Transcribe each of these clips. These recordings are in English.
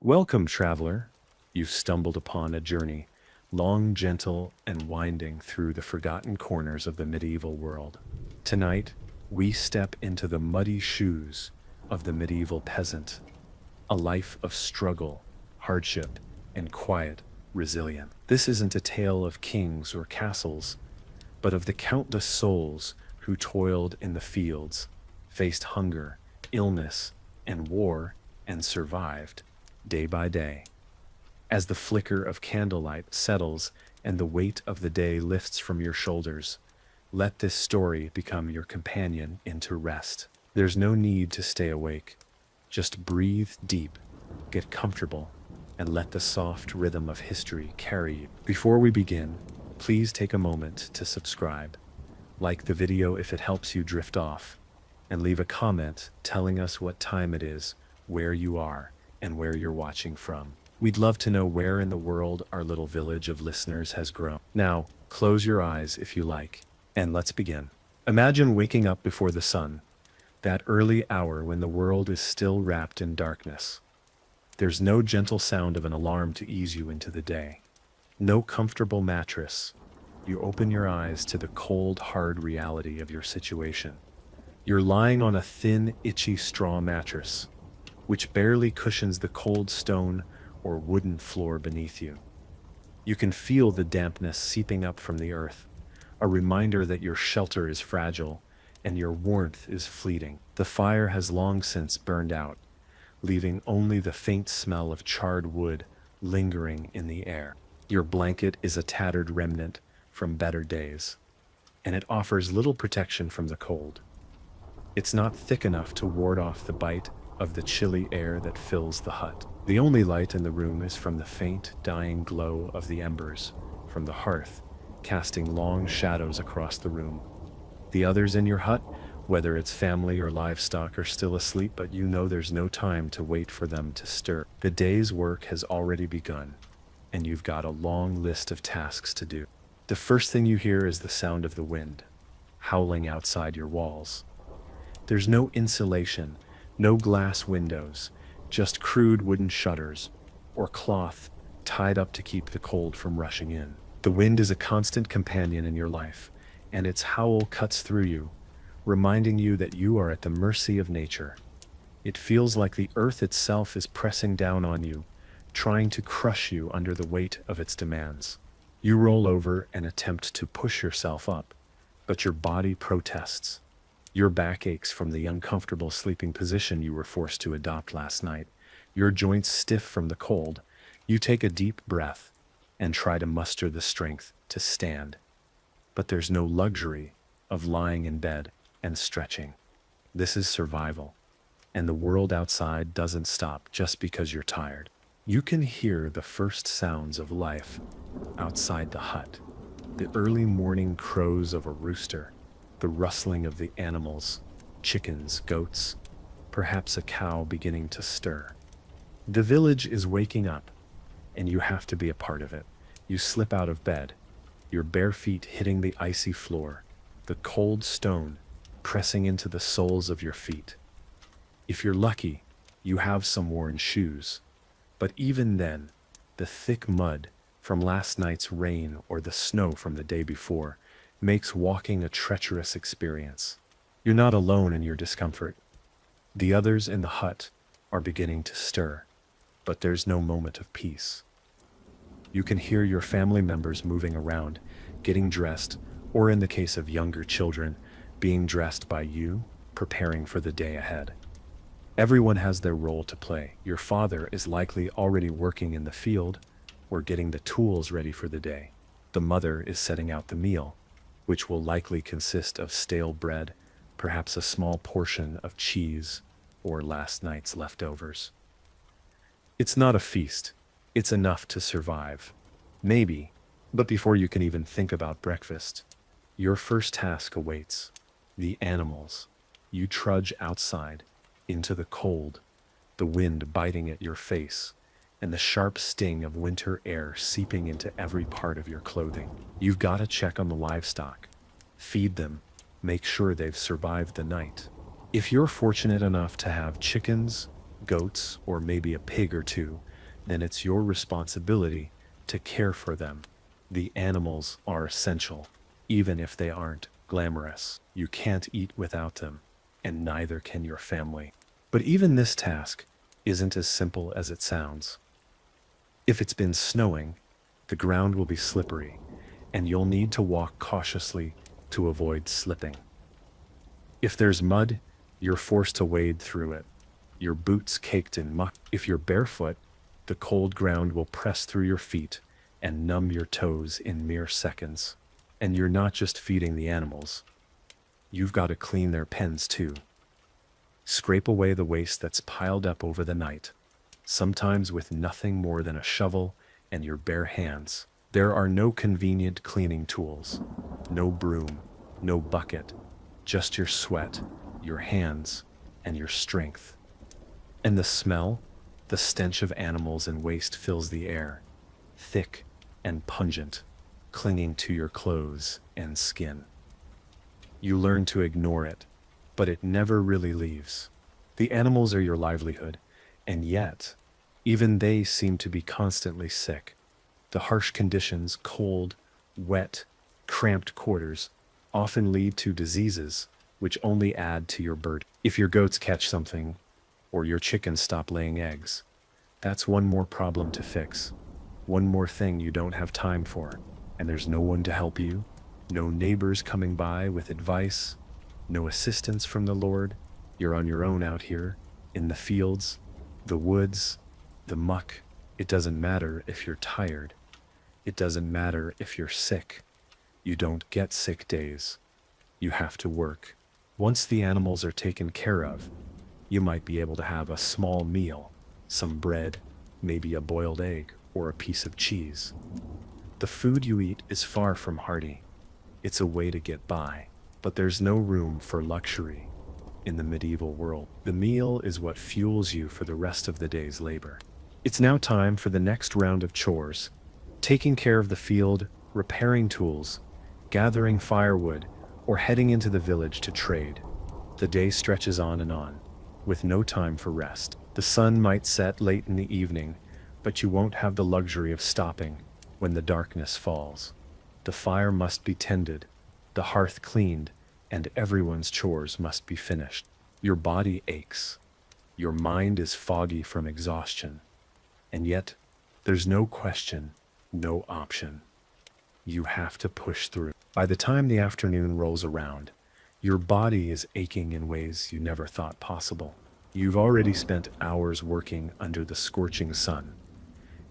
Welcome, traveler. You've stumbled upon a journey, long, gentle, and winding through the forgotten corners of the medieval world. Tonight, we step into the muddy shoes of the medieval peasant, a life of struggle, hardship, and quiet resilience. This isn't a tale of kings or castles, but of the countless souls who toiled in the fields, faced hunger, illness, and war, and survived day by day. As the flicker of candlelight settles and the weight of the day lifts from your shoulders, let this story become your companion into rest. There's no need to stay awake. Just breathe deep, get comfortable, and let the soft rhythm of history carry you. Before we begin, please take a moment to subscribe, like the video if it helps you drift off, and leave a comment telling us what time it is, where you are, and where you're watching from. We'd love to know where in the world our little village of listeners has grown. Now, close your eyes if you like, and let's begin. Imagine waking up before the sun, that early hour when the world is still wrapped in darkness. There's no gentle sound of an alarm to ease you into the day. No comfortable mattress. You open your eyes to the cold, hard reality of your situation. You're lying on a thin, itchy straw mattress, which barely cushions the cold stone or wooden floor beneath you. You can feel the dampness seeping up from the earth, a reminder that your shelter is fragile and your warmth is fleeting. The fire has long since burned out, leaving only the faint smell of charred wood lingering in the air. Your blanket is a tattered remnant from better days, and it offers little protection from the cold. It's not thick enough to ward off the bite of the chilly air that fills the hut. The only light in the room is from the faint, dying glow of the embers from the hearth, casting long shadows across the room. The others in your hut, whether it's family or livestock, are still asleep, but you know there's no time to wait for them to stir. The day's work has already begun, and you've got a long list of tasks to do. The first thing you hear is the sound of the wind, howling outside your walls. There's no insulation, no glass windows, just crude wooden shutters, or cloth tied up to keep the cold from rushing in. The wind is a constant companion in your life, and its howl cuts through you, reminding you that you are at the mercy of nature. It feels like the earth itself is pressing down on you, trying to crush you under the weight of its demands. You roll over and attempt to push yourself up, but your body protests. Your back aches from the uncomfortable sleeping position you were forced to adopt last night. Your joints stiff from the cold. You take a deep breath and try to muster the strength to stand. But there's no luxury of lying in bed and stretching. This is survival, and the world outside doesn't stop just because you're tired. You can hear the first sounds of life outside the hut, the early morning crows of a rooster, the rustling of the animals, chickens, goats, perhaps a cow beginning to stir. The village is waking up, and you have to be a part of it. You slip out of bed, your bare feet hitting the icy floor, the cold stone pressing into the soles of your feet. If you're lucky, you have some worn shoes, but even then, the thick mud from last night's rain or the snow from the day before makes walking a treacherous experience. You're not alone in your discomfort. The others in the hut are beginning to stir, but there's no moment of peace. You can hear your family members moving around, getting dressed, or in the case of younger children, being dressed by you, preparing for the day ahead. Everyone has their role to play. Your father is likely already working in the field or getting the tools ready for the day. The mother is setting out the meal, which will likely consist of stale bread, perhaps a small portion of cheese, or last night's leftovers. It's not a feast. It's enough to survive. Maybe, but before you can even think about breakfast, your first task awaits. The animals. You trudge outside, into the cold, the wind biting at your face, and the sharp sting of winter air seeping into every part of your clothing. You've got to check on the livestock, feed them, make sure they've survived the night. If you're fortunate enough to have chickens, goats, or maybe a pig or two, then it's your responsibility to care for them. The animals are essential, even if they aren't glamorous. You can't eat without them, and neither can your family. But even this task isn't as simple as it sounds. If it's been snowing, the ground will be slippery, and you'll need to walk cautiously to avoid slipping. If there's mud, you're forced to wade through it, your boots caked in muck. If you're barefoot, the cold ground will press through your feet and numb your toes in mere seconds. And you're not just feeding the animals. You've got to clean their pens too. Scrape away the waste that's piled up over the night, sometimes with nothing more than a shovel and your bare hands. There are no convenient cleaning tools, no broom, no bucket, just your sweat, your hands, and your strength. And the smell, the stench of animals and waste fills the air, thick and pungent, clinging to your clothes and skin. You learn to ignore it, but it never really leaves. The animals are your livelihood, and yet, even they seem to be constantly sick. The harsh conditions, cold, wet, cramped quarters, often lead to diseases which only add to your burden. If your goats catch something, or your chickens stop laying eggs, that's one more problem to fix. One more thing you don't have time for, and there's no one to help you, no neighbors coming by with advice, no assistance from the Lord. You're on your own out here, in the fields, the woods, the muck. It doesn't matter if you're tired. It doesn't matter if you're sick. You don't get sick days. You have to work. Once the animals are taken care of, you might be able to have a small meal, some bread, maybe a boiled egg or a piece of cheese. The food you eat is far from hearty. It's a way to get by, but there's no room for luxury in the medieval world. The meal is what fuels you for the rest of the day's labor. It's now time for the next round of chores, taking care of the field, repairing tools, gathering firewood, or heading into the village to trade. The day stretches on, with no time for rest. The sun might set late in the evening, but you won't have the luxury of stopping when the darkness falls. The fire must be tended, the hearth cleaned, and everyone's chores must be finished. Your body aches. Your mind is foggy from exhaustion. And yet, there's no question, no option. You have to push through. By the time the afternoon rolls around, your body is aching in ways you never thought possible. You've already spent hours working under the scorching sun,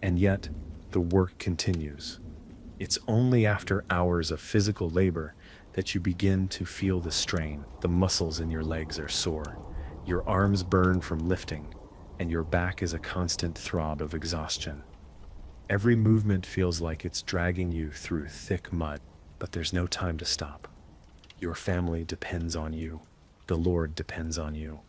and yet the work continues. It's only after hours of physical labor that you begin to feel the strain. The muscles in your legs are sore, your arms burn from lifting, and your back is a constant throb of exhaustion. Every movement feels like it's dragging you through thick mud, but there's no time to stop. Your family depends on you. The Lord depends on you.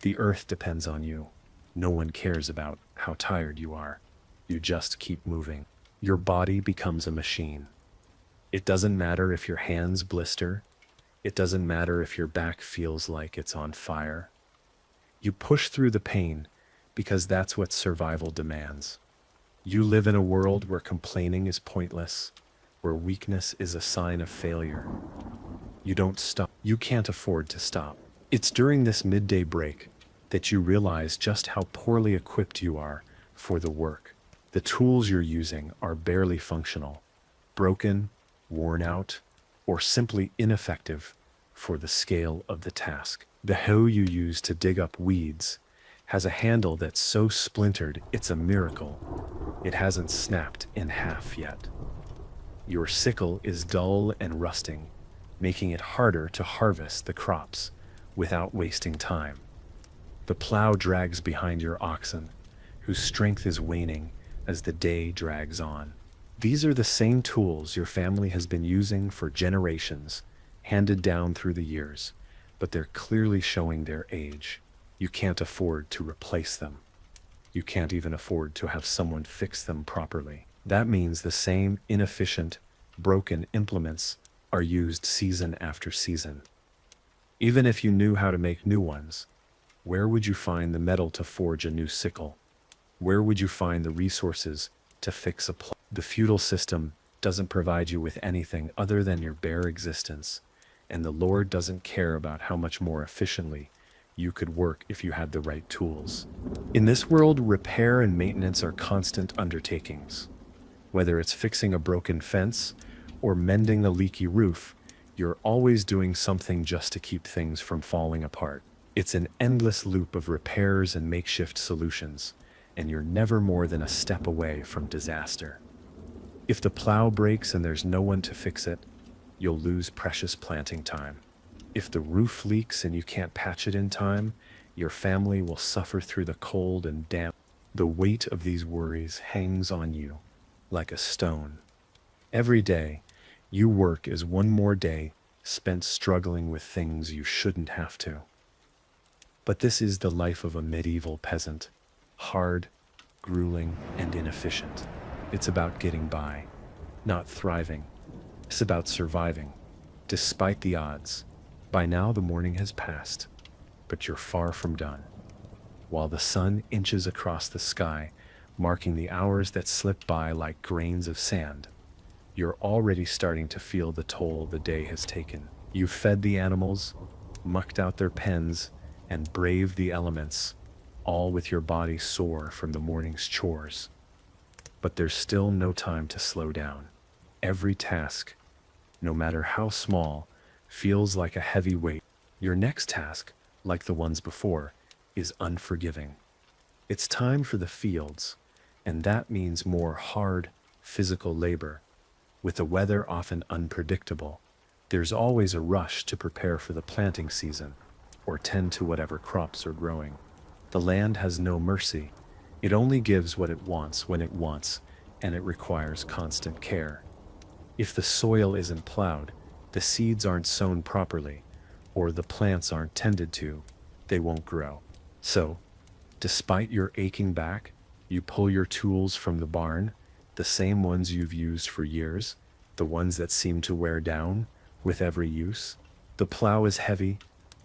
The earth depends on you. No one cares about how tired you are. You just keep moving. Your body becomes a machine. It doesn't matter if your hands blister. It doesn't matter if your back feels like it's on fire. You push through the pain because that's what survival demands. You live in a world where complaining is pointless, where weakness is a sign of failure. You don't stop. You can't afford to stop. It's during this midday break that you realize just how poorly equipped you are for the work. The tools you're using are barely functional, broken, worn out, or simply ineffective for the scale of the task. The hoe you use to dig up weeds has a handle that's so splintered it's a miracle it hasn't snapped in half yet. Your sickle is dull and rusting, making it harder to harvest the crops without wasting time. The plow drags behind your oxen, whose strength is waning as the day drags on. These are the same tools your family has been using for generations, handed down through the years, but they're clearly showing their age. You can't afford to replace them. You can't even afford to have someone fix them properly. That means the same inefficient, broken implements are used season after season. Even if you knew how to make new ones, where would you find the metal to forge a new sickle? Where would you find the resources to fix a plow? The feudal system doesn't provide you with anything other than your bare existence, and the Lord doesn't care about how much more efficiently you could work if you had the right tools. In this world, repair and maintenance are constant undertakings. Whether it's fixing a broken fence or mending a leaky roof, you're always doing something just to keep things from falling apart. It's an endless loop of repairs and makeshift solutions, and you're never more than a step away from disaster. If the plow breaks and there's no one to fix it, you'll lose precious planting time. If the roof leaks and you can't patch it in time, your family will suffer through the cold and damp. The weight of these worries hangs on you like a stone. Every day, you work is one more day spent struggling with things you shouldn't have to. But this is the life of a medieval peasant, hard, grueling, and inefficient. It's about getting by, not thriving. It's about surviving, despite the odds. By now the morning has passed, but you're far from done. While the sun inches across the sky, marking the hours that slip by like grains of sand, you're already starting to feel the toll the day has taken. You've fed the animals, mucked out their pens, and braved the elements, all with your body sore from the morning's chores. But there's still no time to slow down. Every task, no matter how small, feels like a heavy weight. Your next task, like the ones before, is unforgiving. It's time for the fields, and that means more hard, physical labor. With the weather often unpredictable, there's always a rush to prepare for the planting season or tend to whatever crops are growing. The land has no mercy. It only gives what it wants when it wants, and it requires constant care. If the soil isn't plowed, the seeds aren't sown properly, or the plants aren't tended to, they won't grow. So, despite your aching back, you pull your tools from the barn, the same ones you've used for years, the ones that seem to wear down with every use. The plow is heavy,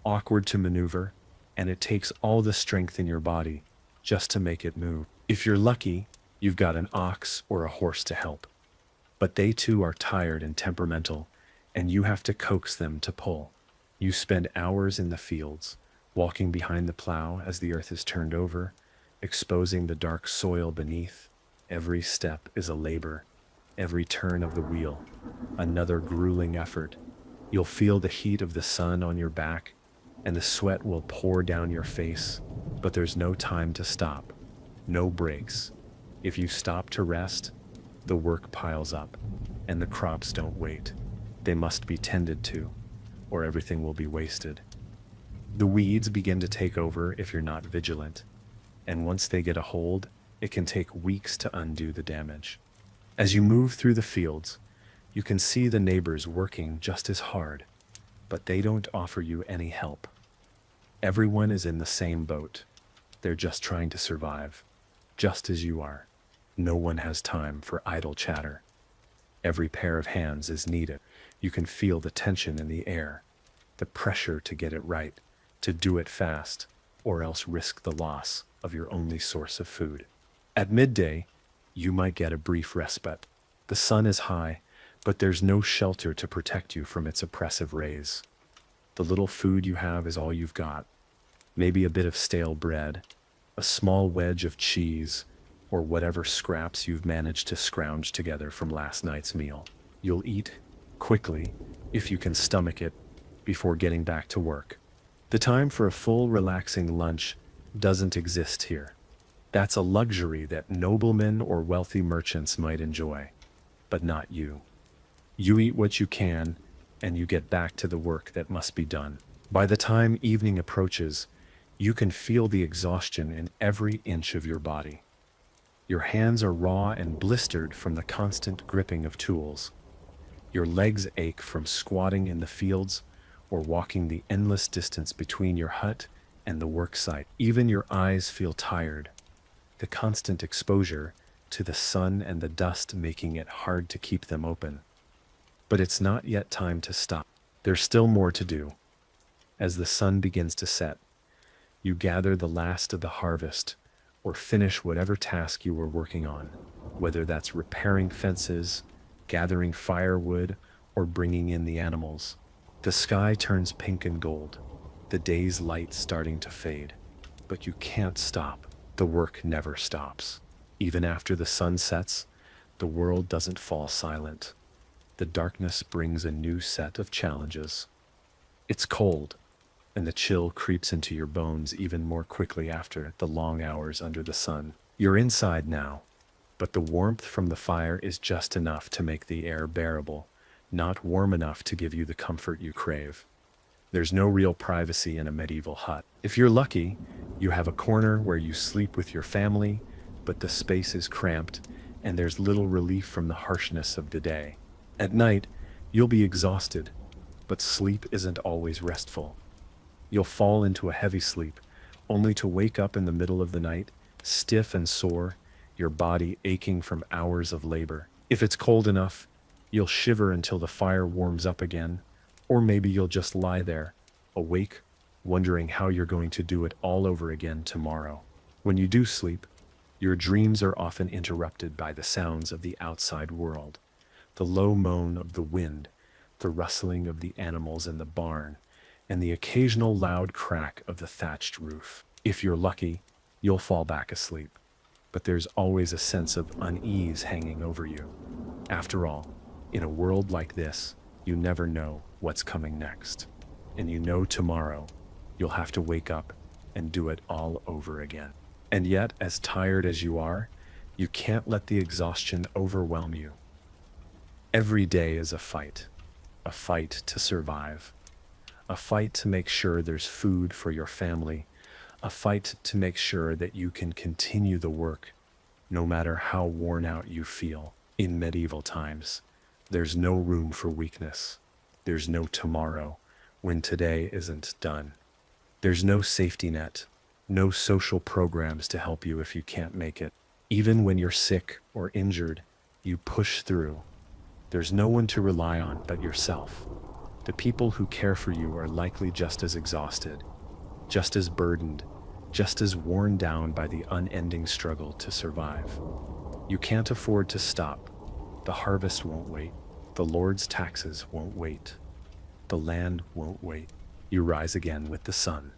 awkward to maneuver, and it takes all the strength in your body just to make it move. If you're lucky, you've got an ox or a horse to help. But they too are tired and temperamental, and you have to coax them to pull. You spend hours in the fields, walking behind the plow as the earth is turned over, exposing the dark soil beneath. Every step is a labor, every turn of the wheel, another grueling effort. You'll feel the heat of the sun on your back, and the sweat will pour down your face, but there's no time to stop, no breaks. If you stop to rest, the work piles up, and the crops don't wait. They must be tended to, or everything will be wasted. The weeds begin to take over if you're not vigilant, and once they get a hold, it can take weeks to undo the damage. As you move through the fields, you can see the neighbors working just as hard, but they don't offer you any help. Everyone is in the same boat. They're just trying to survive, just as you are. No one has time for idle chatter. Every pair of hands is needed. You can feel the tension in the air, the pressure to get it right, to do it fast, or else risk the loss of your only source of food. At midday, you might get a brief respite. The sun is high, but there's no shelter to protect you from its oppressive rays. The little food you have is all you've got. Maybe a bit of stale bread, a small wedge of cheese, or whatever scraps you've managed to scrounge together from last night's meal. You'll eat quickly, if you can stomach it, before getting back to work. The time for a full, relaxing lunch doesn't exist here. That's a luxury that noblemen or wealthy merchants might enjoy, but not you. You eat what you can, and you get back to the work that must be done. By the time evening approaches, you can feel the exhaustion in every inch of your body. Your hands are raw and blistered from the constant gripping of tools. Your legs ache from squatting in the fields or walking the endless distance between your hut and the work site. Even your eyes feel tired, the constant exposure to the sun and the dust making it hard to keep them open. But it's not yet time to stop. There's still more to do. As the sun begins to set, you gather the last of the harvest, or finish whatever task you were working on, whether that's repairing fences, gathering firewood, or bringing in the animals. The sky turns pink and gold, the day's light starting to fade. But you can't stop. The work never stops. Even after the sun sets, the world doesn't fall silent. The darkness brings a new set of challenges. It's cold, and the chill creeps into your bones even more quickly after the long hours under the sun. You're inside now, but the warmth from the fire is just enough to make the air bearable, not warm enough to give you the comfort you crave. There's no real privacy in a medieval hut. If you're lucky, you have a corner where you sleep with your family, but the space is cramped and there's little relief from the harshness of the day. At night, you'll be exhausted, but sleep isn't always restful. You'll fall into a heavy sleep, only to wake up in the middle of the night, stiff and sore, your body aching from hours of labor. If it's cold enough, you'll shiver until the fire warms up again, or maybe you'll just lie there, awake, wondering how you're going to do it all over again tomorrow. When you do sleep, your dreams are often interrupted by the sounds of the outside world, the low moan of the wind, the rustling of the animals in the barn, and the occasional loud crack of the thatched roof. If you're lucky, you'll fall back asleep, but there's always a sense of unease hanging over you. After all, in a world like this, you never know what's coming next. And you know tomorrow, you'll have to wake up and do it all over again. And yet, as tired as you are, you can't let the exhaustion overwhelm you. Every day is a fight to survive, a fight to make sure there's food for your family, a fight to make sure that you can continue the work, no matter how worn out you feel. In medieval times, there's no room for weakness. There's no tomorrow when today isn't done. There's no safety net, no social programs to help you if you can't make it. Even when you're sick or injured, you push through. There's no one to rely on but yourself. The people who care for you are likely just as exhausted, just as burdened, just as worn down by the unending struggle to survive. You can't afford to stop. The harvest won't wait. The Lord's taxes won't wait. The land won't wait. You rise again with the sun.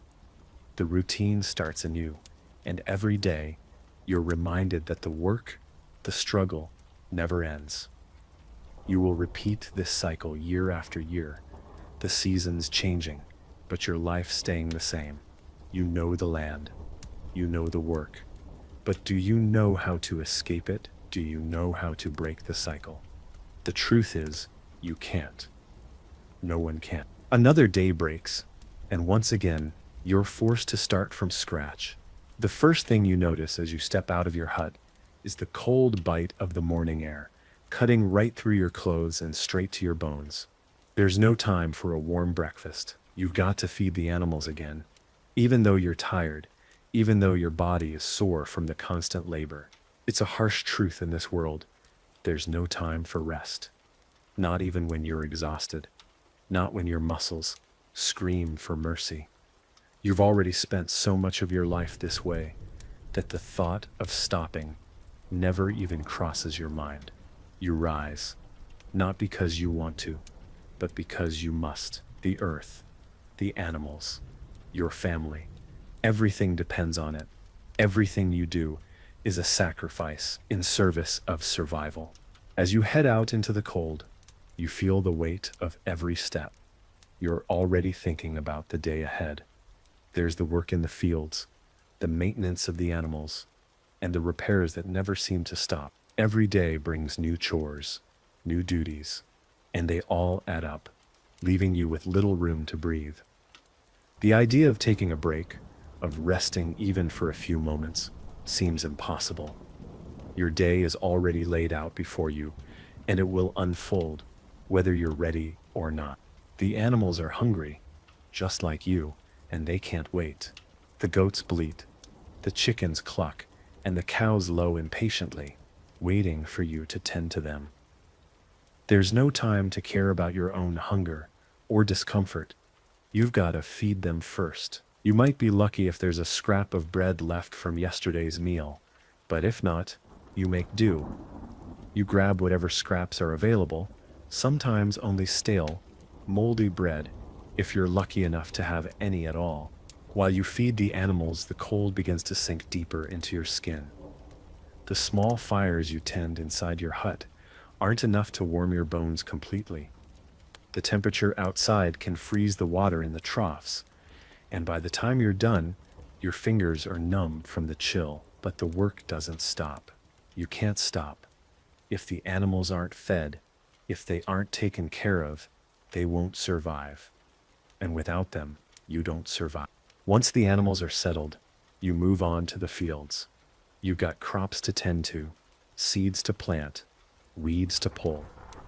The routine starts anew, and every day you're reminded that the work, the struggle, never ends. You will repeat this cycle year after year, the seasons changing, but your life staying the same. You know the land, you know the work, but do you know how to escape it? Do you know how to break the cycle? The truth is, you can't. No one can. Another day breaks, and once again, you're forced to start from scratch. The first thing you notice as you step out of your hut is the cold bite of the morning air, cutting right through your clothes and straight to your bones. There's no time for a warm breakfast. You've got to feed the animals again, even though you're tired, even though your body is sore from the constant labor. It's a harsh truth in this world. There's no time for rest. Not even when you're exhausted. Not when your muscles scream for mercy. You've already spent so much of your life this way that the thought of stopping never even crosses your mind. You rise, not because you want to, but because you must. The earth, the animals, your family, everything depends on it. Everything you do is a sacrifice in service of survival. As you head out into the cold, you feel the weight of every step. You're already thinking about the day ahead. There's the work in the fields, the maintenance of the animals, and the repairs that never seem to stop. Every day brings new chores, new duties, and they all add up, leaving you with little room to breathe. The idea of taking a break, of resting even for a few moments, seems impossible. Your day is already laid out before you, and it will unfold, whether you're ready or not. The animals are hungry, just like you, and they can't wait. The goats bleat, the chickens cluck, and the cows low impatiently, waiting for you to tend to them. There's no time to care about your own hunger or discomfort. You've got to feed them first. You might be lucky if there's a scrap of bread left from yesterday's meal, but if not, you make do. You grab whatever scraps are available, sometimes only stale, moldy bread, if you're lucky enough to have any at all. While you feed the animals, the cold begins to sink deeper into your skin. The small fires you tend inside your hut aren't enough to warm your bones completely. The temperature outside can freeze the water in the troughs, and by the time you're done, your fingers are numb from the chill. But the work doesn't stop. You can't stop. If the animals aren't fed, if they aren't taken care of, they won't survive. And without them, you don't survive. Once the animals are settled, you move on to the fields. You've got crops to tend to, seeds to plant, weeds to pull.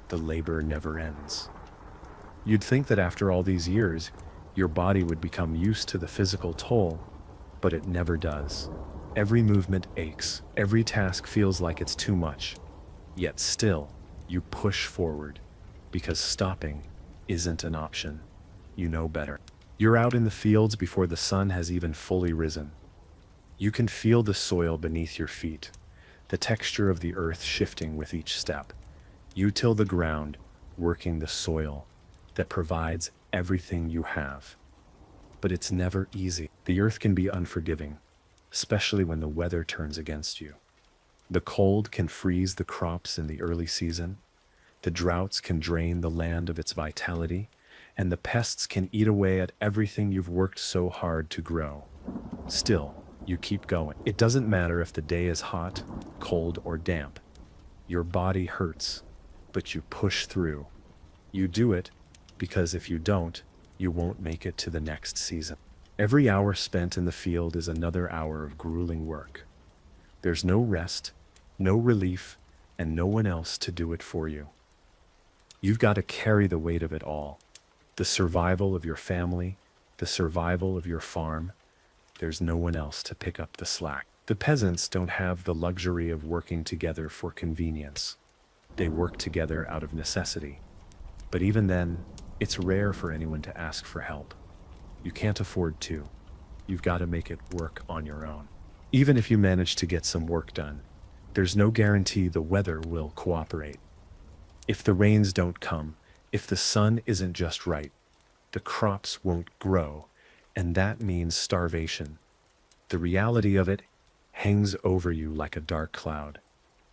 The labor never ends. You'd think that after all these years, your body would become used to the physical toll, but it never does. Every movement aches, every task feels like it's too much. Yet still, you push forward, because stopping isn't an option. You know better. You're out in the fields before the sun has even fully risen. You can feel the soil beneath your feet, the texture of the earth shifting with each step. You till the ground, working the soil that provides everything you have. But it's never easy. The earth can be unforgiving, especially when the weather turns against you. The cold can freeze the crops in the early season, the droughts can drain the land of its vitality, and the pests can eat away at everything you've worked so hard to grow. Still, you keep going. It doesn't matter if the day is hot, cold, or damp. Your body hurts, but you push through. You do it because if you don't, you won't make it to the next season. Every hour spent in the field is another hour of grueling work. There's no rest, no relief, and no one else to do it for you. You've got to carry the weight of it all. The survival of your family, the survival of your farm. There's no one else to pick up the slack. The peasants don't have the luxury of working together for convenience. They work together out of necessity. But even then, it's rare for anyone to ask for help. You can't afford to. You've got to make it work on your own. Even if you manage to get some work done, there's no guarantee the weather will cooperate. If the rains don't come, if the sun isn't just right, the crops won't grow, and that means starvation. The reality of it hangs over you like a dark cloud,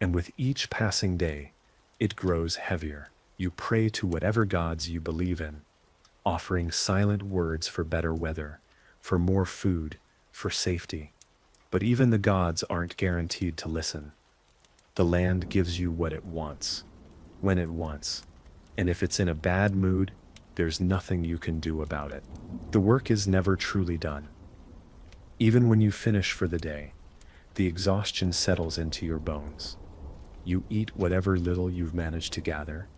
and with each passing day, it grows heavier. You pray to whatever gods you believe in, offering silent words for better weather, for more food, for safety. But even the gods aren't guaranteed to listen. The land gives you what it wants, when it wants, and if it's in a bad mood, there's nothing you can do about it. The work is never truly done. Even when you finish for the day, the exhaustion settles into your bones. You eat whatever little you've managed to gather,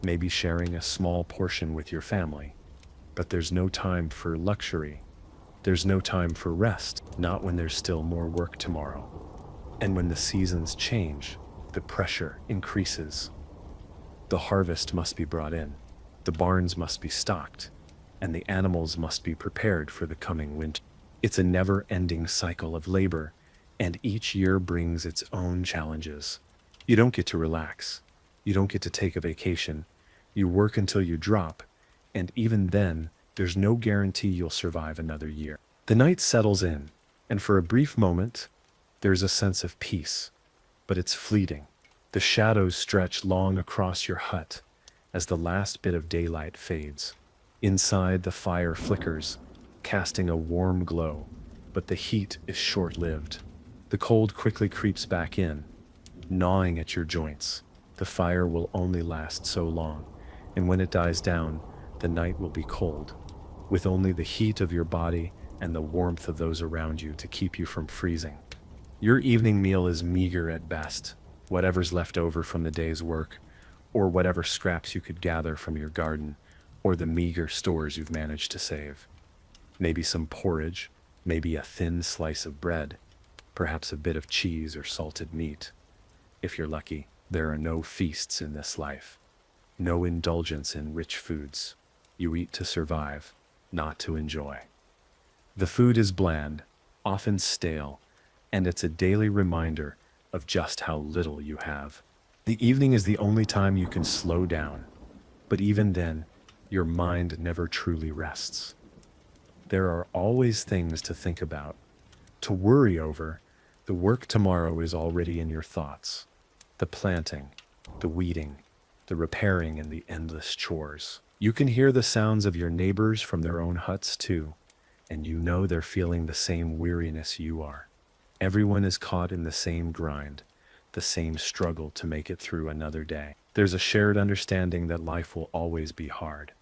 maybe sharing a small portion with your family. But there's no time for luxury. There's no time for rest, not when there's still more work tomorrow. And when the seasons change, the pressure increases. The harvest must be brought in, the barns must be stocked, and the animals must be prepared for the coming winter. It's a never-ending cycle of labor, and each year brings its own challenges. You don't get to relax. You don't get to take a vacation. You work until you drop, and even then, there's no guarantee you'll survive another year. The night settles in, and for a brief moment, there's a sense of peace, but it's fleeting. The shadows stretch long across your hut as the last bit of daylight fades. Inside, the fire flickers, casting a warm glow, but the heat is short-lived. The cold quickly creeps back in, gnawing at your joints. The fire will only last so long, and when it dies down, the night will be cold, with only the heat of your body and the warmth of those around you to keep you from freezing. Your evening meal is meager at best, whatever's left over from the day's work, or whatever scraps you could gather from your garden, or the meager stores you've managed to save. Maybe some porridge, maybe a thin slice of bread, perhaps a bit of cheese or salted meat. If you're lucky, there are no feasts in this life, no indulgence in rich foods. You eat to survive, not to enjoy. The food is bland, often stale, and it's a daily reminder of just how little you have. The evening is the only time you can slow down, but even then, your mind never truly rests. There are always things to think about, to worry over. The work tomorrow is already in your thoughts. The planting, the weeding, the repairing, and the endless chores. You can hear the sounds of your neighbors from their own huts too, and you know they're feeling the same weariness you are. Everyone is caught in the same grind, the same struggle to make it through another day. There's a shared understanding that life will always be hard,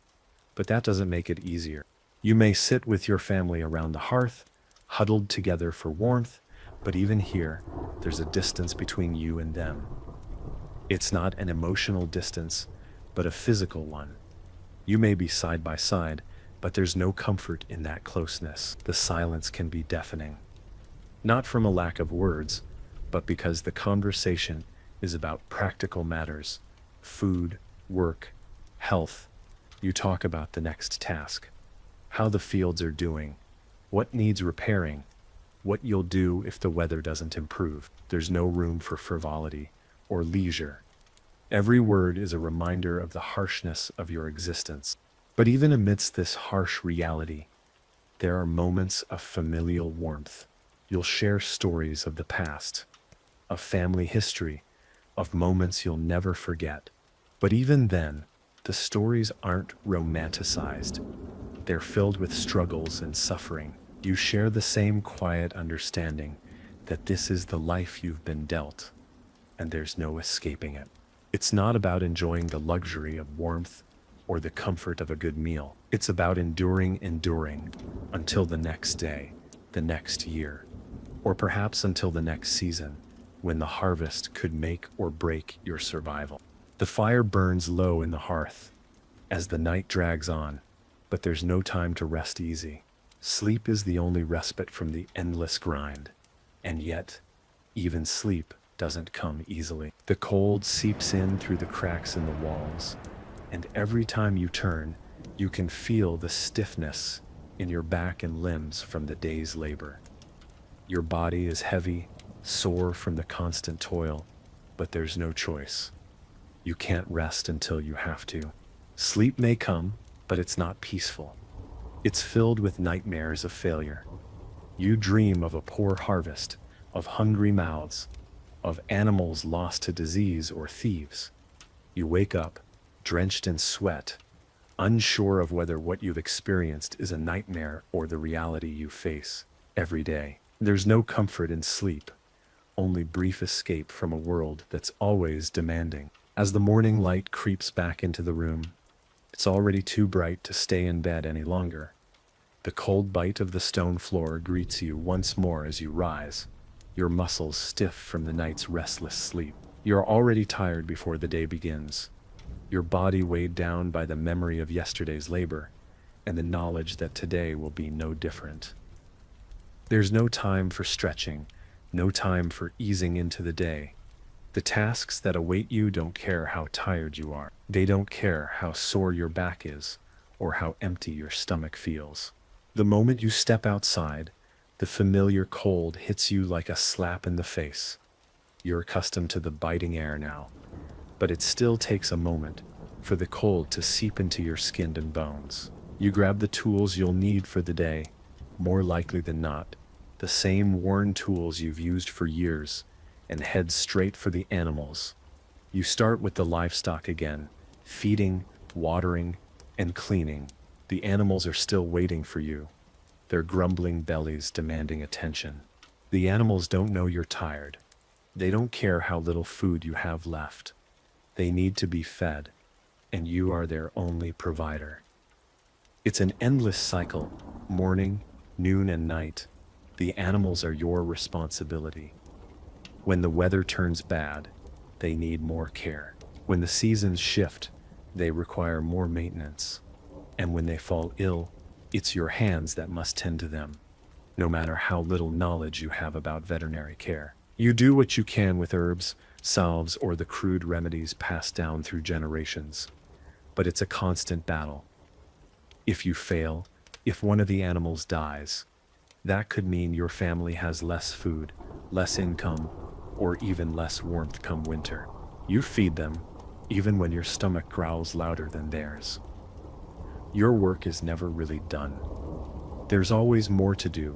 but that doesn't make it easier. You may sit with your family around the hearth, huddled together for warmth, but even here, there's a distance between you and them. It's not an emotional distance, but a physical one. You may be side by side, but there's no comfort in that closeness. The silence can be deafening. Not from a lack of words, but because the conversation is about practical matters: food, work, health. You talk about the next task, how the fields are doing, what needs repairing, what you'll do if the weather doesn't improve. There's no room for frivolity or leisure. Every word is a reminder of the harshness of your existence. But even amidst this harsh reality, there are moments of familial warmth. You'll share stories of the past, of family history, of moments you'll never forget. But even then, the stories aren't romanticized. They're filled with struggles and suffering. You share the same quiet understanding that this is the life you've been dealt, and there's no escaping it. It's not about enjoying the luxury of warmth or the comfort of a good meal. It's about enduring until the next day, the next year, or perhaps until the next season, when the harvest could make or break your survival. The fire burns low in the hearth as the night drags on, but there's no time to rest easy. Sleep is the only respite from the endless grind, and yet, even sleep doesn't come easily. The cold seeps in through the cracks in the walls, and every time you turn, you can feel the stiffness in your back and limbs from the day's labor. Your body is heavy, sore from the constant toil, but there's no choice. You can't rest until you have to. Sleep may come, but it's not peaceful. It's filled with nightmares of failure. You dream of a poor harvest, of hungry mouths, of animals lost to disease or thieves. You wake up, drenched in sweat, unsure of whether what you've experienced is a nightmare or the reality you face every day. There's no comfort in sleep, only brief escape from a world that's always demanding. As the morning light creeps back into the room, it's already too bright to stay in bed any longer. The cold bite of the stone floor greets you once more as you rise, your muscles stiff from the night's restless sleep. You're already tired before the day begins, your body weighed down by the memory of yesterday's labor and the knowledge that today will be no different. There's no time for stretching, no time for easing into the day. The tasks that await you don't care how tired you are. They don't care how sore your back is or how empty your stomach feels. The moment you step outside, the familiar cold hits you like a slap in the face. You're accustomed to the biting air now, but it still takes a moment for the cold to seep into your skin and bones. You grab the tools you'll need for the day, more likely than not, the same worn tools you've used for years, and head straight for the animals. You start with the livestock again, feeding, watering, and cleaning. The animals are still waiting for you, their grumbling bellies demanding attention. The animals don't know you're tired. They don't care how little food you have left. They need to be fed, and you are their only provider. It's an endless cycle, morning, noon, and night. The animals are your responsibility. When the weather turns bad, they need more care. When the seasons shift, they require more maintenance. And when they fall ill, it's your hands that must tend to them, no matter how little knowledge you have about veterinary care. You do what you can with herbs, salves, or the crude remedies passed down through generations, but it's a constant battle. If you fail, if one of the animals dies, That could mean your family has less food, less income, or even less warmth come winter. You feed them, even when your stomach growls louder than theirs. Your work is never really done. There's always more to do,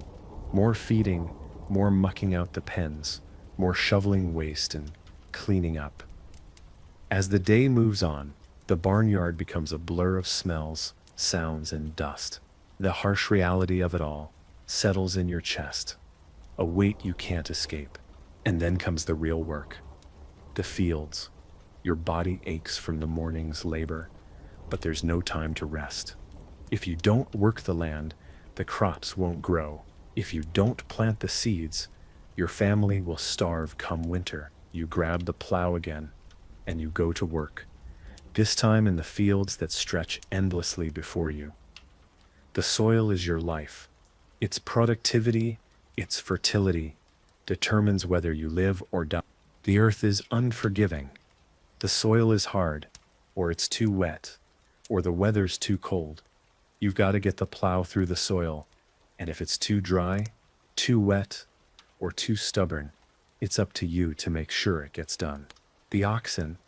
more feeding, more mucking out the pens, more shoveling waste and cleaning up. As the day moves on, the barnyard becomes a blur of smells, sounds, and dust. The harsh reality of it all settles in your chest, a weight you can't escape. And then comes the real work. The fields. Your body aches from the morning's labor, but there's no time to rest. If you don't work the land, the crops won't grow. If you don't plant the seeds, your family will starve come winter. You grab the plow again, and you go to work, this time in the fields that stretch endlessly before you. The soil is your life. Its productivity, its fertility, determines whether you live or die. The earth is unforgiving. The soil is hard, or it's too wet, or the weather's too cold. You've got to get the plow through the soil, and if it's too dry, too wet, or too stubborn, it's up to you to make sure it gets done. The oxen,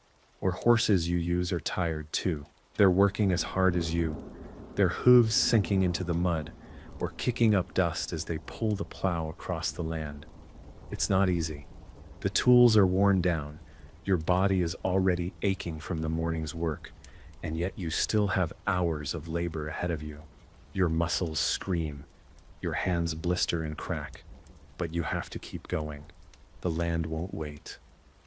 or horses you use, are tired too. They're working as hard as you, their hooves sinking into the mud, or kicking up dust as they pull the plow across the land. It's not easy. The tools are worn down, your body is already aching from the morning's work, and yet you still have hours of labor ahead of you. Your muscles scream, your hands blister and crack, but you have to keep going. The land won't wait.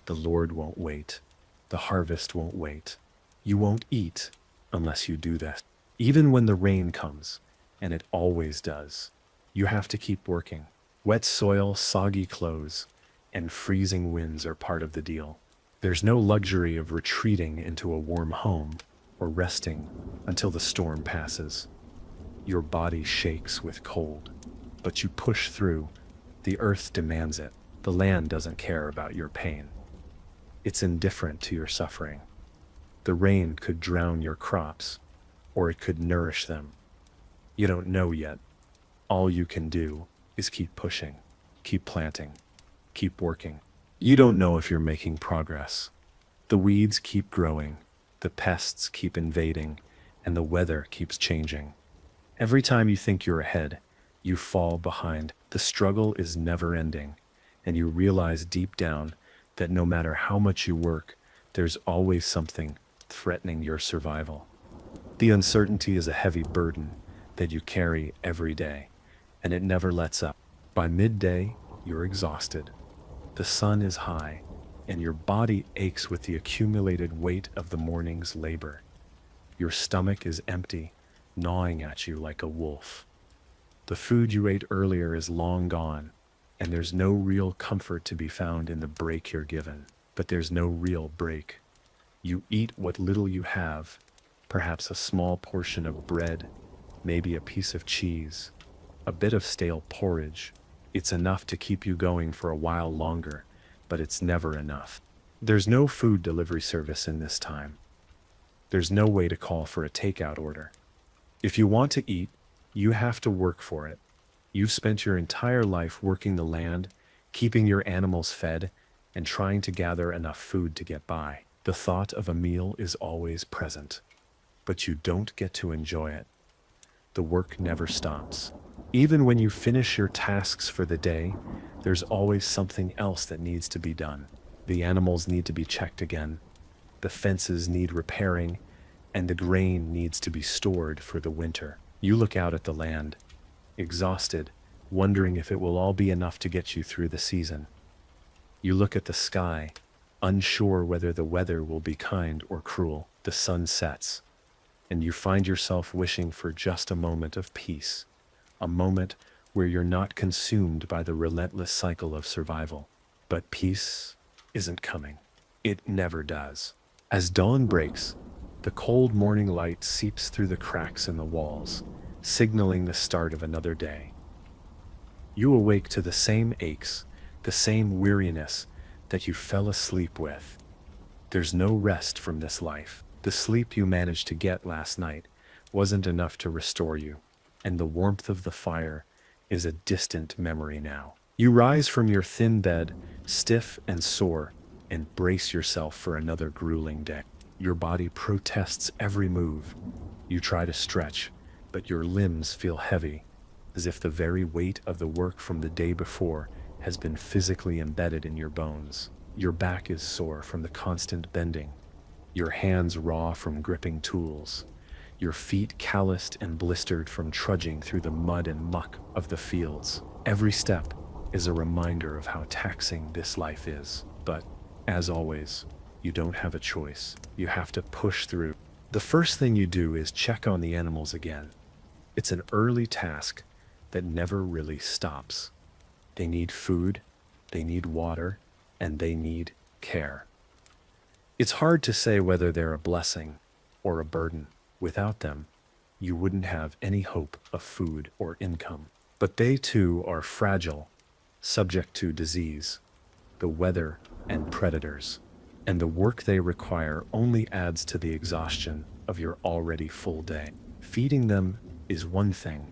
The Lord won't wait. The harvest won't wait. You won't eat unless you do this. Even when the rain comes, and it always does, you have to keep working. Wet soil, soggy clothes, and freezing winds are part of the deal. There's no luxury of retreating into a warm home or resting until the storm passes. Your body shakes with cold, but you push through. The earth demands it. The land doesn't care about your pain. It's indifferent to your suffering. The rain could drown your crops, or it could nourish them. You don't know yet. All you can do is keep pushing, keep planting, keep working. You don't know if you're making progress. The weeds keep growing, the pests keep invading, and the weather keeps changing. Every time you think you're ahead, you fall behind. The struggle is never ending, and you realize deep down that no matter how much you work, there's always something threatening your survival. The uncertainty is a heavy burden that you carry every day, and it never lets up. By midday, you're exhausted. The sun is high, and your body aches with the accumulated weight of the morning's labor. Your stomach is empty, gnawing at you like a wolf. The food you ate earlier is long gone, and there's no real comfort to be found in the break you're given. But there's no real break. You eat what little you have, perhaps a small portion of bread, maybe a piece of cheese, a bit of stale porridge. It's enough to keep you going for a while longer, but it's never enough. There's no food delivery service in this time. There's no way to call for a takeout order. If you want to eat, you have to work for it. You've spent your entire life working the land, keeping your animals fed, and trying to gather enough food to get by. The thought of a meal is always present, but you don't get to enjoy it. The work never stops. Even when you finish your tasks for the day, there's always something else that needs to be done. The animals need to be checked again, the fences need repairing, and the grain needs to be stored for the winter. You look out at the land, exhausted, wondering if it will all be enough to get you through the season. You look at the sky, unsure whether the weather will be kind or cruel. The sun sets, and you find yourself wishing for just a moment of peace, a moment where you're not consumed by the relentless cycle of survival. But peace isn't coming. It never does. As dawn breaks, the cold morning light seeps through the cracks in the walls, signaling the start of another day. You awake to the same aches, the same weariness that you fell asleep with. There's no rest from this life. The sleep you managed to get last night wasn't enough to restore you, and the warmth of the fire is a distant memory now. You rise from your thin bed, stiff and sore, and brace yourself for another grueling day. Your body protests every move. You try to stretch, but your limbs feel heavy, as if the very weight of the work from the day before has been physically embedded in your bones. Your back is sore from the constant bending, your hands raw from gripping tools, your feet calloused and blistered from trudging through the mud and muck of the fields. Every step is a reminder of how taxing this life is. But, as always, you don't have a choice. You have to push through. The first thing you do is check on the animals again. It's an early task that never really stops. They need food, they need water, and they need care. It's hard to say whether they're a blessing or a burden. Without them, you wouldn't have any hope of food or income. But they too are fragile, subject to disease, the weather, and predators. And the work they require only adds to the exhaustion of your already full day. Feeding them is one thing,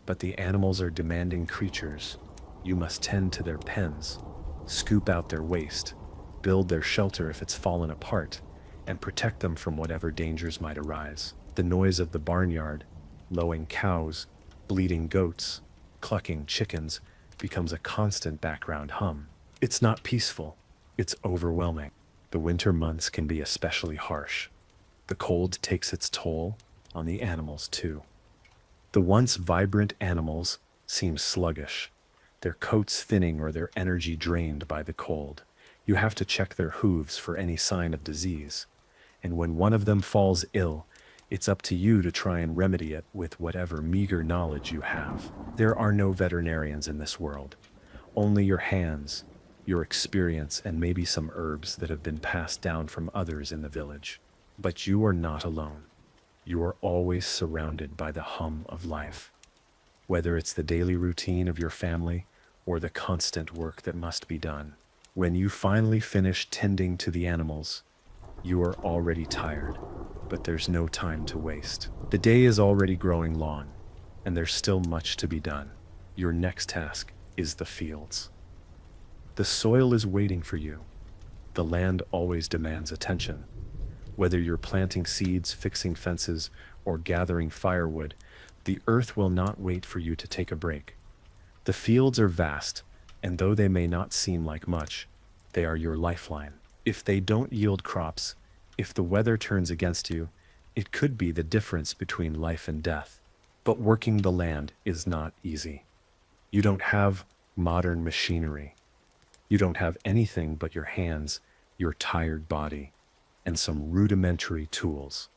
but the animals are demanding creatures. You must tend to their pens, scoop out their waste, build their shelter if it's fallen apart, and protect them from whatever dangers might arise. The noise of the barnyard, lowing cows, bleating goats, clucking chickens becomes a constant background hum. It's not peaceful, it's overwhelming. The winter months can be especially harsh. The cold takes its toll on the animals too. The once vibrant animals seem sluggish, their coats thinning or their energy drained by the cold. You have to check their hooves for any sign of disease. And when one of them falls ill, it's up to you to try and remedy it with whatever meager knowledge you have. There are no veterinarians in this world. Only your hands, your experience, and maybe some herbs that have been passed down from others in the village. But you are not alone. You are always surrounded by the hum of life. Whether it's the daily routine of your family or the constant work that must be done. When you finally finish tending to the animals, you are already tired, but there's no time to waste. The day is already growing long, and there's still much to be done. Your next task is the fields. The soil is waiting for you. The land always demands attention. Whether you're planting seeds, fixing fences, or gathering firewood, the earth will not wait for you to take a break. The fields are vast, and though they may not seem like much, they are your lifeline. If they don't yield crops, if the weather turns against you, it could be the difference between life and death. But working the land is not easy. You don't have modern machinery. You don't have anything but your hands, your tired body, and some rudimentary tools.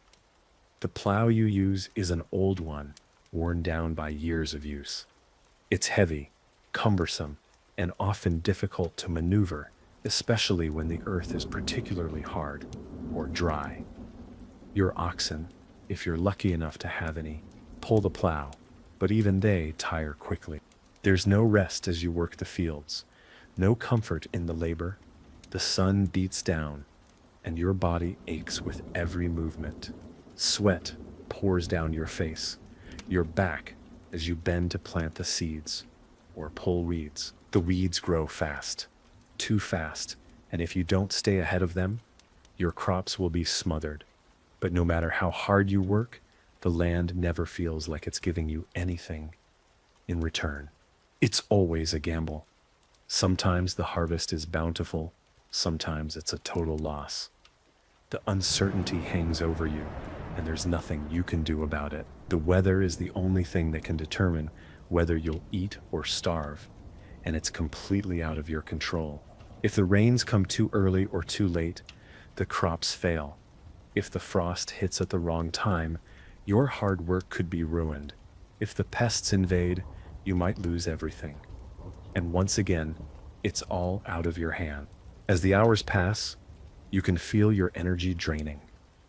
The plow you use is an old one, worn down by years of use. It's heavy, cumbersome, and often difficult to maneuver, especially when the earth is particularly hard or dry. Your oxen, if you're lucky enough to have any, pull the plow, but even they tire quickly. There's no rest as you work the fields, no comfort in the labor. The sun beats down, and your body aches with every movement. Sweat pours down your face, your back as you bend to plant the seeds or pull weeds. The weeds grow fast, too fast, and if you don't stay ahead of them, your crops will be smothered. But no matter how hard you work, the land never feels like it's giving you anything in return. It's always a gamble. Sometimes the harvest is bountiful, sometimes it's a total loss. The uncertainty hangs over you, and there's nothing you can do about it. The weather is the only thing that can determine whether you'll eat or starve, and it's completely out of your control. If the rains come too early or too late, the crops fail. If the frost hits at the wrong time, your hard work could be ruined. If the pests invade, you might lose everything. And once again, it's all out of your hand. As the hours pass, you can feel your energy draining.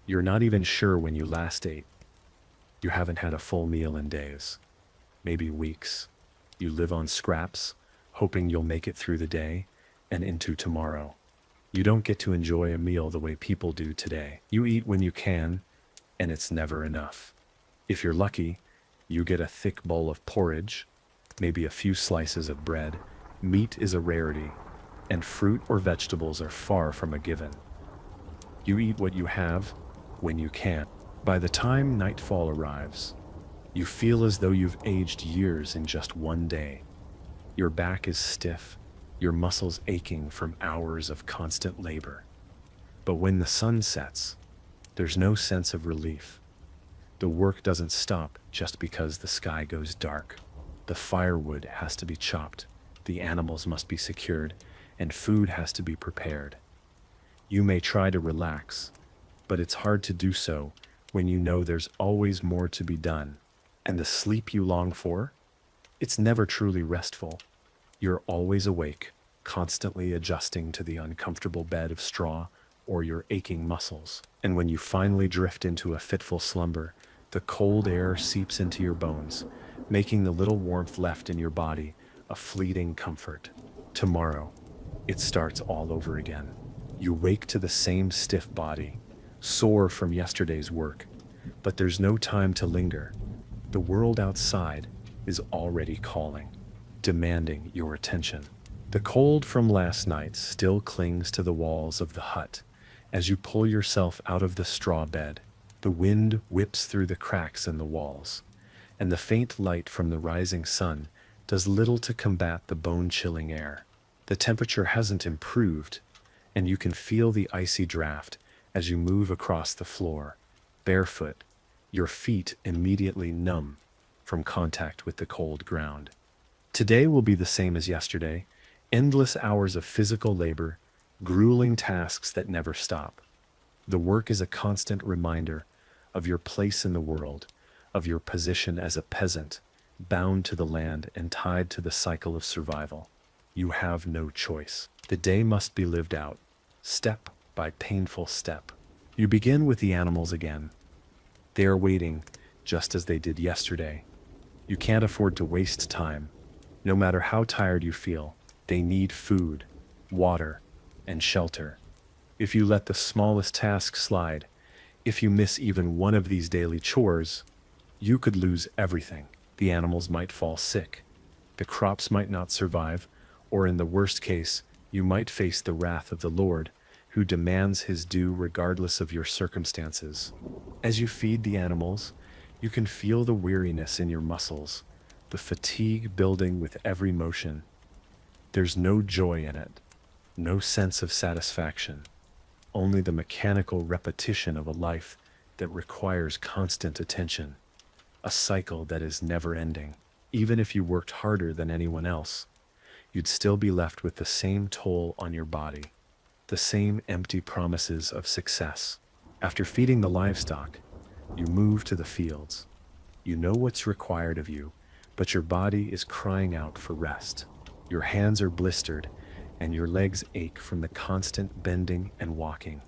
You're not even sure when you last ate. You haven't had a full meal in days, maybe weeks. You live on scraps, hoping you'll make it through the day and into tomorrow. You don't get to enjoy a meal the way people do today. You eat when you can, and it's never enough. If you're lucky, you get a thick bowl of porridge, maybe a few slices of bread. Meat is a rarity, and fruit or vegetables are far from a given. You eat what you have, when you can. By the time nightfall arrives, you feel as though you've aged years in just one day. Your back is stiff, your muscles aching from hours of constant labor. But when the sun sets, there's no sense of relief. The work doesn't stop just because the sky goes dark. The firewood has to be chopped, the animals must be secured, and food has to be prepared. You may try to relax, but it's hard to do so when you know there's always more to be done. And the sleep you long for? It's never truly restful. You're always awake, constantly adjusting to the uncomfortable bed of straw or your aching muscles. And when you finally drift into a fitful slumber, the cold air seeps into your bones, making the little warmth left in your body a fleeting comfort. Tomorrow, it starts all over again. You wake to the same stiff body, sore from yesterday's work, but there's no time to linger. The world outside is already calling, demanding your attention. The cold from last night still clings to the walls of the hut as you pull yourself out of the straw bed. The wind whips through the cracks in the walls, and the faint light from the rising sun does little to combat the bone-chilling air. The temperature hasn't improved, and you can feel the icy draft as you move across the floor, barefoot, your feet immediately numb from contact with the cold ground. Today will be the same as yesterday, endless hours of physical labor, grueling tasks that never stop. The work is a constant reminder of your place in the world, of your position as a peasant, bound to the land and tied to the cycle of survival. You have no choice. The day must be lived out, step by painful step. You begin with the animals again. They are waiting, just as they did yesterday. You can't afford to waste time. No matter how tired you feel, they need food, water, and shelter. If you let the smallest task slide, if you miss even one of these daily chores, you could lose everything. The animals might fall sick, the crops might not survive, or in the worst case, you might face the wrath of the Lord, who demands his due regardless of your circumstances. As you feed the animals, you can feel the weariness in your muscles, the fatigue building with every motion. There's no joy in it, no sense of satisfaction, only the mechanical repetition of a life that requires constant attention, a cycle that is never ending. Even if you worked harder than anyone else, you'd still be left with the same toll on your body, the same empty promises of success. After feeding the livestock, you move to the fields. You know what's required of you, but your body is crying out for rest. Your hands are blistered, and your legs ache from the constant bending and walking.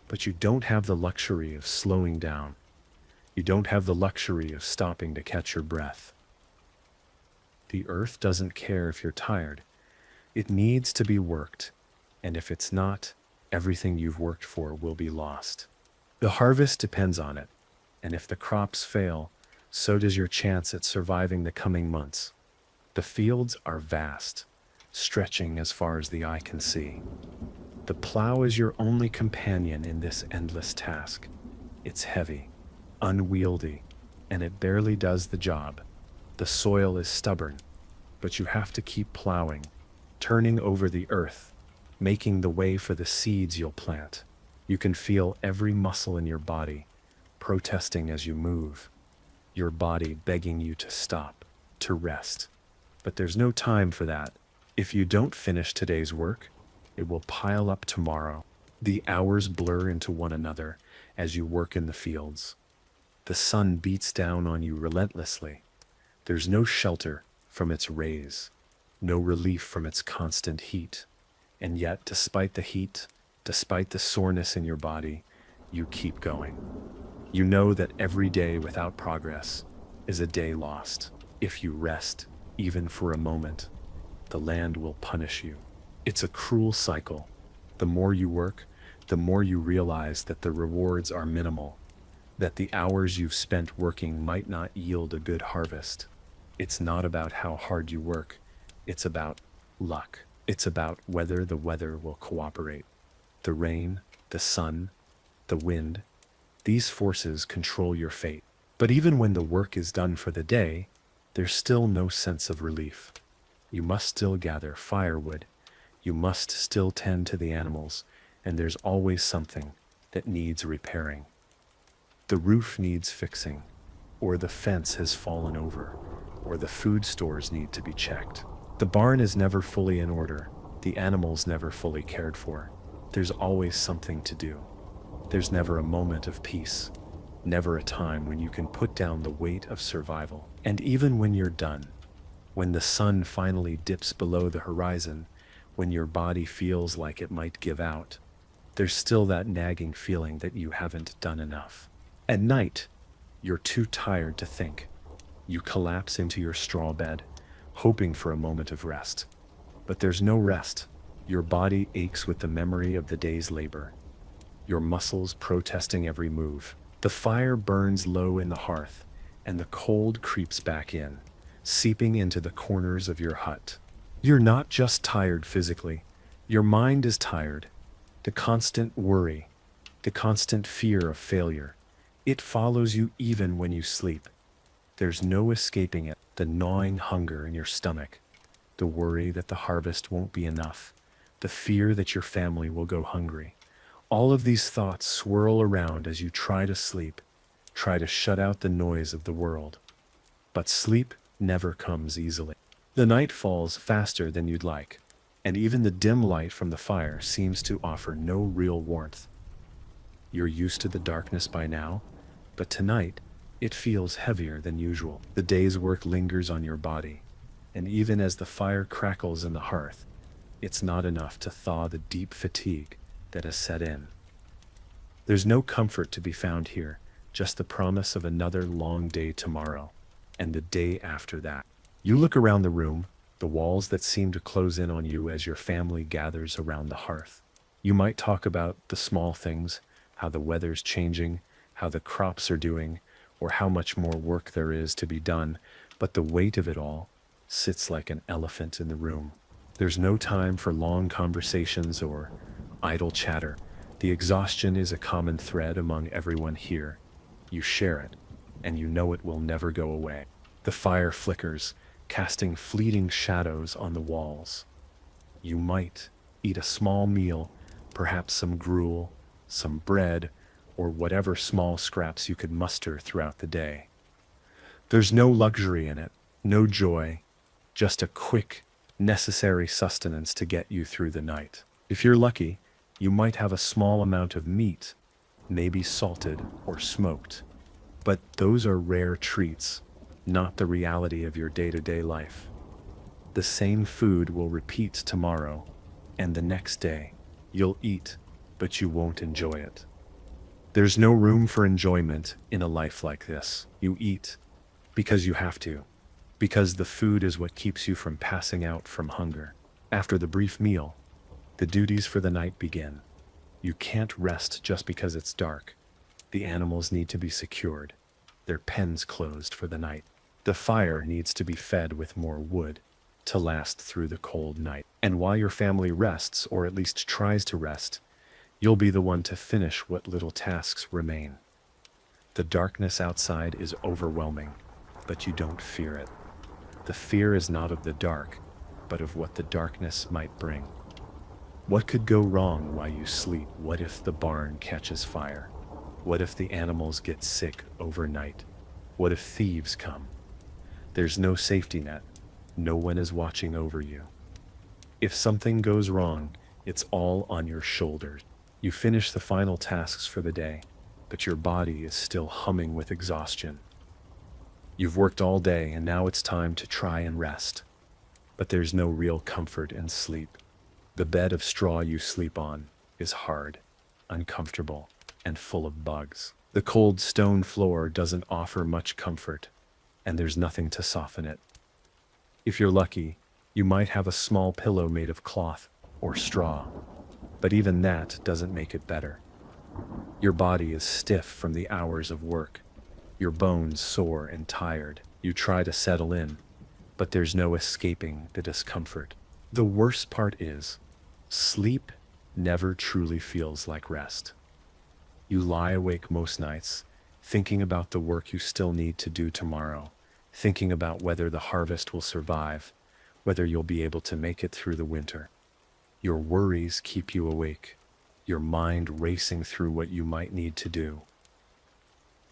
But you don't have the luxury of slowing down. You don't have the luxury of stopping to catch your breath. The earth doesn't care if you're tired. It needs to be worked, and if it's not, everything you've worked for will be lost. The harvest depends on it, and if the crops fail, so does your chance at surviving the coming months. The fields are vast, stretching as far as the eye can see. The plow is your only companion in this endless task. It's heavy, unwieldy, and it barely does the job. The soil is stubborn, but you have to keep plowing, turning over the earth, making the way for the seeds you'll plant. You can feel every muscle in your body protesting as you move, your body begging you to stop, to rest. But there's no time for that. If you don't finish today's work, it will pile up tomorrow. The hours blur into one another as you work in the fields. The sun beats down on you relentlessly. There's no shelter from its rays, no relief from its constant heat. And yet, despite the heat, despite the soreness in your body, you keep going. You know that every day without progress is a day lost. If you rest, even for a moment, the land will punish you. It's a cruel cycle. The more you work, the more you realize that the rewards are minimal, that the hours you've spent working might not yield a good harvest. It's not about how hard you work, it's about luck. It's about whether the weather will cooperate. The rain, the sun, the wind, these forces control your fate. But even when the work is done for the day, there's still no sense of relief. You must still gather firewood, you must still tend to the animals, and there's always something that needs repairing. The roof needs fixing, or the fence has fallen over, or the food stores need to be checked. The barn is never fully in order, the animals never fully cared for. There's always something to do. There's never a moment of peace, never a time when you can put down the weight of survival. And even when you're done, when the sun finally dips below the horizon, when your body feels like it might give out, there's still that nagging feeling that you haven't done enough. At night, you're too tired to think. You collapse into your straw bed, hoping for a moment of rest. But there's no rest. Your body aches with the memory of the day's labor, your muscles protesting every move. The fire burns low in the hearth, and the cold creeps back in, seeping into the corners of your hut. You're not just tired physically, your mind is tired. The constant worry, the constant fear of failure, it follows you even when you sleep. There's no escaping it. The gnawing hunger in your stomach, the worry that the harvest won't be enough, the fear that your family will go hungry. All of these thoughts swirl around as you try to sleep, try to shut out the noise of the world. But sleep never comes easily. The night falls faster than you'd like, and even the dim light from the fire seems to offer no real warmth. You're used to the darkness by now, but tonight, it feels heavier than usual. The day's work lingers on your body, and even as the fire crackles in the hearth, it's not enough to thaw the deep fatigue that has set in. There's no comfort to be found here, just the promise of another long day tomorrow, and the day after that. You look around the room, the walls that seem to close in on you as your family gathers around the hearth. You might talk about the small things, how the weather's changing, how the crops are doing, or how much more work there is to be done, but the weight of it all sits like an elephant in the room. There's no time for long conversations or idle chatter. The exhaustion is a common thread among everyone here. You share it, and you know it will never go away. The fire flickers, casting fleeting shadows on the walls. You might eat a small meal, perhaps some gruel, some bread, or whatever small scraps you could muster throughout the day. There's no luxury in it, no joy, just a quick, necessary sustenance to get you through the night. If you're lucky, you might have a small amount of meat, maybe salted or smoked. But those are rare treats, not the reality of your day-to-day life. The same food will repeat tomorrow, and the next day. You'll eat, but you won't enjoy it. There's no room for enjoyment in a life like this. You eat because you have to, because the food is what keeps you from passing out from hunger. After the brief meal, the duties for the night begin. You can't rest just because it's dark. The animals need to be secured, their pens closed for the night. The fire needs to be fed with more wood to last through the cold night. And while your family rests, or at least tries to rest, you'll be the one to finish what little tasks remain. The darkness outside is overwhelming, but you don't fear it. The fear is not of the dark, but of what the darkness might bring. What could go wrong while you sleep? What if the barn catches fire? What if the animals get sick overnight? What if thieves come? There's no safety net. No one is watching over you. If something goes wrong, it's all on your shoulders. You finish the final tasks for the day, but your body is still humming with exhaustion. You've worked all day and now it's time to try and rest. But there's no real comfort in sleep. The bed of straw you sleep on is hard, uncomfortable, and full of bugs. The cold stone floor doesn't offer much comfort, and there's nothing to soften it. If you're lucky, you might have a small pillow made of cloth or straw, but even that doesn't make it better. Your body is stiff from the hours of work, your bones sore and tired. You try to settle in, but there's no escaping the discomfort. The worst part is, sleep never truly feels like rest. You lie awake most nights, thinking about the work you still need to do tomorrow, thinking about whether the harvest will survive, whether you'll be able to make it through the winter. Your worries keep you awake, your mind racing through what you might need to do.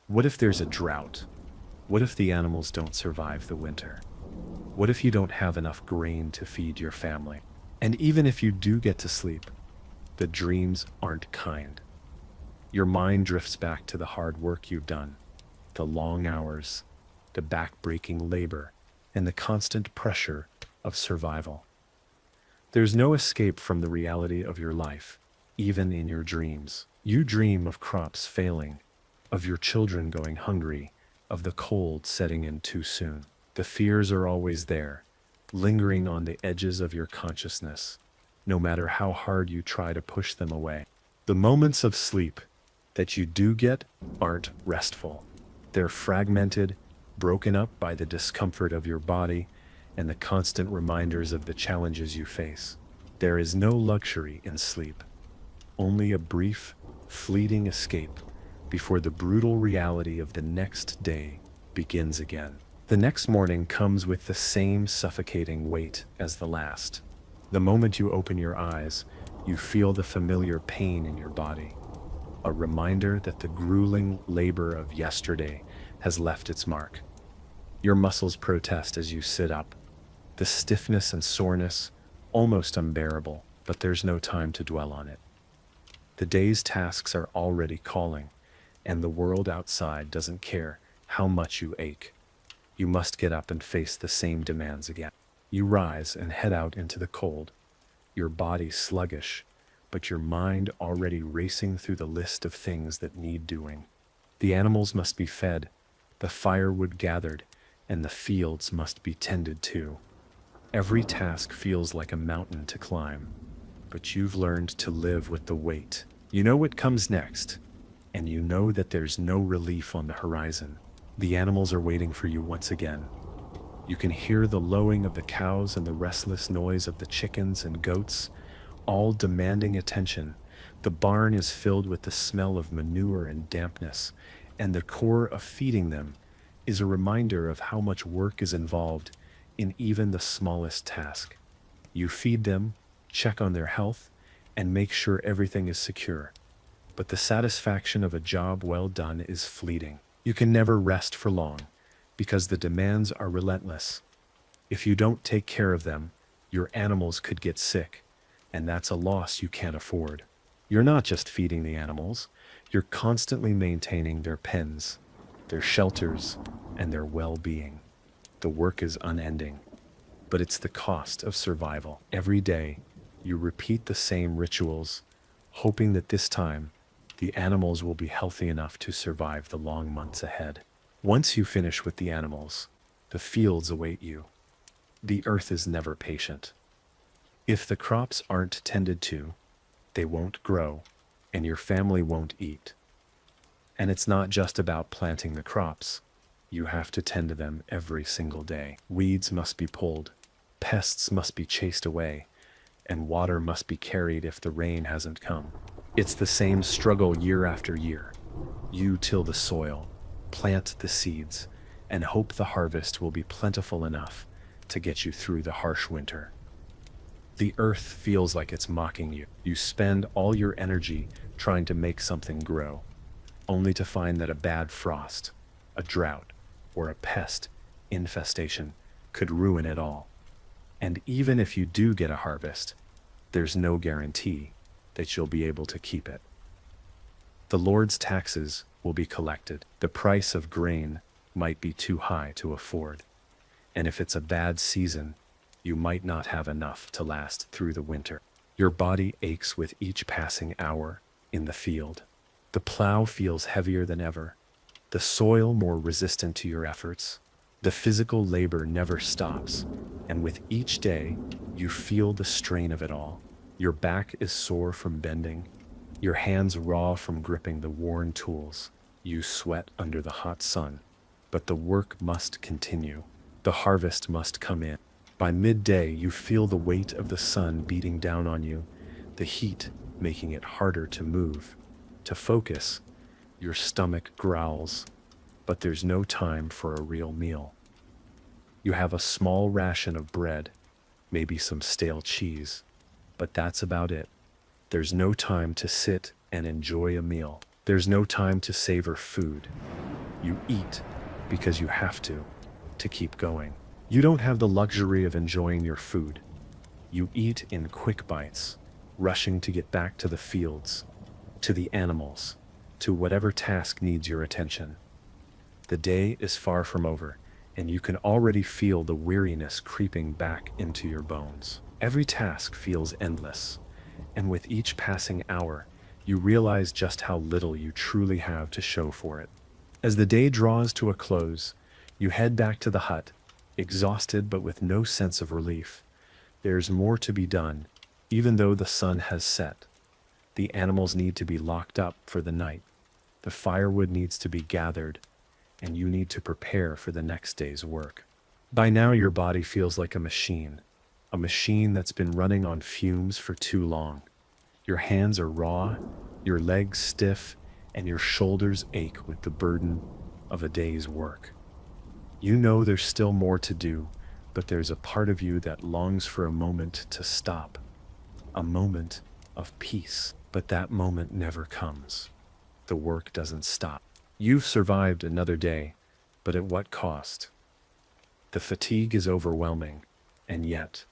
What if there's a drought? What if the animals don't survive the winter? What if you don't have enough grain to feed your family? And even if you do get to sleep, the dreams aren't kind. Your mind drifts back to the hard work you've done, the long hours, the back-breaking labor, and the constant pressure of survival. There's no escape from the reality of your life, even in your dreams. You dream of crops failing, of your children going hungry, of the cold setting in too soon. The fears are always there, lingering on the edges of your consciousness, no matter how hard you try to push them away. The moments of sleep that you do get aren't restful. They're fragmented, broken up by the discomfort of your body and the constant reminders of the challenges you face. There is no luxury in sleep, only a brief, fleeting escape before the brutal reality of the next day begins again. The next morning comes with the same suffocating weight as the last. The moment you open your eyes, you feel the familiar pain in your body, a reminder that the grueling labor of yesterday has left its mark. Your muscles protest as you sit up, the stiffness and soreness almost unbearable, but there's no time to dwell on it. The day's tasks are already calling, and the world outside doesn't care how much you ache. You must get up and face the same demands again. You rise and head out into the cold, your body sluggish, but your mind already racing through the list of things that need doing. The animals must be fed, the firewood gathered, and the fields must be tended to. Every task feels like a mountain to climb, but you've learned to live with the weight. You know what comes next, and you know that there's no relief on the horizon. The animals are waiting for you once again. You can hear the lowing of the cows and the restless noise of the chickens and goats, all demanding attention. The barn is filled with the smell of manure and dampness, and the core of feeding them is a reminder of how much work is involved in even the smallest task. You feed them, check on their health, and make sure everything is secure. But the satisfaction of a job well done is fleeting. You can never rest for long, because the demands are relentless. If you don't take care of them, your animals could get sick, and that's a loss you can't afford. You're not just feeding the animals, you're constantly maintaining their pens, their shelters, and their well-being. The work is unending, but it's the cost of survival. Every day, you repeat the same rituals, hoping that this time, the animals will be healthy enough to survive the long months ahead. Once you finish with the animals, the fields await you. The earth is never patient. If the crops aren't tended to, they won't grow, and your family won't eat. And it's not just about planting the crops. You have to tend to them every single day. Weeds must be pulled, pests must be chased away, and water must be carried if the rain hasn't come. It's the same struggle year after year. You till the soil, plant the seeds, and hope the harvest will be plentiful enough to get you through the harsh winter. The earth feels like it's mocking you. You spend all your energy trying to make something grow, only to find that a bad frost, a drought, or a pest infestation could ruin it all. And even if you do get a harvest, there's no guarantee that you'll be able to keep it. The Lord's taxes will be collected. The price of grain might be too high to afford. And if it's a bad season, you might not have enough to last through the winter. Your body aches with each passing hour in the field. The plow feels heavier than ever, the soil more resistant to your efforts. The physical labor never stops, and with each day, you feel the strain of it all. Your back is sore from bending, your hands raw from gripping the worn tools. You sweat under the hot sun, but the work must continue. The harvest must come in. By midday, you feel the weight of the sun beating down on you, the heat making it harder to move, to focus. Your stomach growls, but there's no time for a real meal. You have a small ration of bread, maybe some stale cheese, but that's about it. There's no time to sit and enjoy a meal. There's no time to savor food. You eat because you have to keep going. You don't have the luxury of enjoying your food. You eat in quick bites, rushing to get back to the fields, to the animals, to whatever task needs your attention. The day is far from over, and you can already feel the weariness creeping back into your bones. Every task feels endless, and with each passing hour, you realize just how little you truly have to show for it. As the day draws to a close, you head back to the hut, exhausted but with no sense of relief. There's more to be done, even though the sun has set. The animals need to be locked up for the night. The firewood needs to be gathered, and you need to prepare for the next day's work. By now, your body feels like a machine that's been running on fumes for too long. Your hands are raw, your legs stiff, and your shoulders ache with the burden of a day's work. You know there's still more to do, but there's a part of you that longs for a moment to stop, a moment of peace. But that moment never comes. The work doesn't stop. You've survived another day, but at what cost? The fatigue is overwhelming, and yet,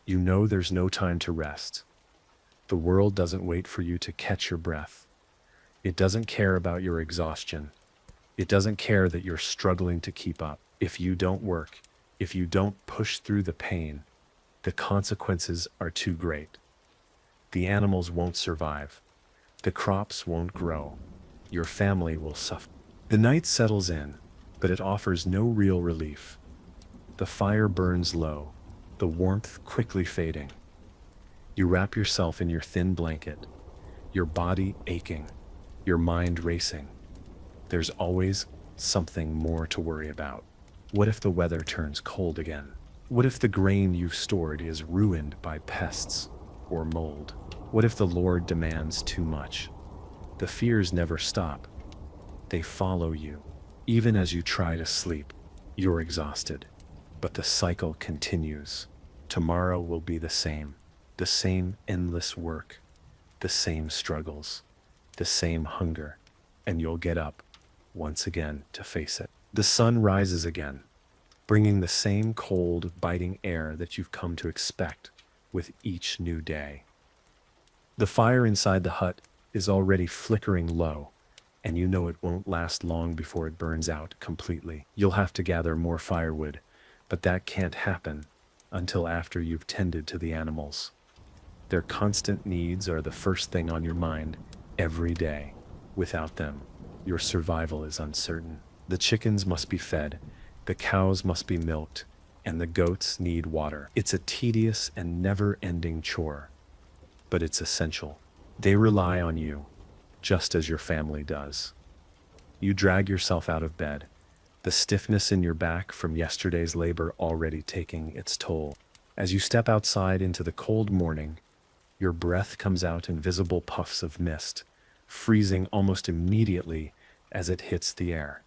you know there's no time to rest. The world doesn't wait for you to catch your breath. It doesn't care about your exhaustion. It doesn't care that you're struggling to keep up. If you don't work, if you don't push through the pain, the consequences are too great. The animals won't survive. The crops won't grow. Your family will suffer. The night settles in, but it offers no real relief. The fire burns low, the warmth quickly fading. You wrap yourself in your thin blanket, your body aching, your mind racing. There's always something more to worry about. What if the weather turns cold again? What if the grain you've stored is ruined by pests or mold? What if the Lord demands too much? The fears never stop. They follow you. Even as you try to sleep, you're exhausted. But the cycle continues. Tomorrow will be the same endless work, the same struggles, the same hunger, and you'll get up once again to face it. The sun rises again, bringing the same cold, biting air that you've come to expect with each new day. The fire inside the hut is already flickering low, and you know it won't last long before it burns out completely. You'll have to gather more firewood, but that can't happen until after you've tended to the animals. Their constant needs are the first thing on your mind every day. Without them, your survival is uncertain. The chickens must be fed, the cows must be milked, and the goats need water. It's a tedious and never-ending chore, but it's essential. They rely on you, just as your family does. You drag yourself out of bed, the stiffness in your back from yesterday's labor already taking its toll. As you step outside into the cold morning, your breath comes out in visible puffs of mist, freezing almost immediately as it hits the air.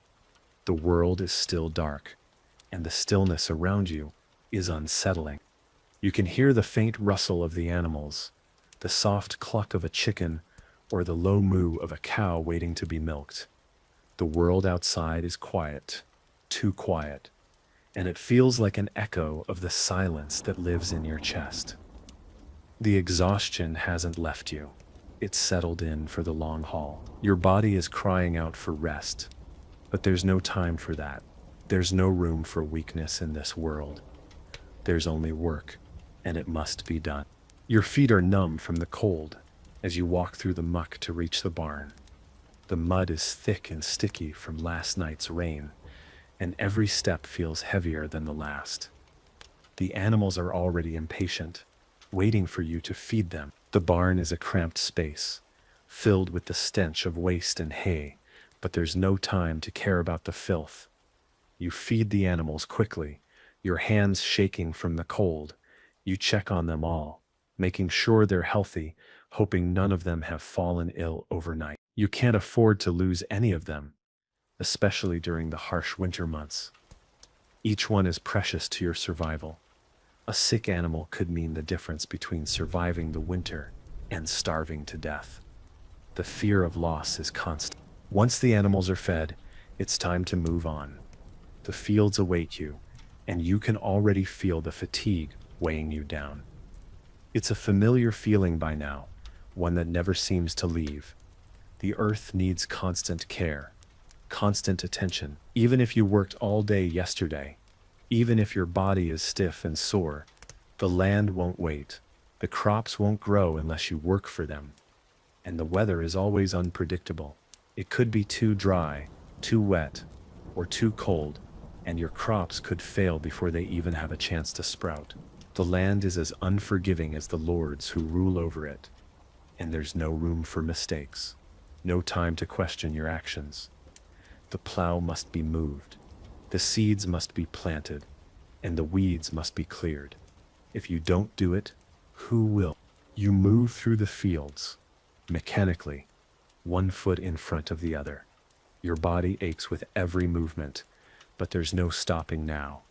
The world is still dark, and the stillness around you is unsettling. You can hear the faint rustle of the animals, the soft cluck of a chicken, or the low moo of a cow waiting to be milked. The world outside is quiet, too quiet, and it feels like an echo of the silence that lives in your chest. The exhaustion hasn't left you. It's settled in for the long haul. Your body is crying out for rest, but there's no time for that. There's no room for weakness in this world. There's only work, and it must be done. Your feet are numb from the cold as you walk through the muck to reach the barn. The mud is thick and sticky from last night's rain, and every step feels heavier than the last. The animals are already impatient, waiting for you to feed them. The barn is a cramped space, filled with the stench of waste and hay, but there's no time to care about the filth. You feed the animals quickly, your hands shaking from the cold. You check on them all, making sure they're healthy, hoping none of them have fallen ill overnight. You can't afford to lose any of them, especially during the harsh winter months. Each one is precious to your survival. A sick animal could mean the difference between surviving the winter and starving to death. The fear of loss is constant. Once the animals are fed, it's time to move on. The fields await you, and you can already feel the fatigue weighing you down. It's a familiar feeling by now, one that never seems to leave. The earth needs constant care, constant attention. Even if you worked all day yesterday, even if your body is stiff and sore, the land won't wait. The crops won't grow unless you work for them. And the weather is always unpredictable. It could be too dry, too wet, or too cold, and your crops could fail before they even have a chance to sprout. The land is as unforgiving as the lords who rule over it, and there's no room for mistakes, no time to question your actions. The plow must be moved, the seeds must be planted, and the weeds must be cleared. If you don't do it, who will? You move through the fields, mechanically, one foot in front of the other. Your body aches with every movement, but there's no stopping now.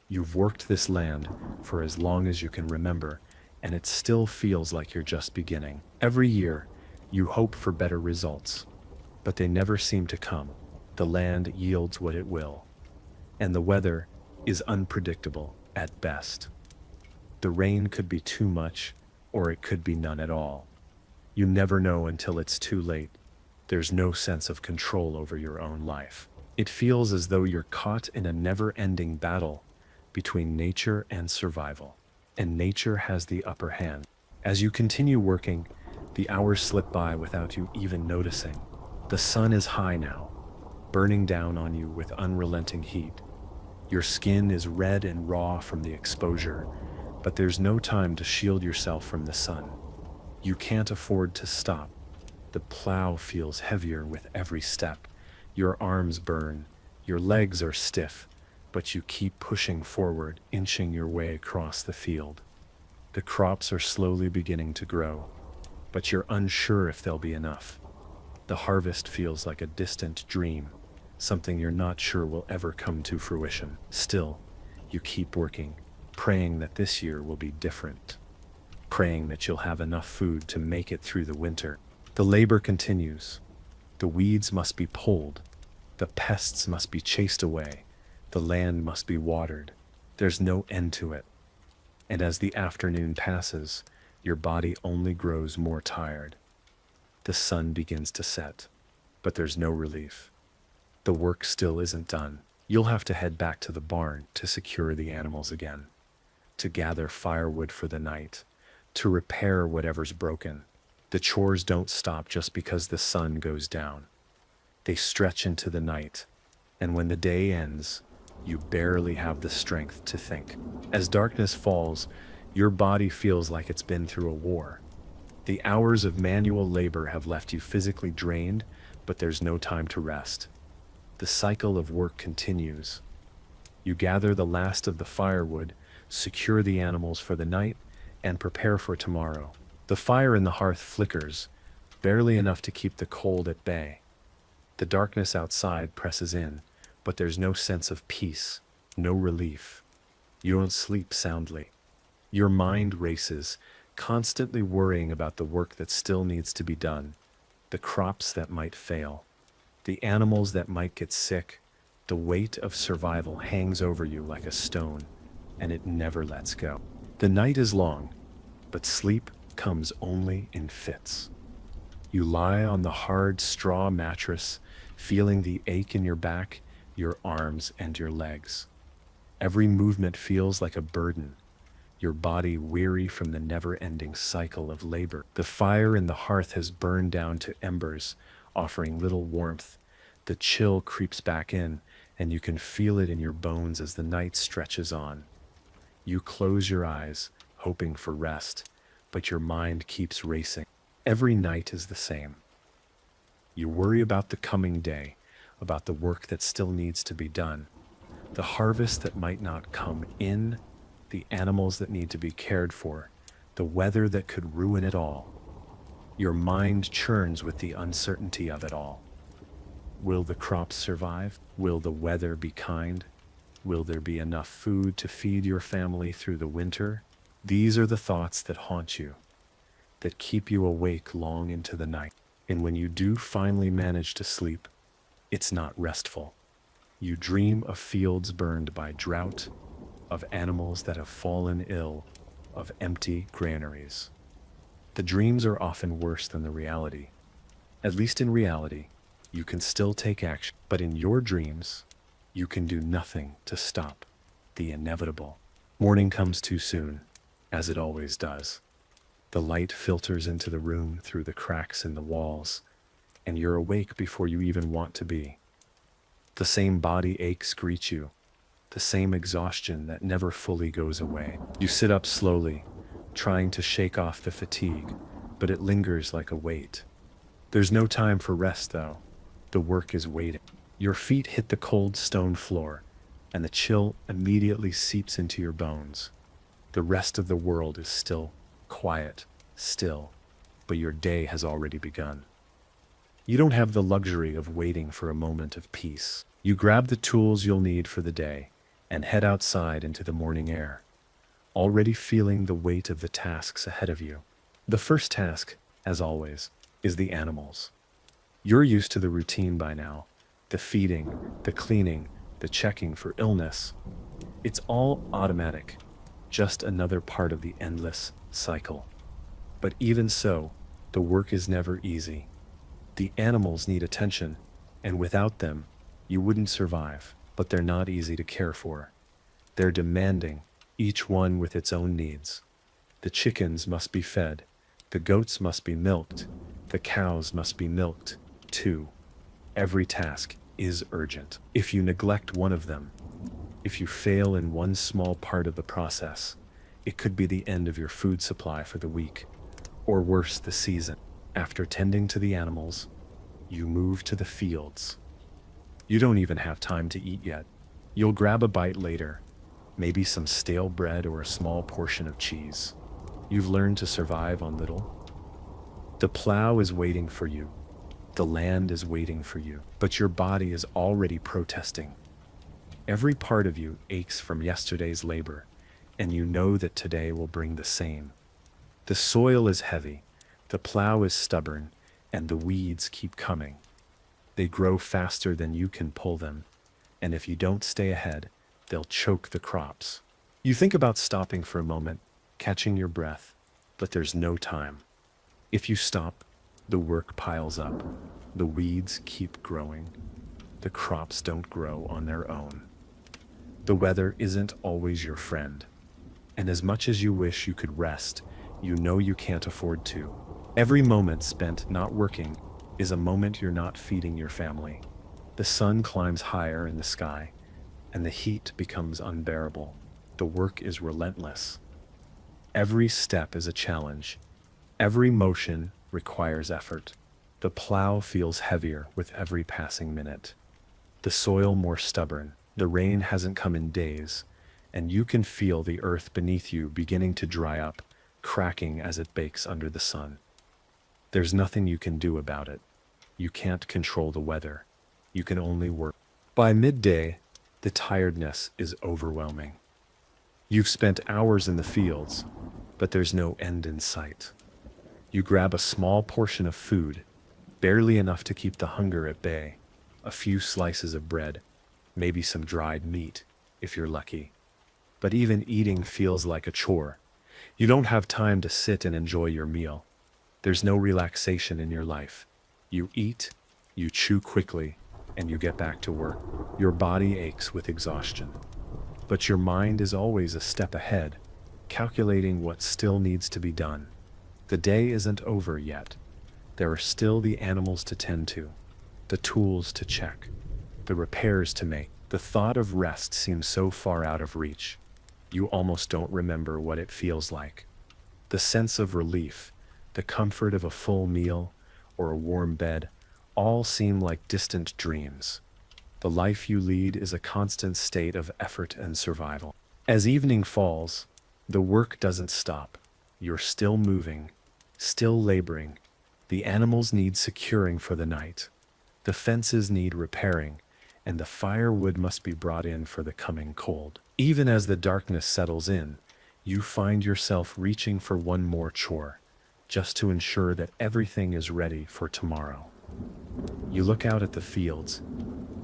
You've worked this land for as long as you can remember, and it still feels like you're just beginning. Every year, you hope for better results, but they never seem to come. The land yields what it will, and the weather is unpredictable at best. The rain could be too much, or it could be none at all. You never know until it's too late. There's no sense of control over your own life. It feels as though you're caught in a never-ending battle between nature and survival, and nature has the upper hand. As you continue working, the hours slip by without you even noticing. The sun is high now, burning down on you with unrelenting heat. Your skin is red and raw from the exposure, but there's no time to shield yourself from the sun. You can't afford to stop. The plow feels heavier with every step. Your arms burn, your legs are stiff, but you keep pushing forward, inching your way across the field. The crops are slowly beginning to grow, but you're unsure if they'll be enough. The harvest feels like a distant dream, something you're not sure will ever come to fruition. Still, you keep working, praying that this year will be different, praying that you'll have enough food to make it through the winter. The labor continues. The weeds must be pulled, the pests must be chased away, the land must be watered. There's no end to it. And as the afternoon passes, your body only grows more tired. The sun begins to set, but there's no relief. The work still isn't done. You'll have to head back to the barn to secure the animals again, to gather firewood for the night, to repair whatever's broken. The chores don't stop just because the sun goes down. They stretch into the night, and when the day ends, you barely have the strength to think. As darkness falls, your body feels like it's been through a war. The hours of manual labor have left you physically drained, but there's no time to rest. The cycle of work continues. You gather the last of the firewood, secure the animals for the night, and prepare for tomorrow. The fire in the hearth flickers, barely enough to keep the cold at bay. The darkness outside presses in, but there's no sense of peace, no relief. You don't sleep soundly. Your mind races, constantly worrying about the work that still needs to be done, the crops that might fail, the animals that might get sick. The weight of survival hangs over you like a stone, and it never lets go. The night is long, but sleep comes only in fits. You lie on the hard straw mattress, feeling the ache in your back, your arms, and your legs. Every movement feels like a burden, your body weary from the never-ending cycle of labor. The fire in the hearth has burned down to embers, offering little warmth. The chill creeps back in, and you can feel it in your bones as the night stretches on. You close your eyes, hoping for rest, but your mind keeps racing. Every night is the same. You worry about the coming day, about the work that still needs to be done, the harvest that might not come in, the animals that need to be cared for, the weather that could ruin it all. Your mind churns with the uncertainty of it all. Will the crops survive? Will the weather be kind? Will there be enough food to feed your family through the winter? These are the thoughts that haunt you, that keep you awake long into the night. And when you do finally manage to sleep, it's not restful. You dream of fields burned by drought, of animals that have fallen ill, of empty granaries. The dreams are often worse than the reality. At least in reality, you can still take action, but in your dreams, you can do nothing to stop the inevitable. Morning comes too soon, as it always does. The light filters into the room through the cracks in the walls, and you're awake before you even want to be. The same body aches greet you, the same exhaustion that never fully goes away. You sit up slowly, trying to shake off the fatigue, but it lingers like a weight. There's no time for rest, though. The work is waiting. Your feet hit the cold stone floor, and the chill immediately seeps into your bones. The rest of the world is still, quiet, still, but your day has already begun. You don't have the luxury of waiting for a moment of peace. You grab the tools you'll need for the day and head outside into the morning air, already feeling the weight of the tasks ahead of you. The first task, as always, is the animals. You're used to the routine by now, the feeding, the cleaning, the checking for illness. It's all automatic, just another part of the endless cycle. But even so, the work is never easy. The animals need attention, and without them, you wouldn't survive, but they're not easy to care for. They're demanding, each one with its own needs. The chickens must be fed, the goats must be milked, the cows must be milked, too. Every task is urgent. If you neglect one of them, if you fail in one small part of the process, it could be the end of your food supply for the week, or worse, the season. After tending to the animals, you move to the fields. You don't even have time to eat yet. You'll grab a bite later, maybe some stale bread or a small portion of cheese. You've learned to survive on little. The plow is waiting for you. The land is waiting for you, but your body is already protesting. Every part of you aches from yesterday's labor, and you know that today will bring the same. The soil is heavy, the plow is stubborn, and the weeds keep coming. They grow faster than you can pull them, and if you don't stay ahead, they'll choke the crops. You think about stopping for a moment, catching your breath, but there's no time. If you stop, the work piles up. The weeds keep growing. The crops don't grow on their own. The weather isn't always your friend, and as much as you wish you could rest, you know you can't afford to. Every moment spent not working is a moment you're not feeding your family. The sun climbs higher in the sky, and the heat becomes unbearable. The work is relentless. Every step is a challenge. Every motion requires effort. The plow feels heavier with every passing minute. The soil more stubborn. The rain hasn't come in days, and you can feel the earth beneath you beginning to dry up, cracking as it bakes under the sun. There's nothing you can do about it. You can't control the weather. You can only work. By midday, the tiredness is overwhelming. You've spent hours in the fields, but there's no end in sight. You grab a small portion of food, barely enough to keep the hunger at bay, a few slices of bread, maybe some dried meat, if you're lucky. But even eating feels like a chore. You don't have time to sit and enjoy your meal. There's no relaxation in your life. You eat, you chew quickly, and you get back to work. Your body aches with exhaustion, but your mind is always a step ahead, calculating what still needs to be done. The day isn't over yet. There are still the animals to tend to, the tools to check, the repairs to make. The thought of rest seems so far out of reach. You almost don't remember what it feels like. The sense of relief, the comfort of a full meal, or a warm bed, all seem like distant dreams. The life you lead is a constant state of effort and survival. As evening falls, the work doesn't stop. You're still moving, still laboring. The animals need securing for the night. The fences need repairing, and the firewood must be brought in for the coming cold. Even as the darkness settles in, you find yourself reaching for one more chore, just to ensure that everything is ready for tomorrow. You look out at the fields,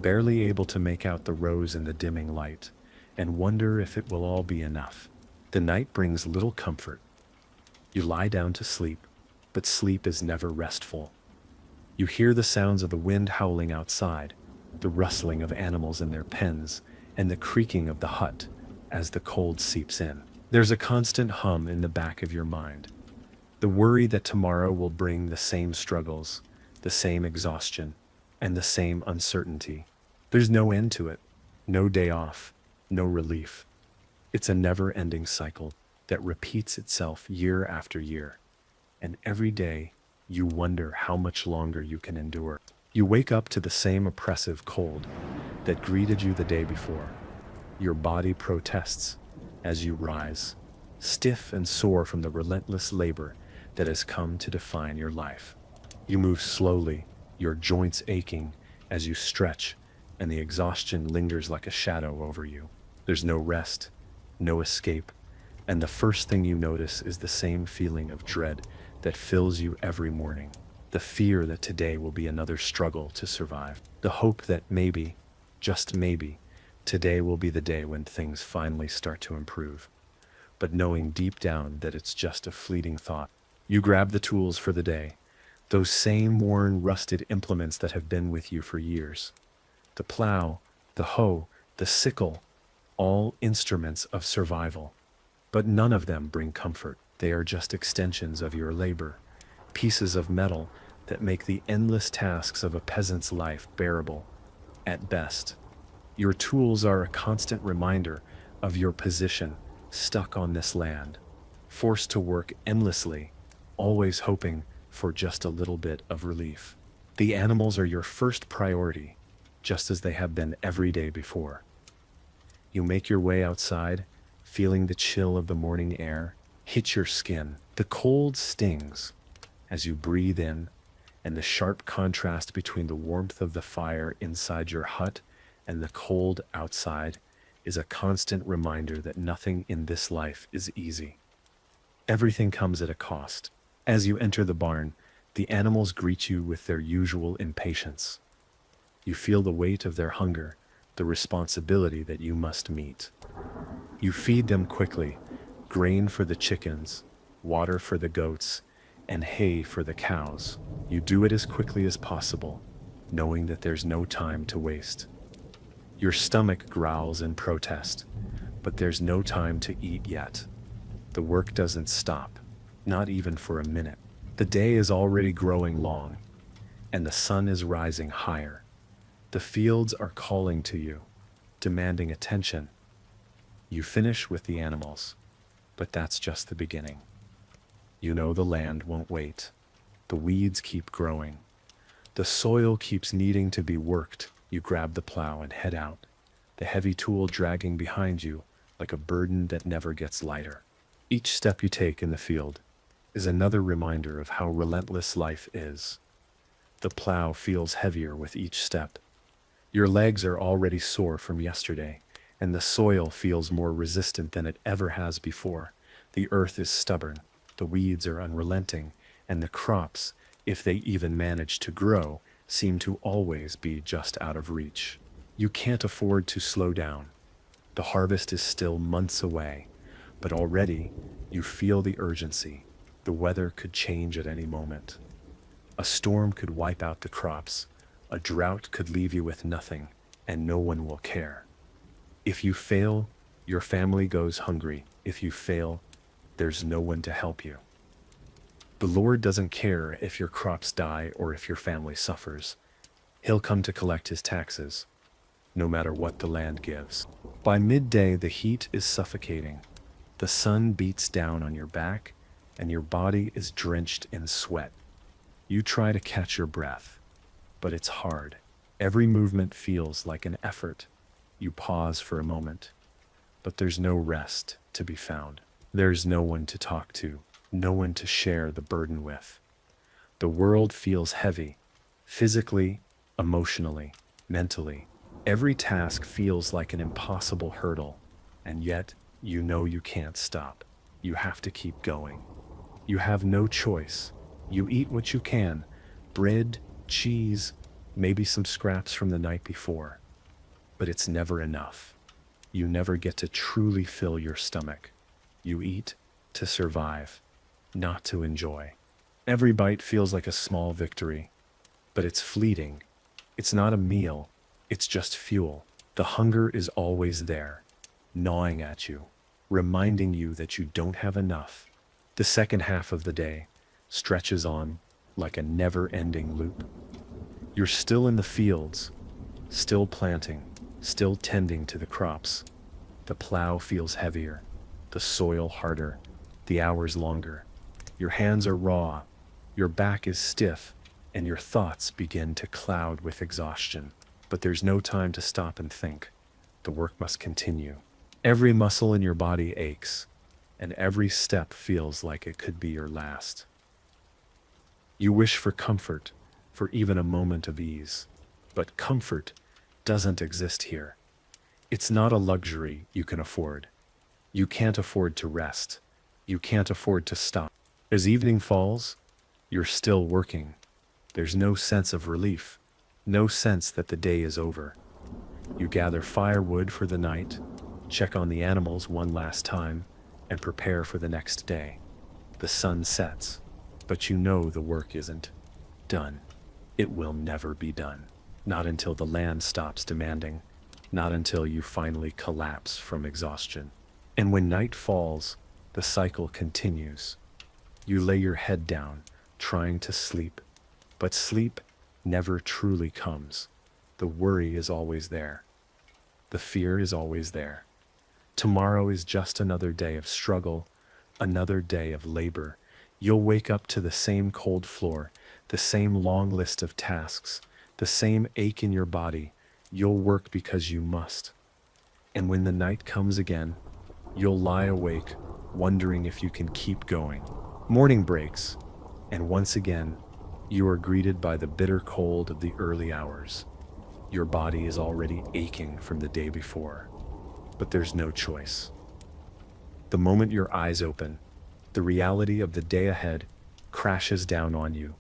barely able to make out the rows in the dimming light, and wonder if it will all be enough. The night brings little comfort. You lie down to sleep, but sleep is never restful. You hear the sounds of the wind howling outside, the rustling of animals in their pens, and the creaking of the hut as the cold seeps in. There's a constant hum in the back of your mind, the worry that tomorrow will bring the same struggles, the same exhaustion, and the same uncertainty. There's no end to it, no day off, no relief. It's a never-ending cycle that repeats itself year after year, and every day you wonder how much longer you can endure. You wake up to the same oppressive cold that greeted you the day before. Your body protests as you rise, stiff and sore from the relentless labor that has come to define your life. You move slowly, your joints aching as you stretch, and the exhaustion lingers like a shadow over you. There's no rest, no escape, and the first thing you notice is the same feeling of dread that fills you every morning. The fear that today will be another struggle to survive. The hope that maybe, just maybe, today will be the day when things finally start to improve. But knowing deep down that it's just a fleeting thought. You grab the tools for the day, those same worn, rusted implements that have been with you for years. The plow, the hoe, the sickle, all instruments of survival. But none of them bring comfort. They are just extensions of your labor, pieces of metal that make the endless tasks of a peasant's life bearable, at best. Your tools are a constant reminder of your position, stuck on this land, forced to work endlessly, always hoping for just a little bit of relief. The animals are your first priority, just as they have been every day before. You make your way outside, feeling the chill of the morning air hit your skin. The cold stings as you breathe in, and the sharp contrast between the warmth of the fire inside your hut and the cold outside is a constant reminder that nothing in this life is easy. Everything comes at a cost. As you enter the barn, the animals greet you with their usual impatience. You feel the weight of their hunger, the responsibility that you must meet. You feed them quickly, grain for the chickens, water for the goats, and hay for the cows. You do it as quickly as possible, knowing that there's no time to waste. Your stomach growls in protest, but there's no time to eat yet. The work doesn't stop, not even for a minute. The day is already growing long, and the sun is rising higher. The fields are calling to you, demanding attention. You finish with the animals, but that's just the beginning. You know the land won't wait. The weeds keep growing. The soil keeps needing to be worked. You grab the plow and head out, the heavy tool dragging behind you like a burden that never gets lighter. Each step you take in the field is another reminder of how relentless life is. The plow feels heavier with each step. Your legs are already sore from yesterday, and the soil feels more resistant than it ever has before. The earth is stubborn, the weeds are unrelenting, and the crops, if they even manage to grow, seem to always be just out of reach. You can't afford to slow down. The harvest is still months away, but already you feel the urgency. The weather could change at any moment. A storm could wipe out the crops. A drought could leave you with nothing, and no one will care. If you fail, your family goes hungry. If you fail, there's no one to help you. The Lord doesn't care if your crops die or if your family suffers. He'll come to collect his taxes, no matter what the land gives. By midday, the heat is suffocating. The sun beats down on your back, and your body is drenched in sweat. You try to catch your breath, but it's hard. Every movement feels like an effort. You pause for a moment, but there's no rest to be found. There's no one to talk to, no one to share the burden with. The world feels heavy, physically, emotionally, mentally. Every task feels like an impossible hurdle, and yet you know you can't stop. You have to keep going. You have no choice. You eat what you can, bread, cheese, maybe some scraps from the night before. But it's never enough. You never get to truly fill your stomach. You eat to survive, not to enjoy. Every bite feels like a small victory, but it's fleeting. It's not a meal, it's just fuel. The hunger is always there, gnawing at you, reminding you that you don't have enough. The second half of the day stretches on like a never-ending loop. You're still in the fields, still planting, still tending to the crops. The plow feels heavier, the soil harder, the hours longer. Your hands are raw, your back is stiff, and your thoughts begin to cloud with exhaustion. But there's no time to stop and think. The work must continue. Every muscle in your body aches, and every step feels like it could be your last. You wish for comfort, for even a moment of ease. But comfort doesn't exist here. It's not a luxury you can afford. You can't afford to rest. You can't afford to stop. As evening falls, you're still working. There's no sense of relief, no sense that the day is over. You gather firewood for the night, check on the animals one last time, and prepare for the next day. The sun sets, but you know the work isn't done. It will never be done. Not until the land stops demanding, not until you finally collapse from exhaustion. And when night falls, the cycle continues. You lay your head down, trying to sleep, but sleep never truly comes. The worry is always there. The fear is always there. Tomorrow is just another day of struggle, another day of labor. You'll wake up to the same cold floor, the same long list of tasks, the same ache in your body. You'll work because you must. And when the night comes again, you'll lie awake, wondering if you can keep going. Morning breaks, and once again, you are greeted by the bitter cold of the early hours. Your body is already aching from the day before, but there's no choice. The moment your eyes open, the reality of the day ahead crashes down on you.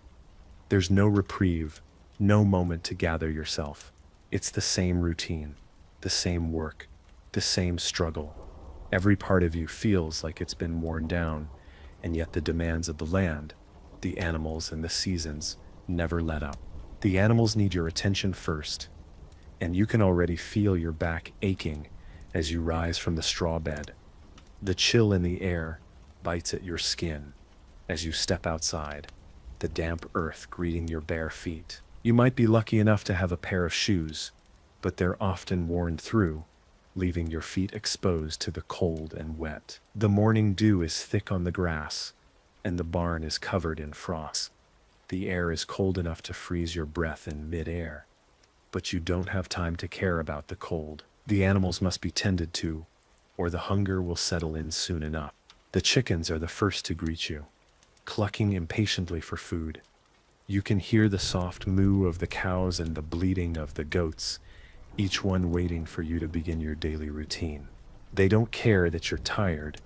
There's no reprieve, no moment to gather yourself. It's the same routine, the same work, the same struggle. Every part of you feels like it's been worn down, and yet the demands of the land, the animals and the seasons never let up. The animals need your attention first, and you can already feel your back aching as you rise from the straw bed. The chill in the air bites at your skin as you step outside, the damp earth greeting your bare feet. You might be lucky enough to have a pair of shoes, but they're often worn through, leaving your feet exposed to the cold and wet. The morning dew is thick on the grass, and the barn is covered in frost. The air is cold enough to freeze your breath in mid-air, but you don't have time to care about the cold. The animals must be tended to, or the hunger will settle in soon enough. The chickens are the first to greet you, clucking impatiently for food. You can hear the soft moo of the cows and the bleating of the goats, each one waiting for you to begin your daily routine. They don't care that you're tired,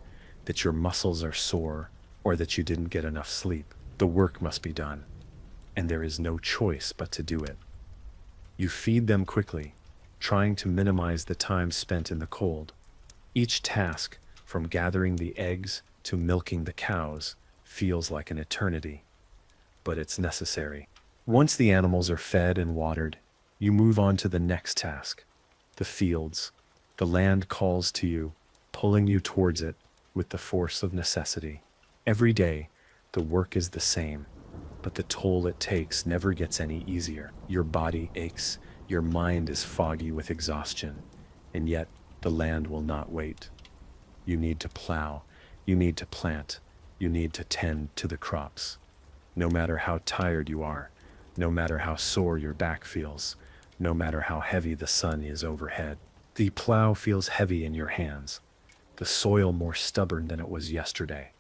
that your muscles are sore, or that you didn't get enough sleep. The work must be done, and there is no choice but to do it. You feed them quickly, trying to minimize the time spent in the cold. Each task, from gathering the eggs to milking the cows, feels like an eternity, but it's necessary. Once the animals are fed and watered, you move on to the next task, the fields. The land calls to you, pulling you towards it with the force of necessity. Every day, the work is the same, but the toll it takes never gets any easier. Your body aches, your mind is foggy with exhaustion, and yet the land will not wait. You need to plow, you need to plant, you need to tend to the crops. No matter how tired you are, no matter how sore your back feels, no matter how heavy the sun is overhead. The plow feels heavy in your hands, the soil more stubborn than it was yesterday.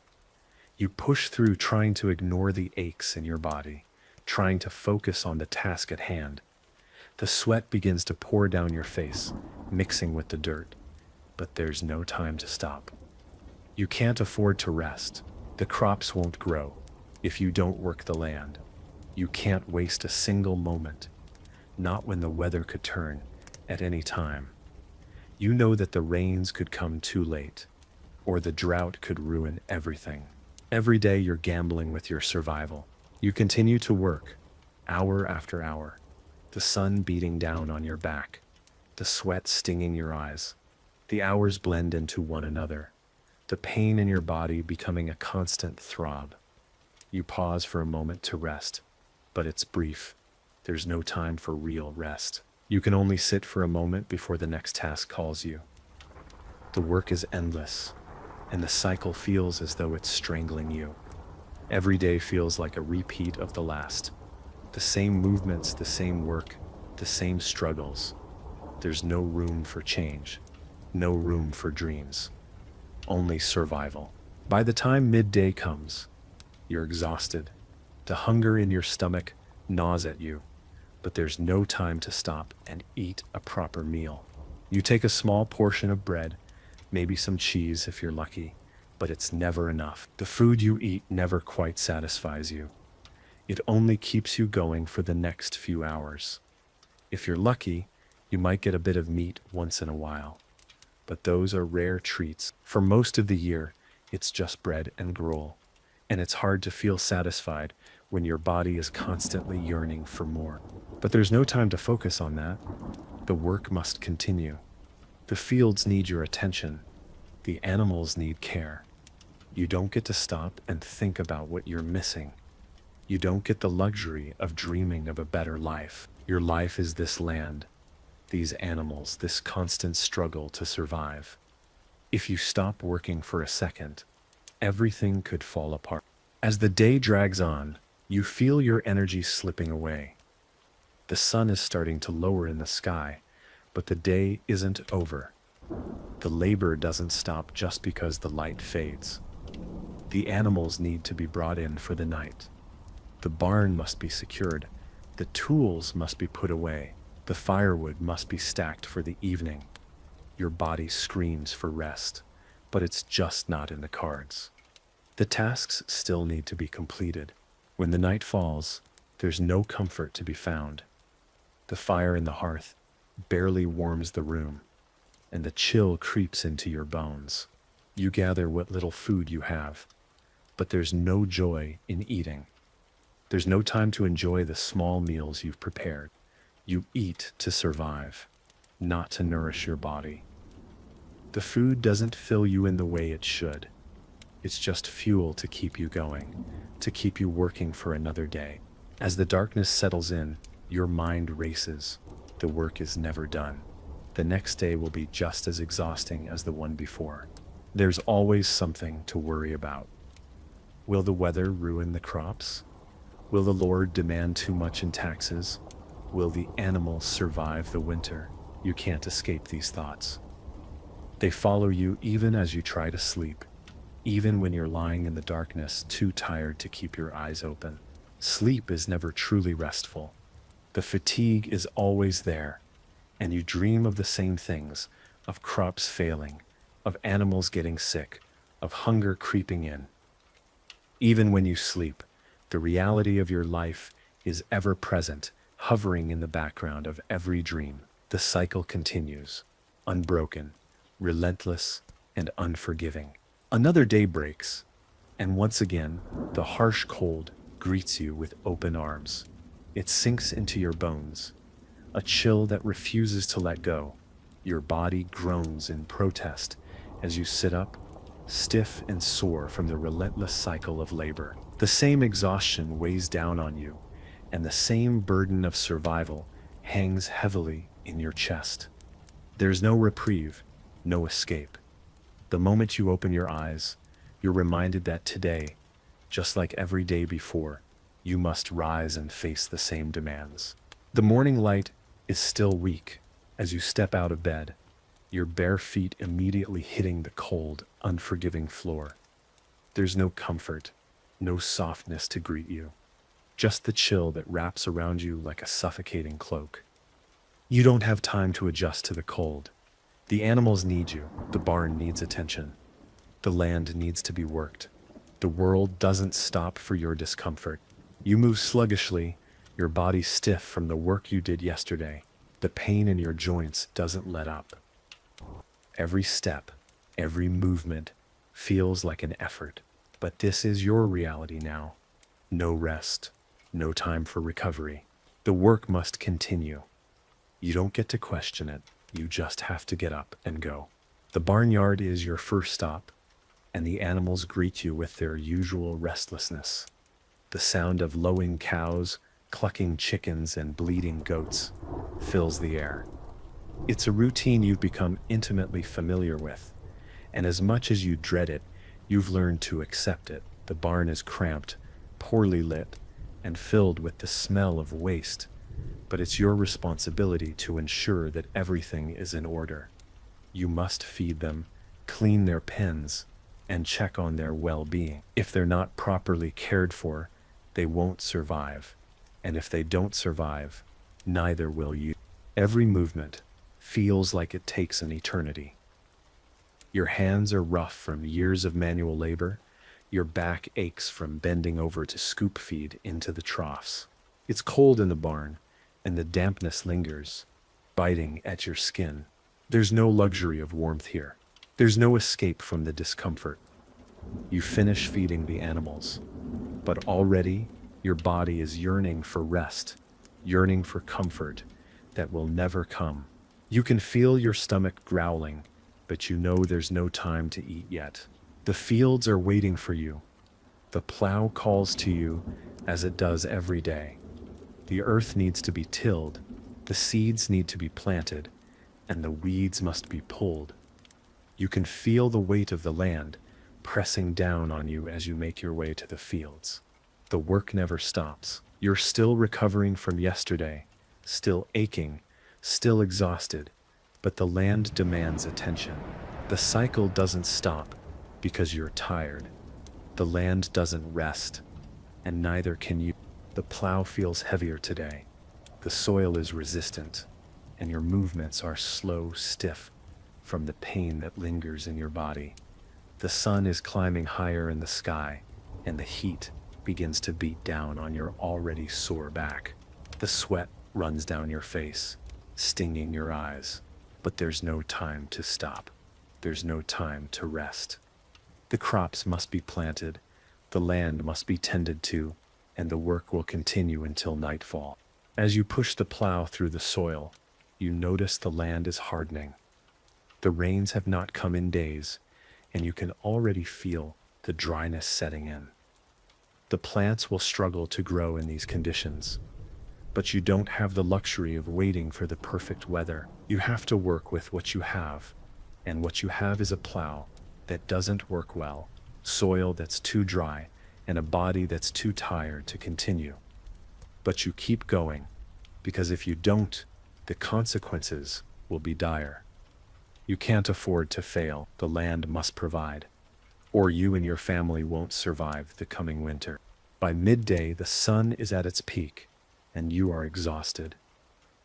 You push through, trying to ignore the aches in your body, trying to focus on the task at hand. The sweat begins to pour down your face, mixing with the dirt, but there's no time to stop. You can't afford to rest. The crops won't grow if you don't work the land. You can't waste a single moment, not when the weather could turn at any time. You know that the rains could come too late, or the drought could ruin everything. Every day you're gambling with your survival. You continue to work, hour after hour, the sun beating down on your back, the sweat stinging your eyes. The hours blend into one another, the pain in your body becoming a constant throb. You pause for a moment to rest, but it's brief. There's no time for real rest. You can only sit for a moment before the next task calls you. The work is endless, and the cycle feels as though it's strangling you. Every day feels like a repeat of the last. The same movements, the same work, the same struggles. There's no room for change, no room for dreams, only survival. By the time midday comes, you're exhausted. The hunger in your stomach gnaws at you, but there's no time to stop and eat a proper meal. You take a small portion of bread, maybe some cheese if you're lucky, but it's never enough. The food you eat never quite satisfies you. It only keeps you going for the next few hours. If you're lucky, you might get a bit of meat once in a while, but those are rare treats. For most of the year, it's just bread and gruel, and it's hard to feel satisfied when your body is constantly yearning for more. But there's no time to focus on that. The work must continue. The fields need your attention. The animals need care. You don't get to stop and think about what you're missing. You don't get the luxury of dreaming of a better life. Your life is this land, these animals, this constant struggle to survive. If you stop working for a second, everything could fall apart. As the day drags on, you feel your energy slipping away. The sun is starting to lower in the sky, but the day isn't over. The labor doesn't stop just because the light fades. The animals need to be brought in for the night. The barn must be secured. The tools must be put away. The firewood must be stacked for the evening. Your body screams for rest, but it's just not in the cards. The tasks still need to be completed. When the night falls, there's no comfort to be found. The fire in the hearth barely warms the room, and the chill creeps into your bones. You gather what little food you have, but there's no joy in eating. There's no time to enjoy the small meals you've prepared. You eat to survive, not to nourish your body. The food doesn't fill you in the way it should. It's just fuel to keep you going, to keep you working for another day. As the darkness settles in, your mind races. The work is never done. The next day will be just as exhausting as the one before. There's always something to worry about. Will the weather ruin the crops? Will the Lord demand too much in taxes? Will the animals survive the winter? You can't escape these thoughts. They follow you even as you try to sleep, even when you're lying in the darkness, too tired to keep your eyes open. Sleep is never truly restful. The fatigue is always there, and you dream of the same things, of crops failing, of animals getting sick, of hunger creeping in. Even when you sleep, the reality of your life is ever present, hovering in the background of every dream. The cycle continues, unbroken, relentless, and unforgiving. Another day breaks, and once again, the harsh cold greets you with open arms. It sinks into your bones, a chill that refuses to let go. Your body groans in protest as you sit up, stiff and sore from the relentless cycle of labor. The same exhaustion weighs down on you, and the same burden of survival hangs heavily in your chest. There's no reprieve, no escape. The moment you open your eyes, you're reminded that today, just like every day before, you must rise and face the same demands. The morning light is still weak as you step out of bed, your bare feet immediately hitting the cold, unforgiving floor. There's no comfort, no softness to greet you, just the chill that wraps around you like a suffocating cloak. You don't have time to adjust to the cold. The animals need you, the barn needs attention, the land needs to be worked. The world doesn't stop for your discomfort. You move sluggishly, your body stiff from the work you did yesterday. The pain in your joints doesn't let up. Every step, every movement feels like an effort. But this is your reality now. No rest, no time for recovery. The work must continue. You don't get to question it. You just have to get up and go. The barnyard is your first stop, and the animals greet you with their usual restlessness. The sound of lowing cows, clucking chickens, and bleating goats fills the air. It's a routine you've become intimately familiar with, and as much as you dread it, you've learned to accept it. The barn is cramped, poorly lit, and filled with the smell of waste, but it's your responsibility to ensure that everything is in order. You must feed them, clean their pens, and check on their well-being. If they're not properly cared for, they won't survive. And if they don't survive, neither will you. Every movement feels like it takes an eternity. Your hands are rough from years of manual labor. Your back aches from bending over to scoop feed into the troughs. It's cold in the barn, and the dampness lingers, biting at your skin. There's no luxury of warmth here. There's no escape from the discomfort. You finish feeding the animals, but already your body is yearning for rest, yearning for comfort that will never come. You can feel your stomach growling, but you know there's no time to eat yet. The fields are waiting for you. The plow calls to you as it does every day. The earth needs to be tilled, the seeds need to be planted, and the weeds must be pulled. You can feel the weight of the land pressing down on you as you make your way to the fields. The work never stops. You're still recovering from yesterday, still aching, still exhausted, but the land demands attention. The cycle doesn't stop because you're tired. The land doesn't rest, and neither can you. The plow feels heavier today. The soil is resistant, and your movements are slow, stiff from the pain that lingers in your body. The sun is climbing higher in the sky, and the heat begins to beat down on your already sore back. The sweat runs down your face, stinging your eyes. But there's no time to stop. There's no time to rest. The crops must be planted, the land must be tended to, and the work will continue until nightfall. As you push the plow through the soil, you notice the land is hardening. The rains have not come in days, and you can already feel the dryness setting in. The plants will struggle to grow in these conditions, but you don't have the luxury of waiting for the perfect weather. You have to work with what you have, and what you have is a plow that doesn't work well, soil that's too dry, and a body that's too tired to continue. But you keep going, because if you don't, the consequences will be dire. You can't afford to fail. The land must provide, or you and your family won't survive the coming winter. By midday, the sun is at its peak, and you are exhausted.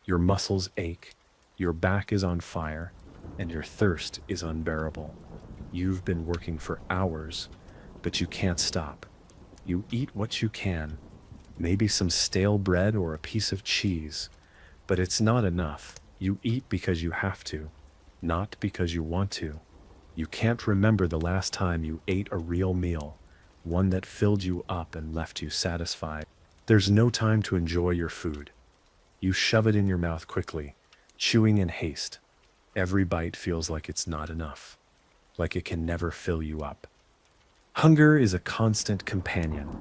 Your muscles ache, your back is on fire, and your thirst is unbearable. You've been working for hours, but you can't stop. You eat what you can, maybe some stale bread or a piece of cheese, but it's not enough. You eat because you have to, not because you want to. You can't remember the last time you ate a real meal, one that filled you up and left you satisfied. There's no time to enjoy your food. You shove it in your mouth quickly, chewing in haste. Every bite feels like it's not enough, like it can never fill you up. Hunger is a constant companion,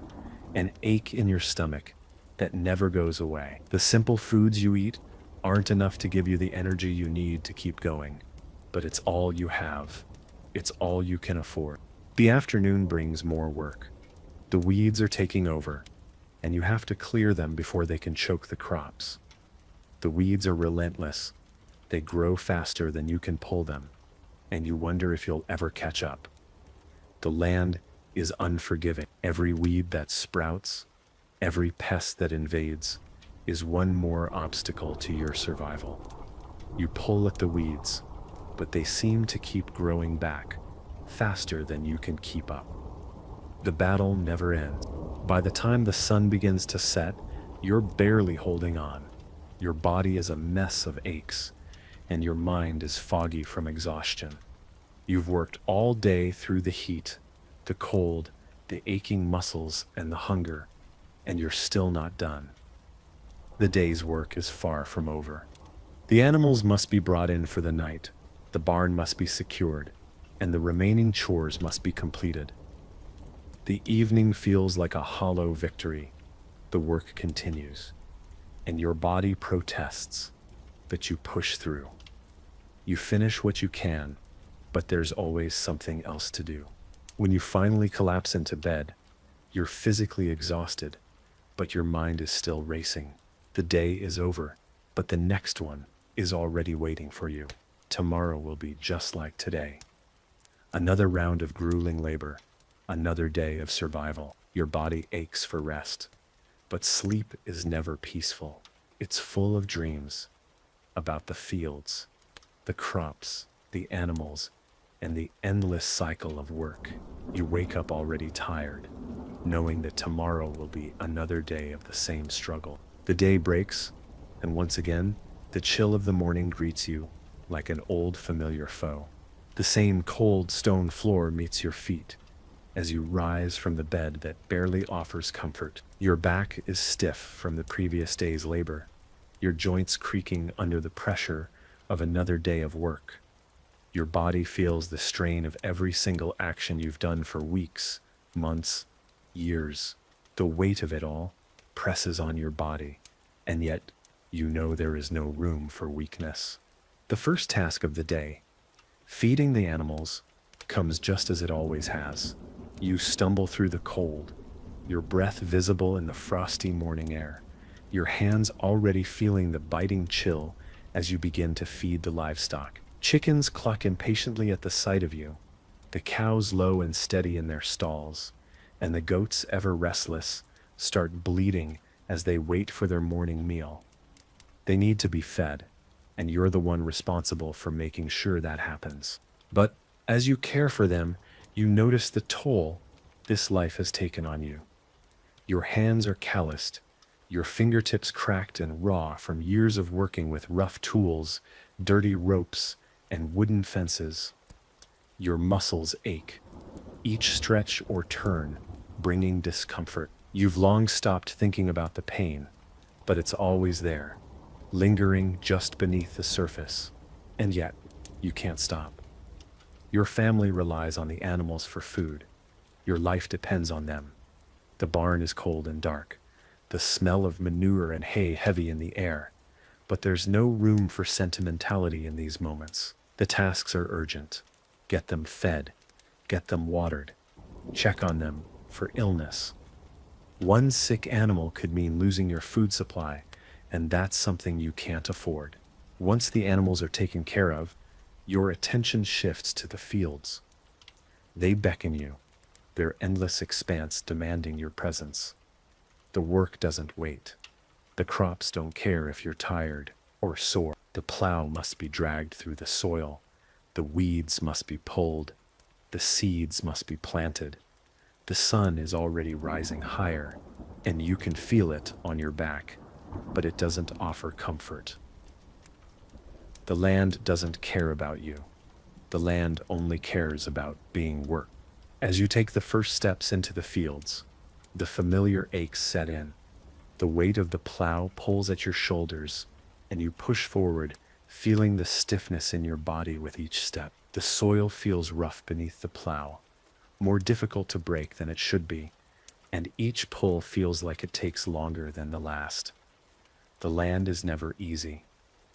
an ache in your stomach that never goes away. The simple foods you eat aren't enough to give you the energy you need to keep going, but it's all you have. It's all you can afford. The afternoon brings more work. The weeds are taking over, and you have to clear them before they can choke the crops. The weeds are relentless. They grow faster than you can pull them, and you wonder if you'll ever catch up. The land is unforgiving. Every weed that sprouts, every pest that invades, is one more obstacle to your survival. You pull at the weeds, but they seem to keep growing back, faster than you can keep up. The battle never ends. By the time the sun begins to set, you're barely holding on. Your body is a mess of aches, and your mind is foggy from exhaustion. You've worked all day through the heat, the cold, the aching muscles, and the hunger, and you're still not done. The day's work is far from over. The animals must be brought in for the night, the barn must be secured, and the remaining chores must be completed. The evening feels like a hollow victory. The work continues, and your body protests, but you push through. You finish what you can, but there's always something else to do. When you finally collapse into bed, you're physically exhausted, but your mind is still racing. The day is over, but the next one is already waiting for you. Tomorrow will be just like today. Another round of grueling labor, another day of survival. Your body aches for rest, but sleep is never peaceful. It's full of dreams about the fields, the crops, the animals, and the endless cycle of work. You wake up already tired, knowing that tomorrow will be another day of the same struggle. The day breaks, and once again, the chill of the morning greets you like an old familiar foe. The same cold stone floor meets your feet as you rise from the bed that barely offers comfort. Your back is stiff from the previous day's labor, your joints creaking under the pressure of another day of work. Your body feels the strain of every single action you've done for weeks, months, years. The weight of it all presses on your body, and yet you know there is no room for weakness. The first task of the day, feeding the animals, comes just as it always has. You stumble through the cold, your breath visible in the frosty morning air, your hands already feeling the biting chill as you begin to feed the livestock. Chickens cluck impatiently at the sight of you, the cows low and steady in their stalls, and the goats, ever restless, start bleating as they wait for their morning meal. They need to be fed, and you're the one responsible for making sure that happens. But as you care for them, you notice the toll this life has taken on you. Your hands are calloused, your fingertips cracked and raw from years of working with rough tools, dirty ropes, and wooden fences. Your muscles ache, each stretch or turn bringing discomfort. You've long stopped thinking about the pain, but it's always there, lingering just beneath the surface. And yet, you can't stop. Your family relies on the animals for food. Your life depends on them. The barn is cold and dark, the smell of manure and hay heavy in the air. But there's no room for sentimentality in these moments. The tasks are urgent. Get them fed, get them watered, check on them for illness. One sick animal could mean losing your food supply, and that's something you can't afford. Once the animals are taken care of, your attention shifts to the fields. They beckon you, their endless expanse demanding your presence. The work doesn't wait. The crops don't care if you're tired or sore. The plow must be dragged through the soil. The weeds must be pulled. The seeds must be planted. The sun is already rising higher, and you can feel it on your back, but it doesn't offer comfort. The land doesn't care about you. The land only cares about being worked. As you take the first steps into the fields, the familiar aches set in. The weight of the plow pulls at your shoulders, and you push forward, feeling the stiffness in your body with each step. The soil feels rough beneath the plow, more difficult to break than it should be, and each pull feels like it takes longer than the last. The land is never easy.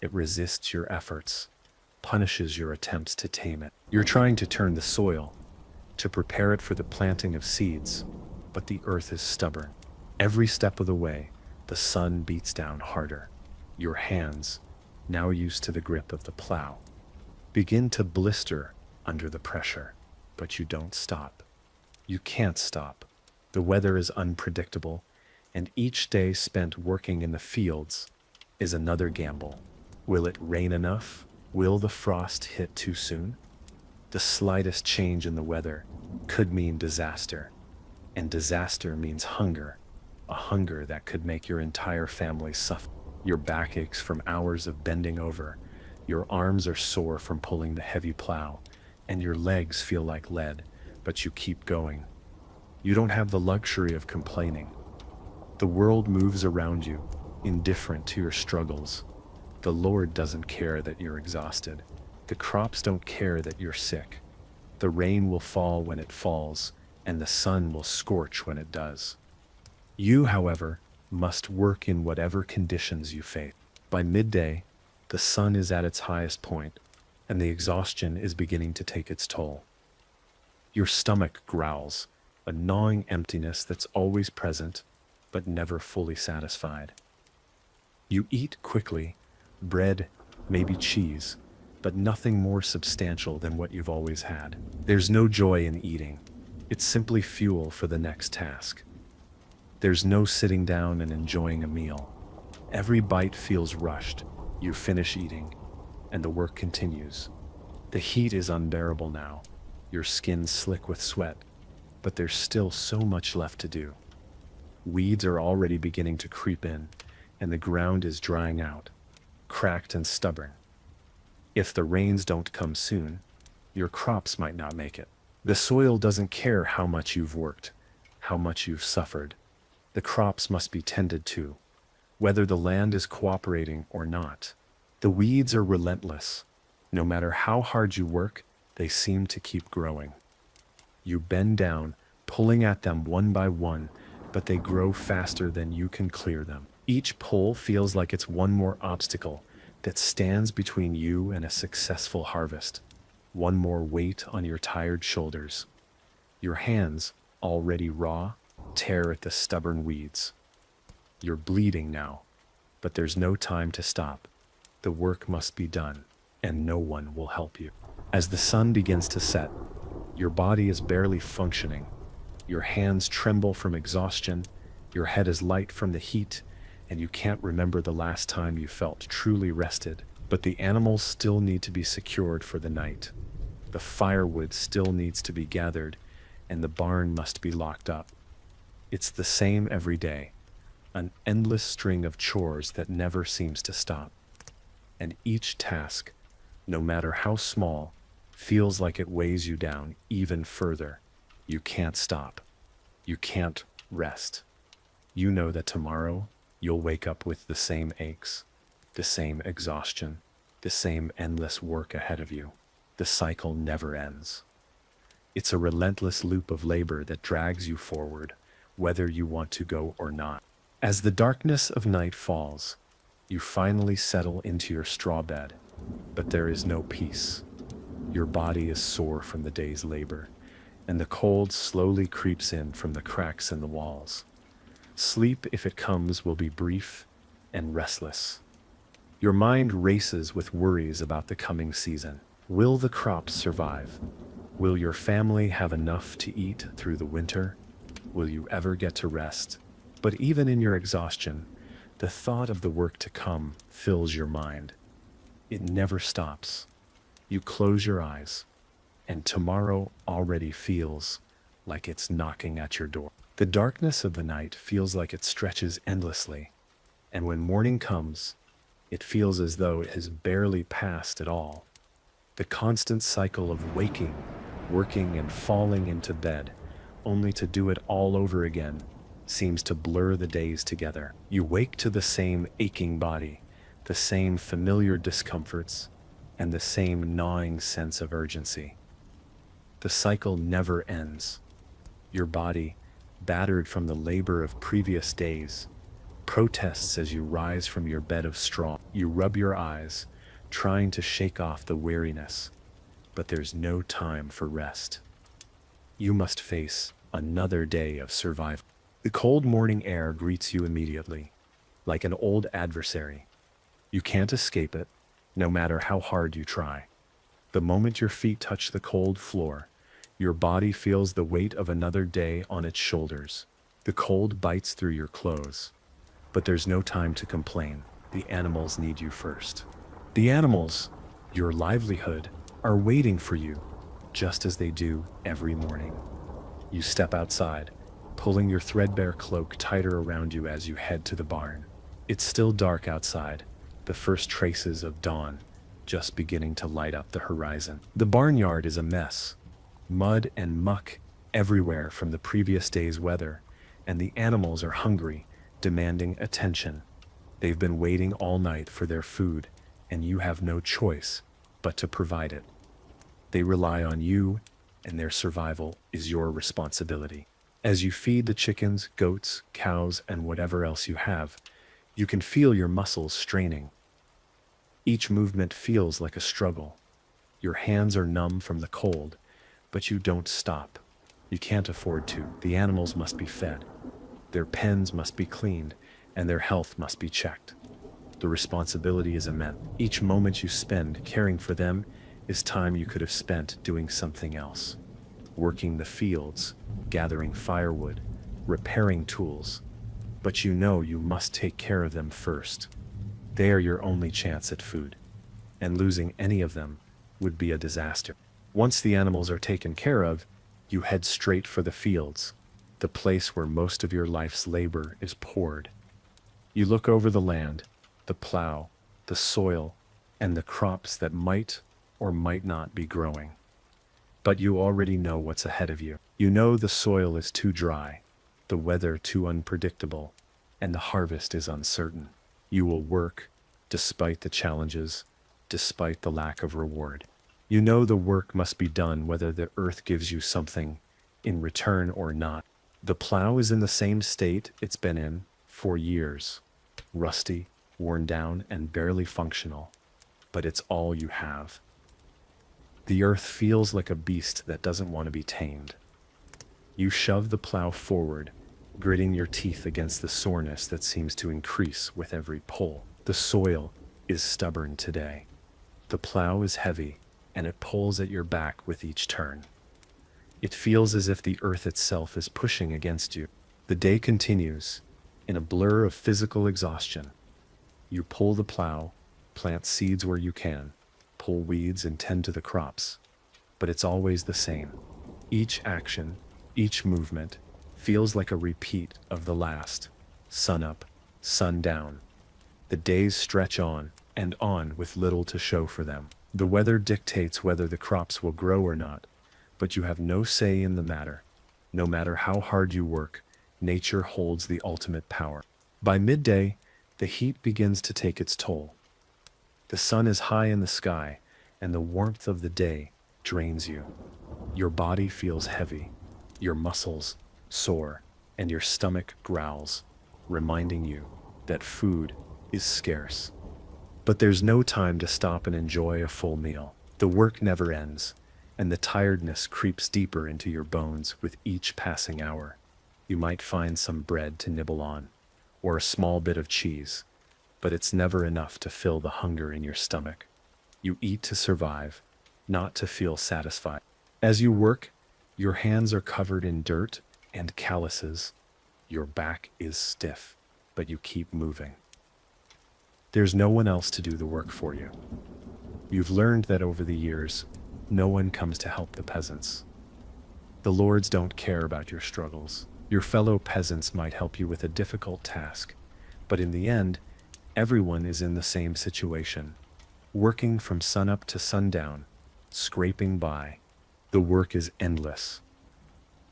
It resists your efforts, punishes your attempts to tame it. You're trying to turn the soil, to prepare it for the planting of seeds, but the earth is stubborn. Every step of the way, the sun beats down harder. Your hands, now used to the grip of the plow, begin to blister under the pressure. But you don't stop. You can't stop. The weather is unpredictable, and each day spent working in the fields is another gamble. Will it rain enough? Will the frost hit too soon? The slightest change in the weather could mean disaster, and disaster means hunger, a hunger that could make your entire family suffer. Your back aches from hours of bending over, your arms are sore from pulling the heavy plow, and your legs feel like lead, but you keep going. You don't have the luxury of complaining. The world moves around you, indifferent to your struggles. The Lord doesn't care that you're exhausted. The crops don't care that you're sick. The rain will fall when it falls, and the sun will scorch when it does. You, however, must work in whatever conditions you face. By midday, the sun is at its highest point, and the exhaustion is beginning to take its toll. Your stomach growls, a gnawing emptiness that's always present, but never fully satisfied. You eat quickly, bread, maybe cheese, but nothing more substantial than what you've always had. There's no joy in eating. It's simply fuel for the next task. There's no sitting down and enjoying a meal. Every bite feels rushed. You finish eating, and the work continues. The heat is unbearable now. Your skin's slick with sweat, but there's still so much left to do. Weeds are already beginning to creep in, and the ground is drying out, cracked and stubborn. If the rains don't come soon, your crops might not make it. The soil doesn't care how much you've worked, how much you've suffered. The crops must be tended to, whether the land is cooperating or not. The weeds are relentless. No matter how hard you work, they seem to keep growing. You bend down, pulling at them one by one, but they grow faster than you can clear them. Each pull feels like it's one more obstacle that stands between you and a successful harvest. One more weight on your tired shoulders. Your hands, already raw, tear at the stubborn weeds. You're bleeding now, but there's no time to stop. The work must be done, and no one will help you. As the sun begins to set, your body is barely functioning. Your hands tremble from exhaustion, your head is light from the heat, and you can't remember the last time you felt truly rested. But the animals still need to be secured for the night. The firewood still needs to be gathered, and the barn must be locked up. It's the same every day, an endless string of chores that never seems to stop. And each task, no matter how small, feels like it weighs you down even further. You can't stop. You can't rest. You know that tomorrow you'll wake up with the same aches, the same exhaustion, the same endless work ahead of you. The cycle never ends. It's a relentless loop of labor that drags you forward, whether you want to go or not. As the darkness of night falls, you finally settle into your straw bed, but there is no peace. Your body is sore from the day's labor, and the cold slowly creeps in from the cracks in the walls. Sleep, if it comes, will be brief and restless. Your mind races with worries about the coming season. Will the crops survive? Will your family have enough to eat through the winter? Will you ever get to rest? But even in your exhaustion, the thought of the work to come fills your mind. It never stops. You close your eyes, and tomorrow already feels like it's knocking at your door. The darkness of the night feels like it stretches endlessly, and when morning comes, it feels as though it has barely passed at all. The constant cycle of waking, working, and falling into bed, only to do it all over again, seems to blur the days together. You wake to the same aching body, the same familiar discomforts, and the same gnawing sense of urgency. The cycle never ends. Your body, battered from the labor of previous days, protests as you rise from your bed of straw. You rub your eyes, trying to shake off the weariness, but there's no time for rest. You must face another day of survival. The cold morning air greets you immediately, like an old adversary. You can't escape it, no matter how hard you try. The moment your feet touch the cold floor, your body feels the weight of another day on its shoulders. The cold bites through your clothes. But there's no time to complain. The animals need you first. The animals, your livelihood, are waiting for you, just as they do every morning. You step outside, pulling your threadbare cloak tighter around you as you head to the barn. It's still dark outside, the first traces of dawn just beginning to light up the horizon. The barnyard is a mess. Mud and muck everywhere from the previous day's weather, and the animals are hungry, demanding attention. They've been waiting all night for their food, and you have no choice but to provide it. They rely on you, and their survival is your responsibility. As you feed the chickens, goats, cows, and whatever else you have, you can feel your muscles straining. Each movement feels like a struggle. Your hands are numb from the cold, but you don't stop. You can't afford to. The animals must be fed. Their pens must be cleaned, and their health must be checked. The responsibility is immense. Each moment you spend caring for them is time you could have spent doing something else. Working the fields, gathering firewood, repairing tools. But you know you must take care of them first. They are your only chance at food, and losing any of them would be a disaster. Once the animals are taken care of, you head straight for the fields, the place where most of your life's labor is poured. You look over the land, the plow, the soil, and the crops that might or might not be growing. But you already know what's ahead of you. You know the soil is too dry, the weather too unpredictable, and the harvest is uncertain. You will work, despite the challenges, despite the lack of reward. You know the work must be done whether the earth gives you something in return or not. The plow is in the same state it's been in for years, rusty, worn down, and barely functional, but it's all you have. The earth feels like a beast that doesn't want to be tamed. You shove the plow forward, gritting your teeth against the soreness that seems to increase with every pull. The soil is stubborn today. The plow is heavy, and it pulls at your back with each turn. It feels as if the earth itself is pushing against you. The day continues, in a blur of physical exhaustion. You pull the plow, plant seeds where you can, pull weeds and tend to the crops. But it's always the same. Each action, each movement, feels like a repeat of the last. Sun up, sun down. The days stretch on and on with little to show for them. The weather dictates whether the crops will grow or not, but you have no say in the matter. No matter how hard you work, nature holds the ultimate power. By midday, the heat begins to take its toll. The sun is high in the sky, and the warmth of the day drains you. Your body feels heavy, your muscles sore, and your stomach growls, reminding you that food is scarce. But there's no time to stop and enjoy a full meal. The work never ends, and the tiredness creeps deeper into your bones with each passing hour. You might find some bread to nibble on, or a small bit of cheese, but it's never enough to fill the hunger in your stomach. You eat to survive, not to feel satisfied. As you work, your hands are covered in dirt and calluses. Your back is stiff, but you keep moving. There's no one else to do the work for you. You've learned that over the years, no one comes to help the peasants. The lords don't care about your struggles. Your fellow peasants might help you with a difficult task, but in the end, everyone is in the same situation, working from sunup to sundown, scraping by. The work is endless.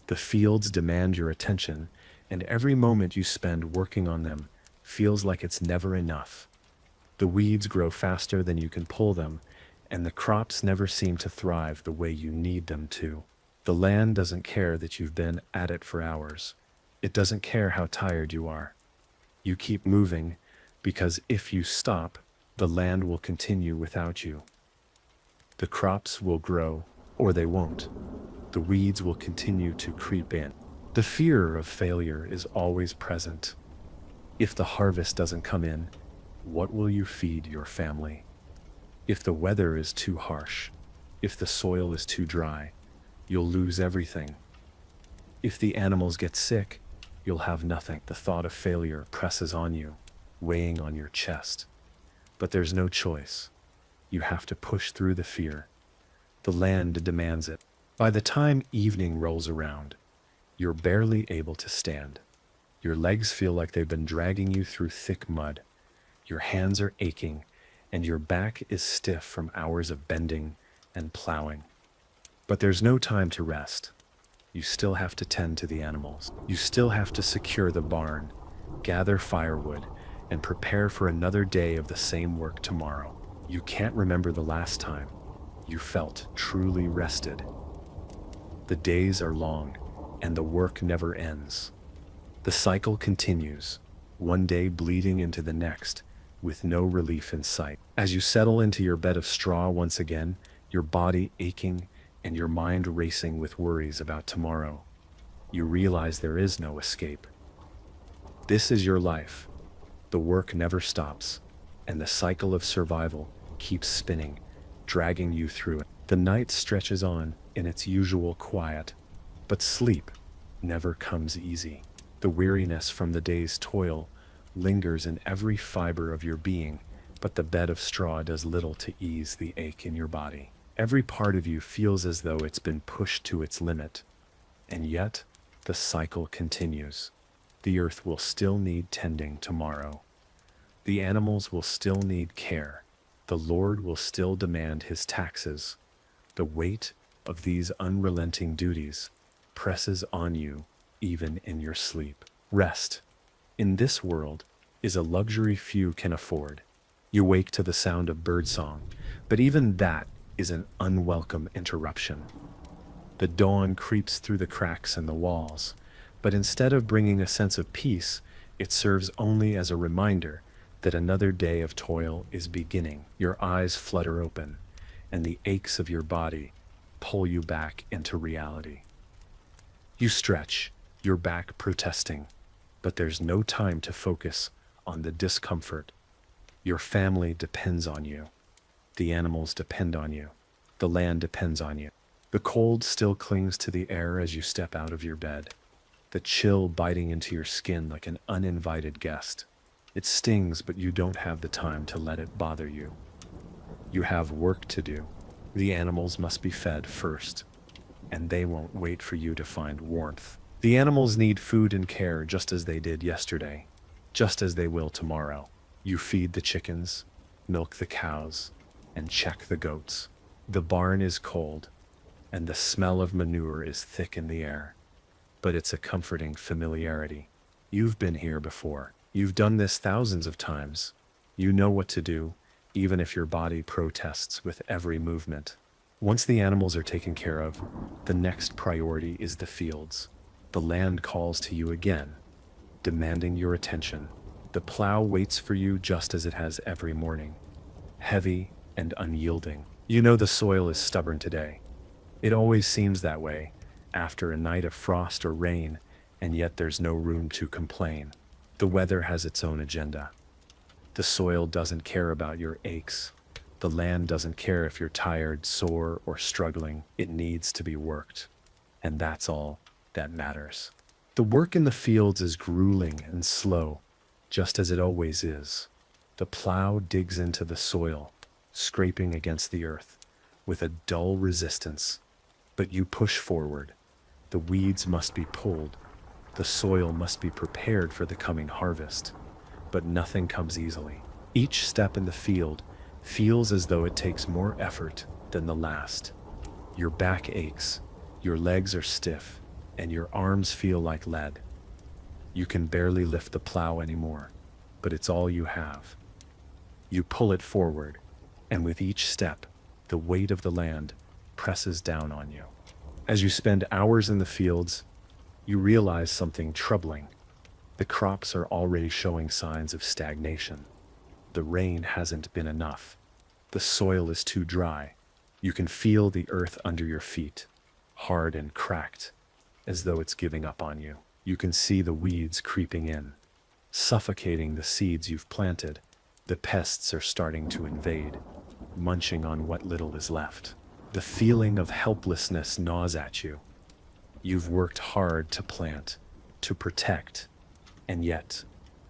The fields demand your attention, and every moment you spend working on them feels like it's never enough. The weeds grow faster than you can pull them, and the crops never seem to thrive the way you need them to. The land doesn't care that you've been at it for hours. It doesn't care how tired you are. You keep moving, because if you stop, the land will continue without you. The crops will grow, or they won't. The weeds will continue to creep in. The fear of failure is always present. If the harvest doesn't come in, What will you feed your family? If the weather is too harsh, if the soil is too dry, you'll lose everything. If the animals get sick, you'll have nothing. The thought of failure presses on you, weighing on your chest. But there's no choice. You have to push through the fear. The land demands it. By the time evening rolls around, you're barely able to stand. Your legs feel like they've been dragging you through thick mud. Your hands are aching, and your back is stiff from hours of bending and plowing. But there's no time to rest. You still have to tend to the animals. You still have to secure the barn, gather firewood, and prepare for another day of the same work tomorrow. You can't remember the last time you felt truly rested. The days are long, and the work never ends. The cycle continues, one day bleeding into the next, with no relief in sight. As you settle into your bed of straw once again, your body aching and your mind racing with worries about tomorrow, you realize there is no escape. This is your life. The work never stops, and the cycle of survival keeps spinning, dragging you through it. The night stretches on in its usual quiet, but sleep never comes easy. The weariness from the day's toil lingers in every fiber of your being, but the bed of straw does little to ease the ache in your body. Every part of you feels as though it's been pushed to its limit, and yet the cycle continues. The earth will still need tending tomorrow. The animals will still need care. The Lord will still demand his taxes. The weight of these unrelenting duties presses on you even in your sleep. Rest, in this world, is a luxury few can afford. You wake to the sound of birdsong, but even that is an unwelcome interruption. The dawn creeps through the cracks in the walls, but instead of bringing a sense of peace, it serves only as a reminder that another day of toil is beginning. Your eyes flutter open, and the aches of your body pull you back into reality. You stretch, your back protesting, but there's no time to focus on the discomfort. Your family depends on you. The animals depend on you. The land depends on you. The cold still clings to the air as you step out of your bed, the chill biting into your skin like an uninvited guest. It stings, but you don't have the time to let it bother you. You have work to do. The animals must be fed first, and they won't wait for you to find warmth. The animals need food and care just as they did yesterday, just as they will tomorrow. You feed the chickens, milk the cows, and check the goats. The barn is cold, and the smell of manure is thick in the air, but it's a comforting familiarity. You've been here before. You've done this thousands of times. You know what to do, even if your body protests with every movement. Once the animals are taken care of, the next priority is the fields. The land calls to you again, demanding your attention. The plow waits for you just as it has every morning, heavy and unyielding. You know the soil is stubborn today. It always seems that way after a night of frost or rain, and yet there's no room to complain. The weather has its own agenda. The soil doesn't care about your aches. The land doesn't care if you're tired, sore, or struggling. It needs to be worked, and that's all that matters. The work in the fields is grueling and slow, just as it always is. The plow digs into the soil, scraping against the earth with a dull resistance, but you push forward. The weeds must be pulled. The soil must be prepared for the coming harvest, but nothing comes easily. Each step in the field feels as though it takes more effort than the last. Your back aches, your legs are stiff, and your arms feel like lead. You can barely lift the plow anymore, but it's all you have. You pull it forward, and with each step, the weight of the land presses down on you. As you spend hours in the fields, you realize something troubling. The crops are already showing signs of stagnation. The rain hasn't been enough. The soil is too dry. You can feel the earth under your feet, hard and cracked, as though it's giving up on you. You can see the weeds creeping in, suffocating the seeds you've planted. The pests are starting to invade, munching on what little is left. The feeling of helplessness gnaws at you. You've worked hard to plant, to protect, and yet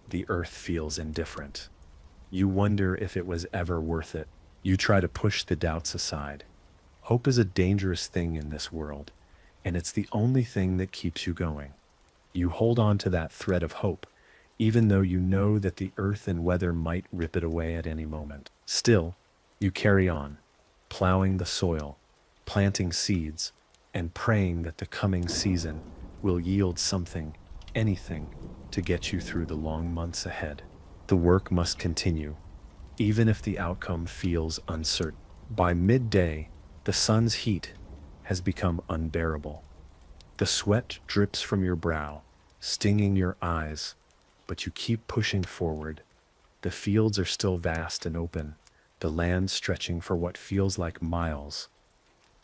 the earth feels indifferent. You wonder if it was ever worth it. You try to push the doubts aside. Hope is a dangerous thing in this world, and it's the only thing that keeps you going. You hold on to that thread of hope, even though you know that the earth and weather might rip it away at any moment. Still, you carry on, plowing the soil, planting seeds, and praying that the coming season will yield something, anything, to get you through the long months ahead. The work must continue, even if the outcome feels uncertain. By midday, the sun's heat has become unbearable. The sweat drips from your brow, stinging your eyes, but you keep pushing forward. The fields are still vast and open, the land stretching for what feels like miles.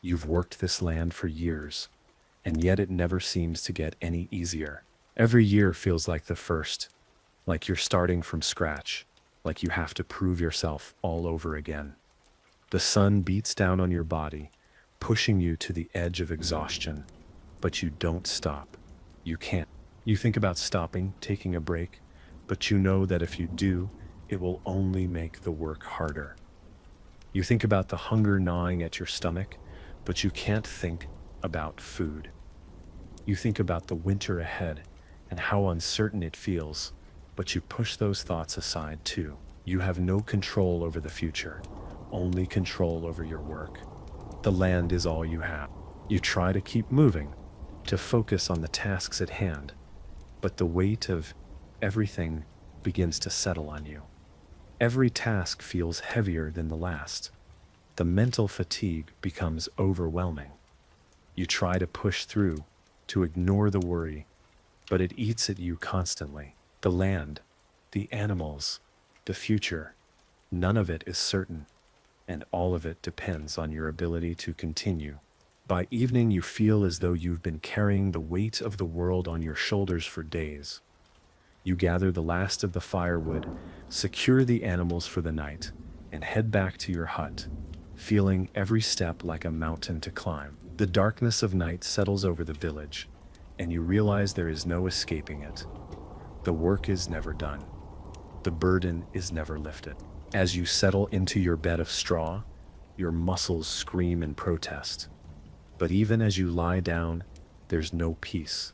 You've worked this land for years, and yet it never seems to get any easier. Every year feels like the first, like you're starting from scratch, like you have to prove yourself all over again. The sun beats down on your body, pushing you to the edge of exhaustion, but you don't stop. You can't. You think about stopping, taking a break, but you know that if you do, it will only make the work harder. You think about the hunger gnawing at your stomach, but you can't think about food. You think about the winter ahead and how uncertain it feels, but you push those thoughts aside too. You have no control over the future, only control over your work. The land is all you have. You try to keep moving, to focus on the tasks at hand, but the weight of everything begins to settle on you. Every task feels heavier than the last. The mental fatigue becomes overwhelming. You try to push through, to ignore the worry, but it eats at you constantly. The land, the animals, the future, none of it is certain, and all of it depends on your ability to continue. By evening, you feel as though you've been carrying the weight of the world on your shoulders for days. You gather the last of the firewood, secure the animals for the night, and head back to your hut, feeling every step like a mountain to climb. The darkness of night settles over the village, and you realize there is no escaping it. The work is never done. The burden is never lifted. As you settle into your bed of straw, your muscles scream in protest. But even as you lie down, there's no peace.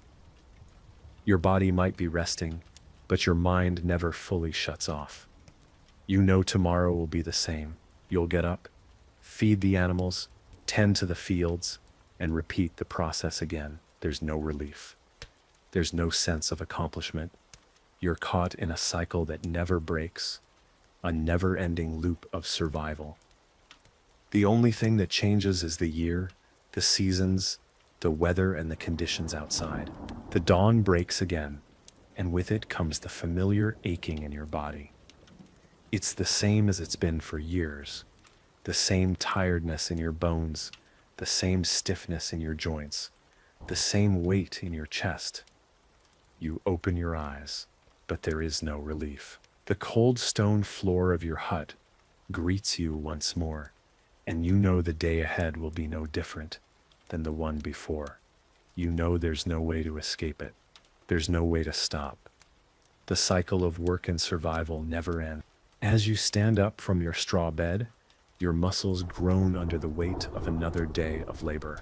Your body might be resting, but your mind never fully shuts off. You know tomorrow will be the same. You'll get up, feed the animals, tend to the fields, and repeat the process again. There's no relief. There's no sense of accomplishment. You're caught in a cycle that never breaks, a never-ending loop of survival. The only thing that changes is the year, the seasons, the weather, and the conditions outside. The dawn breaks again, and with it comes the familiar aching in your body. It's the same as it's been for years. The same tiredness in your bones, the same stiffness in your joints, the same weight in your chest. You open your eyes, but there is no relief. The cold stone floor of your hut greets you once more, and you know the day ahead will be no different than the one before. You know there's no way to escape it. There's no way to stop. The cycle of work and survival never ends. As you stand up from your straw bed, your muscles groan under the weight of another day of labor.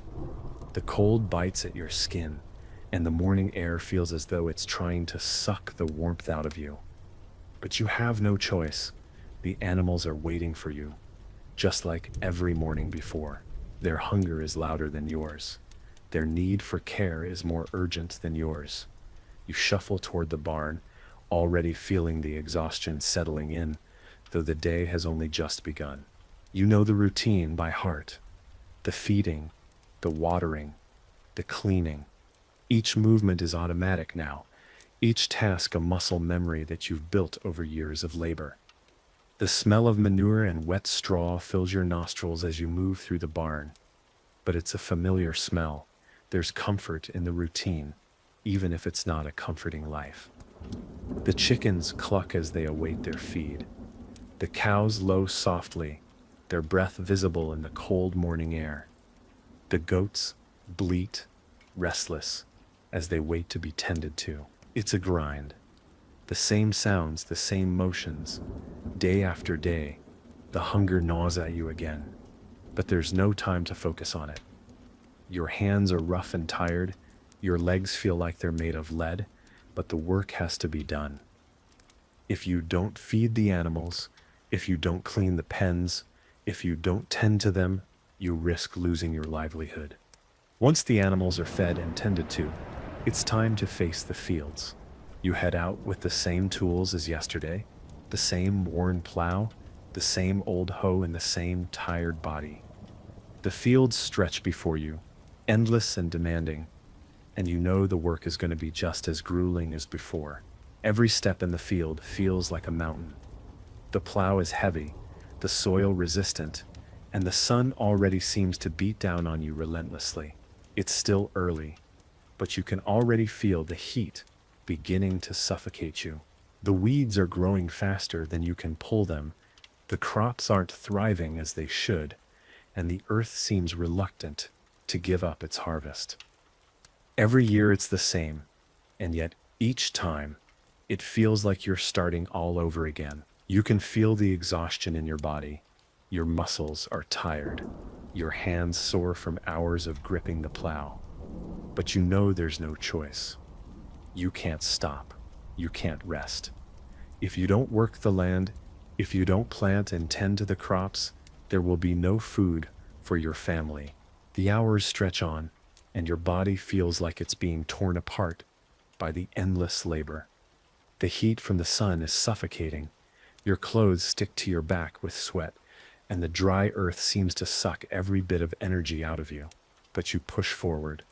The cold bites at your skin, and the morning air feels as though it's trying to suck the warmth out of you. But you have no choice. The animals are waiting for you, just like every morning before. Their hunger is louder than yours. Their need for care is more urgent than yours. You shuffle toward the barn, already feeling the exhaustion settling in, though the day has only just begun. You know the routine by heart. The feeding, the watering, the cleaning. Each movement is automatic now, each task a muscle memory that you've built over years of labor. The smell of manure and wet straw fills your nostrils as you move through the barn, but it's a familiar smell. There's comfort in the routine, even if it's not a comforting life. The chickens cluck as they await their feed. The cows low softly, their breath visible in the cold morning air. The goats bleat, restless, as they wait to be tended to. It's a grind. The same sounds, the same motions. Day after day, the hunger gnaws at you again. But there's no time to focus on it. Your hands are rough and tired, your legs feel like they're made of lead, but the work has to be done. If you don't feed the animals, if you don't clean the pens, if you don't tend to them, you risk losing your livelihood. Once the animals are fed and tended to, it's time to face the fields. You head out with the same tools as yesterday, the same worn plow, the same old hoe, and the same tired body. The fields stretch before you, endless and demanding, and you know the work is going to be just as grueling as before. Every step in the field feels like a mountain. The plow is heavy, the soil resistant, and the sun already seems to beat down on you relentlessly. It's still early, but you can already feel the heat beginning to suffocate you. The weeds are growing faster than you can pull them, the crops aren't thriving as they should, and the earth seems reluctant to give up its harvest. Every year it's the same, and yet each time it feels like you're starting all over again. You can feel the exhaustion in your body. Your muscles are tired, your hands sore from hours of gripping the plow. But you know there's no choice. You can't stop. You can't rest. If you don't work the land, if you don't plant and tend to the crops, there will be no food for your family. The hours stretch on, and your body feels like it's being torn apart by the endless labor. The heat from the sun is suffocating. Your clothes stick to your back with sweat, and the dry earth seems to suck every bit of energy out of you. But you push forward.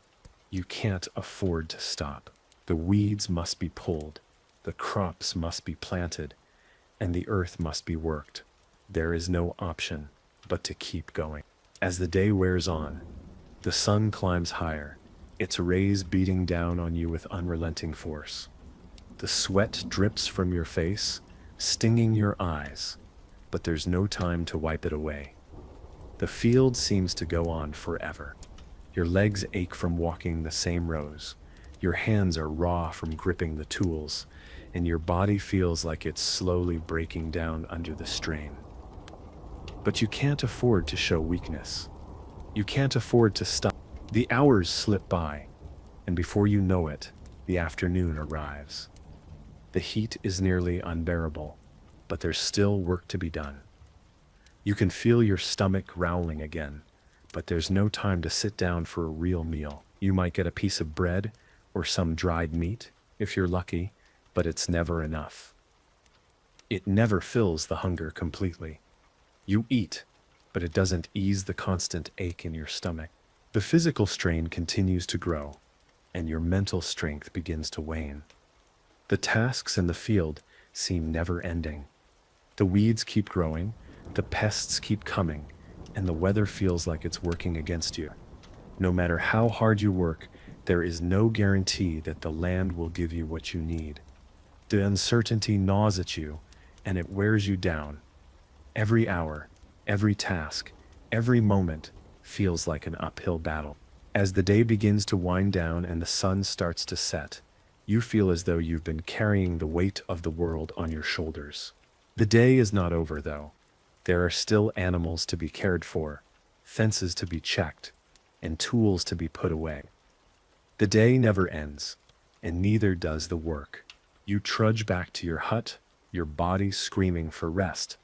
You can't afford to stop. The weeds must be pulled, the crops must be planted, and the earth must be worked. There is no option but to keep going. As the day wears on, the sun climbs higher, its rays beating down on you with unrelenting force. The sweat drips from your face, stinging your eyes, but there's no time to wipe it away. The field seems to go on forever. Your legs ache from walking the same rows. Your hands are raw from gripping the tools, and your body feels like it's slowly breaking down under the strain. But you can't afford to show weakness. You can't afford to stop. The hours slip by, and before you know it, the afternoon arrives. The heat is nearly unbearable, but there's still work to be done. You can feel your stomach growling again, but there's no time to sit down for a real meal. You might get a piece of bread or some dried meat, if you're lucky, but it's never enough. It never fills the hunger completely. You eat, but it doesn't ease the constant ache in your stomach. The physical strain continues to grow, and your mental strength begins to wane. The tasks in the field seem never-ending. The weeds keep growing, the pests keep coming, and the weather feels like it's working against you. No matter how hard you work, there is no guarantee that the land will give you what you need. The uncertainty gnaws at you, and it wears you down. Every hour, every task, every moment feels like an uphill battle. As the day begins to wind down and the sun starts to set, you feel as though you've been carrying the weight of the world on your shoulders. The day is not over, though. There are still animals to be cared for, fences to be checked, and tools to be put away. The day never ends, and neither does the work. You trudge back to your hut, your body screaming for rest,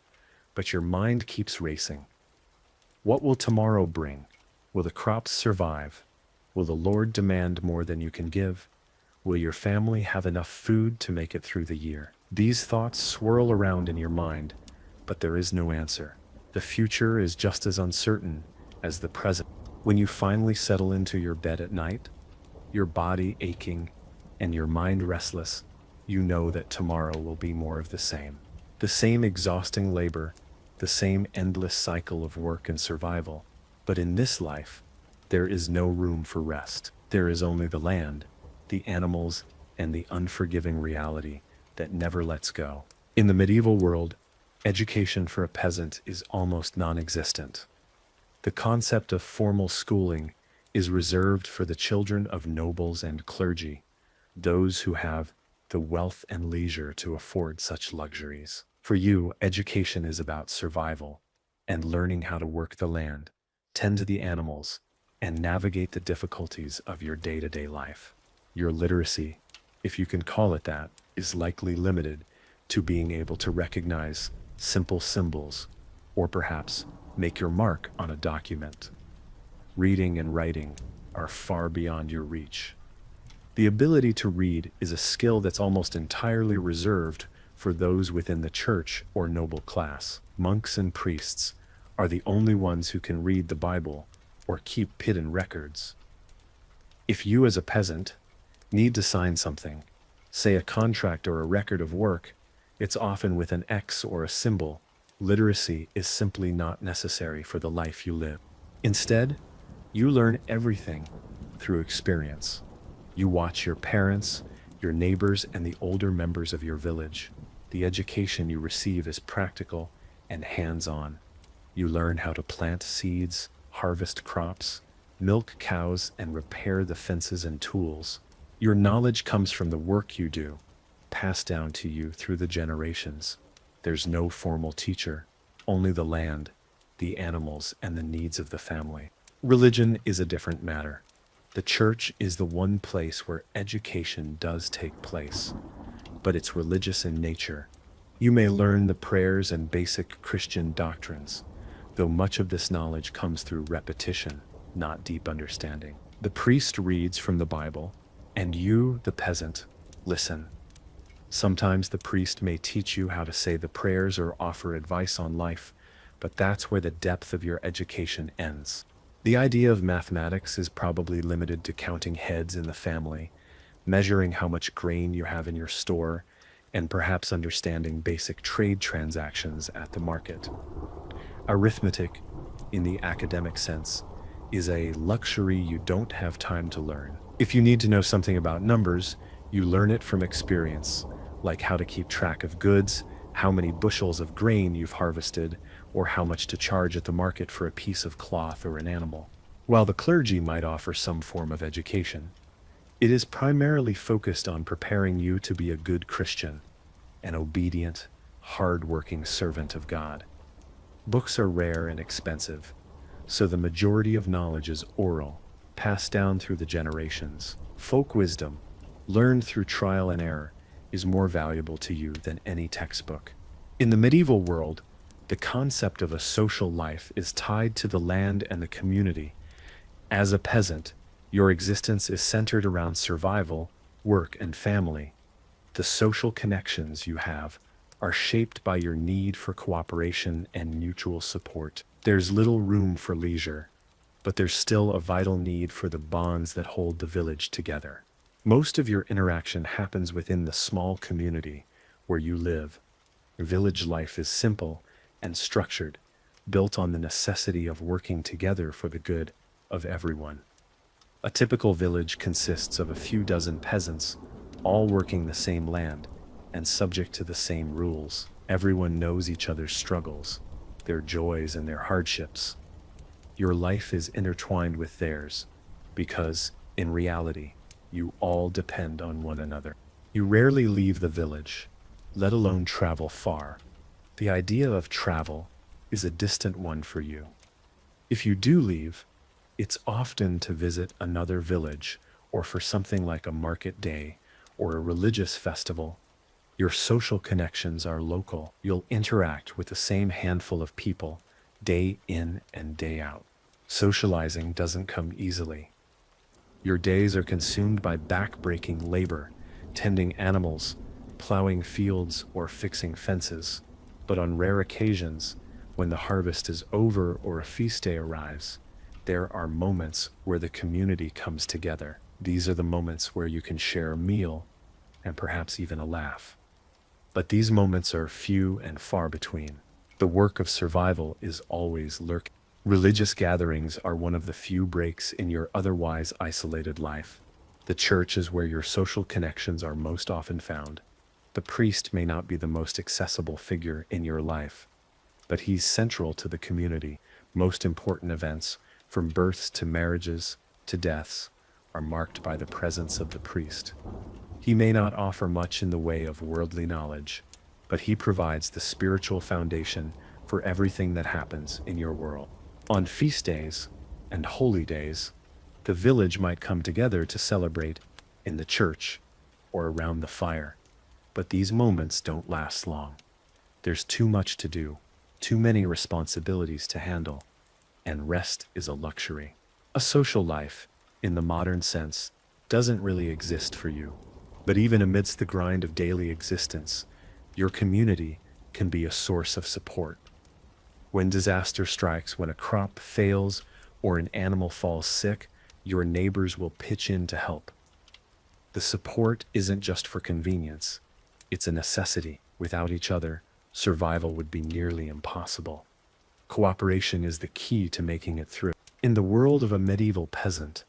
but your mind keeps racing. What will tomorrow bring? Will the crops survive? Will the Lord demand more than you can give? Will your family have enough food to make it through the year? These thoughts swirl around in your mind, but there is no answer. The future is just as uncertain as the present. When you finally settle into your bed at night, your body aching and your mind restless, you know that tomorrow will be more of the same. The same exhausting labor, the same endless cycle of work and survival. But in this life, there is no room for rest. There is only the land, the animals, and the unforgiving reality that never lets go. In the medieval world, Education for a peasant is almost non-existent. The concept of formal schooling is reserved for the children of nobles and clergy, those who have the wealth and leisure to afford such luxuries. For you, education is about survival and learning how to work the land, tend to the animals, and navigate the difficulties of your day-to-day life. Your literacy, if you can call it that, is likely limited to being able to recognize simple symbols, or perhaps make your mark on a document. Reading and writing are far beyond your reach. The ability to read is a skill that's almost entirely reserved for those within the church or noble class. Monks and priests are the only ones who can read the Bible or keep hidden records. If you as a peasant need to sign something, say a contract or a record of work, it's often with an X or a symbol. Literacy is simply not necessary for the life you live. Instead, you learn everything through experience. You watch your parents, your neighbors, and the older members of your village. The education you receive is practical and hands-on. You learn how to plant seeds, harvest crops, milk cows, and repair the fences and tools. Your knowledge comes from the work you do, passed down to you through the generations. There's no formal teacher, only the land, the animals, and the needs of the family. Religion is a different matter. The church is the one place where education does take place, but it's religious in nature. You may learn the prayers and basic Christian doctrines, though much of this knowledge comes through repetition, not deep understanding. The priest reads from the Bible, and you, the peasant, listen. Sometimes the priest may teach you how to say the prayers or offer advice on life, but that's where the depth of your education ends. The idea of mathematics is probably limited to counting heads in the family, measuring how much grain you have in your store, and perhaps understanding basic trade transactions at the market. Arithmetic, in the academic sense, is a luxury you don't have time to learn. If you need to know something about numbers, you learn it from experience, like how to keep track of goods, how many bushels of grain you've harvested, or how much to charge at the market for a piece of cloth or an animal. While the clergy might offer some form of education, it is primarily focused on preparing you to be a good Christian, an obedient, hard-working servant of God. Books are rare and expensive, so the majority of knowledge is oral, passed down through the generations. Folk wisdom, learned through trial and error, is more valuable to you than any textbook. In the medieval world, the concept of a social life is tied to the land and the community. As a peasant, your existence is centered around survival, work, and family. The social connections you have are shaped by your need for cooperation and mutual support. There's little room for leisure, but there's still a vital need for the bonds that hold the village together. Most of your interaction happens within the small community where you live. Village life is simple and structured, built on the necessity of working together for the good of everyone. A typical village consists of a few dozen peasants, all working the same land and subject to the same rules. Everyone knows each other's struggles, their joys and their hardships. Your life is intertwined with theirs because, in reality, you all depend on one another. You rarely leave the village, let alone travel far. The idea of travel is a distant one for you. If you do leave, it's often to visit another village or for something like a market day or a religious festival. Your social connections are local. You'll interact with the same handful of people day in and day out. Socializing doesn't come easily. Your days are consumed by back-breaking labor, tending animals, plowing fields, or fixing fences. But on rare occasions, when the harvest is over or a feast day arrives, there are moments where the community comes together. These are the moments where you can share a meal and perhaps even a laugh. But these moments are few and far between. The work of survival is always lurking. Religious gatherings are one of the few breaks in your otherwise isolated life. The church is where your social connections are most often found. The priest may not be the most accessible figure in your life, but he's central to the community. Most important events, from births to marriages to deaths, are marked by the presence of the priest. He may not offer much in the way of worldly knowledge, but he provides the spiritual foundation for everything that happens in your world. On feast days and holy days, the village might come together to celebrate in the church or around the fire, but these moments don't last long. There's too much to do, too many responsibilities to handle, and rest is a luxury. A social life, in the modern sense, doesn't really exist for you. But even amidst the grind of daily existence, your community can be a source of support. When disaster strikes, when a crop fails, or an animal falls sick, your neighbors will pitch in to help. The support isn't just for convenience, it's a necessity. Without each other, survival would be nearly impossible. Cooperation is the key to making it through. In the world of a medieval peasant,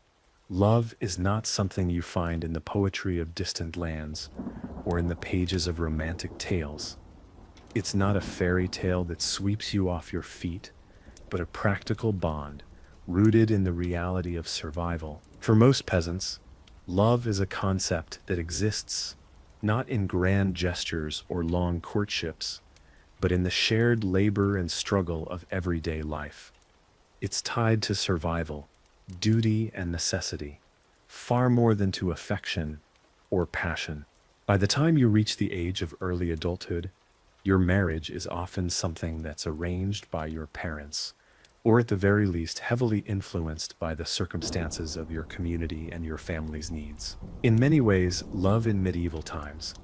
love is not something you find in the poetry of distant lands or in the pages of romantic tales. It's not a fairy tale that sweeps you off your feet, but a practical bond rooted in the reality of survival. For most peasants, love is a concept that exists not in grand gestures or long courtships, but in the shared labor and struggle of everyday life. It's tied to survival, duty, and necessity, far more than to affection or passion. By the time you reach the age of early adulthood, your marriage is often something that's arranged by your parents, or at the very least heavily influenced by the circumstances of your community and your family's needs. In many ways, love in medieval times,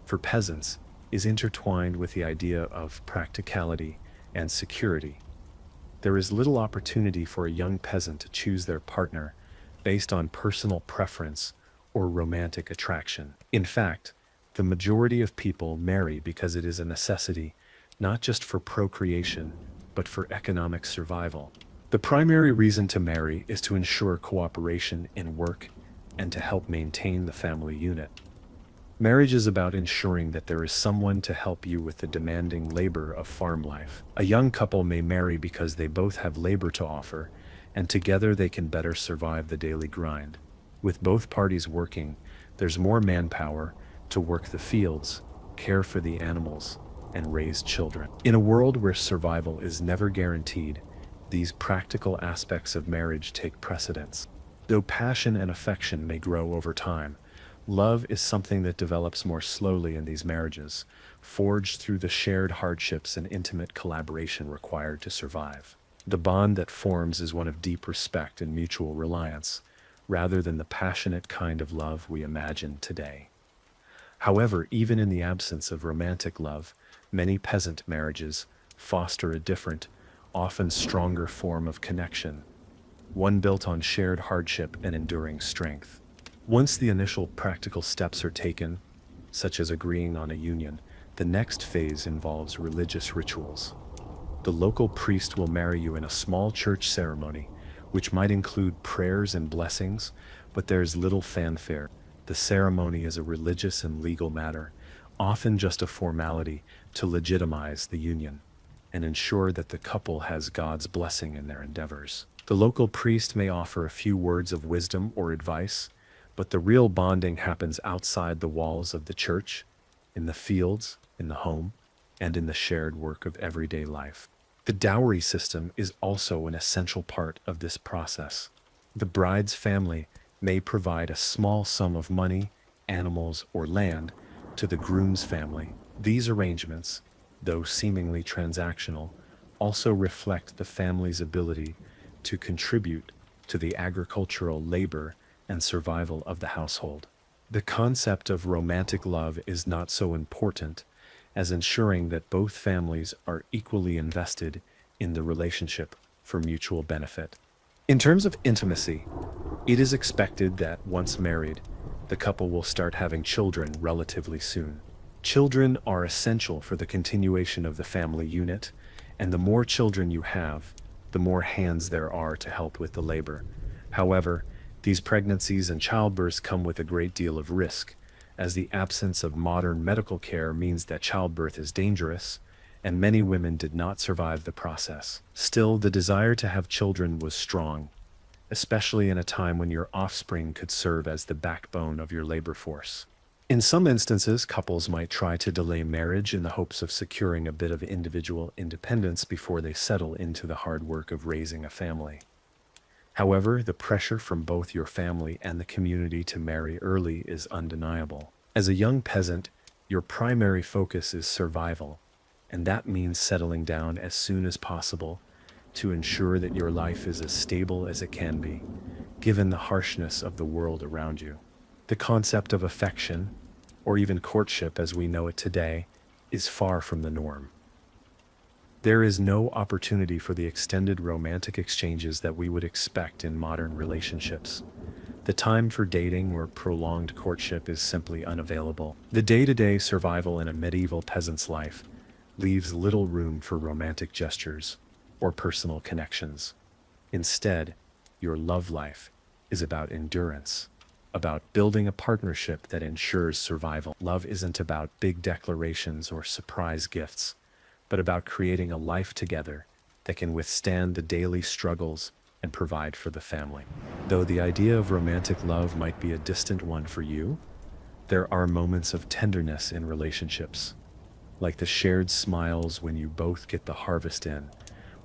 for peasants, is intertwined with the idea of practicality and security. There is little opportunity for a young peasant to choose their partner based on personal preference or romantic attraction. In fact, the majority of people marry because it is a necessity, not just for procreation, but for economic survival. The primary reason to marry is to ensure cooperation in work and to help maintain the family unit. Marriage is about ensuring that there is someone to help you with the demanding labor of farm life. A young couple may marry because they both have labor to offer, and together they can better survive the daily grind. With both parties working, there's more manpower to work the fields, care for the animals, and raise children. In a world where survival is never guaranteed, these practical aspects of marriage take precedence. Though passion and affection may grow over time, love is something that develops more slowly in these marriages, forged through the shared hardships and intimate collaboration required to survive. The bond that forms is one of deep respect and mutual reliance, rather than the passionate kind of love we imagine today. However, even in the absence of romantic love, many peasant marriages foster a different, often stronger form of connection, one built on shared hardship and enduring strength. Once the initial practical steps are taken, such as agreeing on a union, the next phase involves religious rituals. The local priest will marry you in a small church ceremony, which might include prayers and blessings, but there's little fanfare. The ceremony is a religious and legal matter, often just a formality to legitimize the union and ensure that the couple has God's blessing in their endeavors. The local priest may offer a few words of wisdom or advice, but the real bonding happens outside the walls of the church, in the fields, in the home, and in the shared work of everyday life. The dowry system is also an essential part of this process. The bride's family may provide a small sum of money, animals, or land to the groom's family. These arrangements, though seemingly transactional, also reflect the family's ability to contribute to the agricultural labor and survival of the household. The concept of romantic love is not so important as ensuring that both families are equally invested in the relationship for mutual benefit. In terms of intimacy, it is expected that once married, the couple will start having children relatively soon. Children are essential for the continuation of the family unit, and the more children you have, the more hands there are to help with the labor. However, these pregnancies and childbirths come with a great deal of risk, as the absence of modern medical care means that childbirth is dangerous, and many women did not survive the process. Still, the desire to have children was strong, especially in a time when your offspring could serve as the backbone of your labor force. In some instances, couples might try to delay marriage in the hopes of securing a bit of individual independence before they settle into the hard work of raising a family. However, the pressure from both your family and the community to marry early is undeniable. As a young peasant, your primary focus is survival, and that means settling down as soon as possible to ensure that your life is as stable as it can be, given the harshness of the world around you. The concept of affection, or even courtship as we know it today, is far from the norm. There is no opportunity for the extended romantic exchanges that we would expect in modern relationships. The time for dating or prolonged courtship is simply unavailable. The day-to-day survival in a medieval peasant's life leaves little room for romantic gestures or personal connections. Instead, your love life is about endurance, about building a partnership that ensures survival. Love isn't about big declarations or surprise gifts, but about creating a life together that can withstand the daily struggles and provide for the family. Though the idea of romantic love might be a distant one for you, there are moments of tenderness in relationships, like the shared smiles when you both get the harvest in,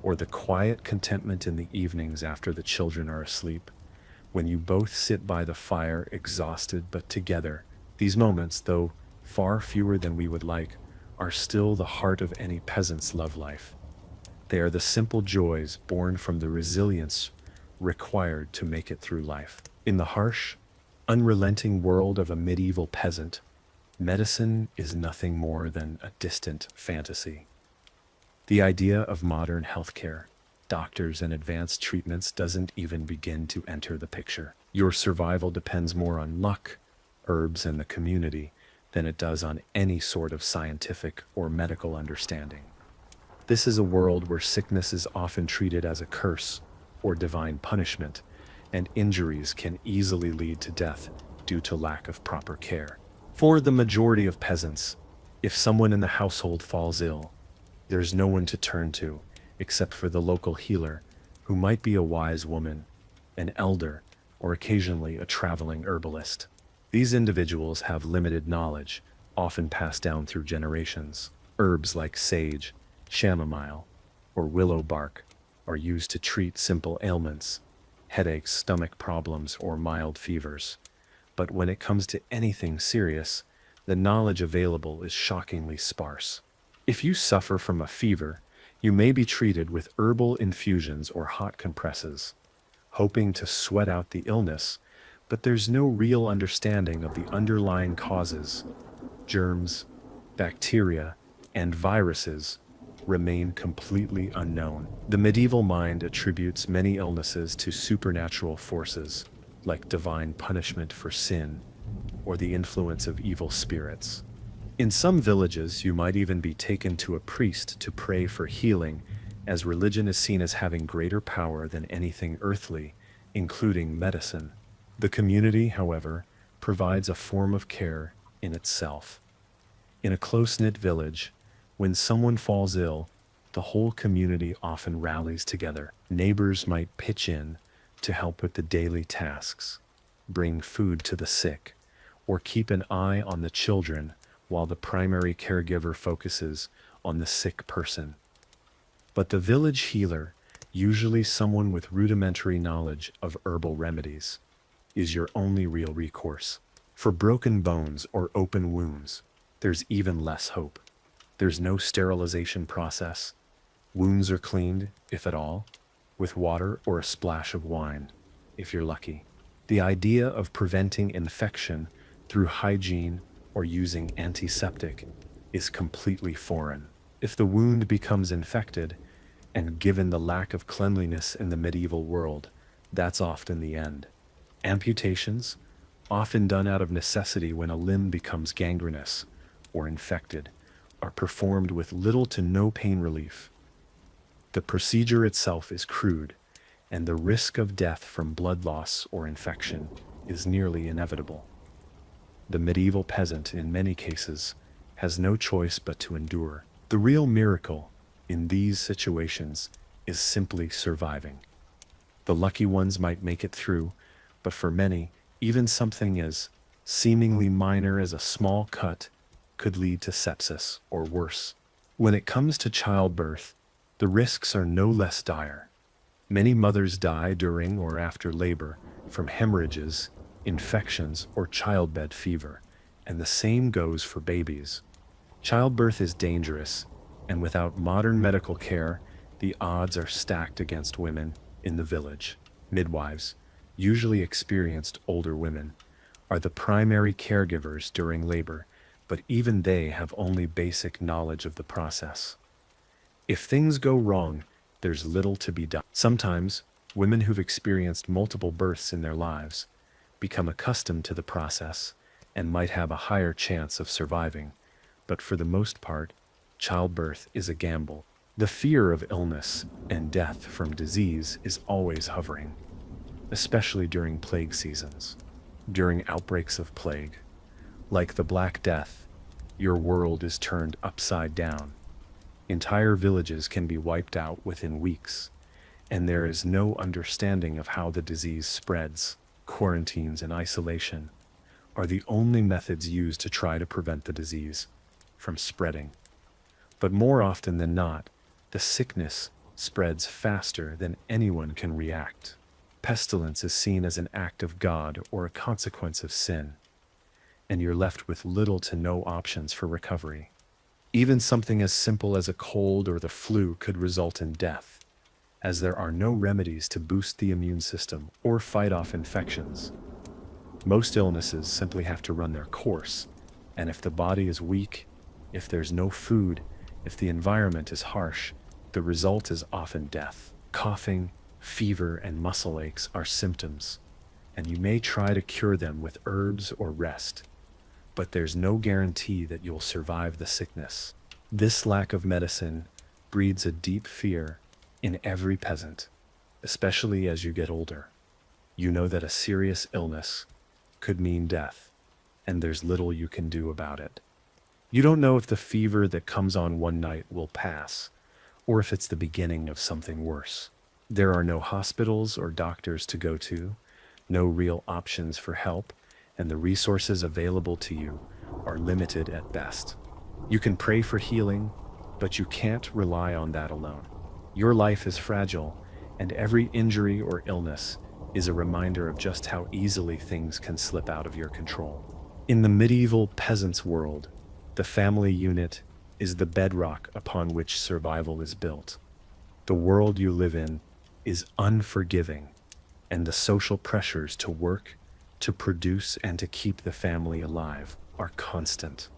or the quiet contentment in the evenings after the children are asleep, when you both sit by the fire exhausted but together. These moments, though far fewer than we would like, are still the heart of any peasant's love life. They are the simple joys born from the resilience required to make it through life. In the harsh, unrelenting world of a medieval peasant, medicine is nothing more than a distant fantasy. The idea of modern healthcare, doctors and advanced treatments doesn't even begin to enter the picture. Your survival depends more on luck, herbs, and the community than it does on any sort of scientific or medical understanding. This is a world where sickness is often treated as a curse or divine punishment, and injuries can easily lead to death due to lack of proper care. For the majority of peasants, if someone in the household falls ill, there's no one to turn to except for the local healer, who might be a wise woman, an elder, or occasionally a traveling herbalist. These individuals have limited knowledge, often passed down through generations. Herbs like sage, chamomile, or willow bark are used to treat simple ailments, headaches, stomach problems, or mild fevers. But when it comes to anything serious, the knowledge available is shockingly sparse. If you suffer from a fever, you may be treated with herbal infusions or hot compresses, hoping to sweat out the illness, but there's no real understanding of the underlying causes. Germs, bacteria, and viruses remain completely unknown. The medieval mind attributes many illnesses to supernatural forces, like divine punishment for sin, or the influence of evil spirits. In some villages, you might even be taken to a priest to pray for healing, as religion is seen as having greater power than anything earthly, including medicine. The community, however, provides a form of care in itself. In a close-knit village, when someone falls ill, the whole community often rallies together. Neighbors might pitch in to help with the daily tasks, bring food to the sick, or keep an eye on the children while the primary caregiver focuses on the sick person. But the village healer, usually someone with rudimentary knowledge of herbal remedies, is your only real recourse. For broken bones or open wounds, there's even less hope. There's no sterilization process. Wounds are cleaned, if at all, with water or a splash of wine, if you're lucky. The idea of preventing infection through hygiene or using antiseptic is completely foreign. If the wound becomes infected, and given the lack of cleanliness in the medieval world, that's often the end. Amputations, often done out of necessity when a limb becomes gangrenous or infected, are performed with little to no pain relief. The procedure itself is crude, and the risk of death from blood loss or infection is nearly inevitable. The medieval peasant, in many cases, has no choice but to endure. The real miracle in these situations is simply surviving. The lucky ones might make it through, but for many, even something as seemingly minor as a small cut could lead to sepsis or worse. When it comes to childbirth, the risks are no less dire. Many mothers die during or after labor from hemorrhages, infections, or childbed fever, and the same goes for babies. Childbirth is dangerous, and without modern medical care, the odds are stacked against women in the village. Midwives, usually experienced older women, are the primary caregivers during labor, but even they have only basic knowledge of the process. If things go wrong, there's little to be done. Sometimes, women who've experienced multiple births in their lives become accustomed to the process and might have a higher chance of surviving, but for the most part, childbirth is a gamble. The fear of illness and death from disease is always hovering, especially during plague seasons. During outbreaks of plague, like the Black Death, your world is turned upside down. Entire villages can be wiped out within weeks, and there is no understanding of how the disease spreads. Quarantines and isolation are the only methods used to try to prevent the disease from spreading. But more often than not, the sickness spreads faster than anyone can react. Pestilence is seen as an act of God or a consequence of sin, and you're left with little to no options for recovery. Even something as simple as a cold or the flu could result in death, as there are no remedies to boost the immune system or fight off infections. Most illnesses simply have to run their course, and if the body is weak, if there's no food, if the environment is harsh, the result is often death. Coughing, fever, and muscle aches are symptoms, and you may try to cure them with herbs or rest, but there's no guarantee that you'll survive the sickness. This lack of medicine breeds a deep fear in every peasant, especially as you get older. You know that a serious illness could mean death, and there's little you can do about it. You don't know if the fever that comes on one night will pass, or if it's the beginning of something worse. There are no hospitals or doctors to go to, no real options for help, and the resources available to you are limited at best. You can pray for healing, but you can't rely on that alone. Your life is fragile, and every injury or illness is a reminder of just how easily things can slip out of your control. In the medieval peasant's world, the family unit is the bedrock upon which survival is built. The world you live in is unforgiving, and the social pressures to work, to produce, and to keep the family alive are constant.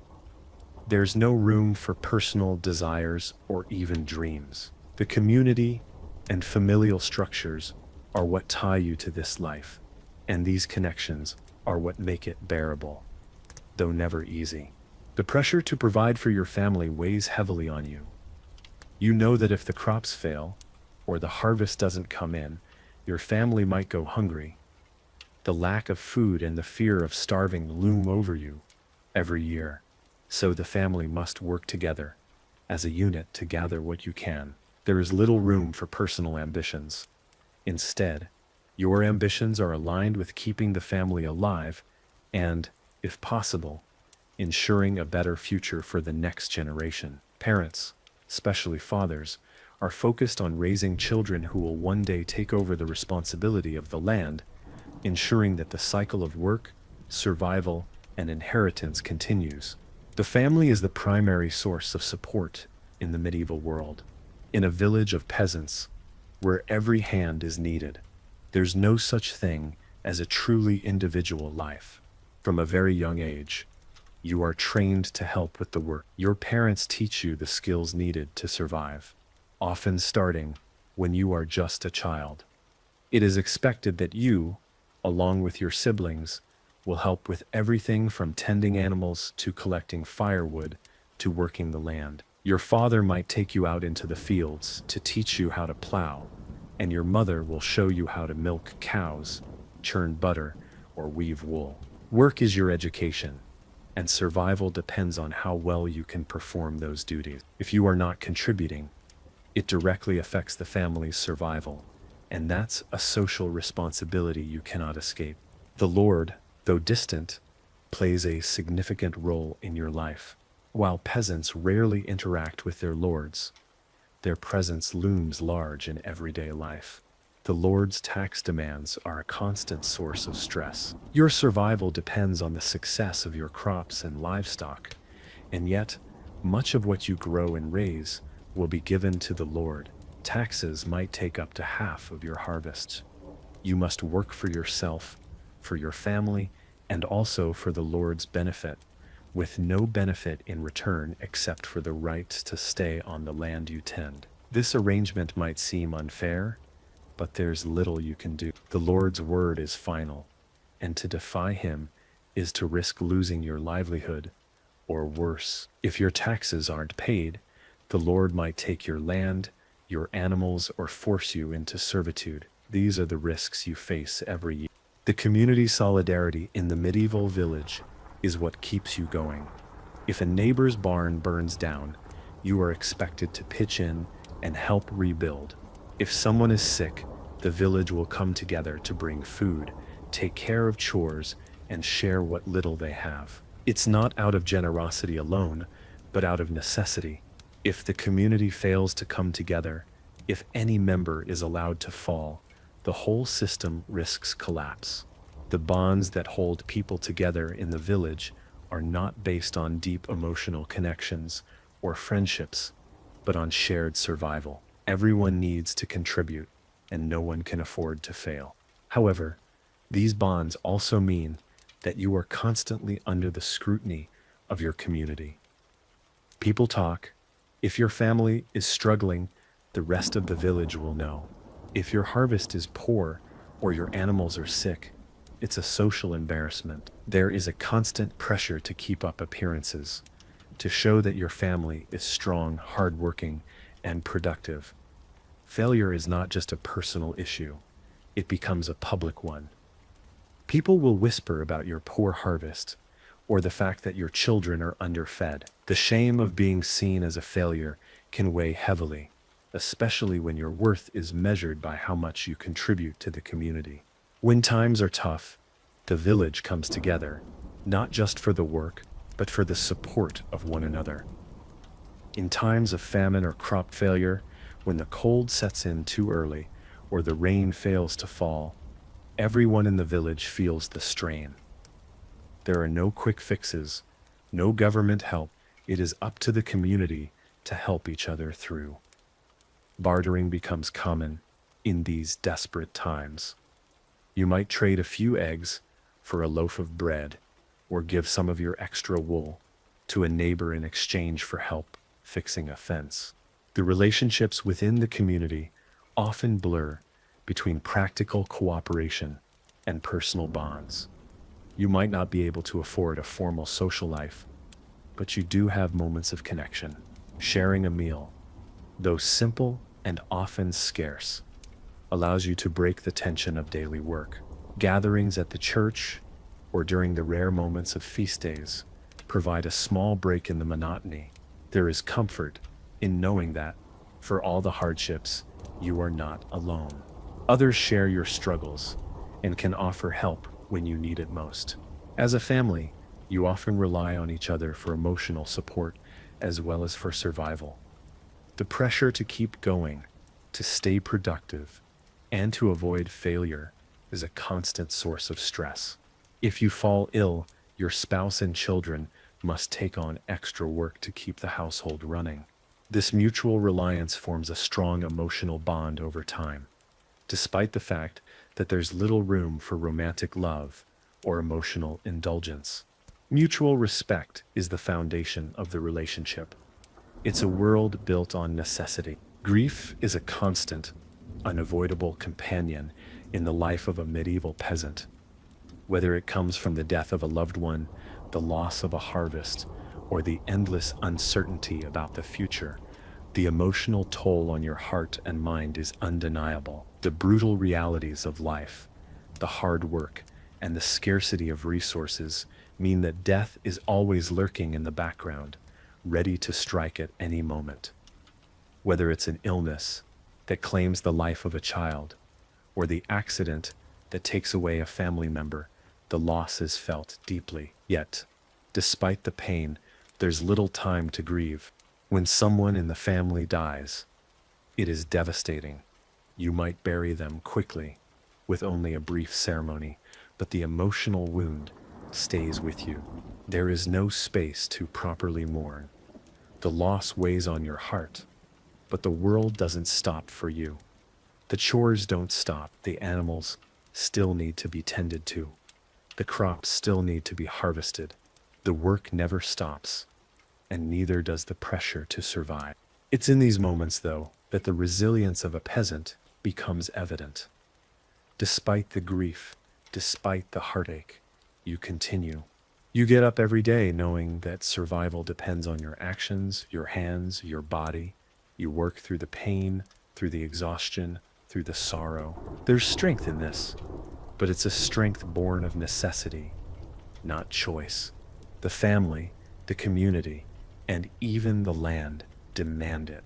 There's no room for personal desires or even dreams. The community and familial structures are what tie you to this life, and these connections are what make it bearable, though never easy. The pressure to provide for your family weighs heavily on you. You know that if the crops fail, or the harvest doesn't come in, your family might go hungry. The lack of food and the fear of starving loom over you every year, so the family must work together as a unit to gather what you can. There is little room for personal ambitions. Instead, your ambitions are aligned with keeping the family alive and, if possible, ensuring a better future for the next generation. Parents, especially fathers, are focused on raising children who will one day take over the responsibility of the land, ensuring that the cycle of work, survival, and inheritance continues. The family is the primary source of support in the medieval world. In a village of peasants, where every hand is needed, there's no such thing as a truly individual life. From a very young age, you are trained to help with the work. Your parents teach you the skills needed to survive, often starting when you are just a child. It is expected that you, along with your siblings, will help with everything from tending animals to collecting firewood to working the land. Your father might take you out into the fields to teach you how to plow, and your mother will show you how to milk cows, churn butter, or weave wool. Work is your education, and survival depends on how well you can perform those duties. If you are not contributing, it directly affects the family's survival, and that's a social responsibility you cannot escape. The Lord, though distant, plays a significant role in your life. While peasants rarely interact with their lords, their presence looms large in everyday life. The Lord's tax demands are a constant source of stress. Your survival depends on the success of your crops and livestock, and yet, much of what you grow and raise will be given to the Lord. Taxes might take up to half of your harvest. You must work for yourself, for your family, and also for the Lord's benefit, with no benefit in return except for the right to stay on the land you tend. This arrangement might seem unfair, but there's little you can do. The Lord's word is final, and to defy him is to risk losing your livelihood, or worse. If your taxes aren't paid, the Lord might take your land, your animals, or force you into servitude. These are the risks you face every year. The community solidarity in the medieval village is what keeps you going. If a neighbor's barn burns down, you are expected to pitch in and help rebuild. If someone is sick, the village will come together to bring food, take care of chores, and share what little they have. It's not out of generosity alone, but out of necessity. If the community fails to come together, if any member is allowed to fall, the whole system risks collapse. The bonds that hold people together in the village are not based on deep emotional connections or friendships, but on shared survival. Everyone needs to contribute, and no one can afford to fail. However, these bonds also mean that you are constantly under the scrutiny of your community. People talk. If your family is struggling, the rest of the village will know. If your harvest is poor or your animals are sick, it's a social embarrassment. There is a constant pressure to keep up appearances, to show that your family is strong, hardworking, and productive. Failure is not just a personal issue, it becomes a public one. People will whisper about your poor harvest, or the fact that your children are underfed. The shame of being seen as a failure can weigh heavily, especially when your worth is measured by how much you contribute to the community. When times are tough, the village comes together, not just for the work, but for the support of one another. In times of famine or crop failure, when the cold sets in too early, or the rain fails to fall, everyone in the village feels the strain. There are no quick fixes, no government help. It is up to the community to help each other through. Bartering becomes common in these desperate times. You might trade a few eggs for a loaf of bread, or give some of your extra wool to a neighbor in exchange for help fixing a fence. The relationships within the community often blur between practical cooperation and personal bonds. You might not be able to afford a formal social life, but you do have moments of connection. Sharing a meal, though simple and often scarce, allows you to break the tension of daily work. Gatherings at the church or during the rare moments of feast days provide a small break in the monotony. There is comfort in knowing that, for all the hardships, you are not alone. Others share your struggles and can offer help when you need it most. As a family, you often rely on each other for emotional support as well as for survival. The pressure to keep going, to stay productive, and to avoid failure is a constant source of stress. If you fall ill, your spouse and children must take on extra work to keep the household running. This mutual reliance forms a strong emotional bond over time, despite the fact that there's little room for romantic love or emotional indulgence. Mutual respect is the foundation of the relationship. It's a world built on necessity. Grief is a constant, unavoidable companion in the life of a medieval peasant. Whether it comes from the death of a loved one, the loss of a harvest, or the endless uncertainty about the future, the emotional toll on your heart and mind is undeniable. The brutal realities of life, the hard work, and the scarcity of resources mean that death is always lurking in the background, ready to strike at any moment. Whether it's an illness that claims the life of a child, or the accident that takes away a family member, the loss is felt deeply. Yet, despite the pain, there's little time to grieve. When someone in the family dies, it is devastating. You might bury them quickly, with only a brief ceremony, but the emotional wound stays with you. There is no space to properly mourn. The loss weighs on your heart, but the world doesn't stop for you. The chores don't stop. The animals still need to be tended to. The crops still need to be harvested. The work never stops, and neither does the pressure to survive. It's in these moments, though, that the resilience of a peasant becomes evident. Despite the grief, despite the heartache, you continue. You get up every day knowing that survival depends on your actions, your hands, your body. You work through the pain, through the exhaustion, through the sorrow. There's strength in this, but it's a strength born of necessity, not choice. The family, the community, and even the land demand it.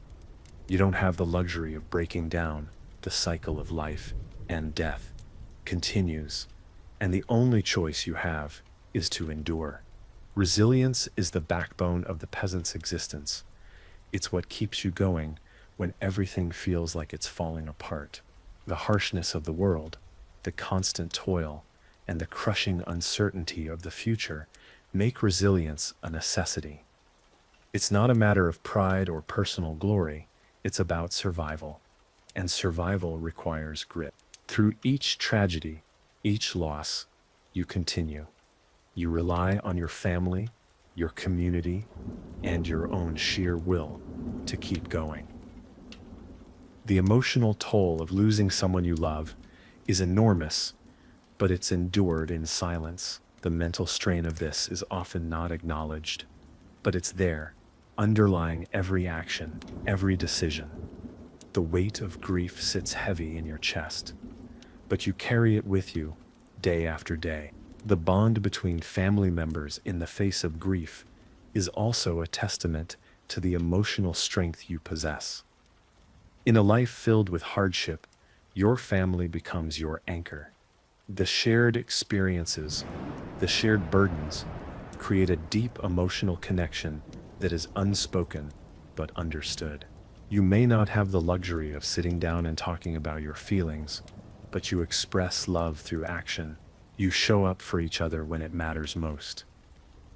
You don't have the luxury of breaking down. The cycle of life and death continues, and the only choice you have is to endure. Resilience is the backbone of the peasant's existence. It's what keeps you going when everything feels like it's falling apart. The harshness of the world, the constant toil, and the crushing uncertainty of the future make resilience a necessity. It's not a matter of pride or personal glory, it's about survival. And survival requires grit. Through each tragedy, each loss, you continue. You rely on your family, your community, and your own sheer will to keep going. The emotional toll of losing someone you love is enormous, but it's endured in silence. The mental strain of this is often not acknowledged, but it's there, underlying every action, every decision. The weight of grief sits heavy in your chest, but you carry it with you day after day. The bond between family members in the face of grief is also a testament to the emotional strength you possess. In a life filled with hardship, your family becomes your anchor. The shared experiences, the shared burdens, create a deep emotional connection that is unspoken but understood. You may not have the luxury of sitting down and talking about your feelings, but you express love through action. You show up for each other when it matters most.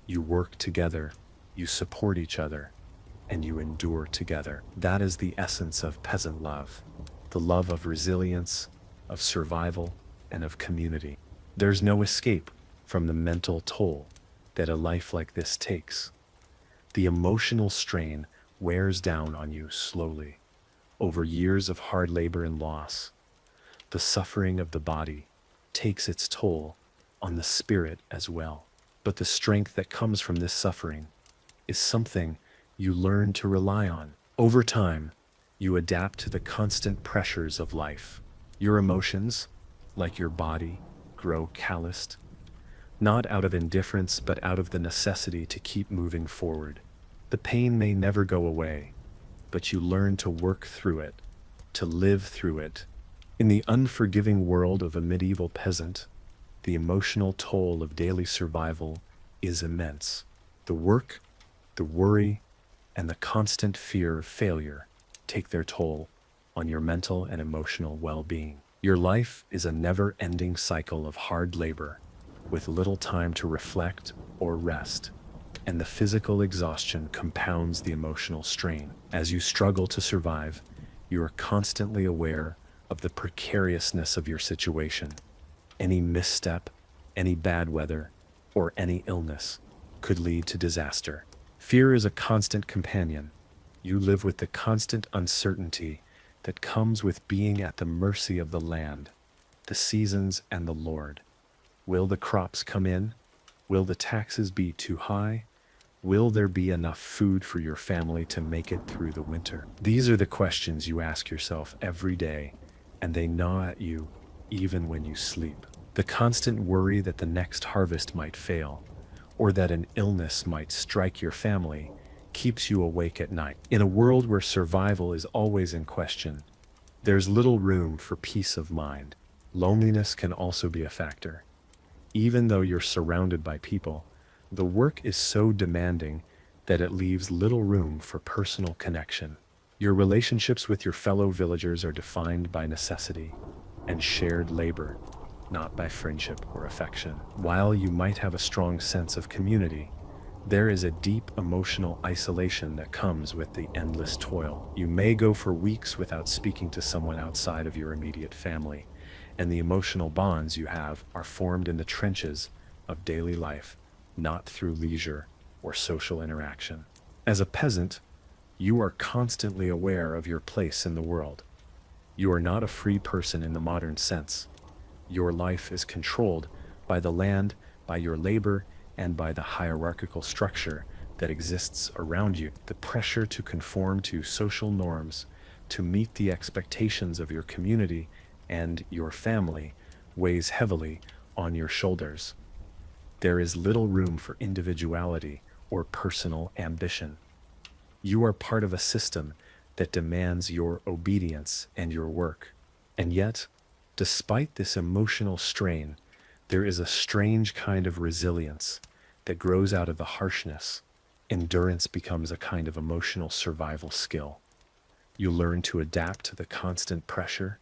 You work together, you support each other, and you endure together. That is the essence of peasant love, the love of resilience, of survival, and of community. There's no escape from the mental toll that a life like this takes. The emotional strain wears down on you slowly, over years of hard labor and loss. The suffering of the body takes its toll on the spirit as well. But the strength that comes from this suffering is something you learn to rely on. Over time, you adapt to the constant pressures of life. Your emotions, like your body, grow calloused, not out of indifference, but out of the necessity to keep moving forward. The pain may never go away, but you learn to work through it, to live through it. In the unforgiving world of a medieval peasant, the emotional toll of daily survival is immense. The work, the worry, and the constant fear of failure take their toll on your mental and emotional well-being. Your life is a never-ending cycle of hard labor, with little time to reflect or rest, and the physical exhaustion compounds the emotional strain. As you struggle to survive, you are constantly aware of the precariousness of your situation. Any misstep, any bad weather, or any illness could lead to disaster. Fear is a constant companion. You live with the constant uncertainty that comes with being at the mercy of the land, the seasons, and the Lord. Will the crops come in? Will the taxes be too high? Will there be enough food for your family to make it through the winter? These are the questions you ask yourself every day, and they gnaw at you even when you sleep. The constant worry that the next harvest might fail, or that an illness might strike your family, keeps you awake at night. In a world where survival is always in question, there's little room for peace of mind. Loneliness can also be a factor. Even though you're surrounded by people, the work is so demanding that it leaves little room for personal connection. Your relationships with your fellow villagers are defined by necessity and shared labor, not by friendship or affection. While you might have a strong sense of community, there is a deep emotional isolation that comes with the endless toil. You may go for weeks without speaking to someone outside of your immediate family, and the emotional bonds you have are formed in the trenches of daily life, not through leisure or social interaction. As a peasant, you are constantly aware of your place in the world. You are not a free person in the modern sense. Your life is controlled by the land, by your labor, and by the hierarchical structure that exists around you. The pressure to conform to social norms, to meet the expectations of your community and your family, weighs heavily on your shoulders. There is little room for individuality or personal ambition. You are part of a system that demands your obedience and your work. And yet, despite this emotional strain, there is a strange kind of resilience that grows out of the harshness. Endurance becomes a kind of emotional survival skill. You learn to adapt to the constant pressure,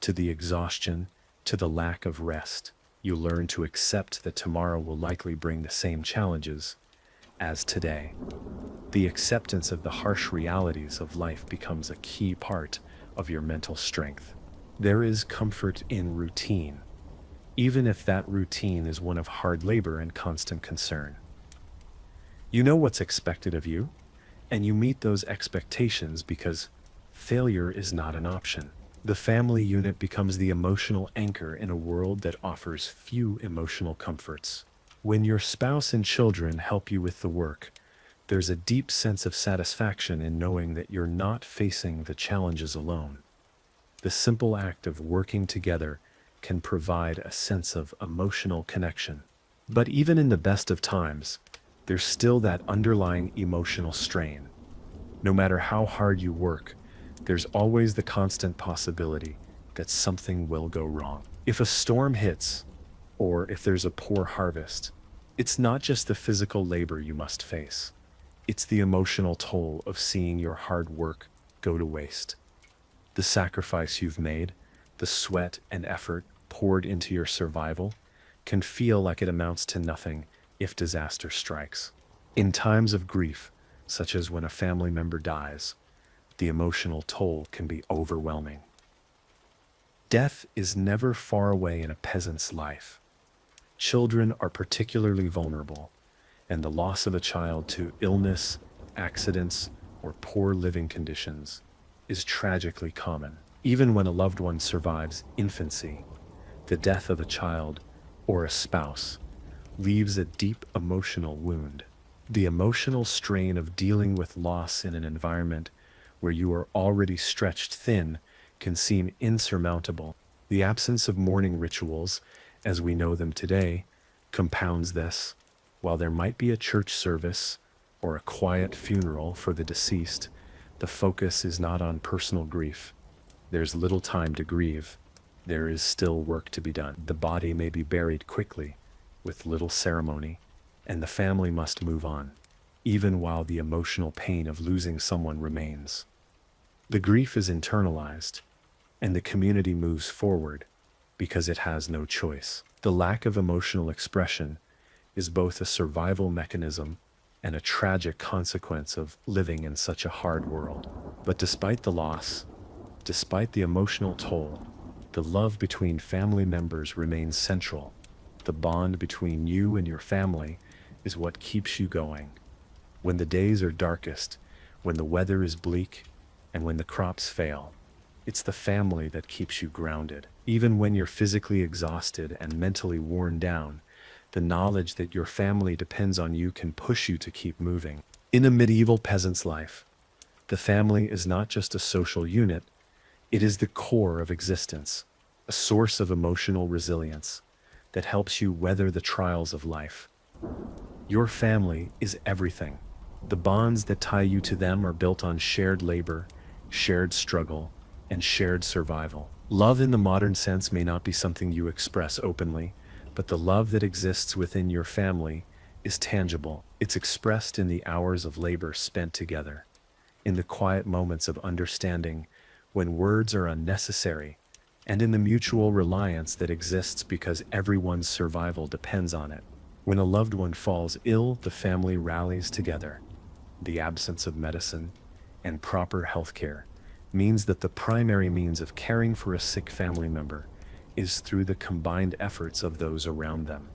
to the exhaustion, to the lack of rest. You learn to accept that tomorrow will likely bring the same challenges as today. The acceptance of the harsh realities of life becomes a key part of your mental strength. There is comfort in routine, even if that routine is one of hard labor and constant concern. You know what's expected of you, and you meet those expectations because failure is not an option. The family unit becomes the emotional anchor in a world that offers few emotional comforts. When your spouse and children help you with the work, there's a deep sense of satisfaction in knowing that you're not facing the challenges alone. The simple act of working together can provide a sense of emotional connection. But even in the best of times, there's still that underlying emotional strain. No matter how hard you work, there's always the constant possibility that something will go wrong. If a storm hits, or if there's a poor harvest, it's not just the physical labor you must face. It's the emotional toll of seeing your hard work go to waste. The sacrifice you've made, the sweat and effort poured into your survival, can feel like it amounts to nothing if disaster strikes. In times of grief, such as when a family member dies, the emotional toll can be overwhelming. Death is never far away in a peasant's life. Children are particularly vulnerable, and the loss of a child to illness, accidents, or poor living conditions is tragically common. Even when a loved one survives infancy, the death of a child or a spouse leaves a deep emotional wound. The emotional strain of dealing with loss in an environment where you are already stretched thin can seem insurmountable. The absence of mourning rituals, as we know them today, compounds this. While there might be a church service or a quiet funeral for the deceased, the focus is not on personal grief. There's little time to grieve. There is still work to be done. The body may be buried quickly, with little ceremony, and the family must move on, even while the emotional pain of losing someone remains. The grief is internalized, and the community moves forward because it has no choice. The lack of emotional expression is both a survival mechanism and a tragic consequence of living in such a hard world. But despite the loss, despite the emotional toll, the love between family members remains central. The bond between you and your family is what keeps you going. When the days are darkest, when the weather is bleak, and when the crops fail, it's the family that keeps you grounded. Even when you're physically exhausted and mentally worn down, the knowledge that your family depends on you can push you to keep moving. In a medieval peasant's life, the family is not just a social unit, it is the core of existence, a source of emotional resilience, that helps you weather the trials of life. Your family is everything. The bonds that tie you to them are built on shared labor, shared struggle, and shared survival. Love in the modern sense may not be something you express openly, but the love that exists within your family is tangible. It's expressed in the hours of labor spent together, in the quiet moments of understanding when words are unnecessary, and in the mutual reliance that exists because everyone's survival depends on it. When a loved one falls ill, the family rallies together. The absence of medicine and proper health care means that the primary means of caring for a sick family member is through the combined efforts of those around them.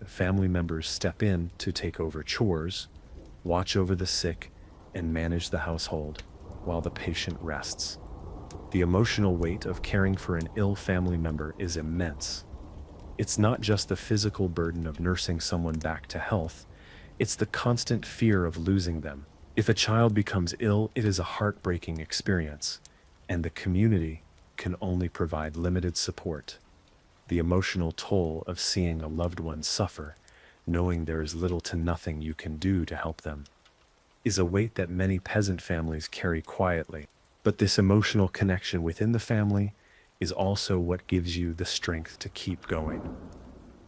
Family members step in to take over chores, watch over the sick, and manage the household while the patient rests. The emotional weight of caring for an ill family member is immense. It's not just the physical burden of nursing someone back to health, it's the constant fear of losing them. If a child becomes ill, it is a heartbreaking experience, and the community can only provide limited support. The emotional toll of seeing a loved one suffer, knowing there is little to nothing you can do to help them, is a weight that many peasant families carry quietly. But this emotional connection within the family is also what gives you the strength to keep going.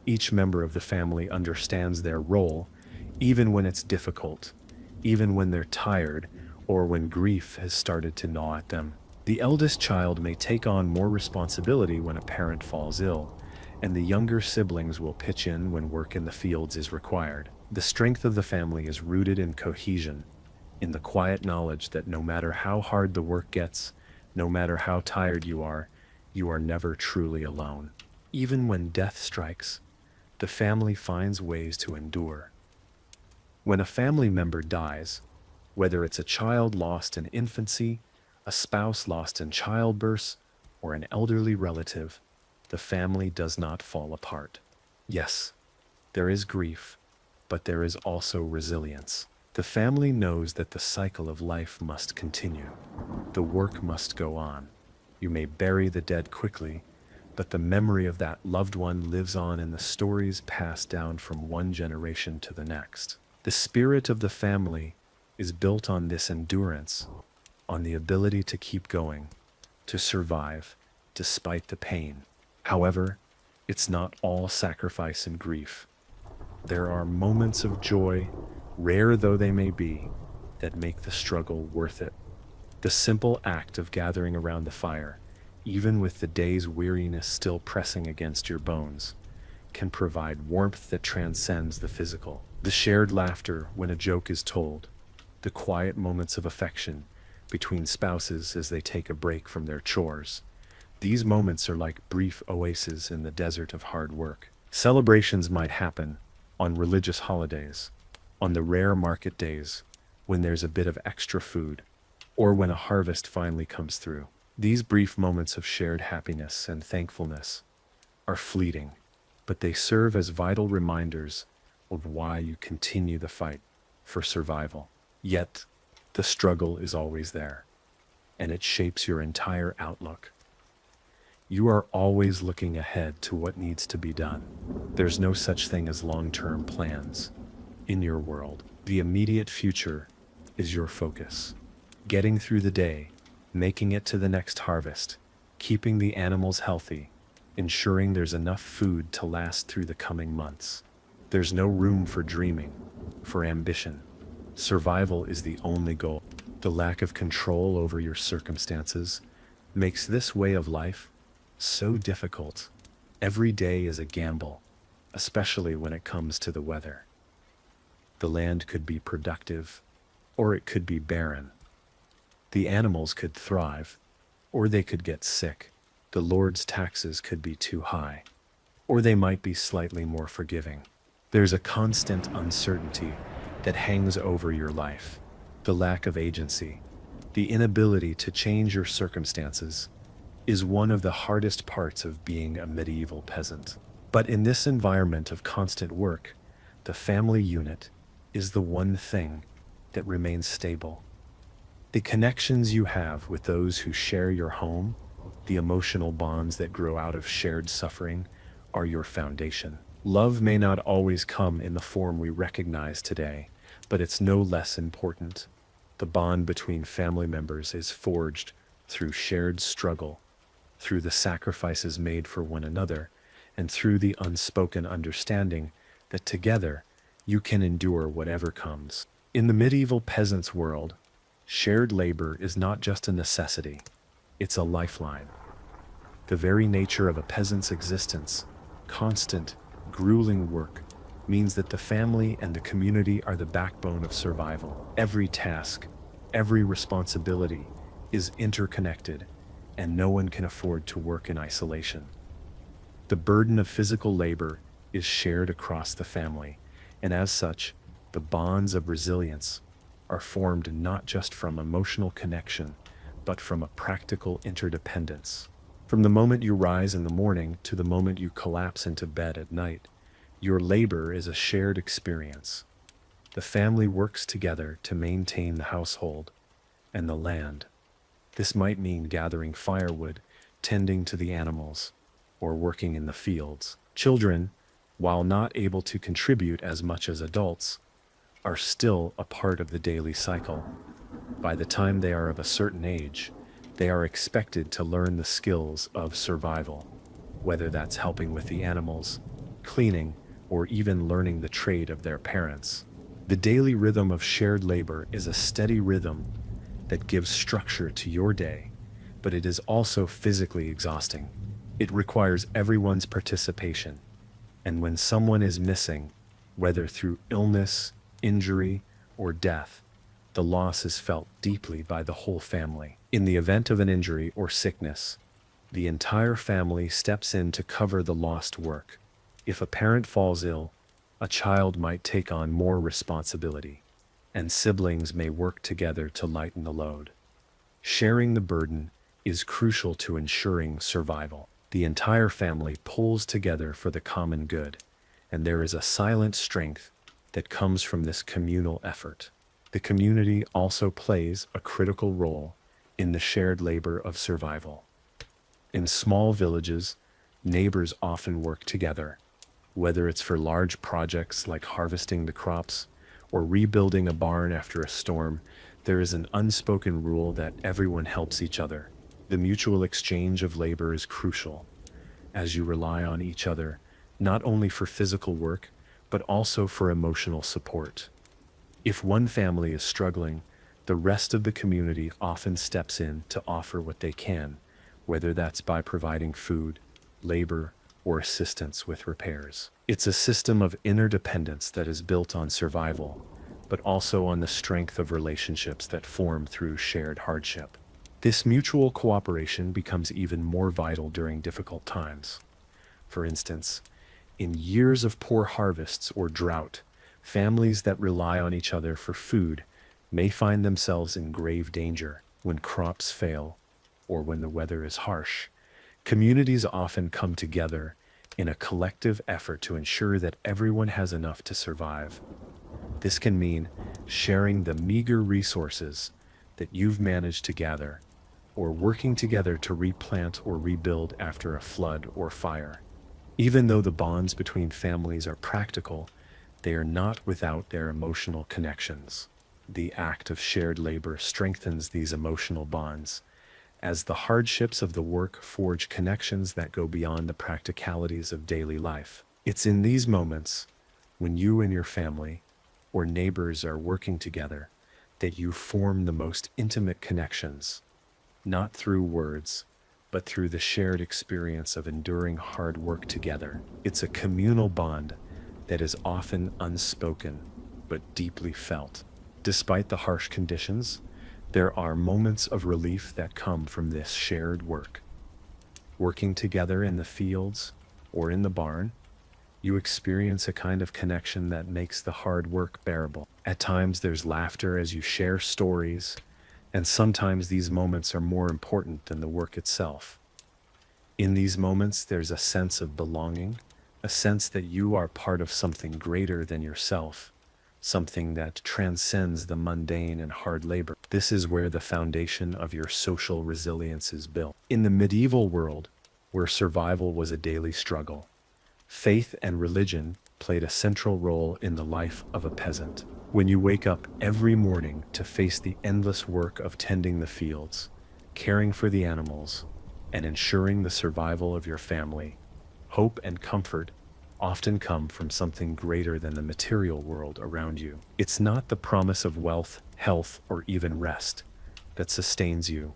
Each member of the family understands their role, even when it's difficult, even when they're tired, or when grief has started to gnaw at them. The eldest child may take on more responsibility when a parent falls ill, and the younger siblings will pitch in when work in the fields is required. The strength of the family is rooted in cohesion, in the quiet knowledge that no matter how hard the work gets, no matter how tired you are never truly alone. Even when death strikes, the family finds ways to endure. When a family member dies, whether it's a child lost in infancy, a spouse lost in childbirth, or an elderly relative, the family does not fall apart. Yes, there is grief, but there is also resilience. The family knows that the cycle of life must continue. The work must go on. You may bury the dead quickly, but the memory of that loved one lives on in the stories passed down from one generation to the next. The spirit of the family is built on this endurance, on the ability to keep going, to survive despite the pain. However, it's not all sacrifice and grief. There are moments of joy, rare though they may be, that make the struggle worth it. The simple act of gathering around the fire, even with the day's weariness still pressing against your bones, can provide warmth that transcends the physical. The shared laughter when a joke is told, the quiet moments of affection between spouses as they take a break from their chores. These moments are like brief oases in the desert of hard work. Celebrations might happen on religious holidays, on the rare market days when there's a bit of extra food, or when a harvest finally comes through. These brief moments of shared happiness and thankfulness are fleeting, but they serve as vital reminders of why you continue the fight for survival. Yet, the struggle is always there, and it shapes your entire outlook. You are always looking ahead to what needs to be done. There's no such thing as long-term plans in your world. The immediate future is your focus. Getting through the day, making it to the next harvest, keeping the animals healthy, ensuring there's enough food to last through the coming months. There's no room for dreaming, for ambition. Survival is the only goal. The lack of control over your circumstances makes this way of life so difficult. Every day is a gamble, especially when it comes to the weather. The land could be productive, or it could be barren. The animals could thrive, or they could get sick. The Lord's taxes could be too high, or they might be slightly more forgiving. There's a constant uncertainty that hangs over your life. The lack of agency, the inability to change your circumstances, is one of the hardest parts of being a medieval peasant. But in this environment of constant work, the family unit is the one thing that remains stable. The connections you have with those who share your home, the emotional bonds that grow out of shared suffering, are your foundation. Love may not always come in the form we recognize today, but it's no less important. The bond between family members is forged through shared struggle, through the sacrifices made for one another, and through the unspoken understanding that together you can endure whatever comes. In the medieval peasant's world, shared labor is not just a necessity, it's a lifeline. The very nature of a peasant's existence, constant, grueling work, means that the family and the community are the backbone of survival. Every task, every responsibility is interconnected, and no one can afford to work in isolation. The burden of physical labor is shared across the family, and as such, the bonds of resilience are formed not just from emotional connection, but from a practical interdependence. From the moment you rise in the morning to the moment you collapse into bed at night, your labor is a shared experience. The family works together to maintain the household and the land. This might mean gathering firewood, tending to the animals, or working in the fields. Children, while not able to contribute as much as adults, are still a part of the daily cycle. By the time they are of a certain age, they are expected to learn the skills of survival, whether that's helping with the animals, cleaning, or even learning the trade of their parents. The daily rhythm of shared labor is a steady rhythm that gives structure to your day, but it is also physically exhausting. It requires everyone's participation, and when someone is missing, whether through illness, injury, or death, the loss is felt deeply by the whole family. In the event of an injury or sickness, the entire family steps in to cover the lost work. If a parent falls ill, a child might take on more responsibility, and siblings may work together to lighten the load. Sharing the burden is crucial to ensuring survival. The entire family pulls together for the common good, and there is a silent strength that comes from this communal effort. The community also plays a critical role in the shared labor of survival. In small villages, neighbors often work together, whether it's for large projects like harvesting the crops or rebuilding a barn after a storm. There is an unspoken rule that everyone helps each other. The mutual exchange of labor is crucial, as you rely on each other, not only for physical work, but also for emotional support. If one family is struggling, the rest of the community often steps in to offer what they can, whether that's by providing food, labor, or assistance with repairs. It's a system of interdependence that is built on survival, but also on the strength of relationships that form through shared hardship. This mutual cooperation becomes even more vital during difficult times. For instance, in years of poor harvests or drought, families that rely on each other for food may find themselves in grave danger when crops fail or when the weather is harsh. Communities often come together in a collective effort to ensure that everyone has enough to survive. This can mean sharing the meager resources that you've managed to gather, or working together to replant or rebuild after a flood or fire. Even though the bonds between families are practical, they are not without their emotional connections. The act of shared labor strengthens these emotional bonds, as the hardships of the work forge connections that go beyond the practicalities of daily life. It's in these moments, when you and your family or neighbors are working together, that you form the most intimate connections, not through words, but through the shared experience of enduring hard work together. It's a communal bond that is often unspoken, but deeply felt. Despite the harsh conditions, there are moments of relief that come from this shared work. Working together in the fields or in the barn, you experience a kind of connection that makes the hard work bearable. At times there's laughter as you share stories, and sometimes these moments are more important than the work itself. In these moments, there's a sense of belonging, a sense that you are part of something greater than yourself, something that transcends the mundane and hard labor. This is where the foundation of your social resilience is built. In the medieval world, where survival was a daily struggle, Faith and religion played a central role in the life of a peasant. When you wake up every morning to face the endless work of tending the fields, caring for the animals, and ensuring the survival of your family, hope and comfort often come from something greater than the material world around you. It's not the promise of wealth, health, or even rest that sustains you.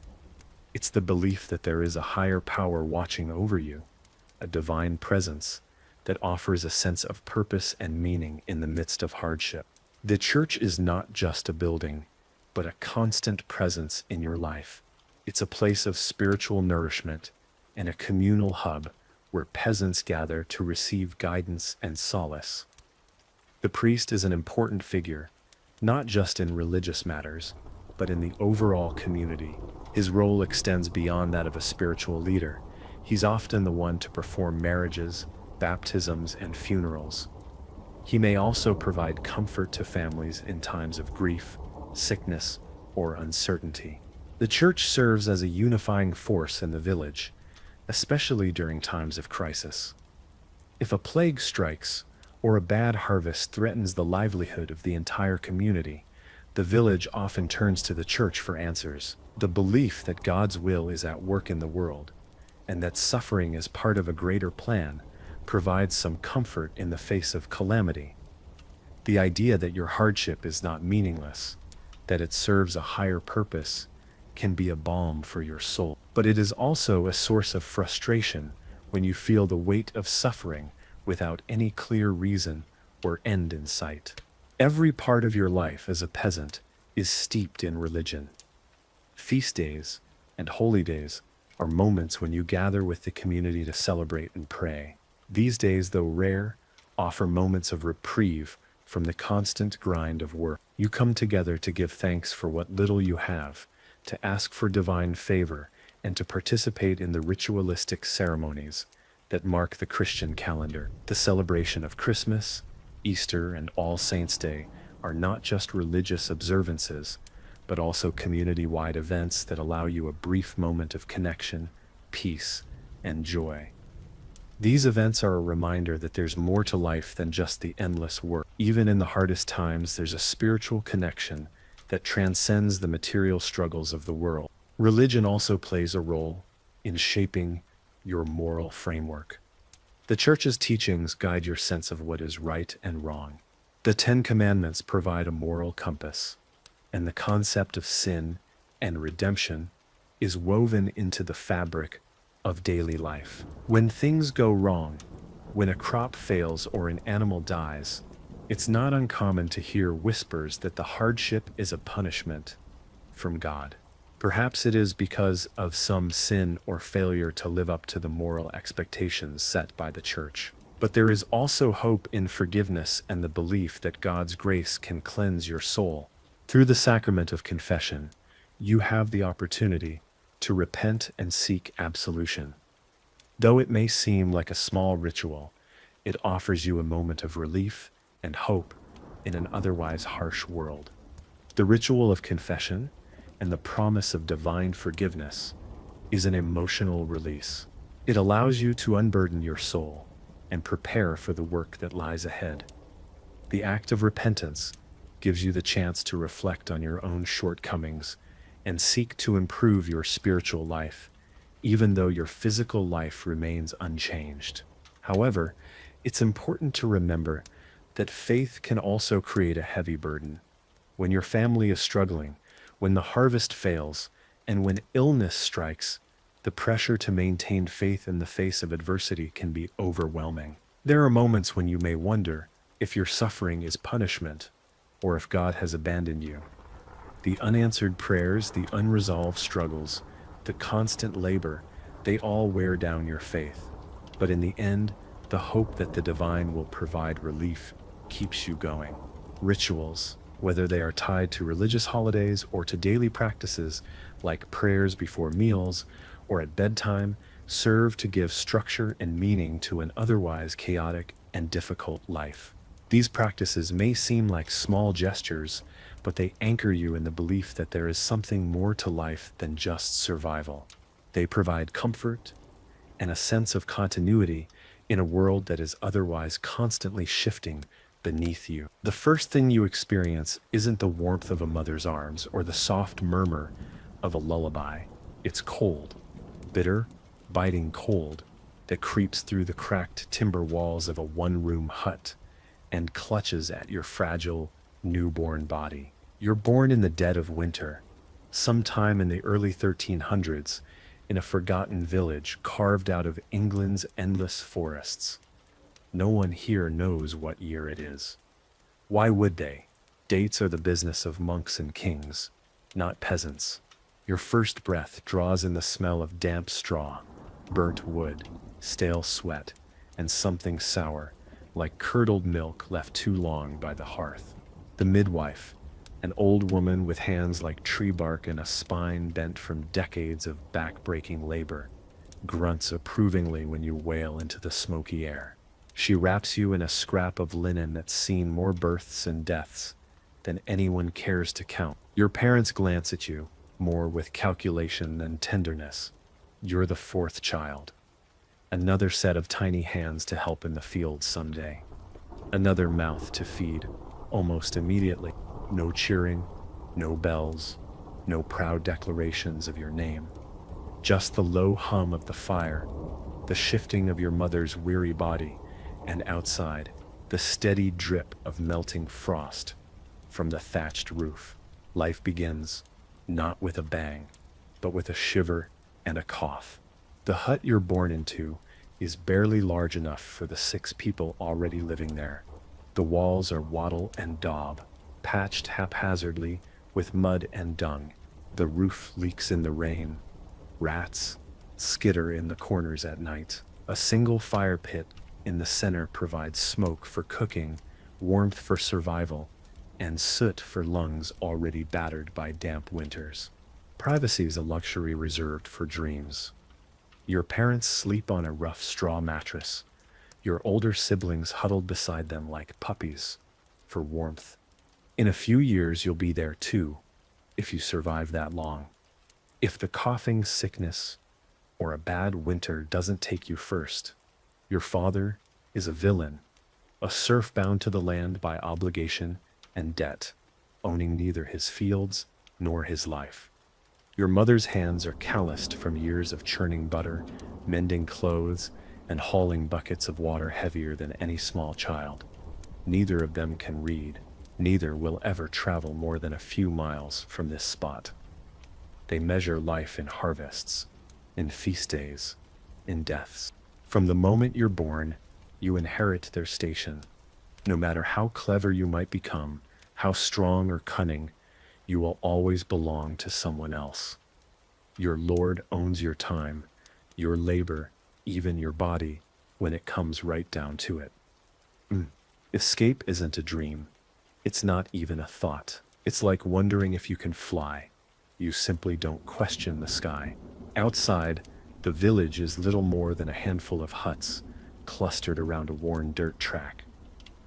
It's the belief that there is a higher power watching over you, a divine presence that offers a sense of purpose and meaning in the midst of hardship. The church is not just a building, but a constant presence in your life. It's a place of spiritual nourishment and a communal hub where peasants gather to receive guidance and solace. The priest is an important figure, not just in religious matters, but in the overall community. His role extends beyond that of a spiritual leader. He's often the one to perform marriages, baptisms, and funerals. He may also provide comfort to families in times of grief, sickness, or uncertainty. The church serves as a unifying force in the village, especially during times of crisis. If a plague strikes, or a bad harvest threatens the livelihood of the entire community, the village often turns to the church for answers. The belief that God's will is at work in the world, and that suffering is part of a greater plan, provides some comfort in the face of calamity. The idea that your hardship is not meaningless, that it serves a higher purpose, can be a balm for your soul. But it is also a source of frustration when you feel the weight of suffering without any clear reason or end in sight. Every part of your life as a peasant is steeped in religion. Feast days and holy days are moments when you gather with the community to celebrate and pray. These days, though rare, offer moments of reprieve from the constant grind of work. You come together to give thanks for what little you have, to ask for divine favor, and to participate in the ritualistic ceremonies that mark the Christian calendar. The celebration of Christmas, Easter, and All Saints' Day are not just religious observances, but also community-wide events that allow you a brief moment of connection, peace, and joy. These events are a reminder that there's more to life than just the endless work. Even in the hardest times, there's a spiritual connection that transcends the material struggles of the world. Religion also plays a role in shaping your moral framework. The church's teachings guide your sense of what is right and wrong. The Ten Commandments provide a moral compass, and the concept of sin and redemption is woven into the fabric of daily life. When things go wrong, when a crop fails or an animal dies, it's not uncommon to hear whispers that the hardship is a punishment from God. Perhaps it is because of some sin or failure to live up to the moral expectations set by the church. But there is also hope in forgiveness and the belief that God's grace can cleanse your soul. Through the sacrament of confession, you have the opportunity to repent and seek absolution. Though it may seem like a small ritual, it offers you a moment of relief and hope in an otherwise harsh world. The ritual of confession and the promise of divine forgiveness is an emotional release. It allows you to unburden your soul and prepare for the work that lies ahead. The act of repentance gives you the chance to reflect on your own shortcomings and seek to improve your spiritual life, even though your physical life remains unchanged. However, it's important to remember that faith can also create a heavy burden. When your family is struggling, when the harvest fails, and when illness strikes, the pressure to maintain faith in the face of adversity can be overwhelming. There are moments when you may wonder if your suffering is punishment, or if God has abandoned you. The unanswered prayers, the unresolved struggles, the constant labor, they all wear down your faith. But in the end, the hope that the divine will provide relief keeps you going. Rituals, whether they are tied to religious holidays or to daily practices like prayers before meals or at bedtime, serve to give structure and meaning to an otherwise chaotic and difficult life. These practices may seem like small gestures, but they anchor you in the belief that there is something more to life than just survival. They provide comfort and a sense of continuity in a world that is otherwise constantly shifting beneath you. The first thing you experience isn't the warmth of a mother's arms or the soft murmur of a lullaby. It's cold, bitter, biting cold that creeps through the cracked timber walls of a one-room hut and clutches at your fragile, newborn body. You're born in the dead of winter, sometime in the early 1300s, in a forgotten village carved out of England's endless forests. No one here knows what year it is. Why would they? Dates are the business of monks and kings, not peasants. Your first breath draws in the smell of damp straw, burnt wood, stale sweat, and something sour, like curdled milk left too long by the hearth. The midwife, an old woman with hands like tree bark and a spine bent from decades of back-breaking labor, grunts approvingly when you wail into the smoky air. She wraps you in a scrap of linen that's seen more births and deaths than anyone cares to count. Your parents glance at you, more with calculation than tenderness. You're the fourth child. Another set of tiny hands to help in the field someday. Another mouth to feed, almost immediately. No cheering, no bells, no proud declarations of your name. Just the low hum of the fire, the shifting of your mother's weary body, and outside, the steady drip of melting frost from the thatched roof. Life begins, not with a bang, but with a shiver and a cough. The hut you're born into is barely large enough for the 6 people already living there. The walls are wattle and daub, patched haphazardly with mud and dung. The roof leaks in the rain. Rats skitter in the corners at night. A single fire pit in the center provides smoke for cooking, warmth for survival, and soot for lungs already battered by damp winters. Privacy is a luxury reserved for dreams. Your parents sleep on a rough straw mattress, your older siblings huddled beside them like puppies for warmth. In a few years you'll be there too, if you survive that long. If the coughing sickness or a bad winter doesn't take you first, your father is a villain, a serf bound to the land by obligation and debt, owning neither his fields nor his life. Your mother's hands are calloused from years of churning butter, mending clothes, and hauling buckets of water heavier than any small child. Neither of them can read. Neither will ever travel more than a few miles from this spot. They measure life in harvests, in feast days, in deaths. From the moment you're born, you inherit their station. No matter how clever you might become, how strong or cunning, you will always belong to someone else. Your Lord owns your time, your labor, even your body, when it comes right down to it. Escape isn't a dream. It's not even a thought. It's like wondering if you can fly. You simply don't question the sky. Outside, the village is little more than a handful of huts, clustered around a worn dirt track.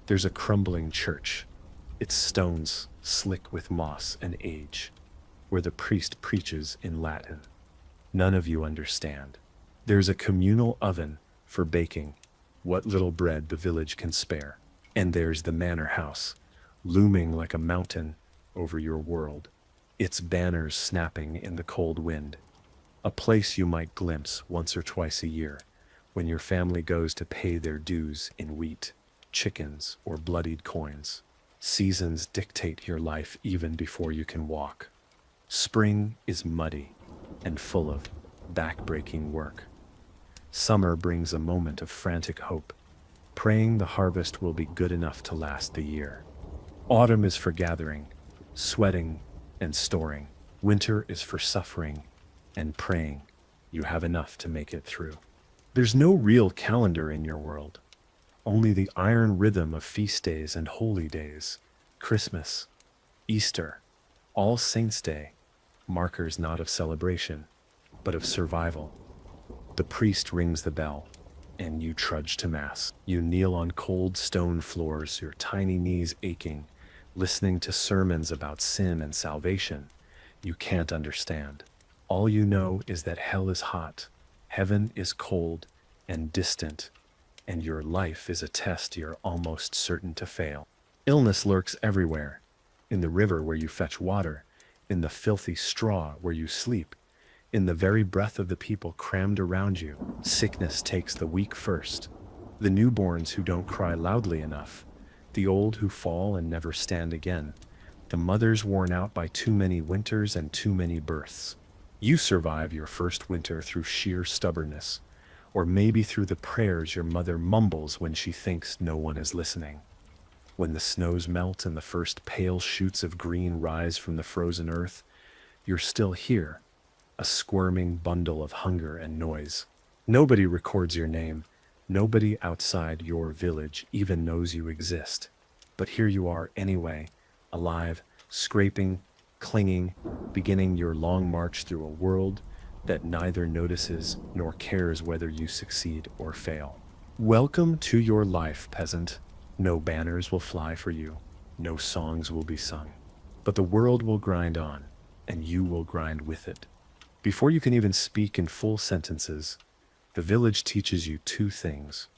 There's a crumbling church, its stones slick with moss and age, where the priest preaches in Latin. None of you understand. There's a communal oven for baking what little bread the village can spare. And there's the manor house, looming like a mountain over your world, its banners snapping in the cold wind. A place you might glimpse once or twice a year, when your family goes to pay their dues in wheat, chickens, or bloodied coins. Seasons dictate your life even before you can walk. Spring is muddy and full of back-breaking work. Summer brings a moment of frantic hope, praying the harvest will be good enough to last the year. Autumn is for gathering, sweating, and storing. Winter is for suffering and praying you have enough to make it through. There's no real calendar in your world, only the iron rhythm of feast days and holy days, Christmas, Easter, All Saints' Day, markers not of celebration, but of survival. The priest rings the bell, and you trudge to Mass. You kneel on cold stone floors, your tiny knees aching, listening to sermons about sin and salvation you can't understand. All you know is that hell is hot, heaven is cold and distant, and your life is a test you're almost certain to fail. Illness lurks everywhere, in the river where you fetch water, in the filthy straw where you sleep, in the very breath of the people crammed around you. Sickness takes the weak first, the newborns who don't cry loudly enough, the old who fall and never stand again, the mothers worn out by too many winters and too many births. You survive your first winter through sheer stubbornness, or maybe through the prayers your mother mumbles when she thinks no one is listening. When the snows melt and the first pale shoots of green rise from the frozen earth, you're still here, a squirming bundle of hunger and noise. Nobody records your name. Nobody outside your village even knows you exist. But here you are anyway, alive, scraping, clinging, beginning your long march through a world that neither notices nor cares whether you succeed or fail. Welcome to your life, peasant. No banners will fly for you, no songs will be sung, but the world will grind on, and you will grind with it. Before you can even speak in full sentences, the village teaches you two things: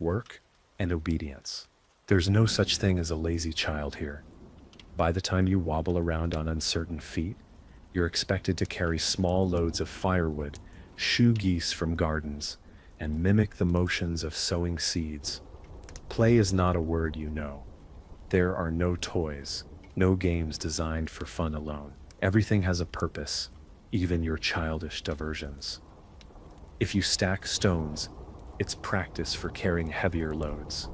work and obedience. There's no such thing as a lazy child here. By the time you wobble around on uncertain feet, you're expected to carry small loads of firewood, shoo geese from gardens, and mimic the motions of sowing seeds. Play is not a word you know. There are no toys, no games designed for fun alone. Everything has a purpose, even your childish diversions. If you stack stones, it's practice for carrying heavier loads.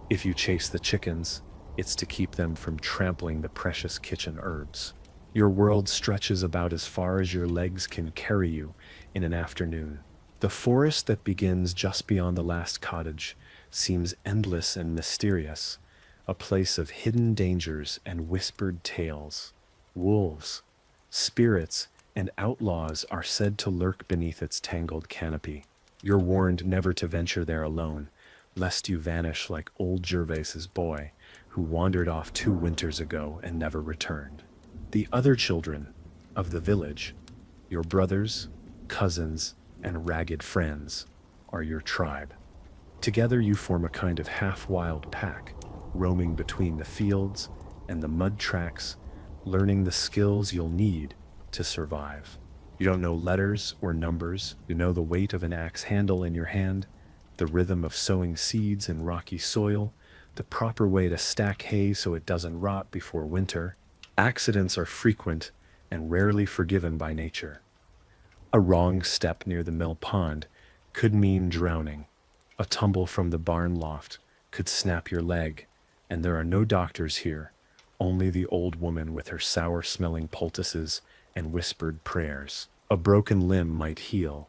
If you chase the chickens, it's to keep them from trampling the precious kitchen herbs. Your world stretches about as far as your legs can carry you in an afternoon. The forest that begins just beyond the last cottage seems endless and mysterious, a place of hidden dangers and whispered tales. Wolves, spirits, and outlaws are said to lurk beneath its tangled canopy. You're warned never to venture there alone, lest you vanish like old Gervais's boy, who wandered off 2 winters ago and never returned. The other children of the village, your brothers, cousins, and ragged friends, are your tribe. Together you form a kind of half-wild pack, roaming between the fields and the mud tracks, learning the skills you'll need to survive. You don't know letters or numbers. You know the weight of an axe handle in your hand, the rhythm of sowing seeds in rocky soil, the proper way to stack hay so it doesn't rot before winter. Accidents are frequent and rarely forgiven by nature. A wrong step near the mill pond could mean drowning. A tumble from the barn loft could snap your leg, and there are no doctors here, only the old woman with her sour-smelling poultices and whispered prayers. A broken limb might heal,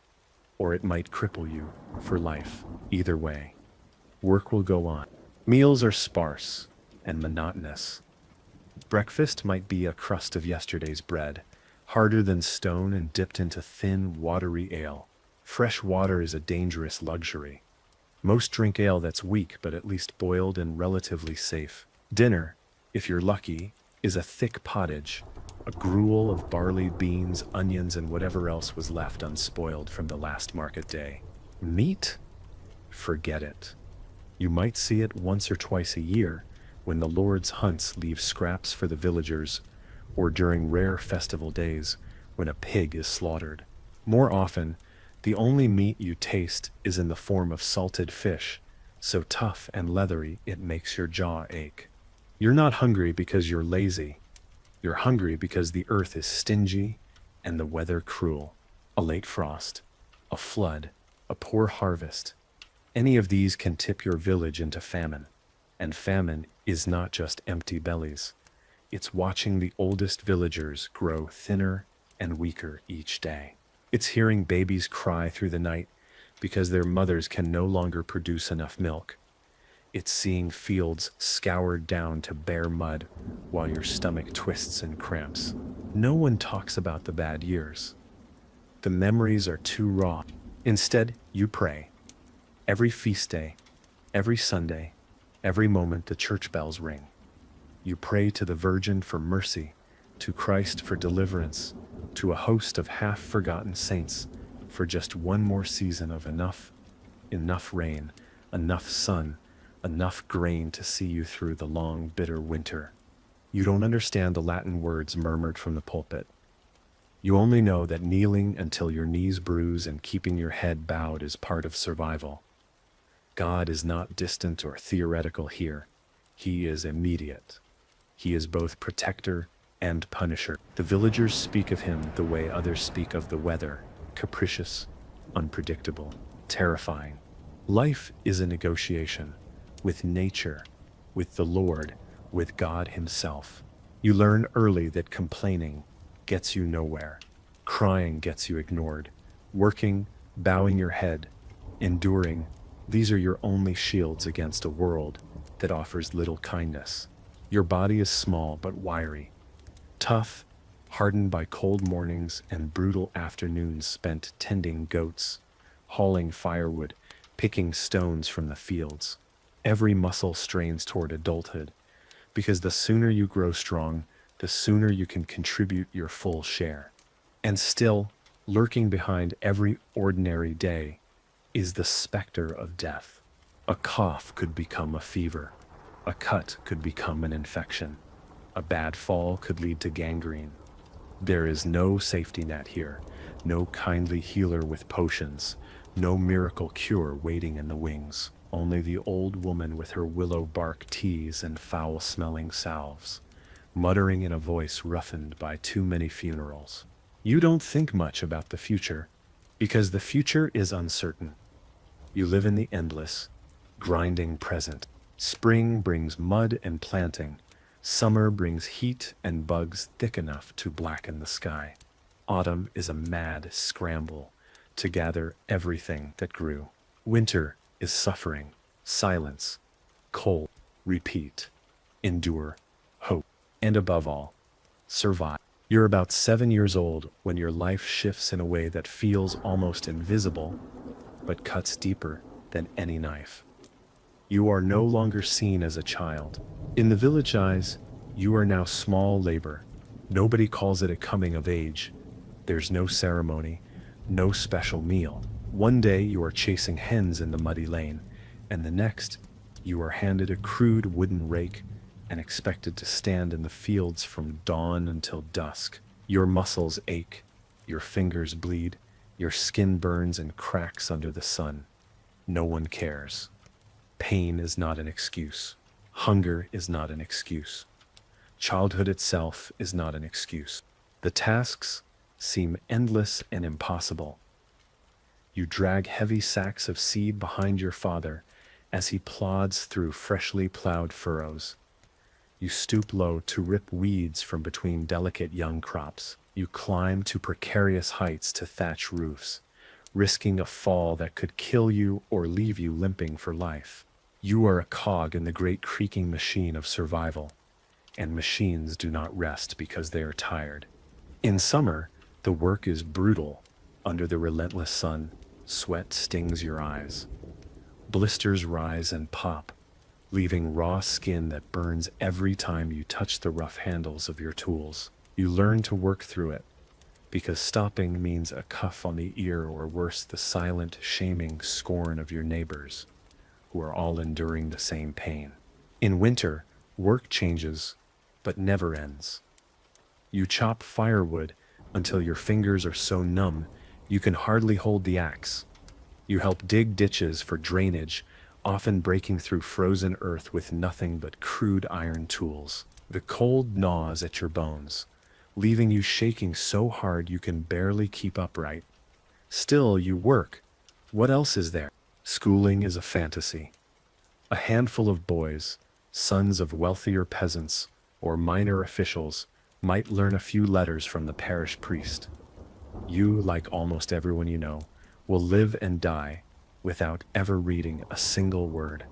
or it might cripple you for life. Either way, work will go on. Meals are sparse and monotonous. Breakfast might be a crust of yesterday's bread, harder than stone and dipped into thin, watery ale. Fresh water is a dangerous luxury. Most drink ale that's weak, but at least boiled and relatively safe. Dinner, if you're lucky, is a thick pottage, a gruel of barley, beans, onions, and whatever else was left unspoiled from the last market day. Meat? Forget it. You might see it once or twice a year, when the Lord's hunts leave scraps for the villagers, or during rare festival days when a pig is slaughtered. More often, the only meat you taste is in the form of salted fish, so tough and leathery it makes your jaw ache. You're not hungry because you're lazy. You're hungry because the earth is stingy and the weather cruel. A late frost, a flood, a poor harvest. Any of these can tip your village into famine. And famine is not just empty bellies. It's watching the oldest villagers grow thinner and weaker each day. It's hearing babies cry through the night because their mothers can no longer produce enough milk. It's seeing fields scoured down to bare mud while your stomach twists and cramps. No one talks about the bad years. The memories are too raw. Instead, you pray. Every feast day, every Sunday, every moment the church bells ring. You pray to the Virgin for mercy, to Christ for deliverance, to a host of half-forgotten saints for just one more season of enough rain enough sun, enough grain to see you through the long, bitter winter. You don't understand the Latin words murmured from the pulpit. You only know that kneeling until your knees bruise and keeping your head bowed is part of survival. God is not distant or theoretical here. He is immediate. He is both protector and punisher. The villagers speak of him the way others speak of the weather, capricious, unpredictable, terrifying. Life is a negotiation with nature, with the Lord, with God himself. You learn early that complaining gets you nowhere. Crying gets you ignored. Working, bowing your head, enduring, these are your only shields against a world that offers little kindness. Your body is small but wiry, tough, hardened by cold mornings and brutal afternoons spent tending goats, hauling firewood, picking stones from the fields. Every muscle strains toward adulthood, because the sooner you grow strong, the sooner you can contribute your full share. And still, lurking behind every ordinary day is the specter of death. A cough could become a fever. A cut could become an infection. A bad fall could lead to gangrene. There is no safety net here, no kindly healer with potions, no miracle cure waiting in the wings. Only the old woman with her willow bark teas and foul-smelling salves, muttering in a voice roughened by too many funerals. You don't think much about the future, because the future is uncertain. You live in the endless, grinding present. Spring brings mud and planting. Summer brings heat and bugs thick enough to blacken the sky. Autumn is a mad scramble to gather everything that grew. Winter is suffering, silence, cold, repeat, endure, hope, and above all, survive. You're about 7 years old when your life shifts in a way that feels almost invisible, but cuts deeper than any knife. You are no longer seen as a child. In the village eyes, you are now small labor. Nobody calls it a coming of age. There's no ceremony, no special meal. One day you are chasing hens in the muddy lane, and the next you are handed a crude wooden rake and expected to stand in the fields from dawn until dusk. Your muscles ache, your fingers bleed, your skin burns and cracks under the sun. No one cares. Pain is not an excuse. Hunger is not an excuse. Childhood itself is not an excuse. The tasks seem endless and impossible. You drag heavy sacks of seed behind your father as he plods through freshly plowed furrows. You stoop low to rip weeds from between delicate young crops. You climb to precarious heights to thatch roofs, risking a fall that could kill you or leave you limping for life. You are a cog in the great creaking machine of survival, and machines do not rest because they are tired. In summer, the work is brutal. Under the relentless sun, sweat stings your eyes. Blisters rise and pop, leaving raw skin that burns every time you touch the rough handles of your tools. You learn to work through it, because stopping means a cuff on the ear or worse, the silent, shaming scorn of your neighbors, who are all enduring the same pain. In winter, work changes, but never ends. You chop firewood until your fingers are so numb you can hardly hold the axe. You help dig ditches for drainage, often breaking through frozen earth with nothing but crude iron tools. The cold gnaws at your bones, leaving you shaking so hard you can barely keep upright. Still, you work. What else is there? Schooling is a fantasy. A handful of boys, sons of wealthier peasants or minor officials, might learn a few letters from the parish priest. You, like almost everyone you know, will live and die without ever reading a single word.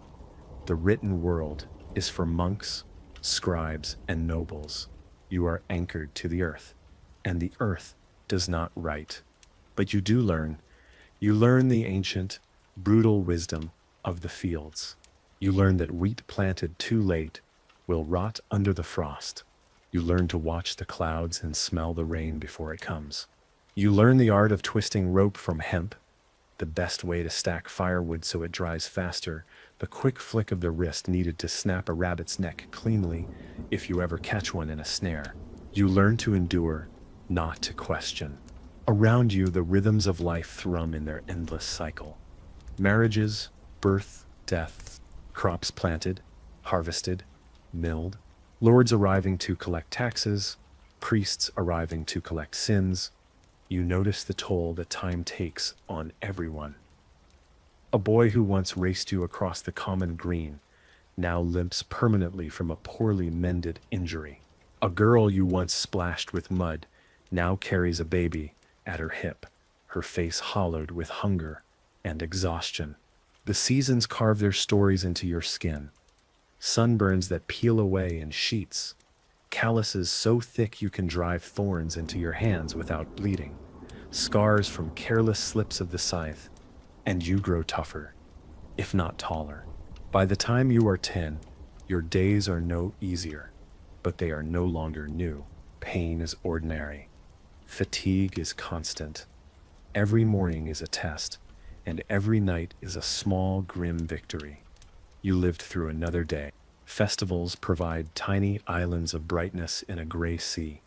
The written world is for monks, scribes, and nobles. You are anchored to the earth, and the earth does not write. But you do learn. You learn the ancient, brutal wisdom of the fields. You learn that wheat planted too late will rot under the frost. You learn to watch the clouds and smell the rain before it comes. You learn the art of twisting rope from hemp, the the best way to stack firewood so it dries faster, the quick flick of the wrist needed to snap a rabbit's neck cleanly if you ever catch one in a snare. You learn to endure, not to question. Around you, the rhythms of life thrum in their endless cycle. Marriages, birth, death, crops planted, harvested, milled, lords arriving to collect taxes, priests arriving to collect sins. You notice the toll that time takes on everyone. A boy who once raced you across the common green now limps permanently from a poorly mended injury. A girl you once splashed with mud now carries a baby at her hip, her face hollowed with hunger and exhaustion. The seasons carve their stories into your skin. Sunburns that peel away in sheets. Calluses so thick you can drive thorns into your hands without bleeding. Scars from careless slips of the scythe. And you grow tougher, if not taller. By the time you are 10, your days are no easier, but they are no longer new. Pain is ordinary. Fatigue is constant. Every morning is a test, and every night is a small, grim victory. You lived through another day. Festivals provide tiny islands of brightness in a gray sea.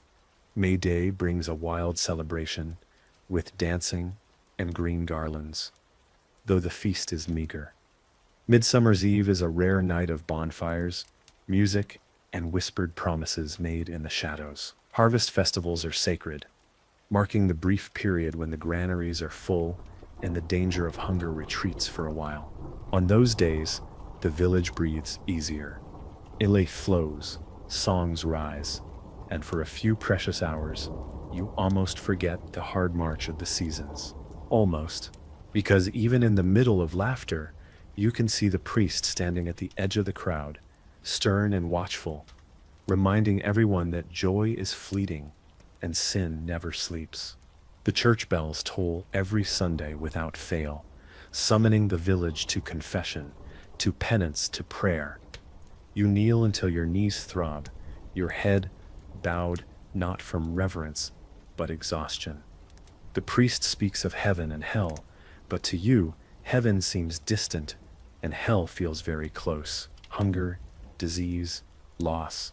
May Day brings a wild celebration with dancing and green garlands, though the feast is meager. Midsummer's Eve is a rare night of bonfires, music, and whispered promises made in the shadows. Harvest festivals are sacred, marking the brief period when the granaries are full and the danger of hunger retreats for a while. On those days, the village breathes easier. Elay flows, songs rise, and for a few precious hours, you almost forget the hard march of the seasons. Almost, because even in the middle of laughter, you can see the priest standing at the edge of the crowd, stern and watchful, reminding everyone that joy is fleeting and sin never sleeps. The church bells toll every Sunday without fail, summoning the village to confession, to penance, to prayer. You kneel until your knees throb, your head bowed not from reverence, but exhaustion. The priest speaks of heaven and hell, but to you, heaven seems distant and hell feels very close. Hunger, disease, loss.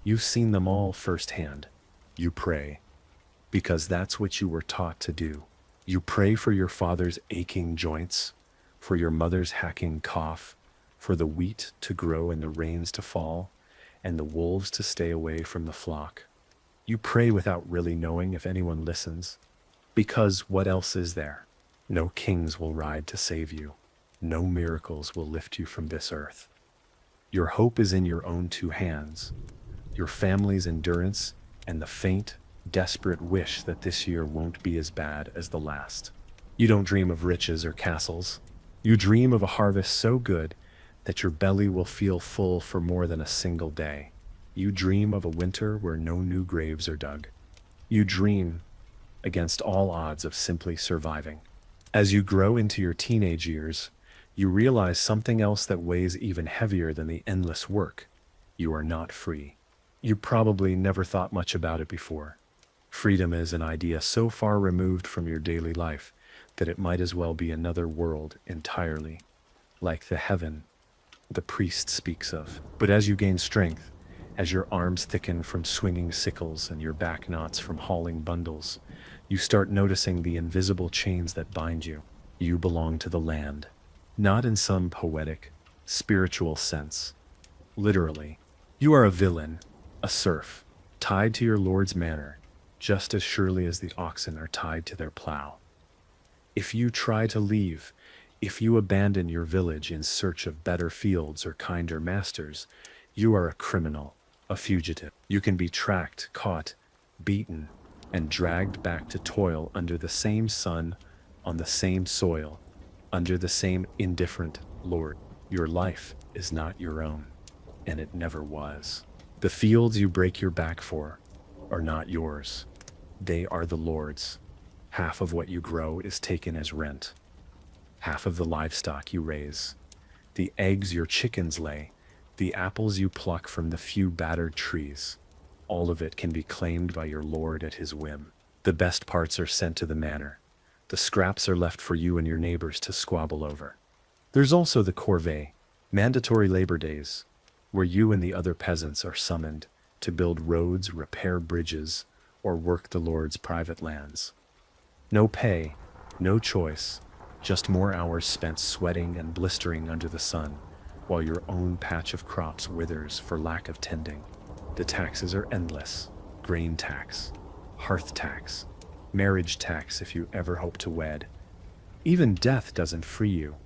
You've seen them all firsthand. You pray, because that's what you were taught to do. You pray for your father's aching joints, for your mother's hacking cough, for the wheat to grow and the rains to fall, and the wolves to stay away from the flock. You pray without really knowing if anyone listens, because what else is there? No kings will ride to save you. No miracles will lift you from this earth. Your hope is in your own two hands, your family's endurance, and the faint, desperate wish that this year won't be as bad as the last. You don't dream of riches or castles. You dream of a harvest so good that your belly will feel full for more than a single day. You dream of a winter where no new graves are dug. You dream against all odds of simply surviving. As you grow into your teenage years, you realize something else that weighs even heavier than the endless work. You are not free. You probably never thought much about it before. Freedom is an idea so far removed from your daily life that it might as well be another world entirely, like the heaven the priest speaks of. But as you gain strength, as your arms thicken from swinging sickles and your back knots from hauling bundles, you start noticing the invisible chains that bind you. You belong to the land, not in some poetic, spiritual sense. Literally, you are a villain, a serf, tied to your lord's manor, just as surely as the oxen are tied to their plow. If you try to leave, if you abandon your village in search of better fields or kinder masters, you are a criminal, a fugitive. You can be tracked, caught, beaten, and dragged back to toil under the same sun, on the same soil, under the same indifferent lord. Your life is not your own, and it never was. The fields you break your back for are not yours. They are the Lord's. Half of what you grow is taken as rent. Half of the livestock you raise, the eggs your chickens lay, the apples you pluck from the few battered trees, all of it can be claimed by your lord at his whim. The best parts are sent to the manor. The scraps are left for you and your neighbors to squabble over. There's also the corvée, mandatory labor days, where you and the other peasants are summoned to build roads, repair bridges, or work the Lord's private lands. No pay, no choice, just more hours spent sweating and blistering under the sun, while your own patch of crops withers for lack of tending. The taxes are endless: grain tax, hearth tax, marriage tax if you ever hope to wed. Even death doesn't free you.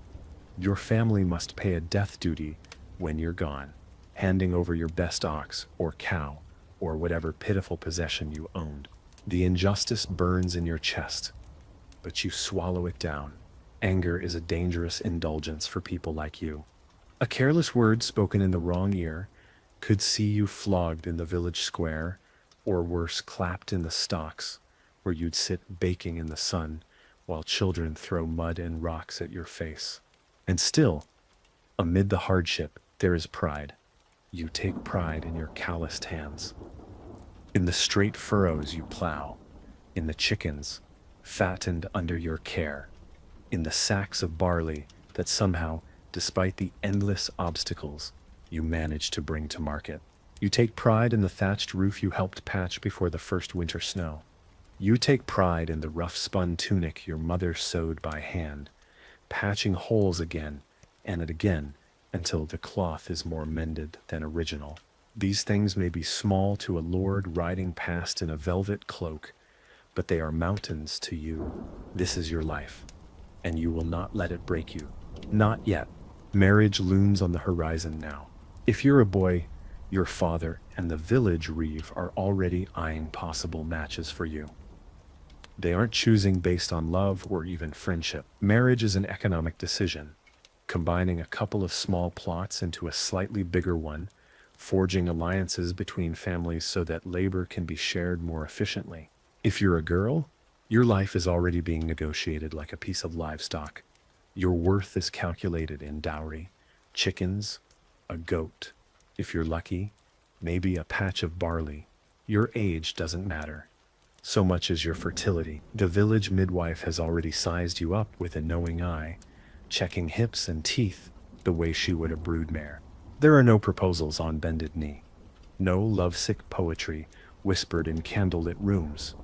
Your family must pay a death duty when you're gone, handing over your best ox or cow or whatever pitiful possession you owned. The injustice burns in your chest, but you swallow it down. Anger is a dangerous indulgence for people like you. A careless word spoken in the wrong ear could see you flogged in the village square, or worse, clapped in the stocks, where you'd sit baking in the sun while children throw mud and rocks at your face. And still, amid the hardship, there is pride. You take pride in your calloused hands, in the straight furrows you plow, in the chickens fattened under your care, in the sacks of barley that somehow, despite the endless obstacles, you manage to bring to market. You take pride in the thatched roof you helped patch before the first winter snow. You take pride in the rough-spun tunic your mother sewed by hand, patching holes again and again until the cloth is more mended than original. These things may be small to a lord riding past in a velvet cloak, but they are mountains to you. This is your life, and you will not let it break you. Not yet. Marriage looms on the horizon now. If you're a boy, your father and the village reeve are already eyeing possible matches for you. They aren't choosing based on love or even friendship. Marriage is an economic decision, combining a couple of small plots into a slightly bigger one, forging alliances between families so that labor can be shared more efficiently. If you're a girl, your life is already being negotiated like a piece of livestock. Your worth is calculated in dowry, chickens, a goat. If you're lucky, maybe a patch of barley. Your age doesn't matter so much as your fertility. The village midwife has already sized you up with a knowing eye, checking hips and teeth the way she would a broodmare. There are no proposals on bended knee, no lovesick poetry whispered in candlelit rooms.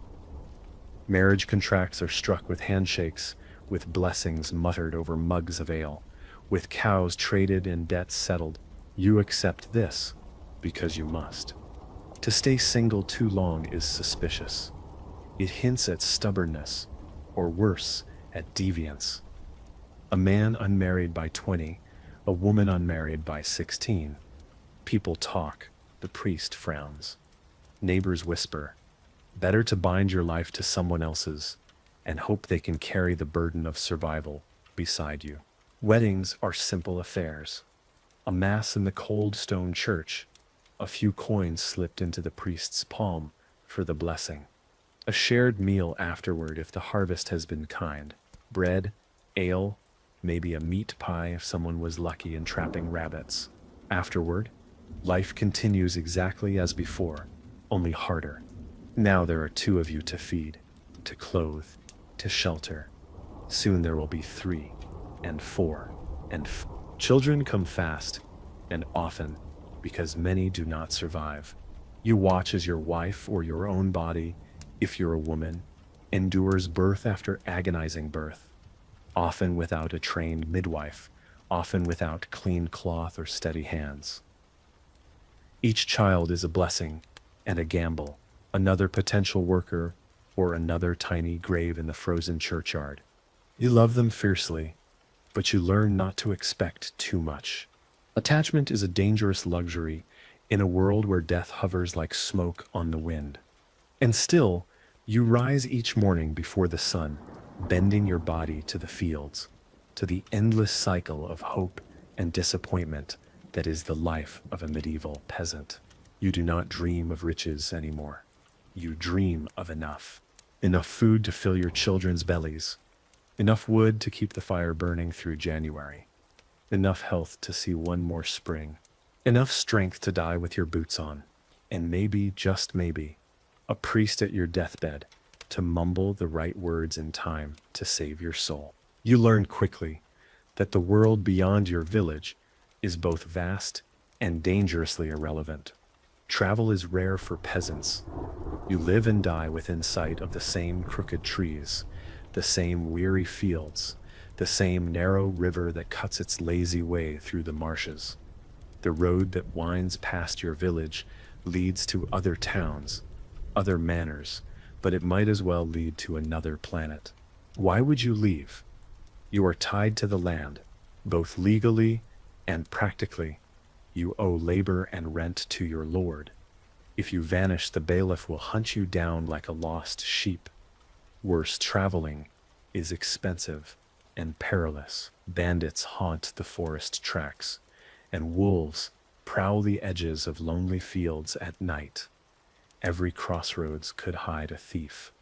Marriage contracts are struck with handshakes, with blessings muttered over mugs of ale, with cows traded and debts settled. You accept this because you must. To stay single too long is suspicious. It hints at stubbornness, or worse, at deviance. A man unmarried by 20, a woman unmarried by 16. People talk, the priest frowns. Neighbors whisper, better to bind your life to someone else's and hope they can carry the burden of survival beside you. Weddings are simple affairs. A mass in the cold stone church, a few coins slipped into the priest's palm for the blessing. A shared meal afterward if the harvest has been kind. Bread, ale, maybe a meat pie if someone was lucky in trapping rabbits. Afterward, life continues exactly as before, only harder. Now there are 2 of you to feed, to clothe, to shelter. Soon there will be 3 and 4 and Children come fast and often because many do not survive. You watch as your wife or your own body, if you're a woman, endures birth after agonizing birth, often without a trained midwife, often without clean cloth or steady hands. Each child is a blessing and a gamble, another potential worker or another tiny grave in the frozen churchyard. You love them fiercely, but you learn not to expect too much. Attachment is a dangerous luxury in a world where death hovers like smoke on the wind. And still, you rise each morning before the sun, bending your body to the fields, to the endless cycle of hope and disappointment that is the life of a medieval peasant. You do not dream of riches anymore. You dream of enough. Enough food to fill your children's bellies. Enough wood to keep the fire burning through January. Enough health to see one more spring. Enough strength to die with your boots on. And maybe, just maybe, a priest at your deathbed to mumble the right words in time to save your soul. You learn quickly that the world beyond your village is both vast and dangerously irrelevant. Travel is rare for peasants. You live and die within sight of the same crooked trees, the same weary fields, the same narrow river that cuts its lazy way through the marshes. The road that winds past your village leads to other towns, other manners, but it might as well lead to another planet. Why would you leave? You are tied to the land, both legally and practically. You owe labor and rent to your lord. If you vanish, the bailiff will hunt you down like a lost sheep. Worse, traveling is expensive and perilous. Bandits haunt the forest tracks, and wolves prowl the edges of lonely fields at night. Every crossroads could hide a thief.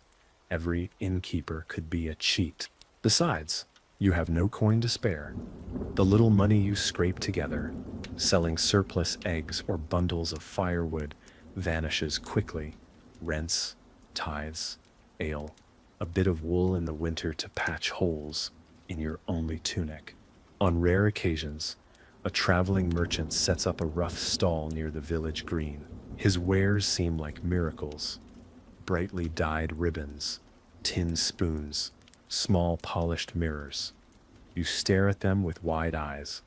Every innkeeper could be a cheat. Besides, you have no coin to spare. The little money you scrape together, selling surplus eggs or bundles of firewood, vanishes quickly. Rents, tithes, ale, a bit of wool in the winter to patch holes in your only tunic. On rare occasions, a traveling merchant sets up a rough stall near the village green. His wares seem like miracles: brightly dyed ribbons, tin spoons, small polished mirrors. You stare at them with wide eyes,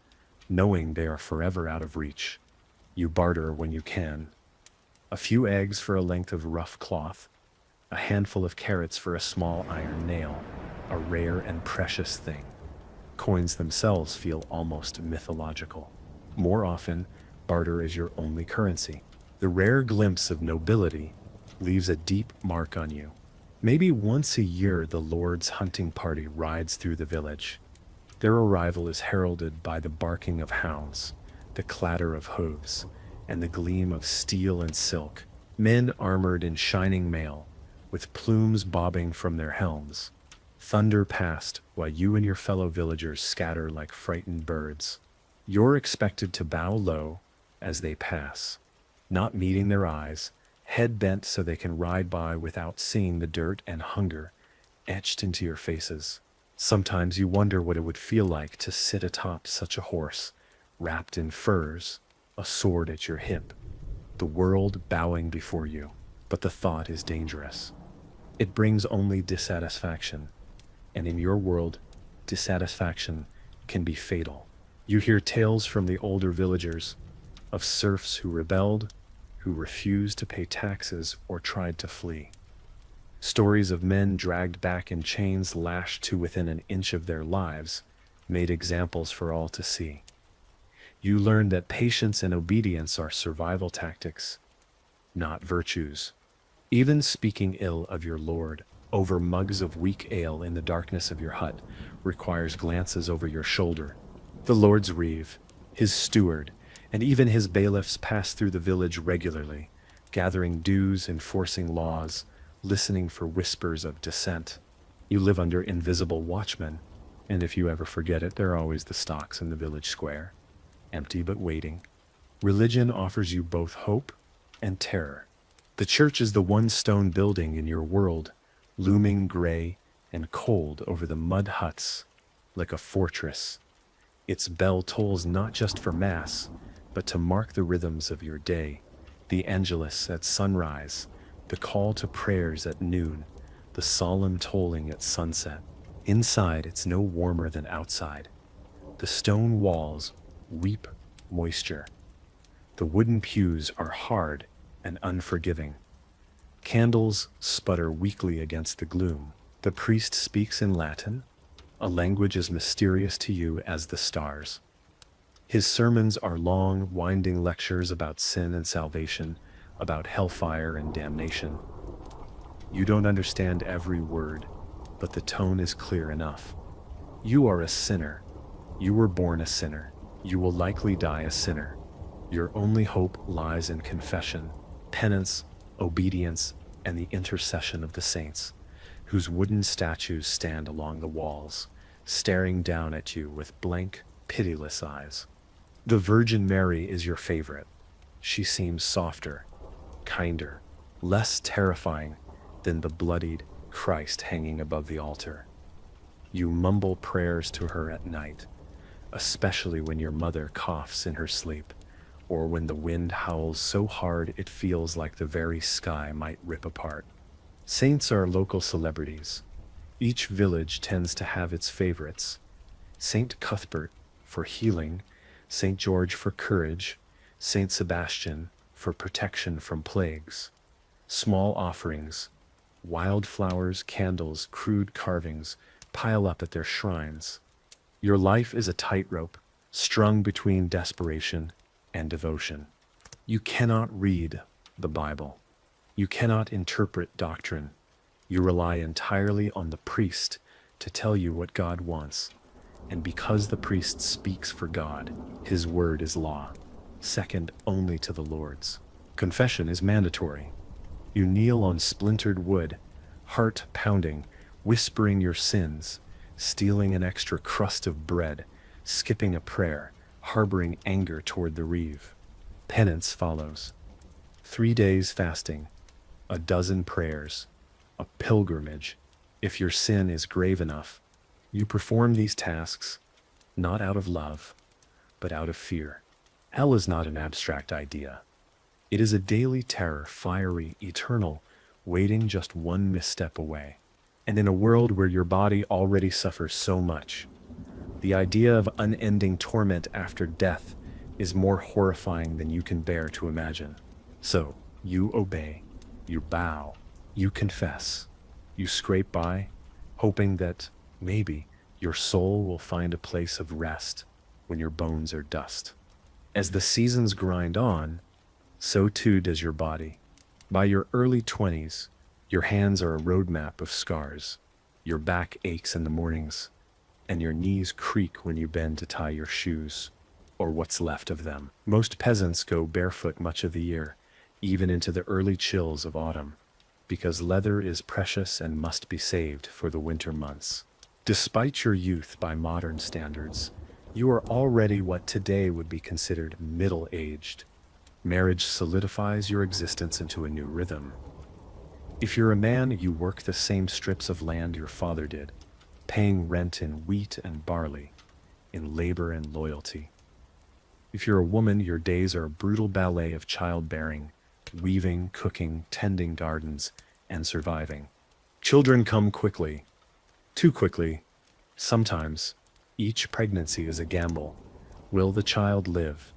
knowing they are forever out of reach. You barter when you can. A few eggs for a length of rough cloth, a handful of carrots for a small iron nail, a rare and precious thing. Coins themselves feel almost mythological. More often, barter is your only currency. The rare glimpse of nobility leaves a deep mark on you. Maybe once a year the lord's hunting party rides through the village. Their arrival is heralded by the barking of hounds, the clatter of hooves, and the gleam of steel and silk. Men armored in shining mail, with plumes bobbing from their helms, thunder past while you and your fellow villagers scatter like frightened birds. You're expected to bow low as they pass, not meeting their eyes, head bent so they can ride by without seeing the dirt and hunger etched into your faces. Sometimes you wonder what it would feel like to sit atop such a horse, wrapped in furs, a sword at your hip, the world bowing before you. But the thought is dangerous. It brings only dissatisfaction, and in your world, dissatisfaction can be fatal. You hear tales from the older villagers of serfs who rebelled, who refused to pay taxes or tried to flee. Stories of men dragged back in chains lashed to within an inch of their lives, made examples for all to see. You learn that patience and obedience are survival tactics, not virtues. Even speaking ill of your lord over mugs of weak ale in the darkness of your hut requires glances over your shoulder. The lord's reeve, his steward, and even his bailiffs pass through the village regularly, gathering dues, enforcing laws, listening for whispers of dissent. You live under invisible watchmen, and if you ever forget it, there are always the stocks in the village square, empty but waiting. Religion offers you both hope and terror. The church is the one stone building in your world, looming gray and cold over the mud huts like a fortress. Its bell tolls not just for mass, but to mark the rhythms of your day, the angelus at sunrise, the call to prayers at noon, the solemn tolling at sunset. Inside, it's no warmer than outside. The stone walls weep moisture. The wooden pews are hard and unforgiving. Candles sputter weakly against the gloom. The priest speaks in Latin, a language as mysterious to you as the stars. His sermons are long, winding lectures about sin and salvation, about hellfire and damnation. You don't understand every word, but the tone is clear enough. You are a sinner. You were born a sinner. You will likely die a sinner. Your only hope lies in confession, penance, obedience, and the intercession of the saints, whose wooden statues stand along the walls, staring down at you with blank, pitiless eyes. The Virgin Mary is your favorite. She seems softer, kinder, less terrifying than the bloodied, Christ hanging above the altar. You mumble prayers to her at night, especially when your mother coughs in her sleep, or when the wind howls so hard it feels like the very sky might rip apart. Saints are local celebrities. Each village tends to have its favorites. Saint Cuthbert for healing, Saint George for courage, Saint Sebastian for protection from plagues. Small offerings, wildflowers, candles, crude carvings pile up at their shrines. Your life is a tightrope, strung between desperation and devotion. You cannot read the Bible. You cannot interpret doctrine. You rely entirely on the priest to tell you what God wants. And because the priest speaks for God, his word is law, second only to the Lord's. Confession is mandatory. You kneel on splintered wood, heart pounding, whispering your sins, stealing an extra crust of bread, skipping a prayer, harboring anger toward the reeve. Penance follows. 3 days fasting, a dozen prayers, a pilgrimage. If your sin is grave enough, you perform these tasks not out of love, but out of fear. Hell is not an abstract idea. It is a daily terror, fiery, eternal, waiting just one misstep away. And in a world where your body already suffers so much, the idea of unending torment after death is more horrifying than you can bear to imagine. So, you obey, you bow, you confess, you scrape by, hoping that maybe your soul will find a place of rest when your bones are dust. As the seasons grind on, so too does your body. By your early 20s, your hands are a roadmap of scars. Your back aches in the mornings, and your knees creak when you bend to tie your shoes, or what's left of them. Most peasants go barefoot much of the year, even into the early chills of autumn, because leather is precious and must be saved for the winter months. Despite your youth by modern standards, you are already what today would be considered middle-aged. Marriage solidifies your existence into a new rhythm. If you're a man, you work the same strips of land your father did, paying rent in wheat and barley, in labor and loyalty. If you're a woman, your days are a brutal ballet of childbearing, weaving, cooking, tending gardens, and surviving. Children come quickly, too quickly. Sometimes, each pregnancy is a gamble. Will the child live?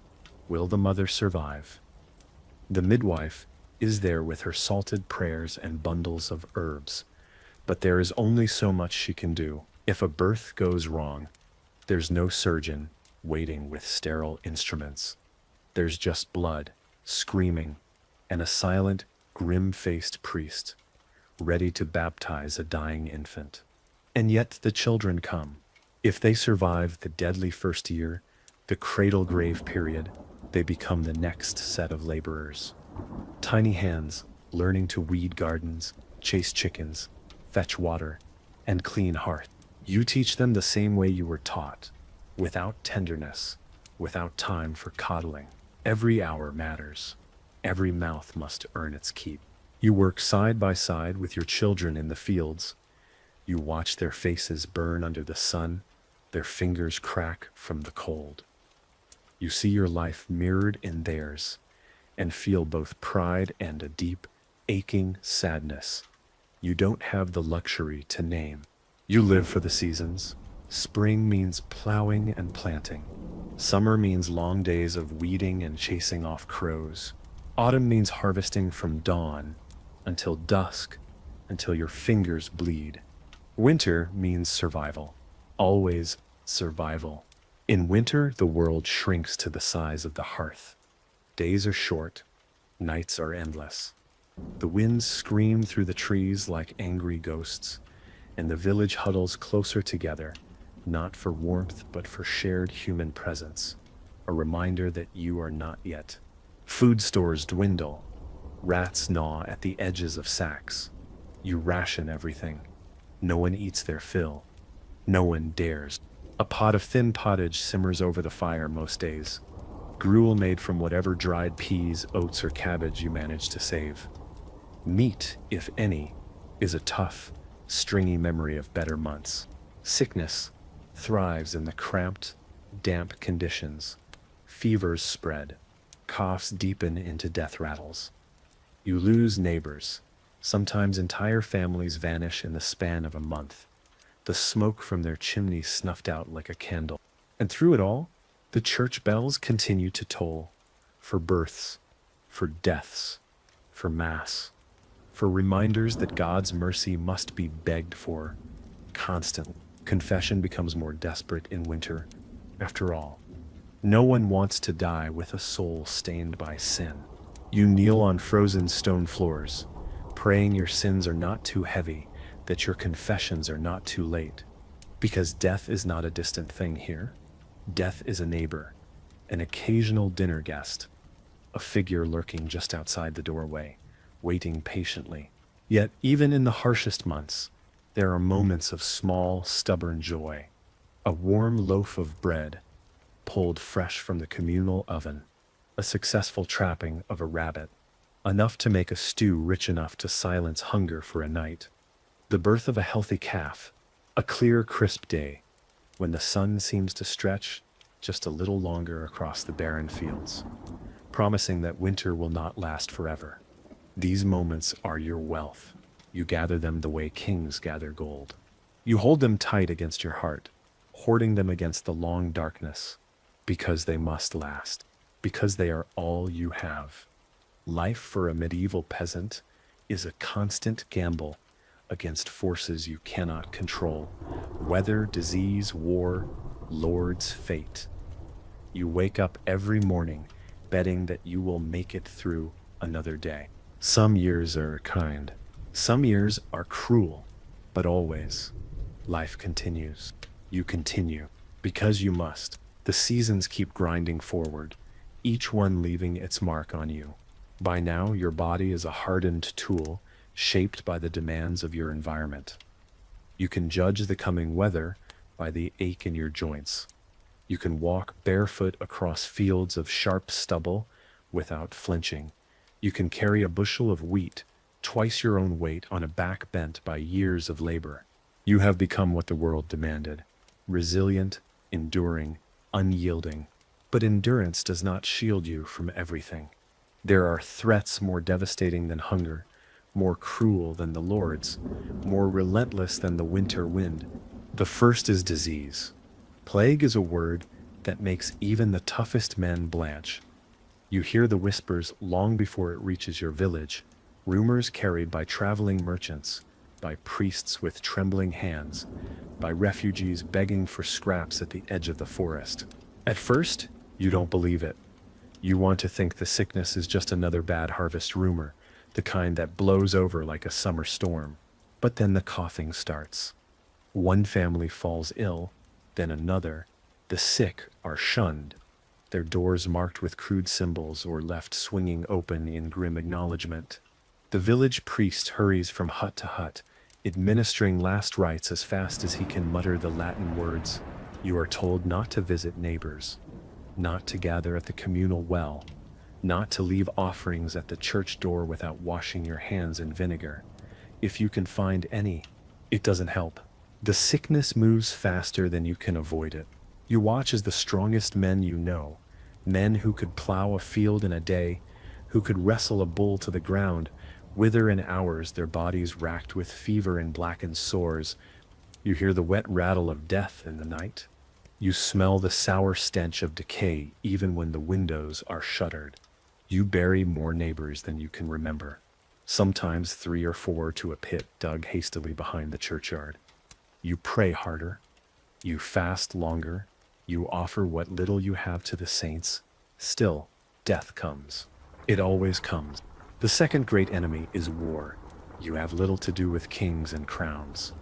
Will the mother survive? The midwife is there with her salted prayers and bundles of herbs, but there is only so much she can do. If a birth goes wrong, there's no surgeon waiting with sterile instruments. There's just blood, screaming, and a silent, grim-faced priest, ready to baptize a dying infant. And yet the children come. If they survive the deadly first year, the cradle-grave period, they become the next set of laborers. Tiny hands learning to weed gardens, chase chickens, fetch water, and clean hearth. You teach them the same way you were taught, without tenderness, without time for coddling. Every hour matters. Every mouth must earn its keep. You work side by side with your children in the fields. You watch their faces burn under the sun, their fingers crack from the cold. You see your life mirrored in theirs, and feel both pride and a deep, aching sadness you don't have the luxury to name. You live for the seasons. Spring means plowing and planting. Summer means long days of weeding and chasing off crows. Autumn means harvesting from dawn until dusk, until your fingers bleed. Winter means survival. Always survival. In winter, the world shrinks to the size of the hearth. Days are short, nights are endless. The winds scream through the trees like angry ghosts, and the village huddles closer together, not for warmth but for shared human presence, a reminder that you are not yet. Food stores dwindle. Rats gnaw at the edges of sacks. You ration everything. No one eats their fill. No one dares. A pot of thin pottage simmers over the fire most days. Gruel made from whatever dried peas, oats, or cabbage you manage to save. Meat, if any, is a tough, stringy memory of better months. Sickness thrives in the cramped, damp conditions. Fevers spread, coughs deepen into death rattles. You lose neighbors. Sometimes entire families vanish in the span of a month, the smoke from their chimneys snuffed out like a candle. And through it all, the church bells continue to toll, for births, for deaths, for mass, for reminders that God's mercy must be begged for constantly. Confession becomes more desperate in winter. After all, no one wants to die with a soul stained by sin. You kneel on frozen stone floors, praying your sins are not too heavy, that your confessions are not too late. Because death is not a distant thing here. Death is a neighbor, an occasional dinner guest, a figure lurking just outside the doorway, waiting patiently. Yet, even in the harshest months, there are moments of small, stubborn joy. A warm loaf of bread, pulled fresh from the communal oven, a successful trapping of a rabbit, enough to make a stew rich enough to silence hunger for a night, the birth of a healthy calf, a clear, crisp day, when the sun seems to stretch just a little longer across the barren fields, promising that winter will not last forever. These moments are your wealth. You gather them the way kings gather gold. You hold them tight against your heart, hoarding them against the long darkness, because they must last, because they are all you have. Life for a medieval peasant is a constant gamble against forces you cannot control: weather, disease, war, Lord's fate. You wake up every morning betting that you will make it through another day. Some years are kind, some years are cruel, but always, life continues. You continue, because you must. The seasons keep grinding forward, each one leaving its mark on you. By now, your body is a hardened tool, shaped by the demands of your environment. You can judge the coming weather by the ache in your joints. You can walk barefoot across fields of sharp stubble without flinching. You can carry a bushel of wheat, twice your own weight, on a back bent by years of labor. You have become what the world demanded: resilient, enduring, unyielding. But endurance does not shield you from everything. There are threats more devastating than hunger, more cruel than the Lord's, more relentless than the winter wind. The first is disease. Plague is a word that makes even the toughest men blanch. You hear the whispers long before it reaches your village, rumors carried by traveling merchants, by priests with trembling hands, by refugees begging for scraps at the edge of the forest. At first, you don't believe it. You want to think the sickness is just another bad harvest rumor, the kind that blows over like a summer storm. But then the coughing starts. One family falls ill, then another. The sick are shunned, their doors marked with crude symbols or left swinging open in grim acknowledgement. The village priest hurries from hut to hut, administering last rites as fast as he can mutter the Latin words. You are told not to visit neighbors, not to gather at the communal well, not to leave offerings at the church door without washing your hands in vinegar. If you can find any, it doesn't help. The sickness moves faster than you can avoid it. You watch as the strongest men you know, men who could plow a field in a day, who could wrestle a bull to the ground, wither in hours, their bodies racked with fever and blackened sores. You hear the wet rattle of death in the night. You smell the sour stench of decay even when the windows are shuttered. You bury more neighbors than you can remember, sometimes 3 or 4 to a pit dug hastily behind the churchyard. You pray harder, you fast longer, you offer what little you have to the saints. Still, death comes. It always comes. The second great enemy is war. You have little to do with kings and crowns.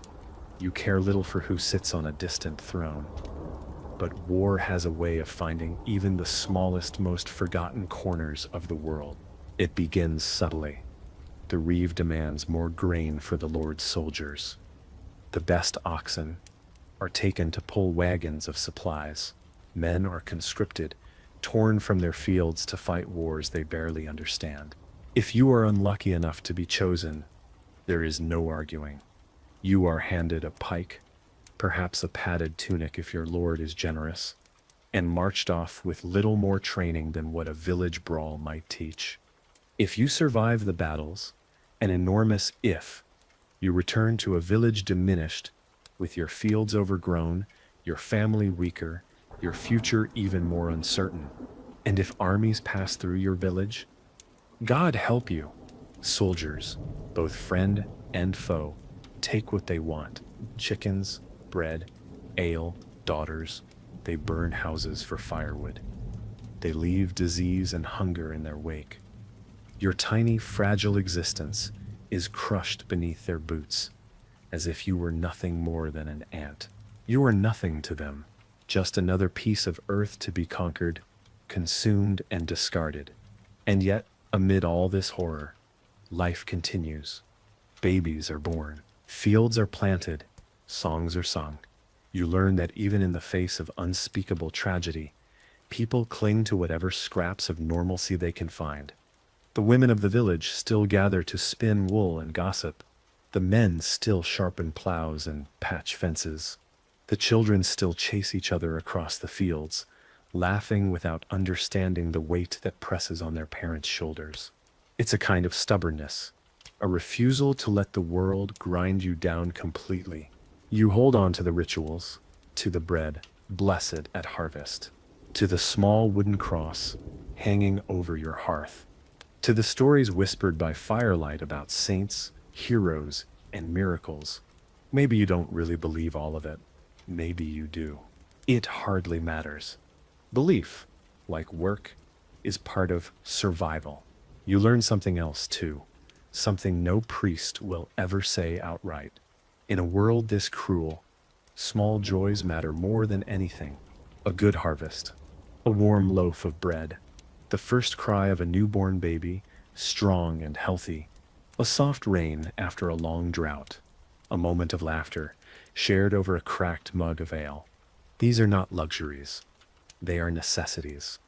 You care little for who sits on a distant throne. But war has a way of finding even the smallest, most forgotten corners of the world. It begins subtly. The reeve demands more grain for the Lord's soldiers. The best oxen are taken to pull wagons of supplies. Men are conscripted, torn from their fields to fight wars they barely understand. If you are unlucky enough to be chosen, there is no arguing. You are handed a pike, perhaps a padded tunic if your lord is generous, and marched off with little more training than what a village brawl might teach. If you survive the battles, an enormous if, you return to a village diminished, with your fields overgrown, your family weaker, your future even more uncertain. And if armies pass through your village, God help you. Soldiers, both friend and foe, take what they want: chickens, bread, ale, daughters. They burn houses for firewood. They leave disease and hunger in their wake. Your tiny, fragile existence is crushed beneath their boots, as if you were nothing more than an ant. You are nothing to them, just another piece of earth to be conquered, consumed, and discarded. And yet, amid all this horror, life continues. Babies are born, fields are planted, songs are sung. You learn that even in the face of unspeakable tragedy, people cling to whatever scraps of normalcy they can find. The women of the village still gather to spin wool and gossip. The men still sharpen plows and patch fences. The children still chase each other across the fields, laughing without understanding the weight that presses on their parents' shoulders. It's a kind of stubbornness, a refusal to let the world grind you down completely. You hold on to the rituals, to the bread, blessed at harvest, to the small wooden cross hanging over your hearth, to the stories whispered by firelight about saints, heroes, and miracles. Maybe you don't really believe all of it. Maybe you do. It hardly matters. Belief, like work, is part of survival. You learn something else too, something no priest will ever say outright. In a world this cruel, small joys matter more than anything. A good harvest, a warm loaf of bread, the first cry of a newborn baby, strong and healthy, a soft rain after a long drought, a moment of laughter shared over a cracked mug of ale. These are not luxuries. They are necessities.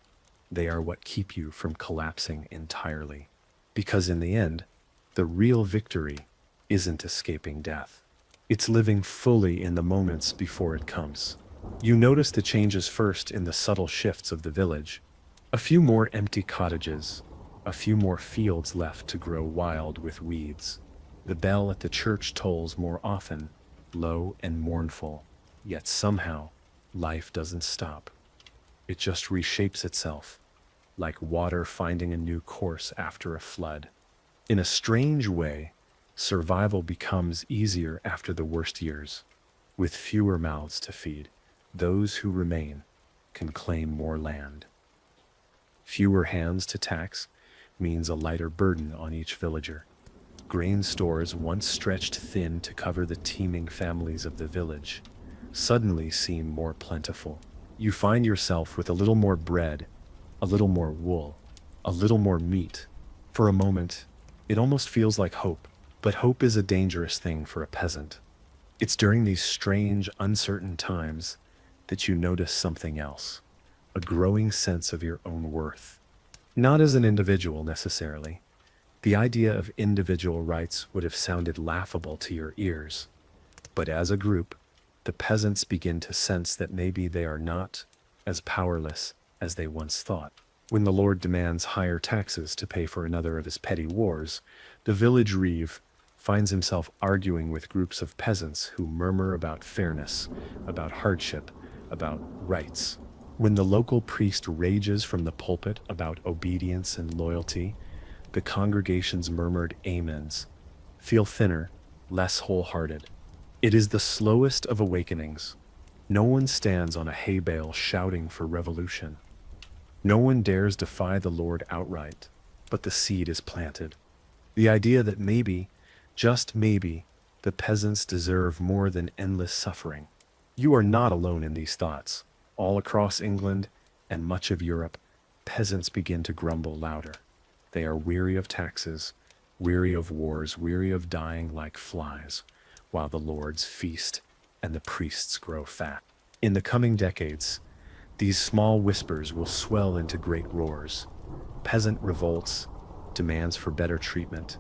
They are what keep you from collapsing entirely. Because in the end, the real victory isn't escaping death. It's living fully in the moments before it comes. You notice the changes first in the subtle shifts of the village. A few more empty cottages, a few more fields left to grow wild with weeds. The bell at the church tolls more often, low and mournful, yet somehow life doesn't stop. It just reshapes itself, like water finding a new course after a flood. In a strange way, survival becomes easier after the worst years. With fewer mouths to feed, those who remain can claim more land. Fewer hands to tax means a lighter burden on each villager. Grain stores once stretched thin to cover the teeming families of the village suddenly seem more plentiful. You find yourself with a little more bread, a little more wool, a little more meat. For a moment, it almost feels like hope. But hope is a dangerous thing for a peasant. It's during these strange, uncertain times that you notice something else, a growing sense of your own worth. Not as an individual necessarily. The idea of individual rights would have sounded laughable to your ears. But as a group, the peasants begin to sense that maybe they are not as powerless as they once thought. When the Lord demands higher taxes to pay for another of his petty wars, the village reeve finds himself arguing with groups of peasants who murmur about fairness, about hardship, about rights. When the local priest rages from the pulpit about obedience and loyalty, the congregation's murmured amens feel thinner, less wholehearted. It is the slowest of awakenings. No one stands on a hay bale shouting for revolution. No one dares defy the Lord outright, but the seed is planted. The idea that maybe, just maybe, the peasants deserve more than endless suffering. You are not alone in these thoughts. All across England and much of Europe, peasants begin to grumble louder. They are weary of taxes, weary of wars, weary of dying like flies, while the lords feast and the priests grow fat. In the coming decades, these small whispers will swell into great roars. Peasant revolts, demands for better treatment,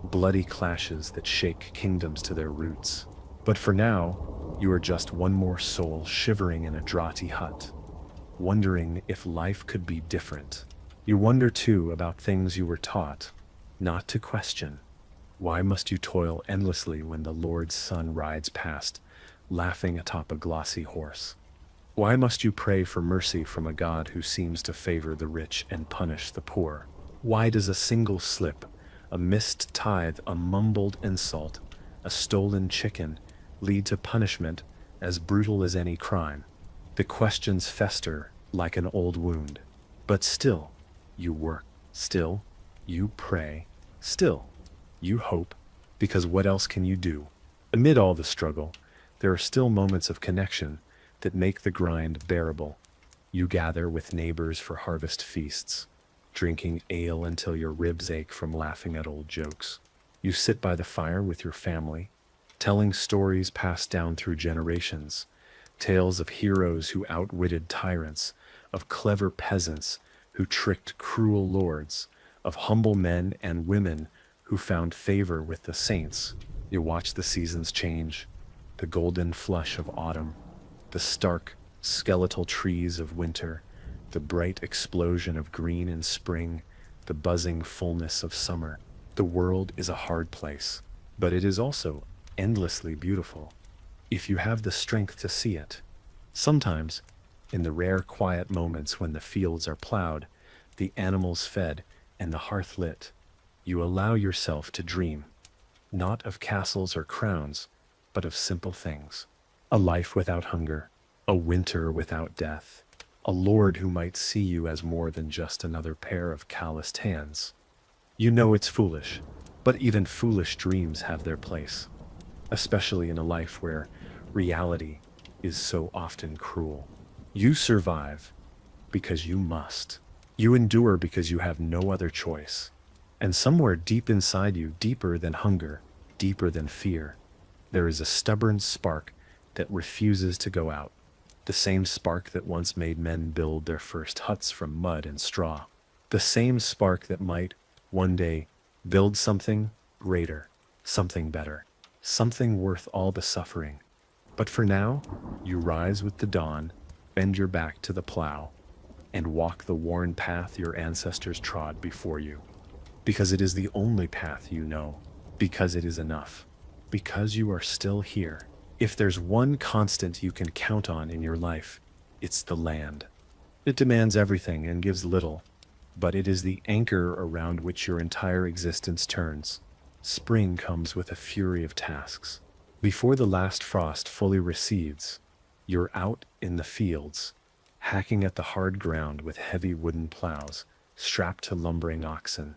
bloody clashes that shake kingdoms to their roots. But for now, you are just one more soul shivering in a draughty hut, wondering if life could be different. You wonder too about things you were taught not to question. Why must you toil endlessly when the Lord's Son rides past, laughing atop a glossy horse? Why must you pray for mercy from a God who seems to favor the rich and punish the poor? Why does a single slip, a missed tithe, a mumbled insult, a stolen chicken, lead to punishment as brutal as any crime? The questions fester like an old wound. But still, you work. Still, you pray. Still, you hope, because what else can you do? Amid all the struggle, there are still moments of connection that make the grind bearable. You gather with neighbors for harvest feasts, drinking ale until your ribs ache from laughing at old jokes. You sit by the fire with your family, telling stories passed down through generations, tales of heroes who outwitted tyrants, of clever peasants who tricked cruel lords, of humble men and women who found favor with the saints. You watch the seasons change, the golden flush of autumn, the stark, skeletal trees of winter, the bright explosion of green in spring, the buzzing fullness of summer. The world is a hard place, but it is also endlessly beautiful, if you have the strength to see it. Sometimes, in the rare quiet moments when the fields are plowed, the animals fed, and the hearth lit, you allow yourself to dream, not of castles or crowns, but of simple things. A life without hunger, a winter without death, a Lord who might see you as more than just another pair of calloused hands. You know it's foolish, but even foolish dreams have their place, especially in a life where reality is so often cruel. You survive because you must. You endure because you have no other choice. And somewhere deep inside you, deeper than hunger, deeper than fear, there is a stubborn spark that refuses to go out. The same spark that once made men build their first huts from mud and straw. The same spark that might, one day, build something greater, something better, something worth all the suffering. But for now, you rise with the dawn, bend your back to the plow, and walk the worn path your ancestors trod before you. Because it is the only path you know, because it is enough, because you are still here. If there's one constant you can count on in your life, it's the land. It demands everything and gives little, but it is the anchor around which your entire existence turns. Spring comes with a fury of tasks. Before the last frost fully recedes, you're out in the fields, hacking at the hard ground with heavy wooden plows, strapped to lumbering oxen.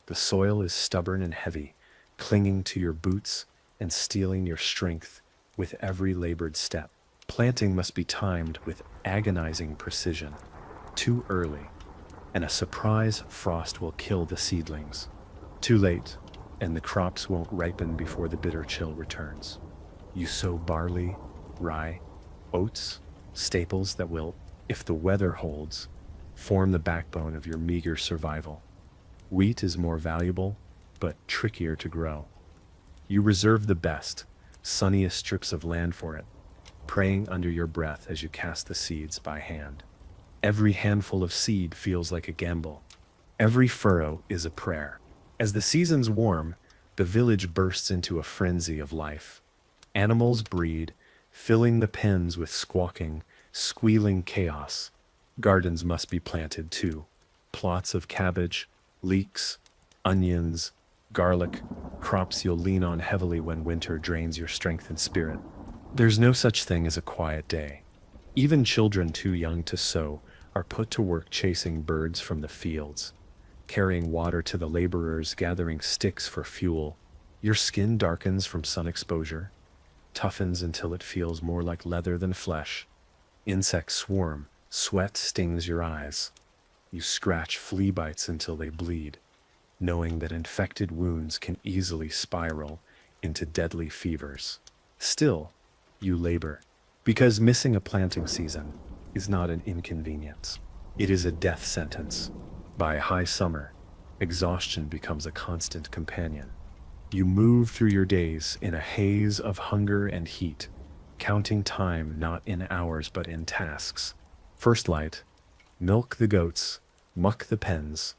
The soil is stubborn and heavy, clinging to your boots and stealing your strength with every labored step. Planting must be timed with agonizing precision. Too early, and a surprise frost will kill the seedlings. Too late, and the crops won't ripen before the bitter chill returns. You sow barley, rye, oats, staples that will, if the weather holds, form the backbone of your meager survival. Wheat is more valuable, but trickier to grow. You reserve the best, sunniest strips of land for it, praying under your breath as you cast the seeds by hand. Every handful of seed feels like a gamble. Every furrow is a prayer. As the seasons warm, the village bursts into a frenzy of life. Animals breed, filling the pens with squawking, squealing chaos. Gardens must be planted too. Plots of cabbage, leeks, onions, garlic, crops you'll lean on heavily when winter drains your strength and spirit. There's no such thing as a quiet day. Even children too young to sow are put to work chasing birds from the fields, carrying water to the laborers, gathering sticks for fuel. Your skin darkens from sun exposure, toughens until it feels more like leather than flesh. Insects swarm, sweat stings your eyes. You scratch flea bites until they bleed, knowing that infected wounds can easily spiral into deadly fevers. Still, you labor, because missing a planting season is not an inconvenience. It is a death sentence. By high summer, exhaustion becomes a constant companion. You move through your days in a haze of hunger and heat, counting time not in hours but in tasks. First light, milk the goats, muck the pens.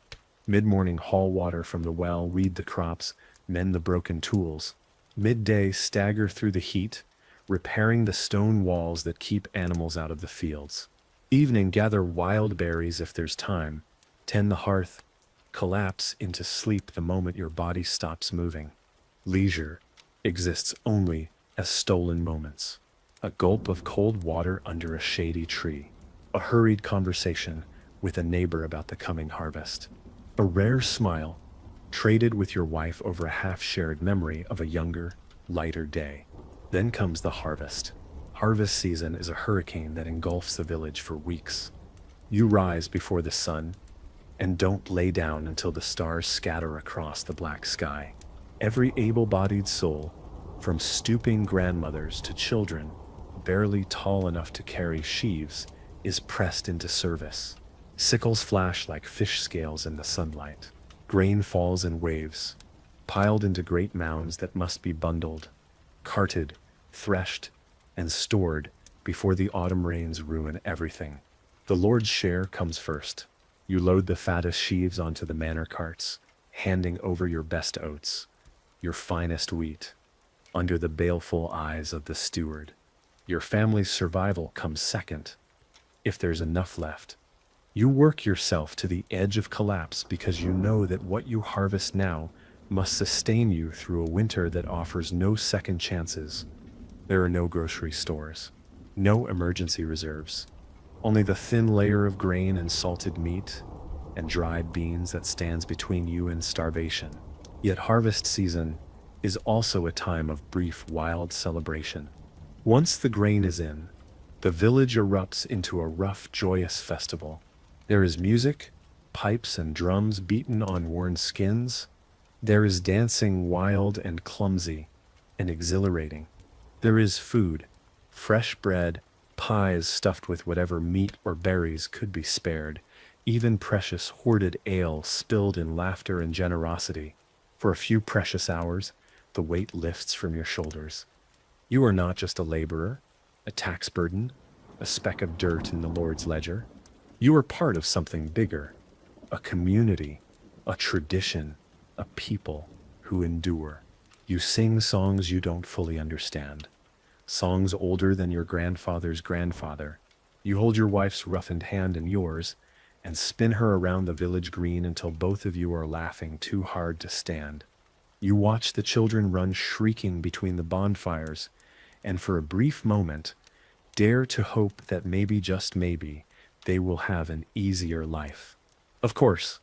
Mid-morning, haul water from the well, weed the crops, mend the broken tools. Midday, stagger through the heat, repairing the stone walls that keep animals out of the fields. Evening, gather wild berries if there's time, tend the hearth, collapse into sleep the moment your body stops moving. Leisure exists only as stolen moments. A gulp of cold water under a shady tree. A hurried conversation with a neighbor about the coming harvest. A rare smile traded with your wife over a half-shared memory of a younger, lighter day. Then comes the harvest. Harvest season is a hurricane that engulfs the village for weeks. You rise before the sun and don't lay down until the stars scatter across the black sky. Every able-bodied soul, from stooping grandmothers to children barely tall enough to carry sheaves, is pressed into service. Sickles flash like fish scales in the sunlight. Grain falls in waves, piled into great mounds that must be bundled, carted, threshed, and stored before the autumn rains ruin everything. The Lord's share comes first. You load the fattest sheaves onto the manor carts, handing over your best oats, your finest wheat, under the baleful eyes of the steward. Your family's survival comes second, if there's enough left. You work yourself to the edge of collapse because you know that what you harvest now must sustain you through a winter that offers no second chances. There are no grocery stores, no emergency reserves, only the thin layer of grain and salted meat and dried beans that stands between you and starvation. Yet harvest season is also a time of brief, wild celebration. Once the grain is in, the village erupts into a rough, joyous festival. There is music, pipes and drums beaten on worn skins. There is dancing, wild and clumsy and exhilarating. There is food, fresh bread, pies stuffed with whatever meat or berries could be spared, even precious hoarded ale spilled in laughter and generosity. For a few precious hours, the weight lifts from your shoulders. You are not just a laborer, a tax burden, a speck of dirt in the Lord's ledger. You are part of something bigger, a community, a tradition, a people who endure. You sing songs you don't fully understand, songs older than your grandfather's grandfather. You hold your wife's roughened hand in yours and spin her around the village green until both of you are laughing too hard to stand. You watch the children run shrieking between the bonfires, and for a brief moment, dare to hope that maybe, just maybe, they will have an easier life. Of course,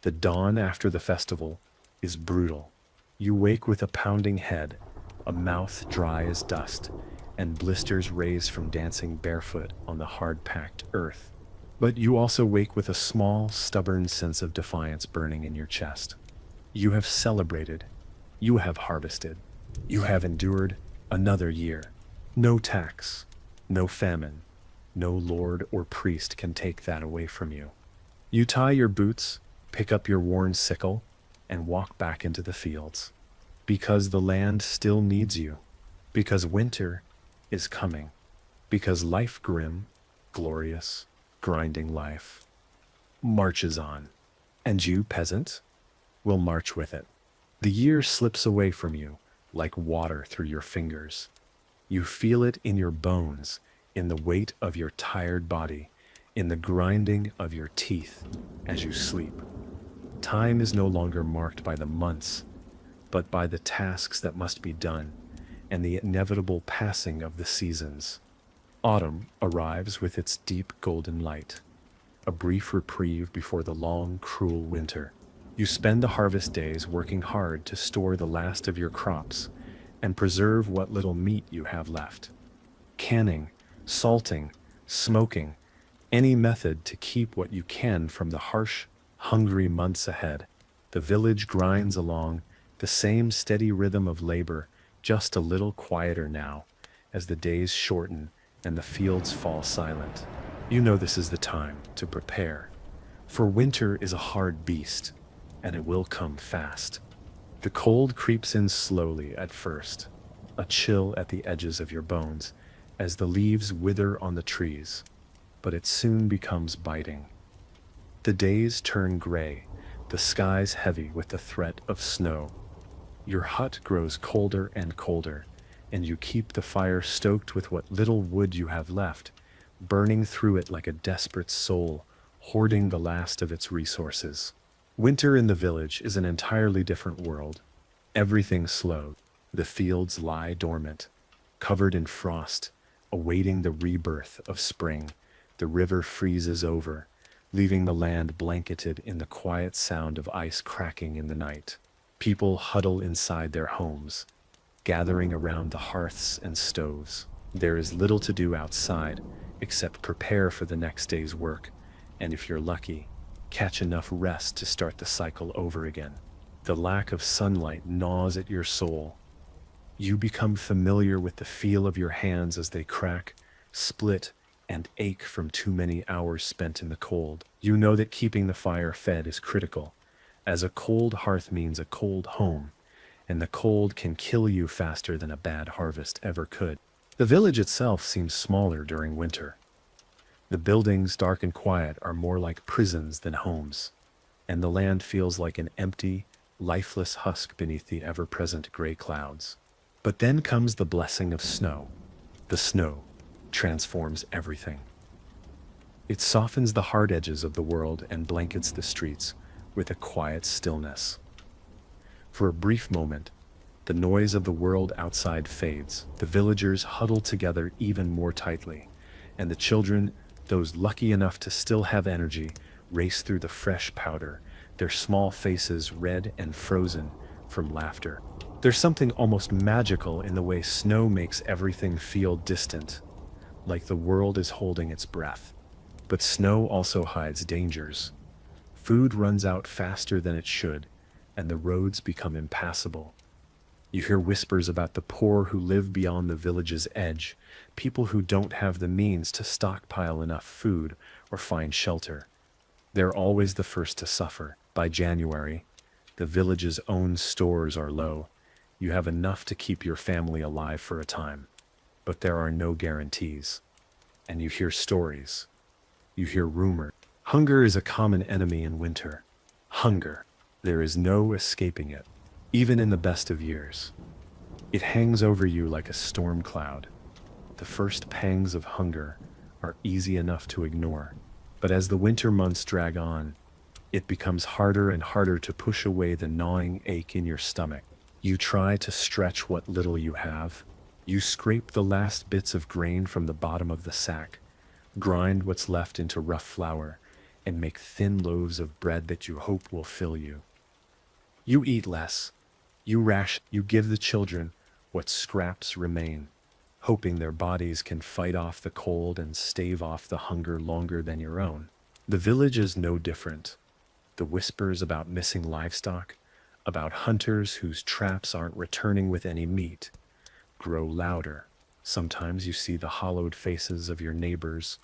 the dawn after the festival is brutal. You wake with a pounding head, a mouth dry as dust, and blisters raised from dancing barefoot on the hard-packed earth. But you also wake with a small, stubborn sense of defiance burning in your chest. You have celebrated. You have harvested. You have endured another year. No tax, no famine, no lord or priest can take that away from you. You tie your boots, pick up your worn sickle, and walk back into the fields. Because the land still needs you. Because winter is coming. Because life grim, glorious, grinding life marches on. And you, peasant, will march with it. The year slips away from you like water through your fingers. You feel it in your bones, in the weight of your tired body, in the grinding of your teeth as you sleep. Time is no longer marked by the months, but by the tasks that must be done and the inevitable passing of the seasons. Autumn arrives with its deep golden light, a brief reprieve before the long, cruel winter. You spend the harvest days working hard to store the last of your crops and preserve what little meat you have left. Canning, salting, smoking, any method to keep what you can from the harsh, hungry months ahead. The village grinds along, the same steady rhythm of labor, just a little quieter now, as the days shorten and the fields fall silent. You know this is the time to prepare, for winter is a hard beast, and it will come fast. The cold creeps in slowly at first, a chill at the edges of your bones, as the leaves wither on the trees, but it soon becomes biting. The days turn gray, the skies heavy with the threat of snow. Your hut grows colder and colder, and you keep the fire stoked with what little wood you have left, burning through it like a desperate soul, hoarding the last of its resources. Winter in the village is an entirely different world. Everything's slow. The fields lie dormant, covered in frost, awaiting the rebirth of spring. The river freezes over, leaving the land blanketed in the quiet sound of ice cracking in the night. People huddle inside their homes, gathering around the hearths and stoves. There is little to do outside except prepare for the next day's work, and if you're lucky, catch enough rest to start the cycle over again. The lack of sunlight gnaws at your soul. You become familiar with the feel of your hands as they crack, split, and ache from too many hours spent in the cold. You know that keeping the fire fed is critical, as a cold hearth means a cold home, and the cold can kill you faster than a bad harvest ever could. The village itself seems smaller during winter. The buildings, dark and quiet, are more like prisons than homes, and the land feels like an empty, lifeless husk beneath the ever-present gray clouds. But then comes the blessing of snow. The snow transforms everything. It softens the hard edges of the world and blankets the streets with a quiet stillness. For a brief moment, the noise of the world outside fades. The villagers huddle together even more tightly, and the children, those lucky enough to still have energy, race through the fresh powder, their small faces red and frozen from laughter. There's something almost magical in the way snow makes everything feel distant, like the world is holding its breath. But snow also hides dangers. Food runs out faster than it should, and the roads become impassable. You hear whispers about the poor who live beyond the village's edge, people who don't have the means to stockpile enough food or find shelter. They're always the first to suffer. By January, the village's own stores are low. You have enough to keep your family alive for a time, but there are no guarantees. And you hear stories. You hear rumors. Hunger is a common enemy in winter. Hunger. There is no escaping it, even in the best of years. It hangs over you like a storm cloud. The first pangs of hunger are easy enough to ignore, but as the winter months drag on, it becomes harder and harder to push away the gnawing ache in your stomach. You try to stretch what little you have. You scrape the last bits of grain from the bottom of the sack, grind what's left into rough flour, and make thin loaves of bread that you hope will fill you. You eat less. You give the children what scraps remain, hoping their bodies can fight off the cold and stave off the hunger longer than your own. The village is no different. The whispers about missing livestock, about hunters whose traps aren't returning with any meat, grow louder. Sometimes you see the hollowed faces of your neighbors,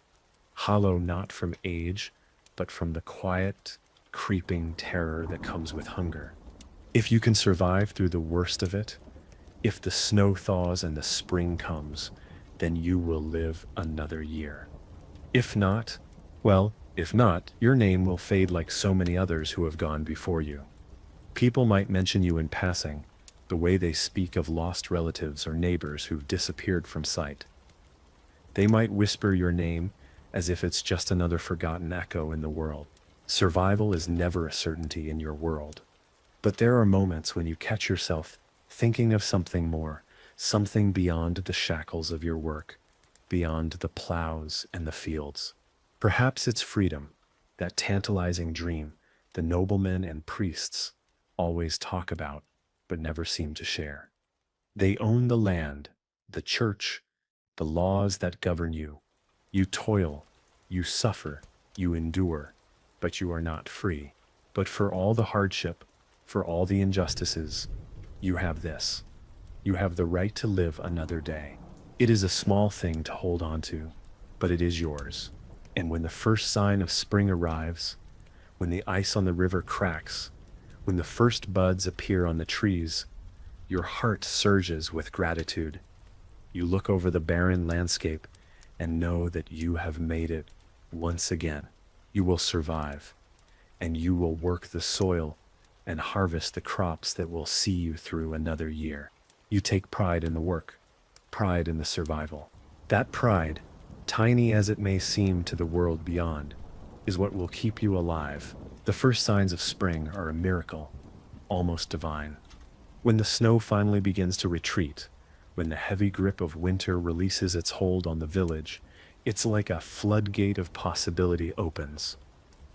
hollow not from age, but from the quiet, creeping terror that comes with hunger. If you can survive through the worst of it, if the snow thaws and the spring comes, then you will live another year. If not, your name will fade like so many others who have gone before you. People might mention you in passing, the way they speak of lost relatives or neighbors who've disappeared from sight. They might whisper your name as if it's just another forgotten echo in the world. Survival is never a certainty in your world. But there are moments when you catch yourself thinking of something more, something beyond the shackles of your work, beyond the plows and the fields. Perhaps it's freedom, that tantalizing dream the noblemen and priests always talk about, but never seem to share. They own the land, the church, the laws that govern you. You toil, you suffer, you endure, but you are not free. But for all the hardship, for all the injustices, you have this. You have the right to live another day. It is a small thing to hold on to, but it is yours. And when the first sign of spring arrives, when the ice on the river cracks, When the first buds appear on the trees, your heart surges with gratitude. You look over the barren landscape and know that you have made it once again. You will survive, and you will work the soil and harvest the crops that will see you through another year. You take pride in the work, pride in the survival. That pride, tiny as it may seem to the world beyond, is what will keep you alive. The first signs of spring are a miracle, almost divine. When the snow finally begins to retreat, when the heavy grip of winter releases its hold on the village, it's like a floodgate of possibility opens.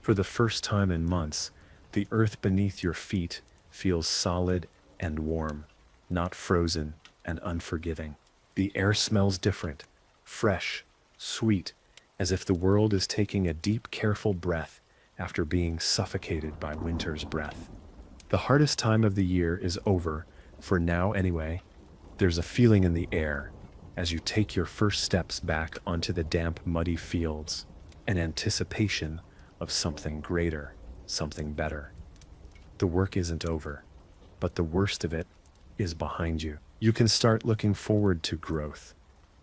For the first time in months, the earth beneath your feet feels solid and warm, not frozen and unforgiving. The air smells different, fresh, sweet, as if the world is taking a deep, careful breath after being suffocated by winter's breath. The hardest time of the year is over, for now anyway. There's a feeling in the air as you take your first steps back onto the damp, muddy fields, an anticipation of something greater, something better. The work isn't over, but the worst of it is behind you. You can start looking forward to growth,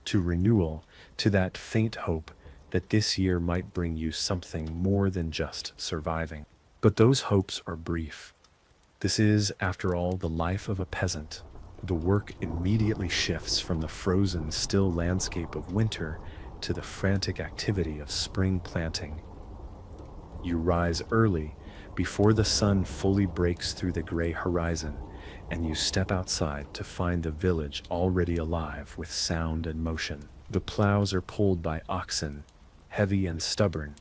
to renewal, to that faint hope that this year might bring you something more than just surviving. But those hopes are brief. This is, after all, the life of a peasant. The work immediately shifts from the frozen, still landscape of winter to the frantic activity of spring planting. You rise early, before the sun fully breaks through the gray horizon, and you step outside to find the village already alive with sound and motion. The plows are pulled by oxen, heavy and stubborn,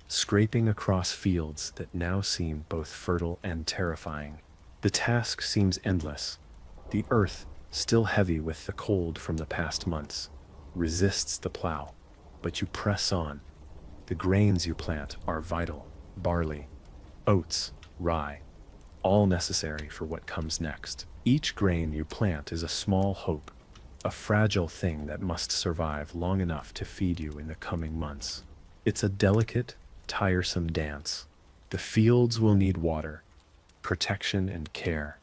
scraping across fields that now seem both fertile and terrifying. The task seems endless. The earth, still heavy with the cold from the past months, resists the plow, but you press on. The grains you plant are vital: barley, oats, rye, all necessary for what comes next. Each grain you plant is a small hope, a fragile thing that must survive long enough to feed you in the coming months. It's a delicate, tiresome dance. The fields will need water, protection, and care.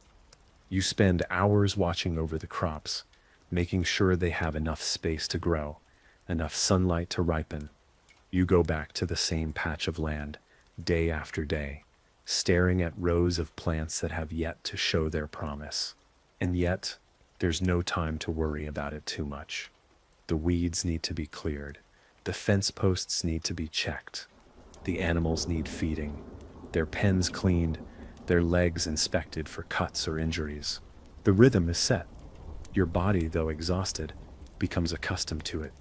You spend hours watching over the crops, making sure they have enough space to grow, enough sunlight to ripen. You go back to the same patch of land, day after day, staring at rows of plants that have yet to show their promise. And yet, there's no time to worry about it too much. The weeds need to be cleared. The fence posts need to be checked. The animals need feeding, their pens cleaned, their legs inspected for cuts or injuries. The rhythm is set. Your body, though exhausted, becomes accustomed to it.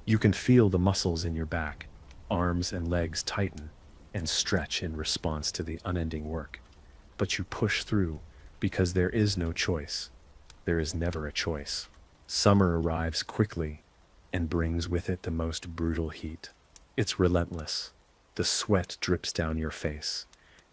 You can feel the muscles in your back, arms and legs tighten and stretch in response to the unending work. But you push through because there is no choice. There is never a choice. Summer arrives quickly and brings with it the most brutal heat. It's relentless. The sweat drips down your face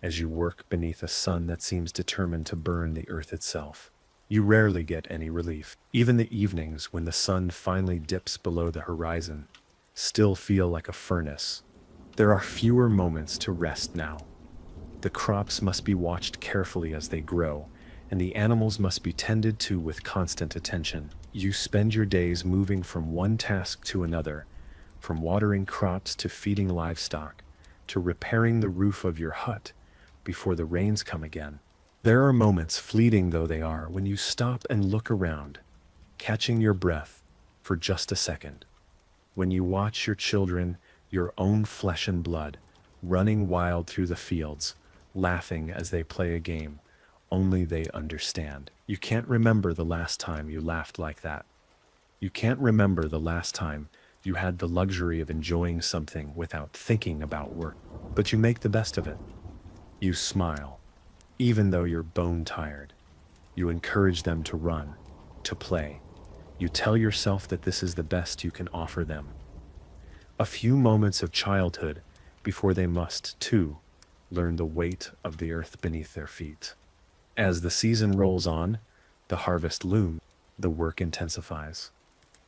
as you work beneath a sun that seems determined to burn the earth itself. You rarely get any relief. Even the evenings, when the sun finally dips below the horizon, still feel like a furnace. There are fewer moments to rest now. The crops must be watched carefully as they grow, and the animals must be tended to with constant attention. You spend your days moving from one task to another, from watering crops to feeding livestock, to repairing the roof of your hut before the rains come again. There are moments, fleeting though they are, when you stop and look around, catching your breath for just a second. When you watch your children, your own flesh and blood, running wild through the fields, laughing as they play a game only they understand. You can't remember the last time you laughed like that. You can't remember the last time you had the luxury of enjoying something without thinking about work. But you make the best of it. You smile, even though you're bone tired. You encourage them to run, to play. You tell yourself that this is the best you can offer them. A few moments of childhood before they must, too, learn the weight of the earth beneath their feet. As the season rolls on, the harvest looms, the work intensifies.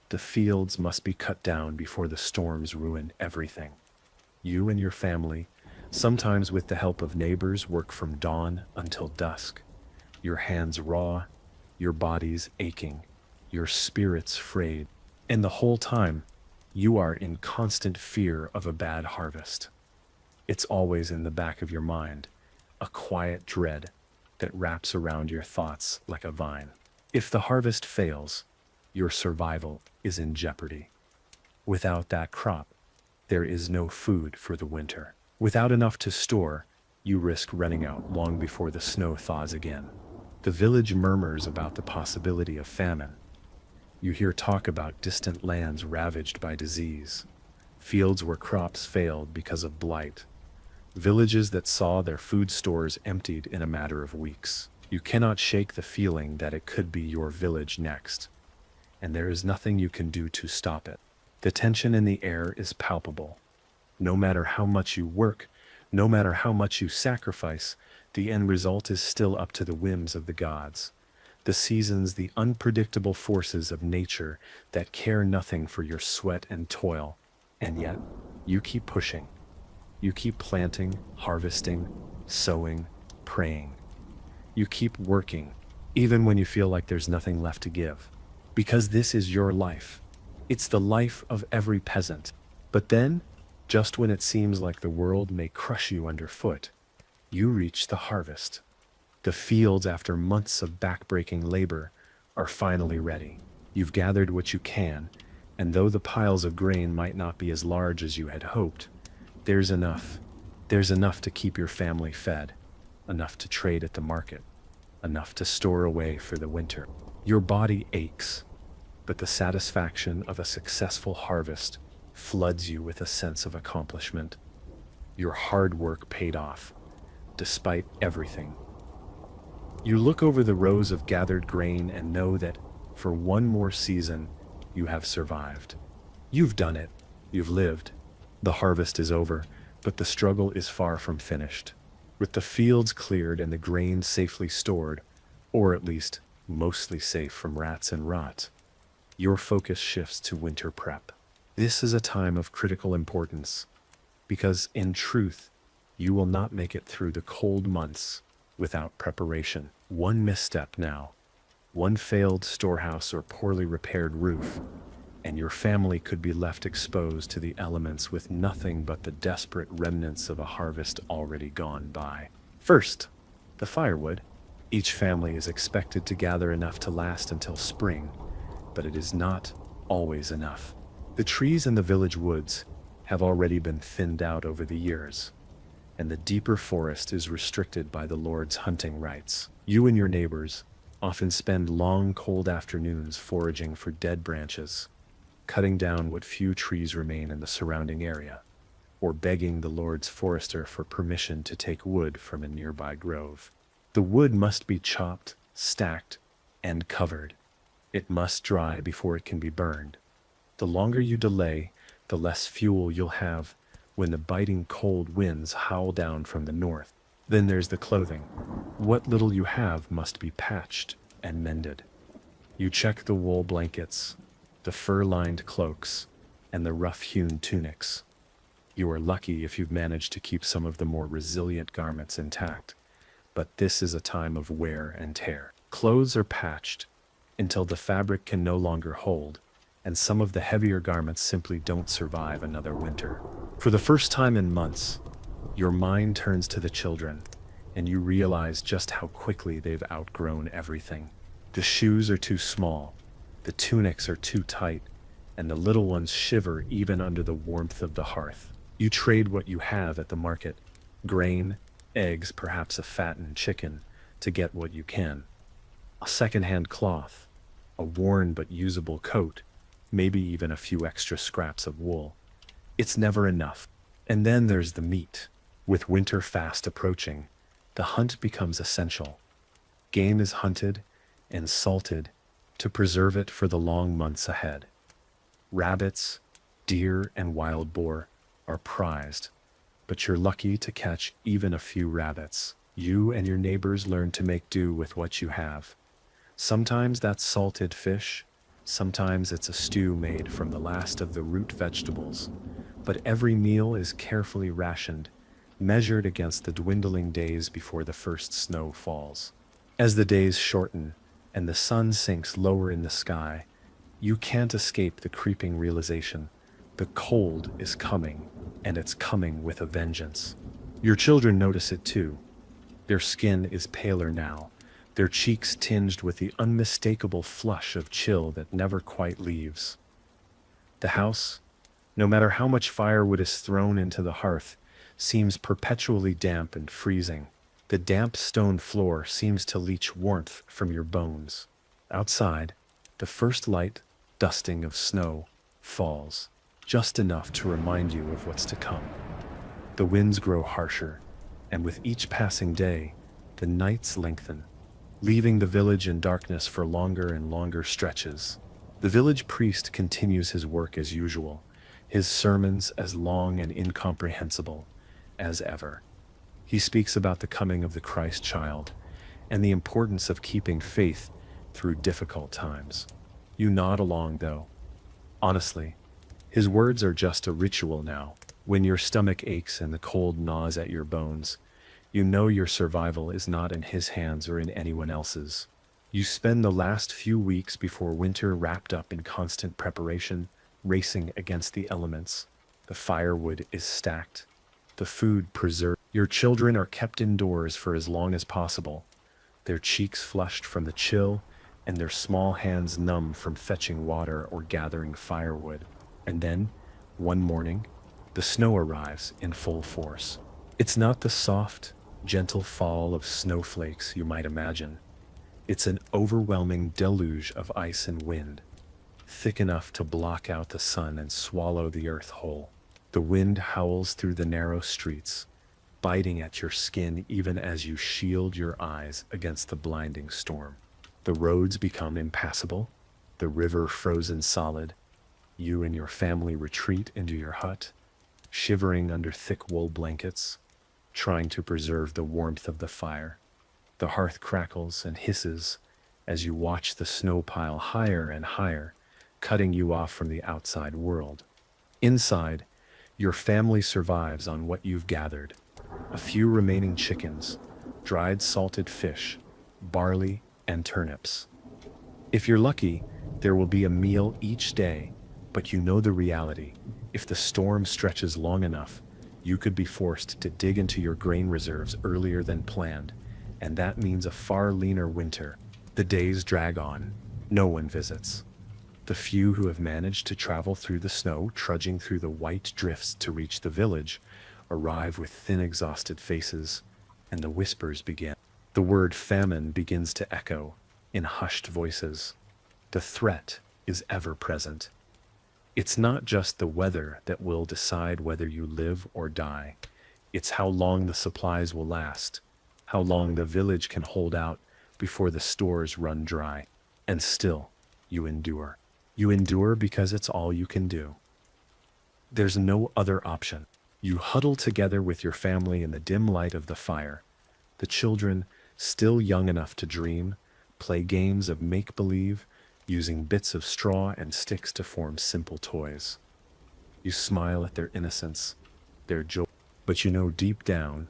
The fields must be cut down before the storms ruin everything. You and your family Sometimes with the help of neighbors, work from dawn until dusk. Your hands raw, your bodies aching, your spirits frayed, and the whole time you are in constant fear of a bad harvest. It's always in the back of your mind, a quiet dread that wraps around your thoughts like a vine. If the harvest fails, your survival is in jeopardy. Without that crop, there is no food for the winter. Without enough to store, you risk running out long before the snow thaws again. The village murmurs about the possibility of famine. You hear talk about distant lands ravaged by disease, fields where crops failed because of blight, villages that saw their food stores emptied in a matter of weeks. You cannot shake the feeling that it could be your village next, and there is nothing you can do to stop it. The tension in the air is palpable. No matter how much you work, no matter how much you sacrifice, the end result is still up to the whims of the gods. The seasons, the unpredictable forces of nature that care nothing for your sweat and toil. And yet, you keep pushing. You keep planting, harvesting, sowing, praying. You keep working, even when you feel like there's nothing left to give. Because this is your life. It's the life of every peasant. But then, just when it seems like the world may crush you underfoot, you reach the harvest. The fields, after months of backbreaking labor, are finally ready. You've gathered what you can, and though the piles of grain might not be as large as you had hoped, there's enough. There's enough to keep your family fed, enough to trade at the market, enough to store away for the winter. Your body aches, but the satisfaction of a successful harvest floods you with a sense of accomplishment. Your hard work paid off, despite everything. You look over the rows of gathered grain and know that for one more season, you have survived. You've done it. You've lived. The harvest is over, but the struggle is far from finished. With the fields cleared and the grain safely stored, or at least mostly safe from rats and rot, your focus shifts to winter prep. This is a time of critical importance, because in truth, you will not make it through the cold months without preparation. One misstep now, one failed storehouse or poorly repaired roof, and your family could be left exposed to the elements with nothing but the desperate remnants of a harvest already gone by. First, the firewood. Each family is expected to gather enough to last until spring, but it is not always enough. The trees in the village woods have already been thinned out over the years, and the deeper forest is restricted by the Lord's hunting rights. You and your neighbors often spend long, cold afternoons foraging for dead branches, cutting down what few trees remain in the surrounding area, or begging the Lord's forester for permission to take wood from a nearby grove. The wood must be chopped, stacked, and covered. It must dry before it can be burned. The longer you delay, the less fuel you'll have when the biting cold winds howl down from the north. Then there's the clothing. What little you have must be patched and mended. You check the wool blankets, the fur-lined cloaks, and the rough-hewn tunics. You are lucky if you've managed to keep some of the more resilient garments intact, but this is a time of wear and tear. Clothes are patched until the fabric can no longer hold, and some of the heavier garments simply don't survive another winter. For the first time in months, your mind turns to the children, and you realize just how quickly they've outgrown everything. The shoes are too small, the tunics are too tight, and the little ones shiver even under the warmth of the hearth. You trade what you have at the market, grain, eggs, perhaps a fattened chicken, to get what you can. A second-hand cloth, a worn but usable coat, maybe even a few extra scraps of wool. It's never enough. And then there's the meat. With winter fast approaching, the hunt becomes essential. Game is hunted and salted to preserve it for the long months ahead. Rabbits, deer, and wild boar are prized, but you're lucky to catch even a few rabbits. You and your neighbors learn to make do with what you have. Sometimes that's salted fish, sometimes it's a stew made from the last of the root vegetables, but every meal is carefully rationed, measured against the dwindling days before the first snow falls. As the days shorten and the sun sinks lower in the sky, you can't escape the creeping realization: the cold is coming, and it's coming with a vengeance. Your children notice it too. Their skin is paler now, their cheeks tinged with the unmistakable flush of chill that never quite leaves. The house, no matter how much firewood is thrown into the hearth, seems perpetually damp and freezing. The damp stone floor seems to leach warmth from your bones. Outside, the first light dusting of snow falls, just enough to remind you of what's to come. The winds grow harsher, and with each passing day, the nights lengthen, leaving the village in darkness for longer and longer stretches. The village priest continues his work as usual, his sermons as long and incomprehensible as ever. He speaks about the coming of the Christ child and the importance of keeping faith through difficult times. You nod along, though. Honestly, his words are just a ritual now. When your stomach aches and the cold gnaws at your bones, you know your survival is not in his hands or in anyone else's. You spend the last few weeks before winter wrapped up in constant preparation, racing against the elements. The firewood is stacked, the food preserved. Your children are kept indoors for as long as possible, their cheeks flushed from the chill and their small hands numb from fetching water or gathering firewood. And then, one morning, the snow arrives in full force. It's not the soft, gentle fall of snowflakes you might imagine. It's an overwhelming deluge of ice and wind, thick enough to block out the sun and swallow the earth whole. The wind howls through the narrow streets, biting at your skin even as you shield your eyes against the blinding storm. The roads become impassable, the river frozen solid. You and your family retreat into your hut, shivering under thick wool blankets, trying to preserve the warmth of the fire. The hearth crackles and hisses as you watch the snow pile higher and higher, cutting you off from the outside world. Inside, your family survives on what you've gathered: a few remaining chickens, dried salted fish, barley, and turnips. If you're lucky, there will be a meal each day, but you know the reality. If the storm stretches long enough, you could be forced to dig into your grain reserves earlier than planned, and that means a far leaner winter. The days drag on. No one visits. The few who have managed to travel through the snow, trudging through the white drifts to reach the village, arrive with thin, exhausted faces, and the whispers begin. The word famine begins to echo in hushed voices. The threat is ever present. It's not just the weather that will decide whether you live or die. It's how long the supplies will last, how long the village can hold out before the stores run dry. And still, you endure. You endure because it's all you can do. There's no other option. You huddle together with your family in the dim light of the fire. The children, still young enough to dream, play games of make-believe, using bits of straw and sticks to form simple toys. You smile at their innocence, their joy, but you know deep down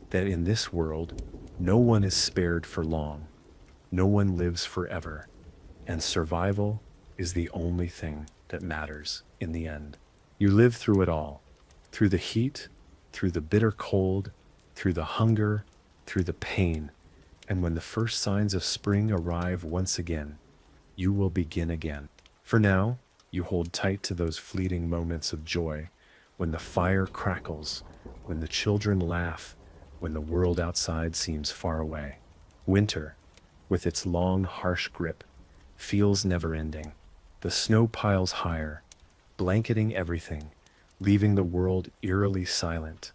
that in this world, no one is spared for long, no one lives forever, and survival is the only thing that matters in the end. You live through it all, through the heat, through the bitter cold, through the hunger, through the pain, and when the first signs of spring arrive once again, you will begin again. For now, you hold tight to those fleeting moments of joy, when the fire crackles, when the children laugh, when the world outside seems far away. Winter, with its long, harsh grip, feels never-ending. The snow piles higher, blanketing everything, leaving the world eerily silent.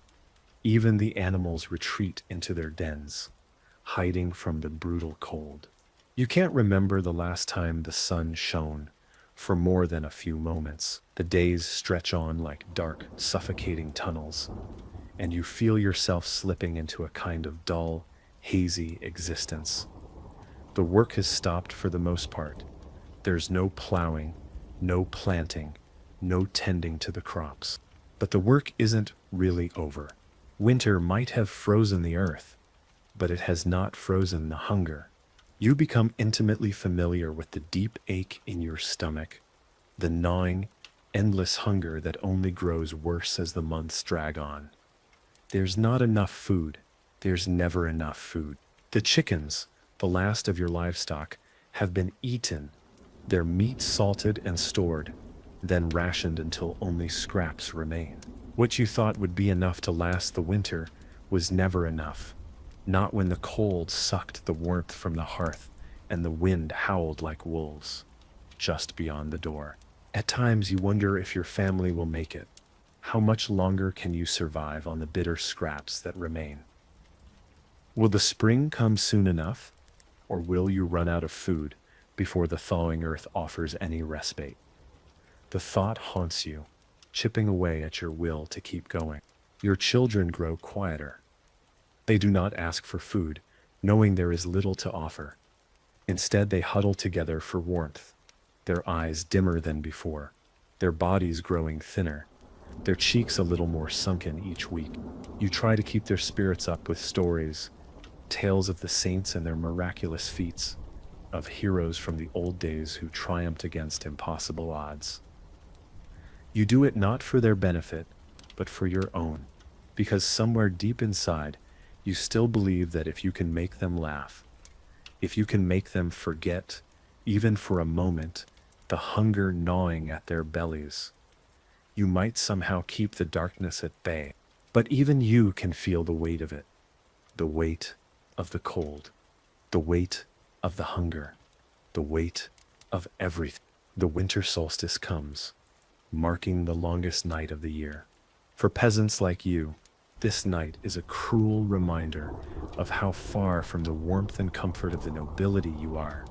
Even the animals retreat into their dens, hiding from the brutal cold. You can't remember the last time the sun shone for more than a few moments. The days stretch on like dark, suffocating tunnels, and you feel yourself slipping into a kind of dull, hazy existence. The work has stopped for the most part. There's no plowing, no planting, no tending to the crops. But the work isn't really over. Winter might have frozen the earth, but it has not frozen the hunger. You become intimately familiar with the deep ache in your stomach, the gnawing, endless hunger that only grows worse as the months drag on. There's not enough food. There's never enough food. The chickens, the last of your livestock, have been eaten, their meat salted and stored, then rationed until only scraps remain. What you thought would be enough to last the winter was never enough. Not when the cold sucked the warmth from the hearth and the wind howled like wolves just beyond the door. At times you wonder if your family will make it. How much longer can you survive on the bitter scraps that remain? Will the spring come soon enough, or will you run out of food before the thawing earth offers any respite? The thought haunts you, chipping away at your will to keep going. Your children grow quieter. They do not ask for food, knowing there is little to offer. Instead, they huddle together for warmth, their eyes dimmer than before, their bodies growing thinner, their cheeks a little more sunken each week. You try to keep their spirits up with stories, tales of the saints and their miraculous feats, of heroes from the old days who triumphed against impossible odds. You do it not for their benefit, but for your own, because somewhere deep inside, you still believe that if you can make them laugh, if you can make them forget, even for a moment, the hunger gnawing at their bellies, you might somehow keep the darkness at bay. But even you can feel the weight of it, the weight of the cold, the weight of the hunger, the weight of everything. The winter solstice comes, marking the longest night of the year. For peasants like you, this night is a cruel reminder of how far from the warmth and comfort of the nobility you are.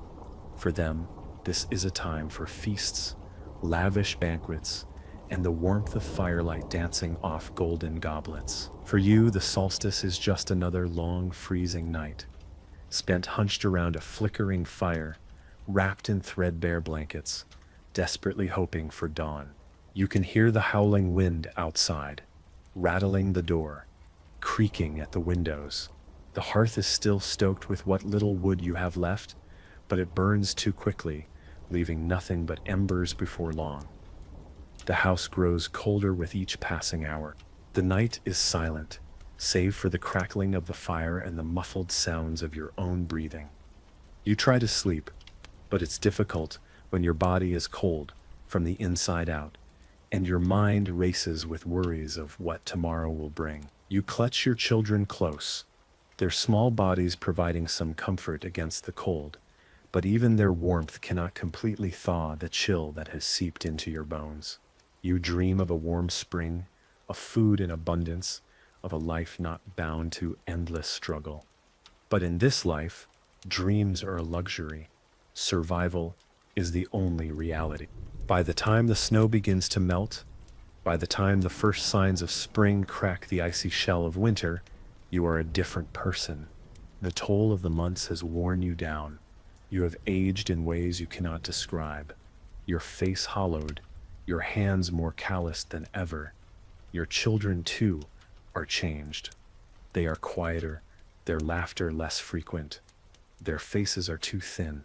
For them, this is a time for feasts, lavish banquets, and the warmth of firelight dancing off golden goblets. For you, the solstice is just another long, freezing night, spent hunched around a flickering fire, wrapped in threadbare blankets, desperately hoping for dawn. You can hear the howling wind outside, rattling the door, creaking at the windows. The hearth is still stoked with what little wood you have left, but it burns too quickly, leaving nothing but embers before long. The house grows colder with each passing hour. The night is silent, save for the crackling of the fire and the muffled sounds of your own breathing. You try to sleep, but it's difficult when your body is cold from the inside out, and your mind races with worries of what tomorrow will bring. You clutch your children close, their small bodies providing some comfort against the cold, but even their warmth cannot completely thaw the chill that has seeped into your bones. You dream of a warm spring, of food in abundance, of a life not bound to endless struggle. But in this life, dreams are a luxury. Survival is the only reality. By the time the snow begins to melt, by the time the first signs of spring crack the icy shell of winter, you are a different person. The toll of the months has worn you down. You have aged in ways you cannot describe. Your face hollowed, your hands more calloused than ever. Your children, too, are changed. They are quieter, their laughter less frequent. Their faces are too thin,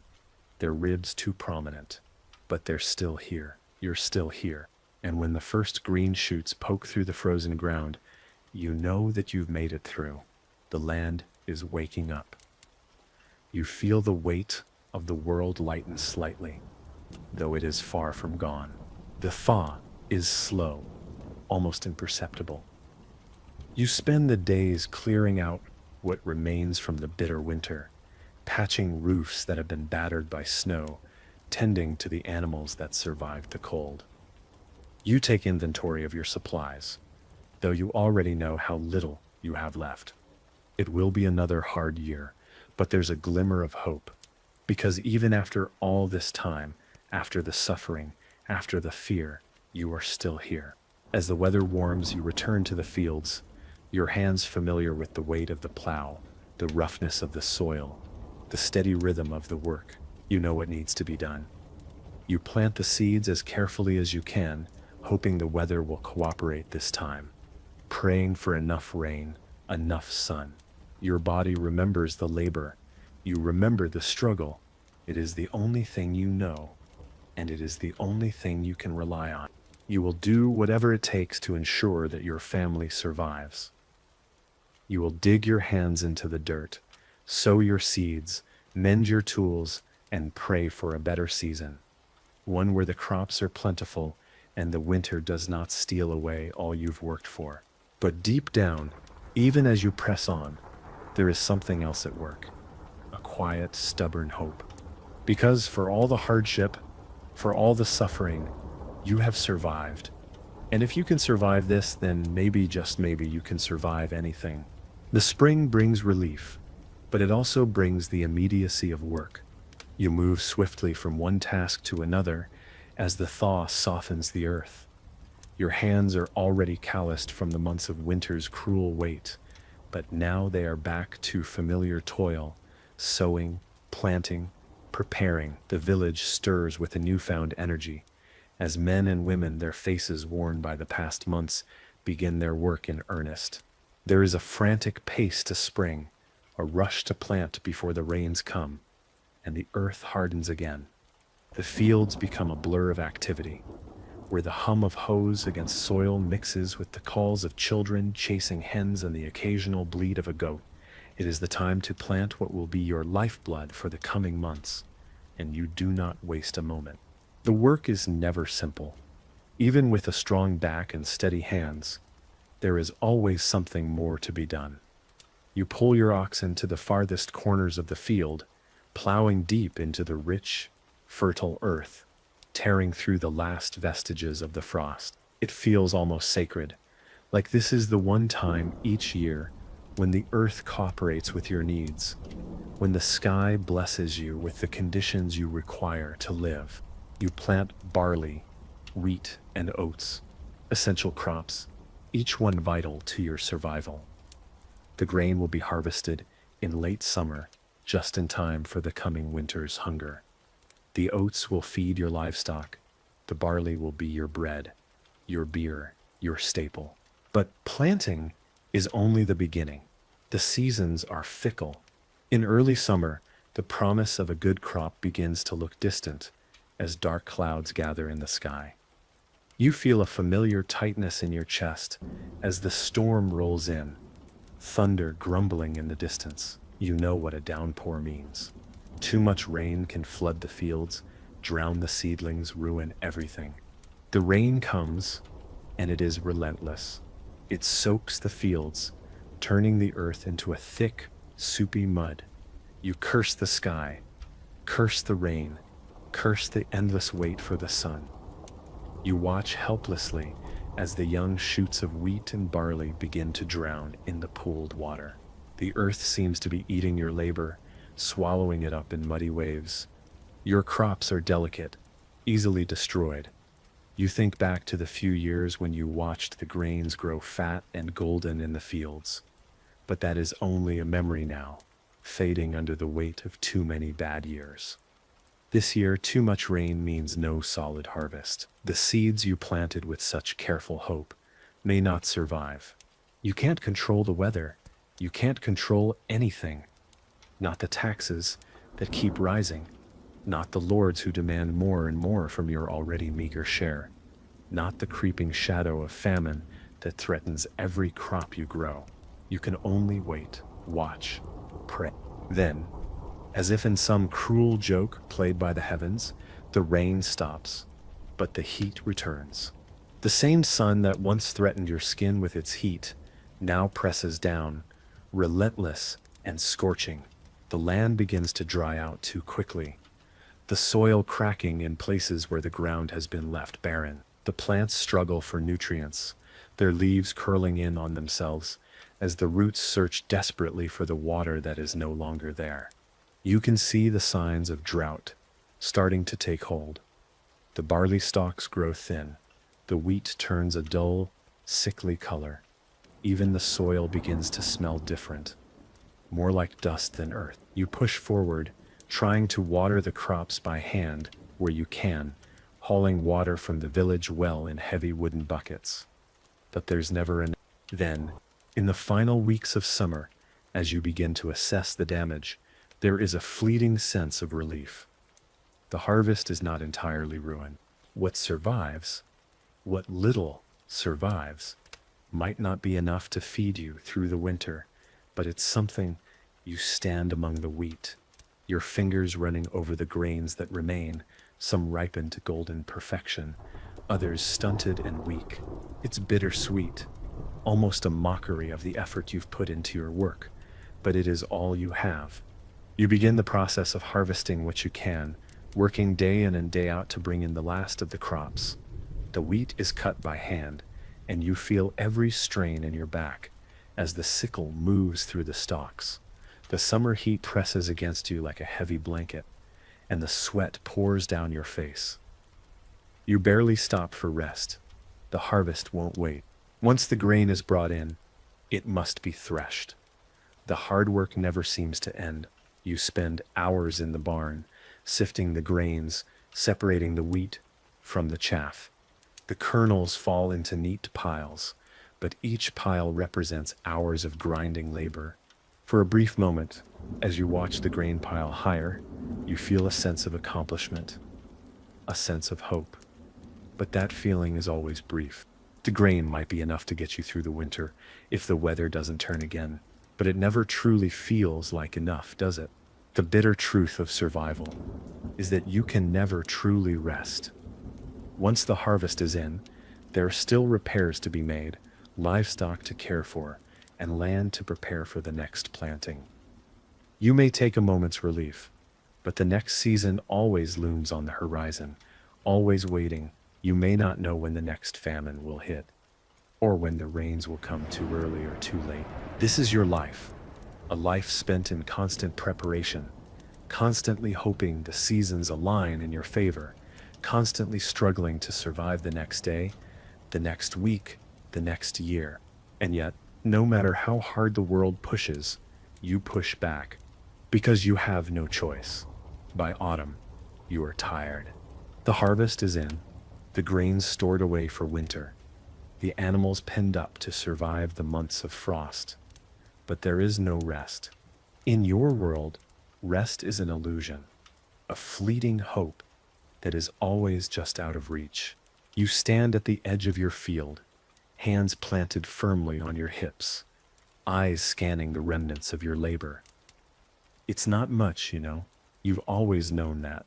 their ribs too prominent. But they're still here. You're still here. And when the first green shoots poke through the frozen ground, you know that you've made it through. The land is waking up. You feel the weight of the world lighten slightly, though it is far from gone. The thaw is slow, almost imperceptible. You spend the days clearing out what remains from the bitter winter, patching roofs that have been battered by snow, tending to the animals that survived the cold. You take inventory of your supplies, though you already know how little you have left. It will be another hard year, but there's a glimmer of hope, because even after all this time, after the suffering, after the fear, you are still here. As the weather warms, you return to the fields, your hands familiar with the weight of the plow, the roughness of the soil, the steady rhythm of the work. You know what needs to be done. You plant the seeds as carefully as you can, hoping the weather will cooperate this time. praying for enough rain, enough sun. Your body remembers the labor. You remember the struggle. It is the only thing you know, and it is the only thing you can rely on. You will do whatever it takes to ensure that your family survives. You will dig your hands into the dirt, sow your seeds, mend your tools, and pray for a better season. One where the crops are plentiful and the winter does not steal away all you've worked for. But deep down, even as you press on, there is something else at work. A quiet, stubborn hope. Because for all the hardship, for all the suffering, you have survived. And if you can survive this, then maybe, just maybe, you can survive anything. The spring brings relief, but it also brings the immediacy of work. You move swiftly from one task to another as the thaw softens the earth. Your hands are already calloused from the months of winter's cruel weight, but now they are back to familiar toil, sowing, planting, preparing. The village stirs with a newfound energy, as men and women, their faces worn by the past months, begin their work in earnest. There is a frantic pace to spring, a rush to plant before the rains come, and the earth hardens again. The fields become a blur of activity, where the hum of hoes against soil mixes with the calls of children chasing hens and the occasional bleat of a goat. It is the time to plant what will be your lifeblood for the coming months, and you do not waste a moment. The work is never simple. Even with a strong back and steady hands, there is always something more to be done. You pull your oxen to the farthest corners of the field, plowing deep into the rich, fertile earth, tearing through the last vestiges of the frost. It feels almost sacred, like this is the one time each year when the earth cooperates with your needs, when the sky blesses you with the conditions you require to live. You plant barley, wheat, and oats, essential crops, each one vital to your survival. The grain will be harvested in late summer, just in time for the coming winter's hunger. The oats will feed your livestock. The barley will be your bread, your beer, your staple. But planting is only the beginning. The seasons are fickle. In early summer, the promise of a good crop begins to look distant as dark clouds gather in the sky. You feel a familiar tightness in your chest as the storm rolls in, thunder grumbling in the distance. You know what a downpour means. Too much rain can flood the fields, drown the seedlings, ruin everything. The rain comes, and it is relentless. It soaks the fields, turning the earth into a thick, soupy mud. You curse the sky, curse the rain, curse the endless wait for the sun. You watch helplessly as the young shoots of wheat and barley begin to drown in the pooled water. The earth seems to be eating your labor, swallowing it up in muddy waves. Your crops are delicate, easily destroyed. You think back to the few years when you watched the grains grow fat and golden in the fields. But that is only a memory now, fading under the weight of too many bad years. This year, too much rain means no solid harvest. The seeds you planted with such careful hope may not survive. You can't control the weather. You can't control anything. Not the taxes that keep rising. Not the lords who demand more and more from your already meager share. Not the creeping shadow of famine that threatens every crop you grow. You can only wait, watch, pray. Then, as if in some cruel joke played by the heavens, the rain stops, but the heat returns. The same sun that once threatened your skin with its heat now presses down, relentless and scorching. The land begins to dry out too quickly, the soil cracking in places where the ground has been left barren. The plants struggle for nutrients, their leaves curling in on themselves as the roots search desperately for the water that is no longer there. You can see the signs of drought starting to take hold. The barley stalks grow thin, the wheat turns a dull, sickly color. Even the soil begins to smell different, more like dust than earth. You push forward, trying to water the crops by hand where you can, hauling water from the village well in heavy wooden buckets. But there's never enough. Then, in the final weeks of summer, as you begin to assess the damage, there is a fleeting sense of relief. The harvest is not entirely ruined. What survives, what little survives, might not be enough to feed you through the winter, but it's something. You stand among the wheat, your fingers running over the grains that remain, some ripened to golden perfection, others stunted and weak. It's bittersweet, almost a mockery of the effort you've put into your work, but it is all you have. You begin the process of harvesting what you can, working day in and day out to bring in the last of the crops. The wheat is cut by hand, and you feel every strain in your back as the sickle moves through the stalks. The summer heat presses against you like a heavy blanket, and the sweat pours down your face. You barely stop for rest. The harvest won't wait. Once the grain is brought in, it must be threshed. The hard work never seems to end. You spend hours in the barn, sifting the grains, separating the wheat from the chaff. The kernels fall into neat piles, but each pile represents hours of grinding labor. For a brief moment, as you watch the grain pile higher, you feel a sense of accomplishment, a sense of hope. But that feeling is always brief. The grain might be enough to get you through the winter if the weather doesn't turn again, but it never truly feels like enough, does it? The bitter truth of survival is that you can never truly rest. Once the harvest is in, there are still repairs to be made, livestock to care for, and land to prepare for the next planting. You may take a moment's relief, but the next season always looms on the horizon, always waiting. You may not know when the next famine will hit, or when the rains will come too early or too late. This is your life, a life spent in constant preparation, constantly hoping the seasons align in your favor, constantly struggling to survive the next day, the next week, the next year. And yet, no matter how hard the world pushes, you push back, because you have no choice. By autumn, you are tired. The harvest is in, the grains stored away for winter, the animals penned up to survive the months of frost. But there is no rest. In your world, rest is an illusion, a fleeting hope that is always just out of reach. You stand at the edge of your field, hands planted firmly on your hips, eyes scanning the remnants of your labor. It's not much, you know. You've always known that.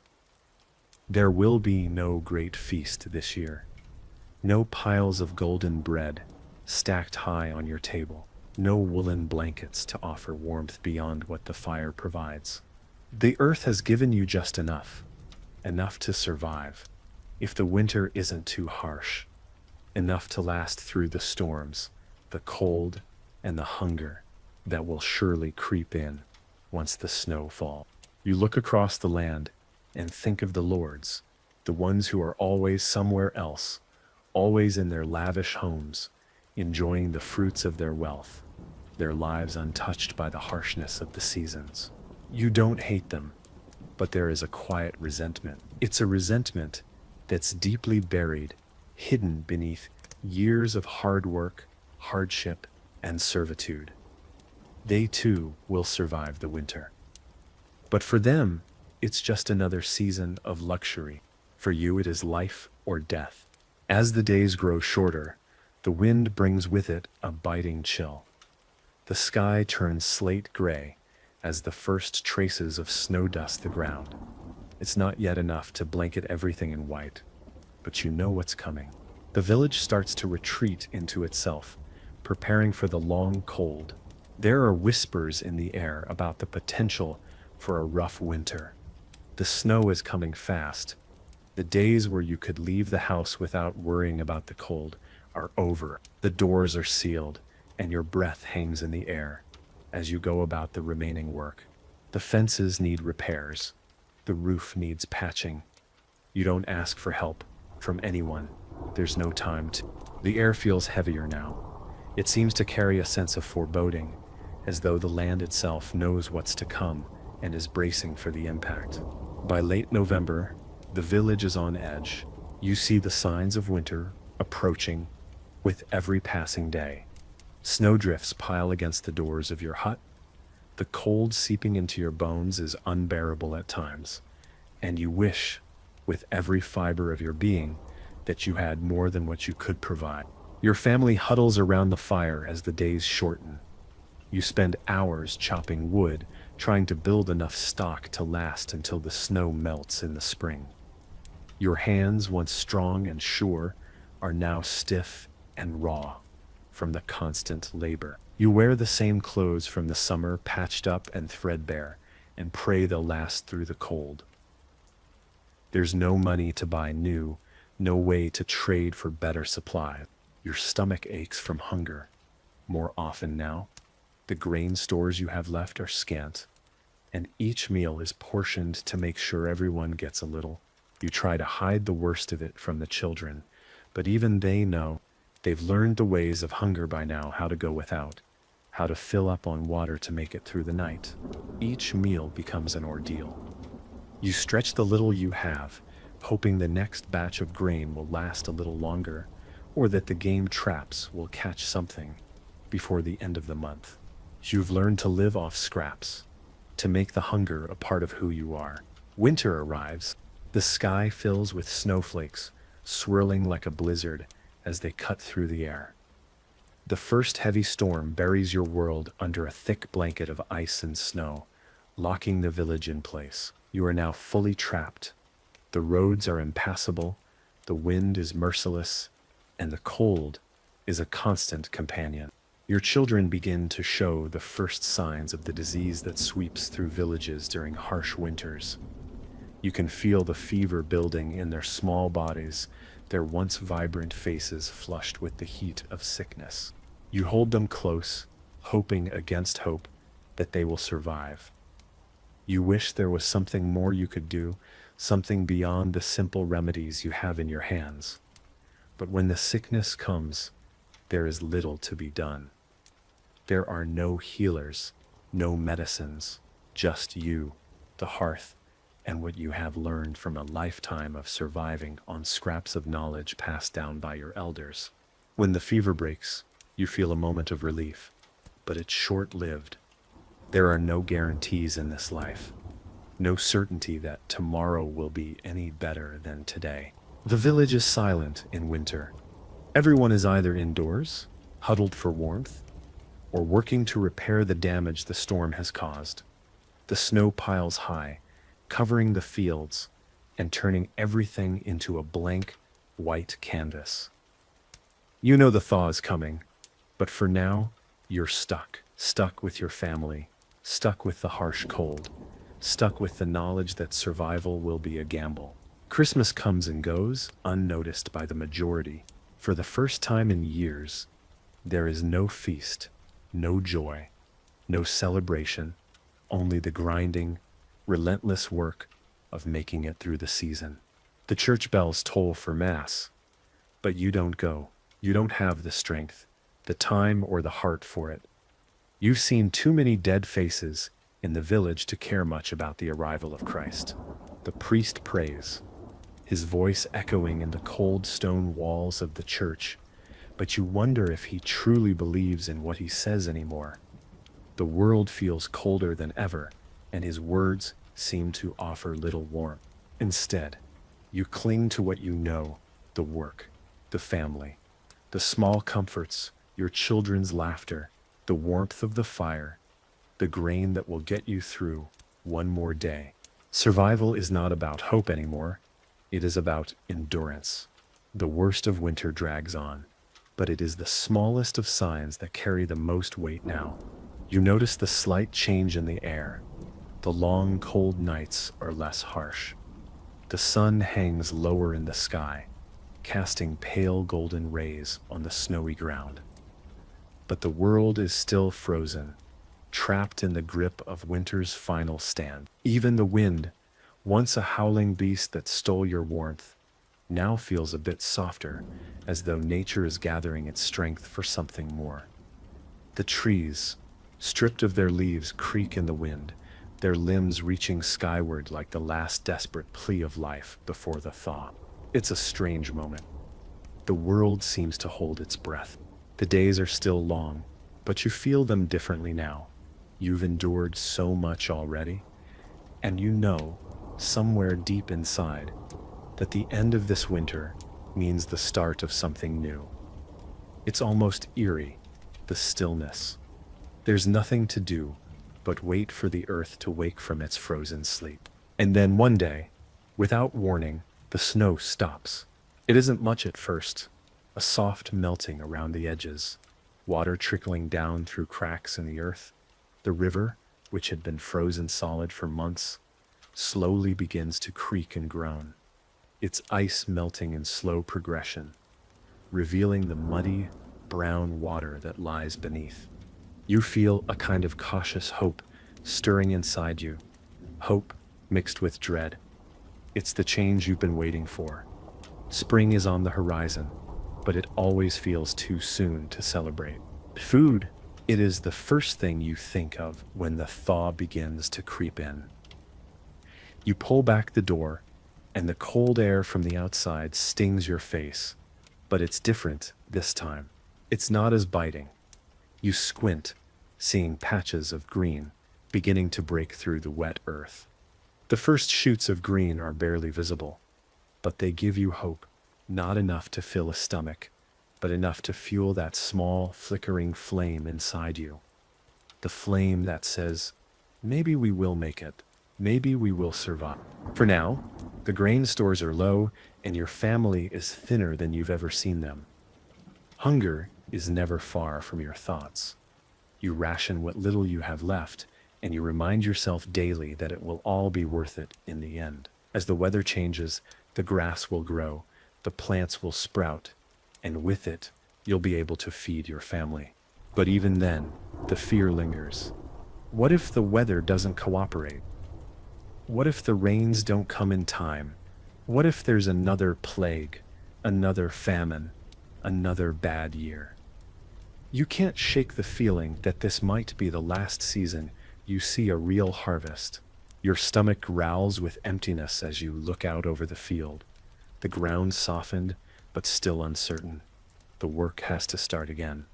There will be no great feast this year. No piles of golden bread stacked high on your table. No woolen blankets to offer warmth beyond what the fire provides. The earth has given you just enough to survive, if the winter isn't too harsh, enough to last through the storms, the cold, and the hunger that will surely creep in once the snow falls. You look across the land and think of the lords, the ones who are always somewhere else, always in their lavish homes, enjoying the fruits of their wealth, their lives untouched by the harshness of the seasons. You don't hate them, but there is a quiet resentment. It's a resentment that's deeply buried, hidden beneath years of hard work, hardship, and servitude. They too will survive the winter. But for them, it's just another season of luxury. For you, it is life or death. As the days grow shorter, the wind brings with it a biting chill. The sky turns slate gray as the first traces of snow dust the ground. It's not yet enough to blanket everything in white, but you know what's coming. The village starts to retreat into itself, preparing for the long cold. There are whispers in the air about the potential for a rough winter. The snow is coming fast. The days where you could leave the house without worrying about the cold are over. The doors are sealed, and your breath hangs in the air as you go about the remaining work. The fences need repairs. The roof needs patching. You don't ask for help from anyone. There's no time to. The air feels heavier now. It seems to carry a sense of foreboding, as though the land itself knows what's to come and is bracing for the impact. By late November, the village is on edge. You see the signs of winter approaching with every passing day. Snowdrifts pile against the doors of your hut. The cold seeping into your bones is unbearable at times, and you wish, with every fiber of your being, that you had more than what you could provide. Your family huddles around the fire as the days shorten. You spend hours chopping wood, trying to build enough stock to last until the snow melts in the spring. Your hands, once strong and sure, are now stiff and raw from the constant labor. You wear the same clothes from the summer, patched up and threadbare, and pray they'll last through the cold. There's no money to buy new, no way to trade for better supply. Your stomach aches from hunger. More often now, the grain stores you have left are scant, and each meal is portioned to make sure everyone gets a little. You try to hide the worst of it from the children, but even they know. They've learned the ways of hunger by now, how to go without, how to fill up on water to make it through the night. Each meal becomes an ordeal. You stretch the little you have, hoping the next batch of grain will last a little longer, or that the game traps will catch something before the end of the month. You've learned to live off scraps, to make the hunger a part of who you are. Winter arrives. The sky fills with snowflakes, swirling like a blizzard as they cut through the air. The first heavy storm buries your world under a thick blanket of ice and snow, locking the village in place. You are now fully trapped. The roads are impassable, the wind is merciless, and the cold is a constant companion. Your children begin to show the first signs of the disease that sweeps through villages during harsh winters. You can feel the fever building in their small bodies, their once vibrant faces flushed with the heat of sickness. You hold them close, hoping against hope that they will survive. You wish there was something more you could do, something beyond the simple remedies you have in your hands. But when the sickness comes, there is little to be done. There are no healers, no medicines, just you, the hearth, and what you have learned from a lifetime of surviving on scraps of knowledge passed down by your elders. When the fever breaks, you feel a moment of relief, but it's short-lived. There are no guarantees in this life, no certainty that tomorrow will be any better than today. The village is silent in winter. Everyone is either indoors, huddled for warmth, or working to repair the damage the storm has caused. The snow piles high, covering the fields and turning everything into a blank, white canvas. You know the thaw is coming, but for now, you're stuck with your family, stuck with the harsh cold, stuck with the knowledge that survival will be a gamble. Christmas comes and goes, unnoticed by the majority. For the first time in years, there is no feast, no joy, no celebration, only the grinding, relentless work of making it through the season. The church bells toll for Mass, but you don't go. You don't have the strength, the time, or the heart for it. You've seen too many dead faces in the village to care much about the arrival of Christ. The priest prays, his voice echoing in the cold stone walls of the church, but you wonder if he truly believes in what he says anymore. The world feels colder than ever, and his words seem to offer little warmth. Instead, you cling to what you know, the work, the family, the small comforts, your children's laughter, the warmth of the fire, the grain that will get you through one more day. Survival is not about hope anymore. It is about endurance. The worst of winter drags on, but it is the smallest of signs that carry the most weight now. You notice the slight change in the air. The long, cold nights are less harsh. The sun hangs lower in the sky, casting pale golden rays on the snowy ground. But the world is still frozen, trapped in the grip of winter's final stand. Even the wind, once a howling beast that stole your warmth, now feels a bit softer, as though nature is gathering its strength for something more. The trees, stripped of their leaves, creak in the wind, their limbs reaching skyward like the last desperate plea of life before the thaw. It's a strange moment. The world seems to hold its breath. The days are still long, but you feel them differently now. You've endured so much already, and you know, somewhere deep inside, that the end of this winter means the start of something new. It's almost eerie, the stillness. There's nothing to do but wait for the earth to wake from its frozen sleep. And then one day, without warning, the snow stops. It isn't much at first, a soft melting around the edges, water trickling down through cracks in the earth. The river, which had been frozen solid for months, slowly begins to creak and groan, its ice melting in slow progression, revealing the muddy, brown water that lies beneath. You feel a kind of cautious hope stirring inside you, hope mixed with dread. It's the change you've been waiting for. Spring is on the horizon, but it always feels too soon to celebrate. Food, it is the first thing you think of when the thaw begins to creep in. You pull back the door, and the cold air from the outside stings your face, but it's different this time. It's not as biting. You squint, seeing patches of green beginning to break through the wet earth. The first shoots of green are barely visible, but they give you hope, not enough to fill a stomach, but enough to fuel that small, flickering flame inside you. The flame that says, maybe we will make it, maybe we will survive. For now, the grain stores are low, and your family is thinner than you've ever seen them. Hunger is never far from your thoughts. You ration what little you have left, and you remind yourself daily that it will all be worth it in the end. As the weather changes, the grass will grow, the plants will sprout, and with it, you'll be able to feed your family. But even then, the fear lingers. What if the weather doesn't cooperate? What if the rains don't come in time? What if there's another plague, another famine, another bad year? You can't shake the feeling that this might be the last season you see a real harvest. Your stomach growls with emptiness as you look out over the field. The ground softened, but still uncertain. The work has to start again.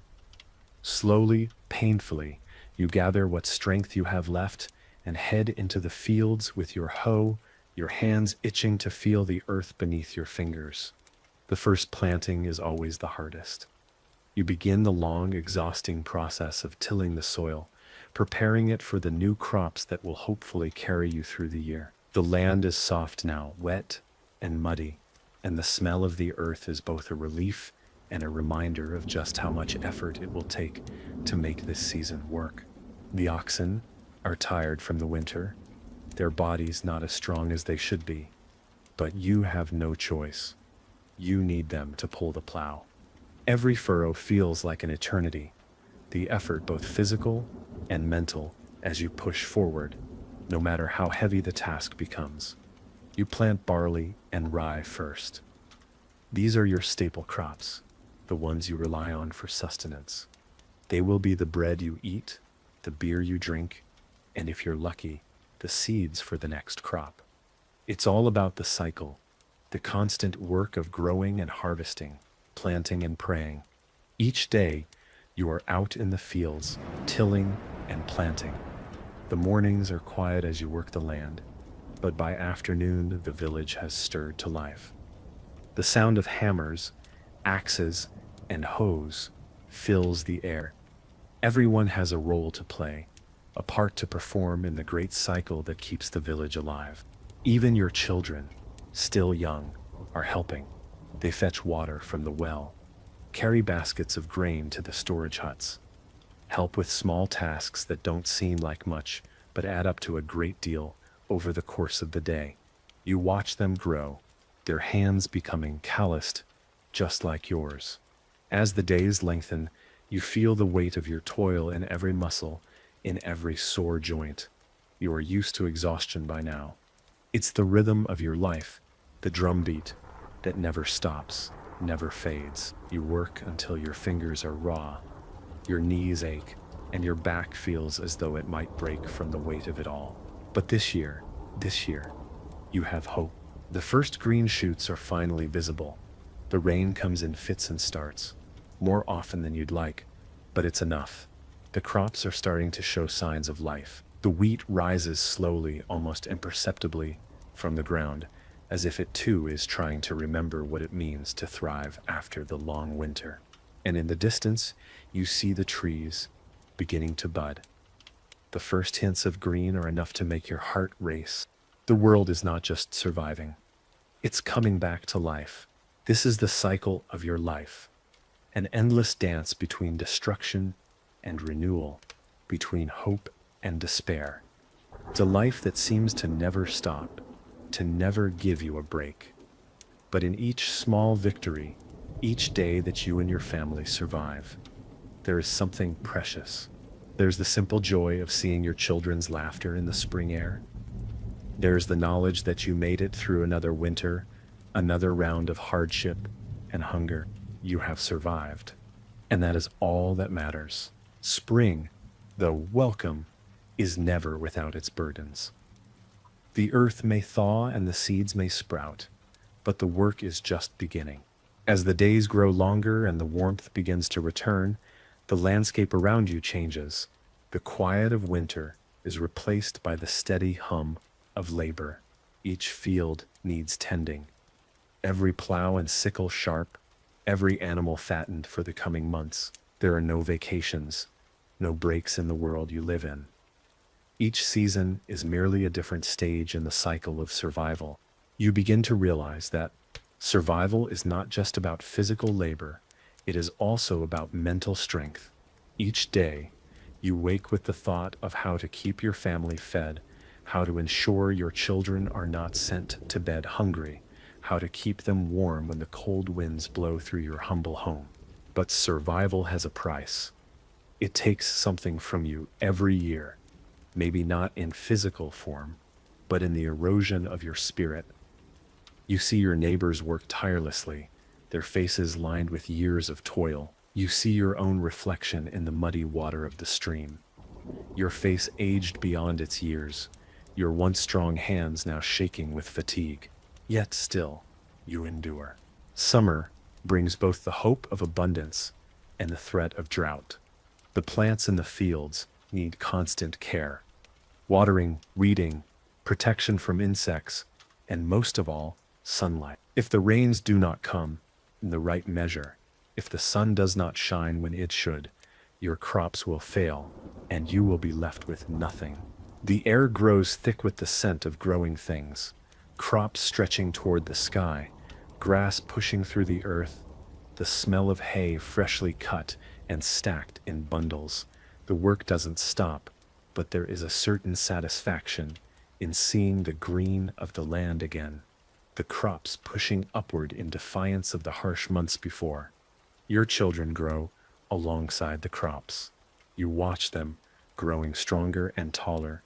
Slowly, painfully, you gather what strength you have left and head into the fields with your hoe, your hands itching to feel the earth beneath your fingers. The first planting is always the hardest. You begin the long, exhausting process of tilling the soil, preparing it for the new crops that will hopefully carry you through the year. The land is soft now, wet and muddy, and the smell of the earth is both a relief and a reminder of just how much effort it will take to make this season work. The oxen are tired from the winter, their bodies not as strong as they should be, but you have no choice. You need them to pull the plow. Every furrow feels like an eternity, the effort both physical and mental as you push forward, no matter how heavy the task becomes. You plant barley and rye first. These are your staple crops, the ones you rely on for sustenance. They will be the bread you eat, the beer you drink, and if you're lucky, the seeds for the next crop. It's all about the cycle, the constant work of growing and harvesting, planting and praying. Each day, you are out in the fields, tilling and planting. The mornings are quiet as you work the land, but by afternoon, the village has stirred to life. The sound of hammers, axes, and hoes fills the air. Everyone has a role to play, a part to perform in the great cycle that keeps the village alive. Even your children, still young, are helping. They fetch water from the well, carry baskets of grain to the storage huts, help with small tasks that don't seem like much, but add up to a great deal over the course of the day. You watch them grow, their hands becoming calloused, just like yours. As the days lengthen, you feel the weight of your toil in every muscle, in every sore joint. You are used to exhaustion by now. It's the rhythm of your life, the drumbeat that never stops, never fades. You work until your fingers are raw, your knees ache, and your back feels as though it might break from the weight of it all. But this year, you have hope. The first green shoots are finally visible. The rain comes in fits and starts, more often than you'd like, but it's enough. The crops are starting to show signs of life. The wheat rises slowly, almost imperceptibly, from the ground, as if it too is trying to remember what it means to thrive after the long winter. And in the distance, you see the trees beginning to bud. The first hints of green are enough to make your heart race. The world is not just surviving, it's coming back to life. This is the cycle of your life, an endless dance between destruction and renewal, between hope and despair. It's a life that seems to never stop, to never give you a break. But in each small victory, each day that you and your family survive, there is something precious. There's the simple joy of seeing your children's laughter in the spring air. There's the knowledge that you made it through another winter, another round of hardship and hunger. You have survived. And that is all that matters. Spring, though welcome, is never without its burdens. The earth may thaw and the seeds may sprout, but the work is just beginning. As the days grow longer and the warmth begins to return, the landscape around you changes. The quiet of winter is replaced by the steady hum of labor. Each field needs tending. Every plow and sickle sharp, every animal fattened for the coming months. There are no vacations, no breaks in the world you live in. Each season is merely a different stage in the cycle of survival. You begin to realize that survival is not just about physical labor, it is also about mental strength. Each day, you wake with the thought of how to keep your family fed, how to ensure your children are not sent to bed hungry, how to keep them warm when the cold winds blow through your humble home. But survival has a price. It takes something from you every year, maybe not in physical form, but in the erosion of your spirit. You see your neighbors work tirelessly, their faces lined with years of toil. You see your own reflection in the muddy water of the stream. Your face aged beyond its years, your once strong hands now shaking with fatigue. Yet still, you endure. Summer brings both the hope of abundance and the threat of drought. The plants in the fields need constant care. Watering, weeding, protection from insects, and most of all, sunlight. If the rains do not come in the right measure, if the sun does not shine when it should, your crops will fail, and you will be left with nothing. The air grows thick with the scent of growing things, crops stretching toward the sky, grass pushing through the earth, the smell of hay freshly cut and stacked in bundles. The work doesn't stop, but there is a certain satisfaction in seeing the green of the land again, the crops pushing upward in defiance of the harsh months before. Your children grow alongside the crops. You watch them growing stronger and taller,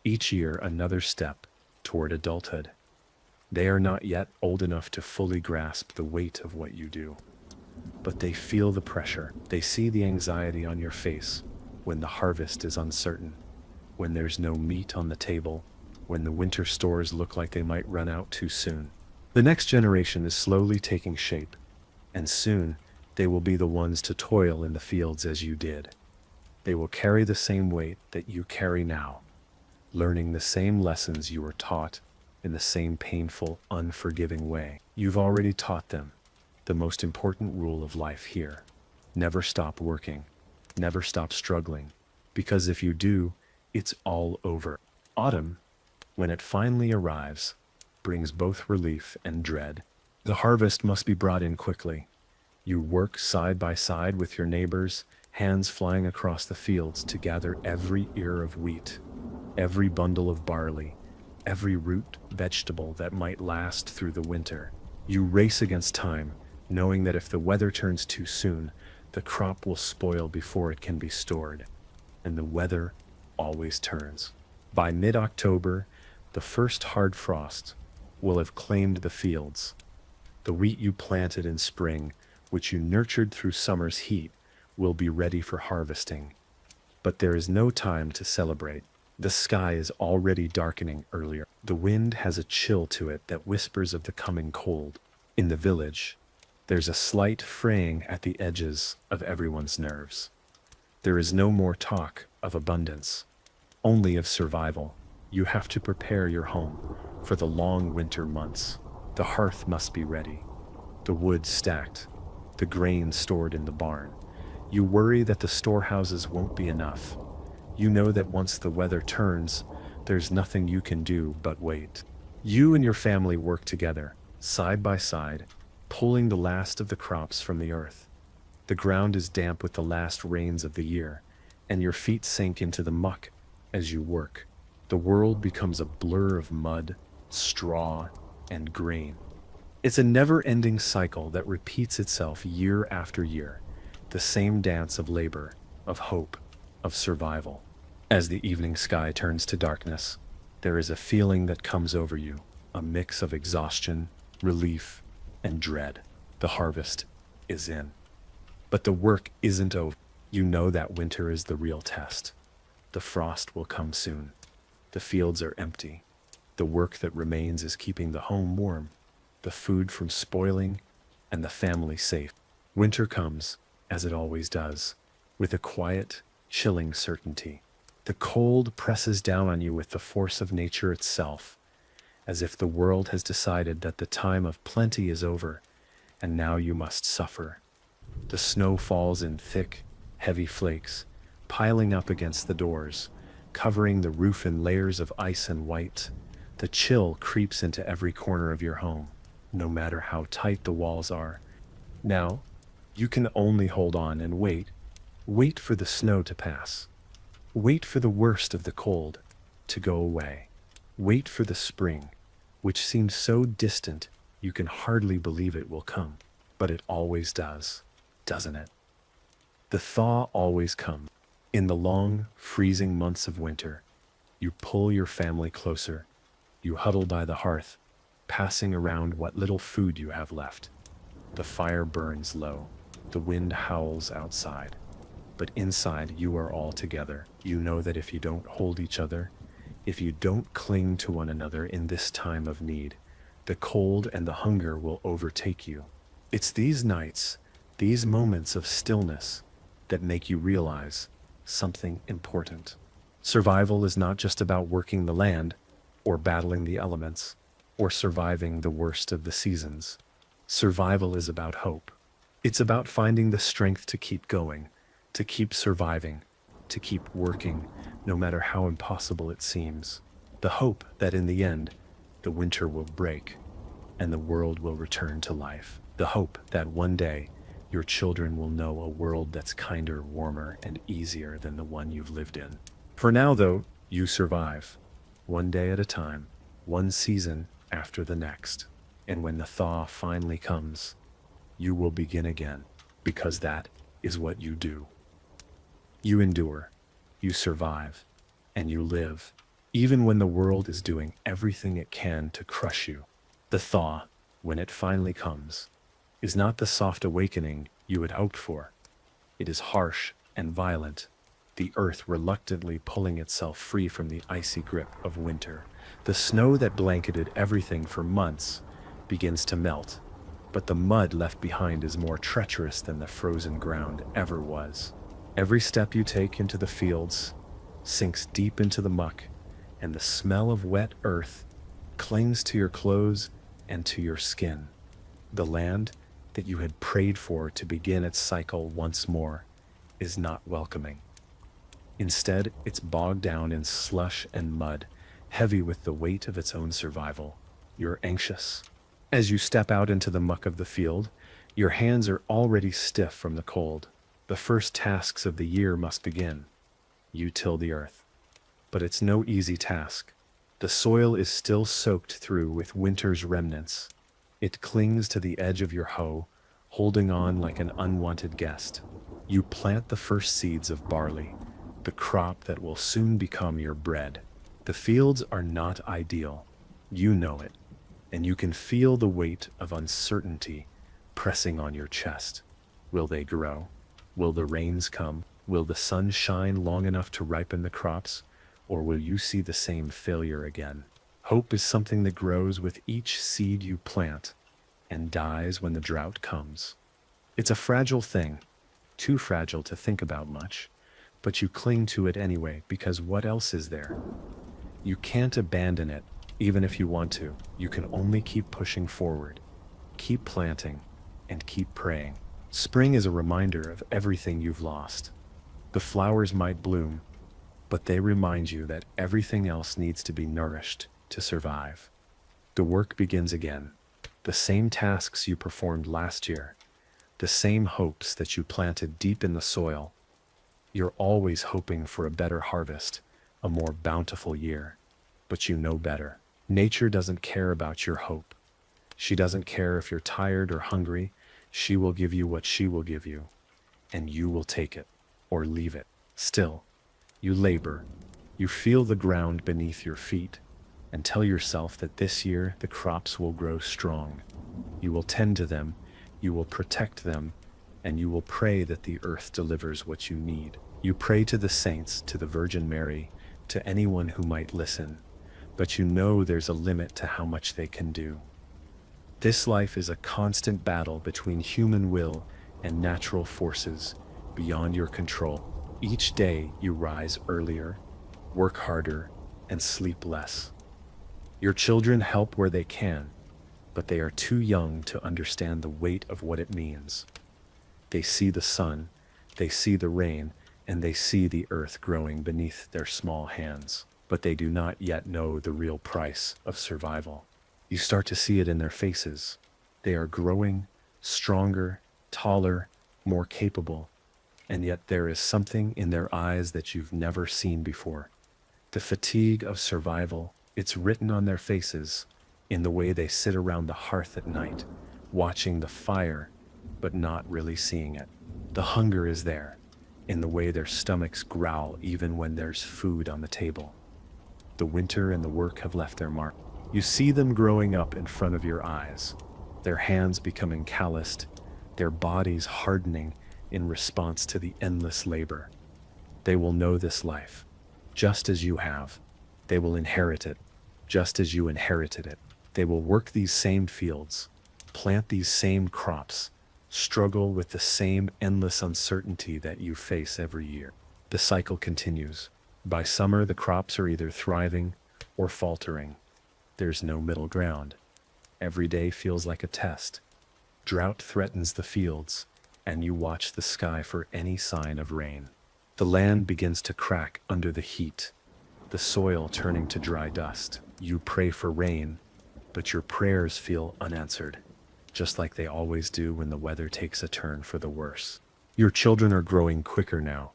each year another step toward adulthood. They are not yet old enough to fully grasp the weight of what you do, but they feel the pressure. They see the anxiety on your face when the harvest is uncertain, when there's no meat on the table, when the winter stores look like they might run out too soon. The next generation is slowly taking shape, and soon they will be the ones to toil in the fields as you did. They will carry the same weight that you carry now, learning the same lessons you were taught in the same painful, unforgiving way. You've already taught them the most important rule of life here. Never stop working, never stop struggling, because if you do, it's all over. Autumn, when it finally arrives, brings both relief and dread. The harvest must be brought in quickly. You work side by side with your neighbors, hands flying across the fields to gather every ear of wheat, every bundle of barley, every root vegetable that might last through the winter. You race against time, knowing that if the weather turns too soon, the crop will spoil before it can be stored. And the weather always turns. By mid-October, the first hard frost will have claimed the fields. The wheat you planted in spring, which you nurtured through summer's heat, will be ready for harvesting. But there is no time to celebrate. The sky is already darkening earlier. The wind has a chill to it that whispers of the coming cold. In the village, there's a slight fraying at the edges of everyone's nerves. There is no more talk of abundance, only of survival. You have to prepare your home for the long winter months. The hearth must be ready, the wood stacked, the grain stored in the barn. You worry that the storehouses won't be enough. You know that once the weather turns, there's nothing you can do but wait. You and your family work together, side by side, pulling the last of the crops from the earth. The ground is damp with the last rains of the year, and your feet sink into the muck as you work. The world becomes a blur of mud, straw, and grain. It's a never-ending cycle that repeats itself year after year, the same dance of labor, of hope, of survival. As the evening sky turns to darkness, there is a feeling that comes over you, a mix of exhaustion, relief, and dread. The harvest is in. But the work isn't over. You know that winter is the real test. The frost will come soon. The fields are empty. The work that remains is keeping the home warm, the food from spoiling, and the family safe. Winter comes, as it always does, with a quiet, chilling certainty. The cold presses down on you with the force of nature itself, as if the world has decided that the time of plenty is over, and now you must suffer. The snow falls in thick, heavy flakes, piling up against the doors, covering the roof in layers of ice and white. The chill creeps into every corner of your home, no matter how tight the walls are. Now, you can only hold on and wait. Wait for the snow to pass. Wait for the worst of the cold to go away. Wait for the spring, which seems so distant you can hardly believe it will come. But it always does, doesn't it? The thaw always comes. In the long, freezing months of winter, you pull your family closer. You huddle by the hearth, passing around what little food you have left. The fire burns low. The wind howls outside. But inside, you are all together. You know that if you don't hold each other, if you don't cling to one another in this time of need, the cold and the hunger will overtake you. It's these nights, these moments of stillness, that make you realize something important. Survival is not just about working the land, or battling the elements, or surviving the worst of the seasons. Survival is about hope. It's about finding the strength to keep going, to keep surviving, to keep working, no matter how impossible it seems. The hope that in the end, the winter will break, and the world will return to life. The hope that one day, your children will know a world that's kinder, warmer, and easier than the one you've lived in. For now, though, you survive, one day at a time, one season after the next. And when the thaw finally comes, you will begin again, because that is what you do. You endure, you survive, and you live, even when the world is doing everything it can to crush you. The thaw, when it finally comes, is not the soft awakening you had hoped for. It is harsh and violent, the earth reluctantly pulling itself free from the icy grip of winter. The snow that blanketed everything for months begins to melt, but the mud left behind is more treacherous than the frozen ground ever was. Every step you take into the fields sinks deep into the muck, and the smell of wet earth clings to your clothes and to your skin. The land that you had prayed for to begin its cycle once more is not welcoming. Instead, it's bogged down in slush and mud, heavy with the weight of its own survival. You're anxious. As you step out into the muck of the field, your hands are already stiff from the cold. The first tasks of the year must begin. You till the earth. But it's no easy task. The soil is still soaked through with winter's remnants. It clings to the edge of your hoe, holding on like an unwanted guest. You plant the first seeds of barley, the crop that will soon become your bread. The fields are not ideal. You know it, and you can feel the weight of uncertainty pressing on your chest. Will they grow? Will the rains come? Will the sun shine long enough to ripen the crops? Or will you see the same failure again? Hope is something that grows with each seed you plant and dies when the drought comes. It's a fragile thing, too fragile to think about much, but you cling to it anyway because what else is there? You can't abandon it, even if you want to. You can only keep pushing forward, keep planting, and keep praying. Spring is a reminder of everything you've lost. The flowers might bloom, but they remind you that everything else needs to be nourished to survive. The work begins again. The same tasks you performed last year, the same hopes that you planted deep in the soil. You're always hoping for a better harvest, a more bountiful year, but you know better. Nature doesn't care about your hope. She doesn't care if you're tired or hungry. She will give you what she will give you, and you will take it or leave it. Still, you labor. You feel the ground beneath your feet and tell yourself that this year the crops will grow strong. You will tend to them, you will protect them, and you will pray that the earth delivers what you need. You pray to the saints, to the Virgin Mary, to anyone who might listen, but you know there's a limit to how much they can do. This life is a constant battle between human will and natural forces beyond your control. Each day you rise earlier, work harder, and sleep less. Your children help where they can, but they are too young to understand the weight of what it means. They see the sun, they see the rain, and they see the earth growing beneath their small hands, but they do not yet know the real price of survival. You start to see it in their faces. They are growing, stronger, taller, more capable, and yet there is something in their eyes that you've never seen before. The fatigue of survival, it's written on their faces, in the way they sit around the hearth at night, watching the fire, but not really seeing it. The hunger is there, in the way their stomachs growl even when there's food on the table. The winter and the work have left their mark. You see them growing up in front of your eyes, their hands becoming calloused, their bodies hardening in response to the endless labor. They will know this life, just as you have. They will inherit it, just as you inherited it. They will work these same fields, plant these same crops, struggle with the same endless uncertainty that you face every year. The cycle continues. By summer, the crops are either thriving or faltering. There's no middle ground. Every day feels like a test. Drought threatens the fields, and you watch the sky for any sign of rain. The land begins to crack under the heat, the soil turning to dry dust. You pray for rain, but your prayers feel unanswered, just like they always do when the weather takes a turn for the worse. Your children are growing quicker now,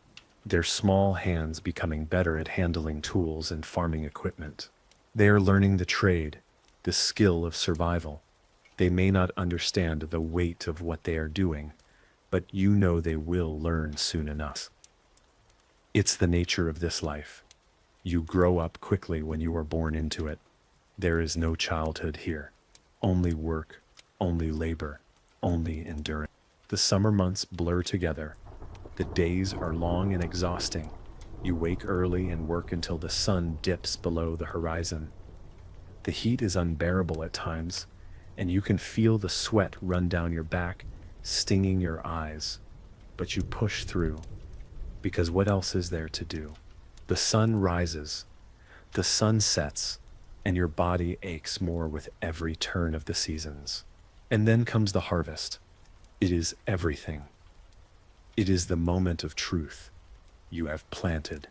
their small hands becoming better at handling tools and farming equipment. They are learning the trade, the skill of survival. They may not understand the weight of what they are doing, but you know they will learn soon enough. It's the nature of this life. You grow up quickly when you are born into it. There is no childhood here. Only work, only labor, only endurance. The summer months blur together. The days are long and exhausting. You wake early and work until the sun dips below the horizon. The heat is unbearable at times, and you can feel the sweat run down your back, stinging your eyes. But you push through, because what else is there to do? The sun rises, the sun sets, and your body aches more with every turn of the seasons. And then comes the harvest. It is everything. It is the moment of truth. You have planted,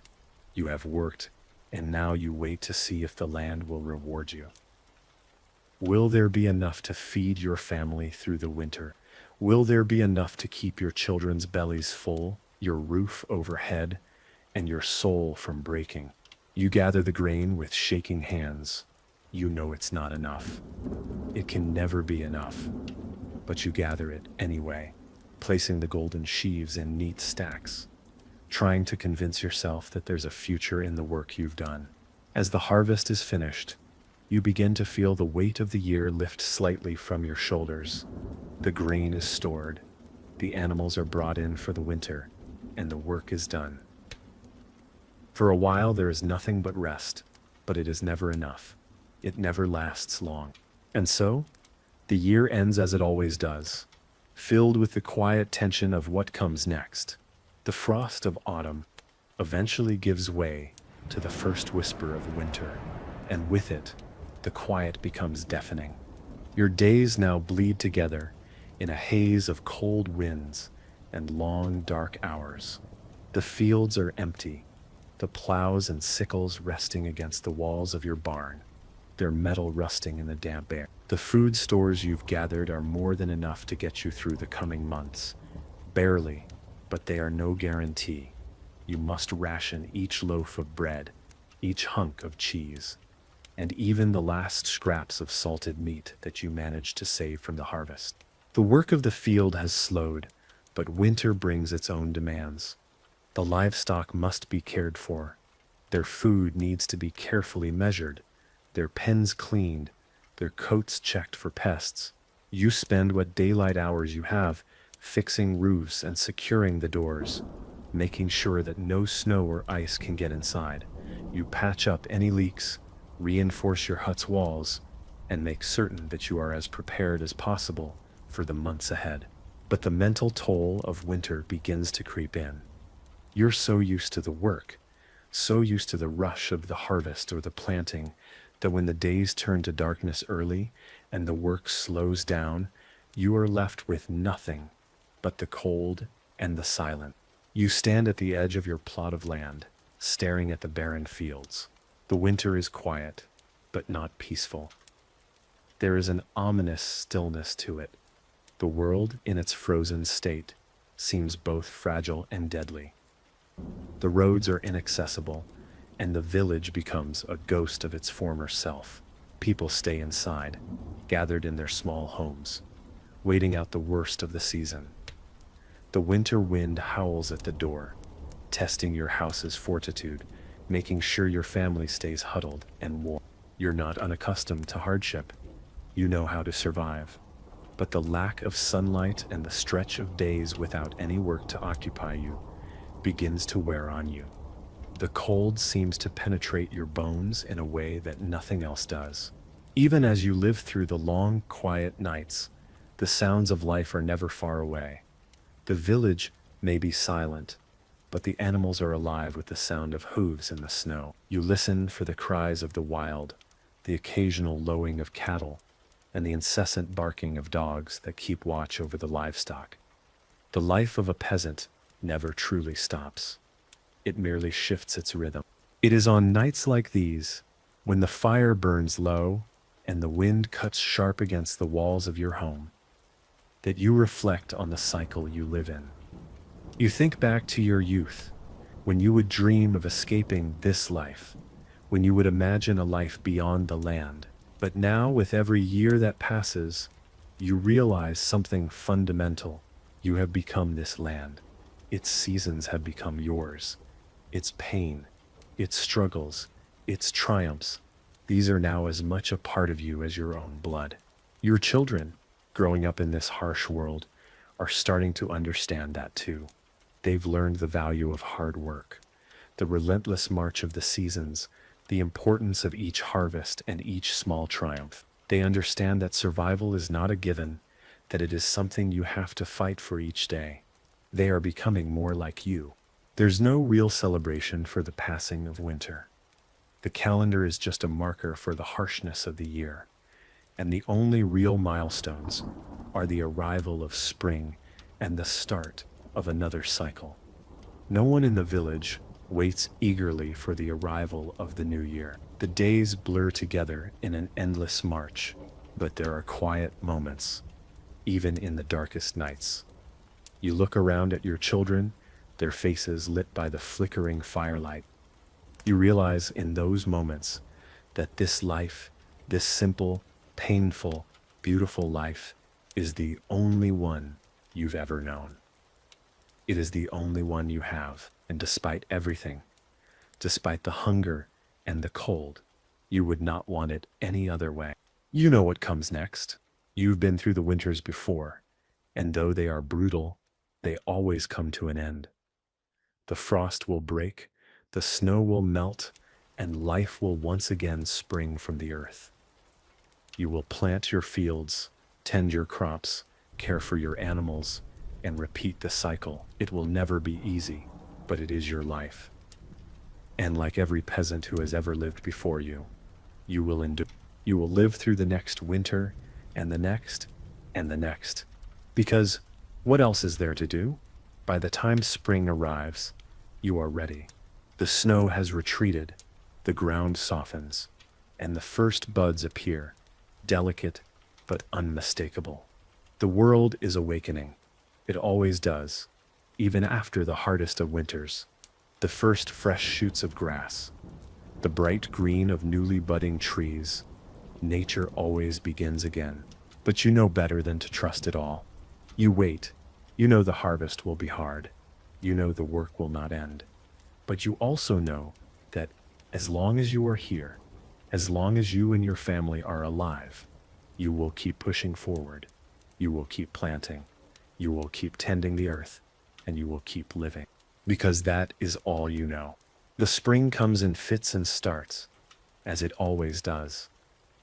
you have worked, and now you wait to see if the land will reward you. Will there be enough to feed your family through the winter? Will there be enough to keep your children's bellies full, your roof overhead, and your soul from breaking? You gather the grain with shaking hands. You know it's not enough. It can never be enough, but you gather it anyway, placing the golden sheaves in neat stacks, trying to convince yourself that there's a future in the work you've done. As the harvest is finished, you begin to feel the weight of the year lift slightly from your shoulders. The grain is stored, the animals are brought in for the winter, and the work is done. For a while there is nothing but rest, but it is never enough. It never lasts long. And so, the year ends as it always does, filled with the quiet tension of what comes next. The frost of autumn, eventually gives way to the first whisper of winter, and with it, the quiet becomes deafening. Your days now bleed together in a haze of cold winds and long, dark hours. The fields are empty, the plows and sickles resting against the walls of your barn, their metal rusting in the damp air. The food stores you've gathered are more than enough to get you through the coming months. Barely, but they are no guarantee. You must ration each loaf of bread, each hunk of cheese, and even the last scraps of salted meat that you managed to save from the harvest. The work of the field has slowed, but winter brings its own demands. The livestock must be cared for. Their food needs to be carefully measured, their pens cleaned, their coats checked for pests. You spend what daylight hours you have fixing roofs and securing the doors, making sure that no snow or ice can get inside. You patch up any leaks, reinforce your hut's walls, and make certain that you are as prepared as possible for the months ahead. But the mental toll of winter begins to creep in. You're so used to the work, so used to the rush of the harvest or the planting, that when the days turn to darkness early and the work slows down, you are left with nothing but the cold and the silence. You stand at the edge of your plot of land, staring at the barren fields. The winter is quiet, but not peaceful. There is an ominous stillness to it. The world, in its frozen state, seems both fragile and deadly. The roads are inaccessible, and the village becomes a ghost of its former self. People stay inside, gathered in their small homes, waiting out the worst of the season. The winter wind howls at the door, testing your house's fortitude, making sure your family stays huddled and warm. You're not unaccustomed to hardship. You know how to survive. But the lack of sunlight and the stretch of days without any work to occupy you begins to wear on you. The cold seems to penetrate your bones in a way that nothing else does. Even as you live through the long, quiet nights, the sounds of life are never far away. The village may be silent, but the animals are alive with the sound of hooves in the snow. You listen for the cries of the wild, the occasional lowing of cattle, and the incessant barking of dogs that keep watch over the livestock. The life of a peasant never truly stops. It merely shifts its rhythm. It is on nights like these, when the fire burns low and the wind cuts sharp against the walls of your home, that you reflect on the cycle you live in. You think back to your youth, when you would dream of escaping this life, when you would imagine a life beyond the land. But now, with every year that passes, you realize something fundamental. You have become this land. Its seasons have become yours. Its pain, its struggles, its triumphs, these are now as much a part of you as your own blood. Your children, growing up in this harsh world, are starting to understand that too. They've learned the value of hard work, the relentless march of the seasons, the importance of each harvest and each small triumph. They understand that survival is not a given, that it is something you have to fight for each day. They are becoming more like you. There's no real celebration for the passing of winter. The calendar is just a marker for the harshness of the year, and the only real milestones are the arrival of spring and the start of another cycle. No one in the village waits eagerly for the arrival of the new year. The days blur together in an endless march, but there are quiet moments, even in the darkest nights. You look around at your children, their faces lit by the flickering firelight. You realize in those moments that this life, this simple, painful, beautiful life, is the only one you've ever known. It is the only one you have, and despite everything, despite the hunger and the cold, you would not want it any other way. You know what comes next. You've been through the winters before, and though they are brutal, they always come to an end. The frost will break, the snow will melt, and life will once again spring from the earth. You will plant your fields, tend your crops, care for your animals, and repeat the cycle. It will never be easy, but it is your life. And like every peasant who has ever lived before you, you will endure. You will live through the next winter and the next and the next. Because what else is there to do? By the time spring arrives, you are ready. The snow has retreated, the ground softens, and the first buds appear, delicate but unmistakable. The world is awakening. It always does, even after the hardest of winters. The first fresh shoots of grass, the bright green of newly budding trees. Nature always begins again. But you know better than to trust it all. You wait. You know the harvest will be hard. You know the work will not end. But you also know that as long as you are here, as long as you and your family are alive, you will keep pushing forward. You will keep planting. You will keep tending the earth, and you will keep living. Because that is all you know. The spring comes in fits and starts, as it always does.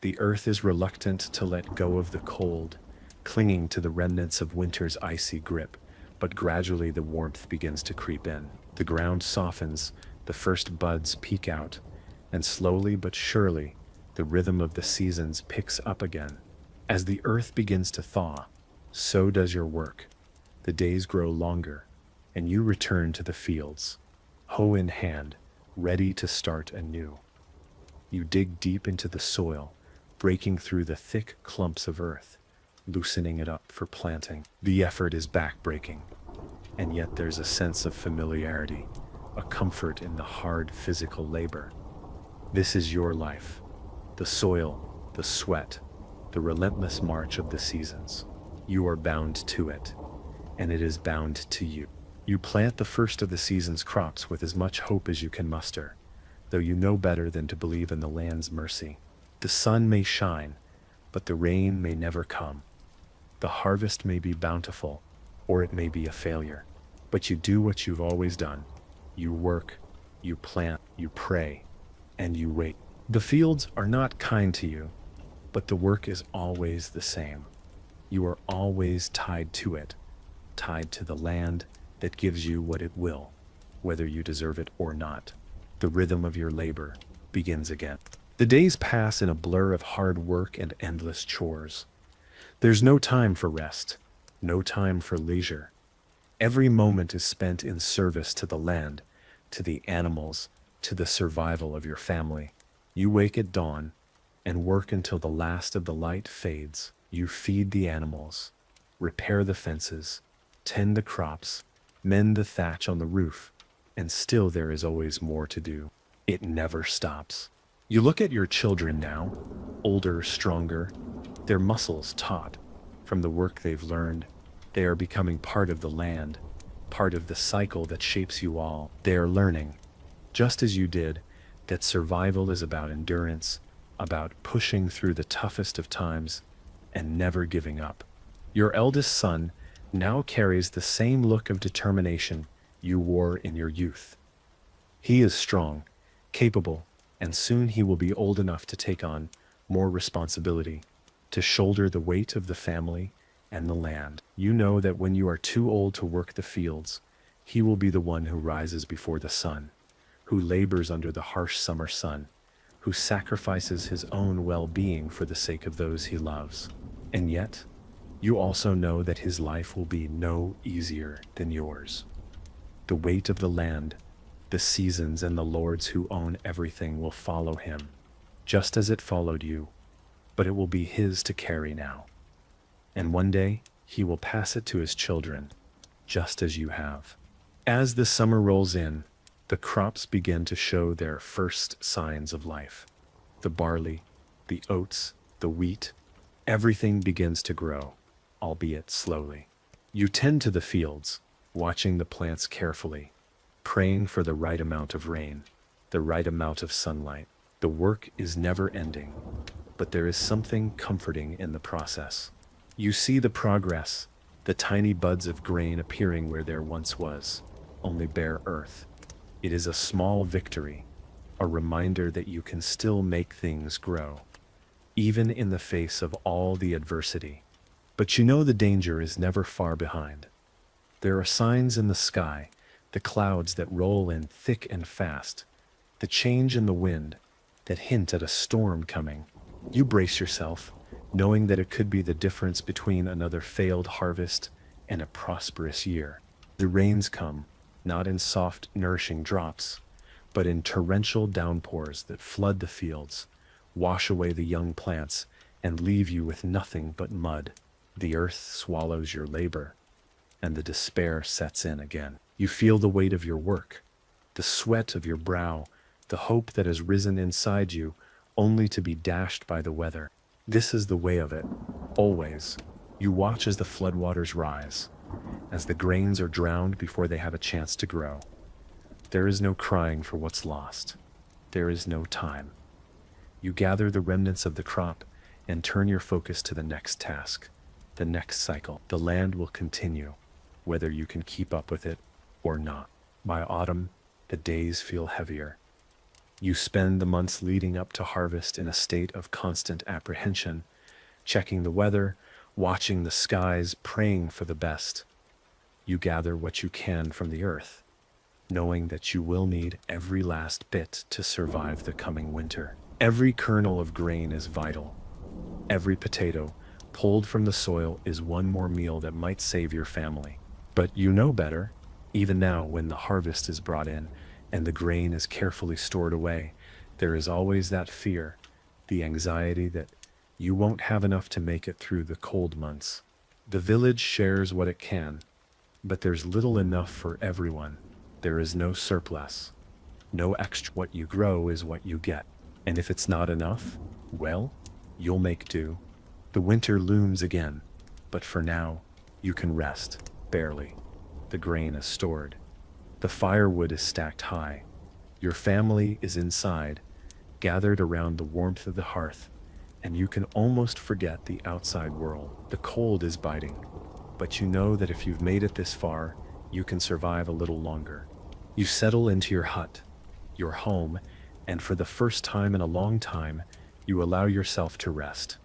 The earth is reluctant to let go of the cold, clinging to the remnants of winter's icy grip, but gradually the warmth begins to creep in. The ground softens, the first buds peek out, and slowly but surely, the rhythm of the seasons picks up again. As the earth begins to thaw, so does your work. The days grow longer, and you return to the fields, hoe in hand, ready to start anew. You dig deep into the soil, breaking through the thick clumps of earth, loosening it up for planting. The effort is backbreaking, and yet there's a sense of familiarity, a comfort in the hard physical labor. This is your life, the soil, the sweat, the relentless march of the seasons. You are bound to it, and it is bound to you. You plant the first of the season's crops with as much hope as you can muster, though you know better than to believe in the land's mercy. The sun may shine, but the rain may never come. The harvest may be bountiful, or it may be a failure. But you do what you've always done. You work, you plant, you pray, and you wait. The fields are not kind to you, but the work is always the same. You are always tied to it, tied to the land that gives you what it will, whether you deserve it or not. The rhythm of your labor begins again. The days pass in a blur of hard work and endless chores. There's no time for rest, no time for leisure. Every moment is spent in service to the land, to the animals, to the survival of your family. You wake at dawn and work until the last of the light fades. You feed the animals, repair the fences, tend the crops, mend the thatch on the roof, and still there is always more to do. It never stops. You look at your children now, older, stronger, their muscles taut from the work they've learned. They are becoming part of the land, part of the cycle that shapes you all. They are learning, just as you did, that survival is about endurance, about pushing through the toughest of times, and never giving up. Your eldest son now carries the same look of determination you wore in your youth. He is strong, capable, and soon he will be old enough to take on more responsibility, to shoulder the weight of the family and the land. You know that when you are too old to work the fields, he will be the one who rises before the sun, who labors under the harsh summer sun, who sacrifices his own well-being for the sake of those he loves. And yet, you also know that his life will be no easier than yours. The weight of the land, the seasons, and the lords who own everything will follow him, just as it followed you, but it will be his to carry now. And one day, he will pass it to his children, just as you have. As the summer rolls in, the crops begin to show their first signs of life. The barley, the oats, the wheat, everything begins to grow, albeit slowly. You tend to the fields, watching the plants carefully, praying for the right amount of rain, the right amount of sunlight. The work is never ending, but there is something comforting in the process. You see the progress, the tiny buds of grain appearing where there once was only bare earth. It is a small victory, a reminder that you can still make things grow, even in the face of all the adversity. But you know the danger is never far behind. There are signs in the sky, the clouds that roll in thick and fast, the change in the wind that hint at a storm coming. You brace yourself, knowing that it could be the difference between another failed harvest and a prosperous year. The rains come, not in soft, nourishing drops, but in torrential downpours that flood the fields, wash away the young plants, and leave you with nothing but mud. The earth swallows your labor, and the despair sets in again. You feel the weight of your work, the sweat of your brow, the hope that has risen inside you, only to be dashed by the weather. This is the way of it, always. You watch as the floodwaters rise, as the grains are drowned before they have a chance to grow. There is no crying for what's lost. There is no time. You gather the remnants of the crop and turn your focus to the next task, the next cycle. The land will continue, whether you can keep up with it or not. By autumn, the days feel heavier. You spend the months leading up to harvest in a state of constant apprehension, checking the weather, watching the skies, praying for the best. You gather what you can from the earth, knowing that you will need every last bit to survive the coming winter. Every kernel of grain is vital. Every potato pulled from the soil is one more meal that might save your family. But you know better. Even now, when the harvest is brought in and the grain is carefully stored away, there is always that fear, the anxiety that you won't have enough to make it through the cold months. The village shares what it can, but there's little enough for everyone. There is no surplus, no extra. What you grow is what you get. And if it's not enough, well, you'll make do. The winter looms again, but for now, you can rest, barely. The grain is stored. The firewood is stacked high. Your family is inside, gathered around the warmth of the hearth, and you can almost forget the outside world. The cold is biting, but you know that if you've made it this far, you can survive a little longer. You settle into your hut, your home, and for the first time in a long time, you allow yourself to rest.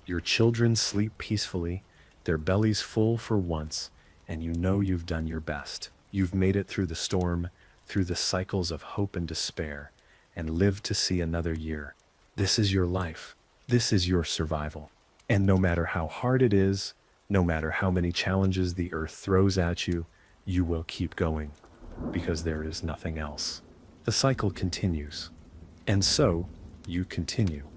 Your children sleep peacefully, their bellies full for once, and you know you've done your best. You've made it through the storm, through the cycles of hope and despair, and lived to see another year. This is your life. This is your survival. And no matter how hard it is, no matter how many challenges the earth throws at you, you will keep going, because there is nothing else. The cycle continues, and so you continue.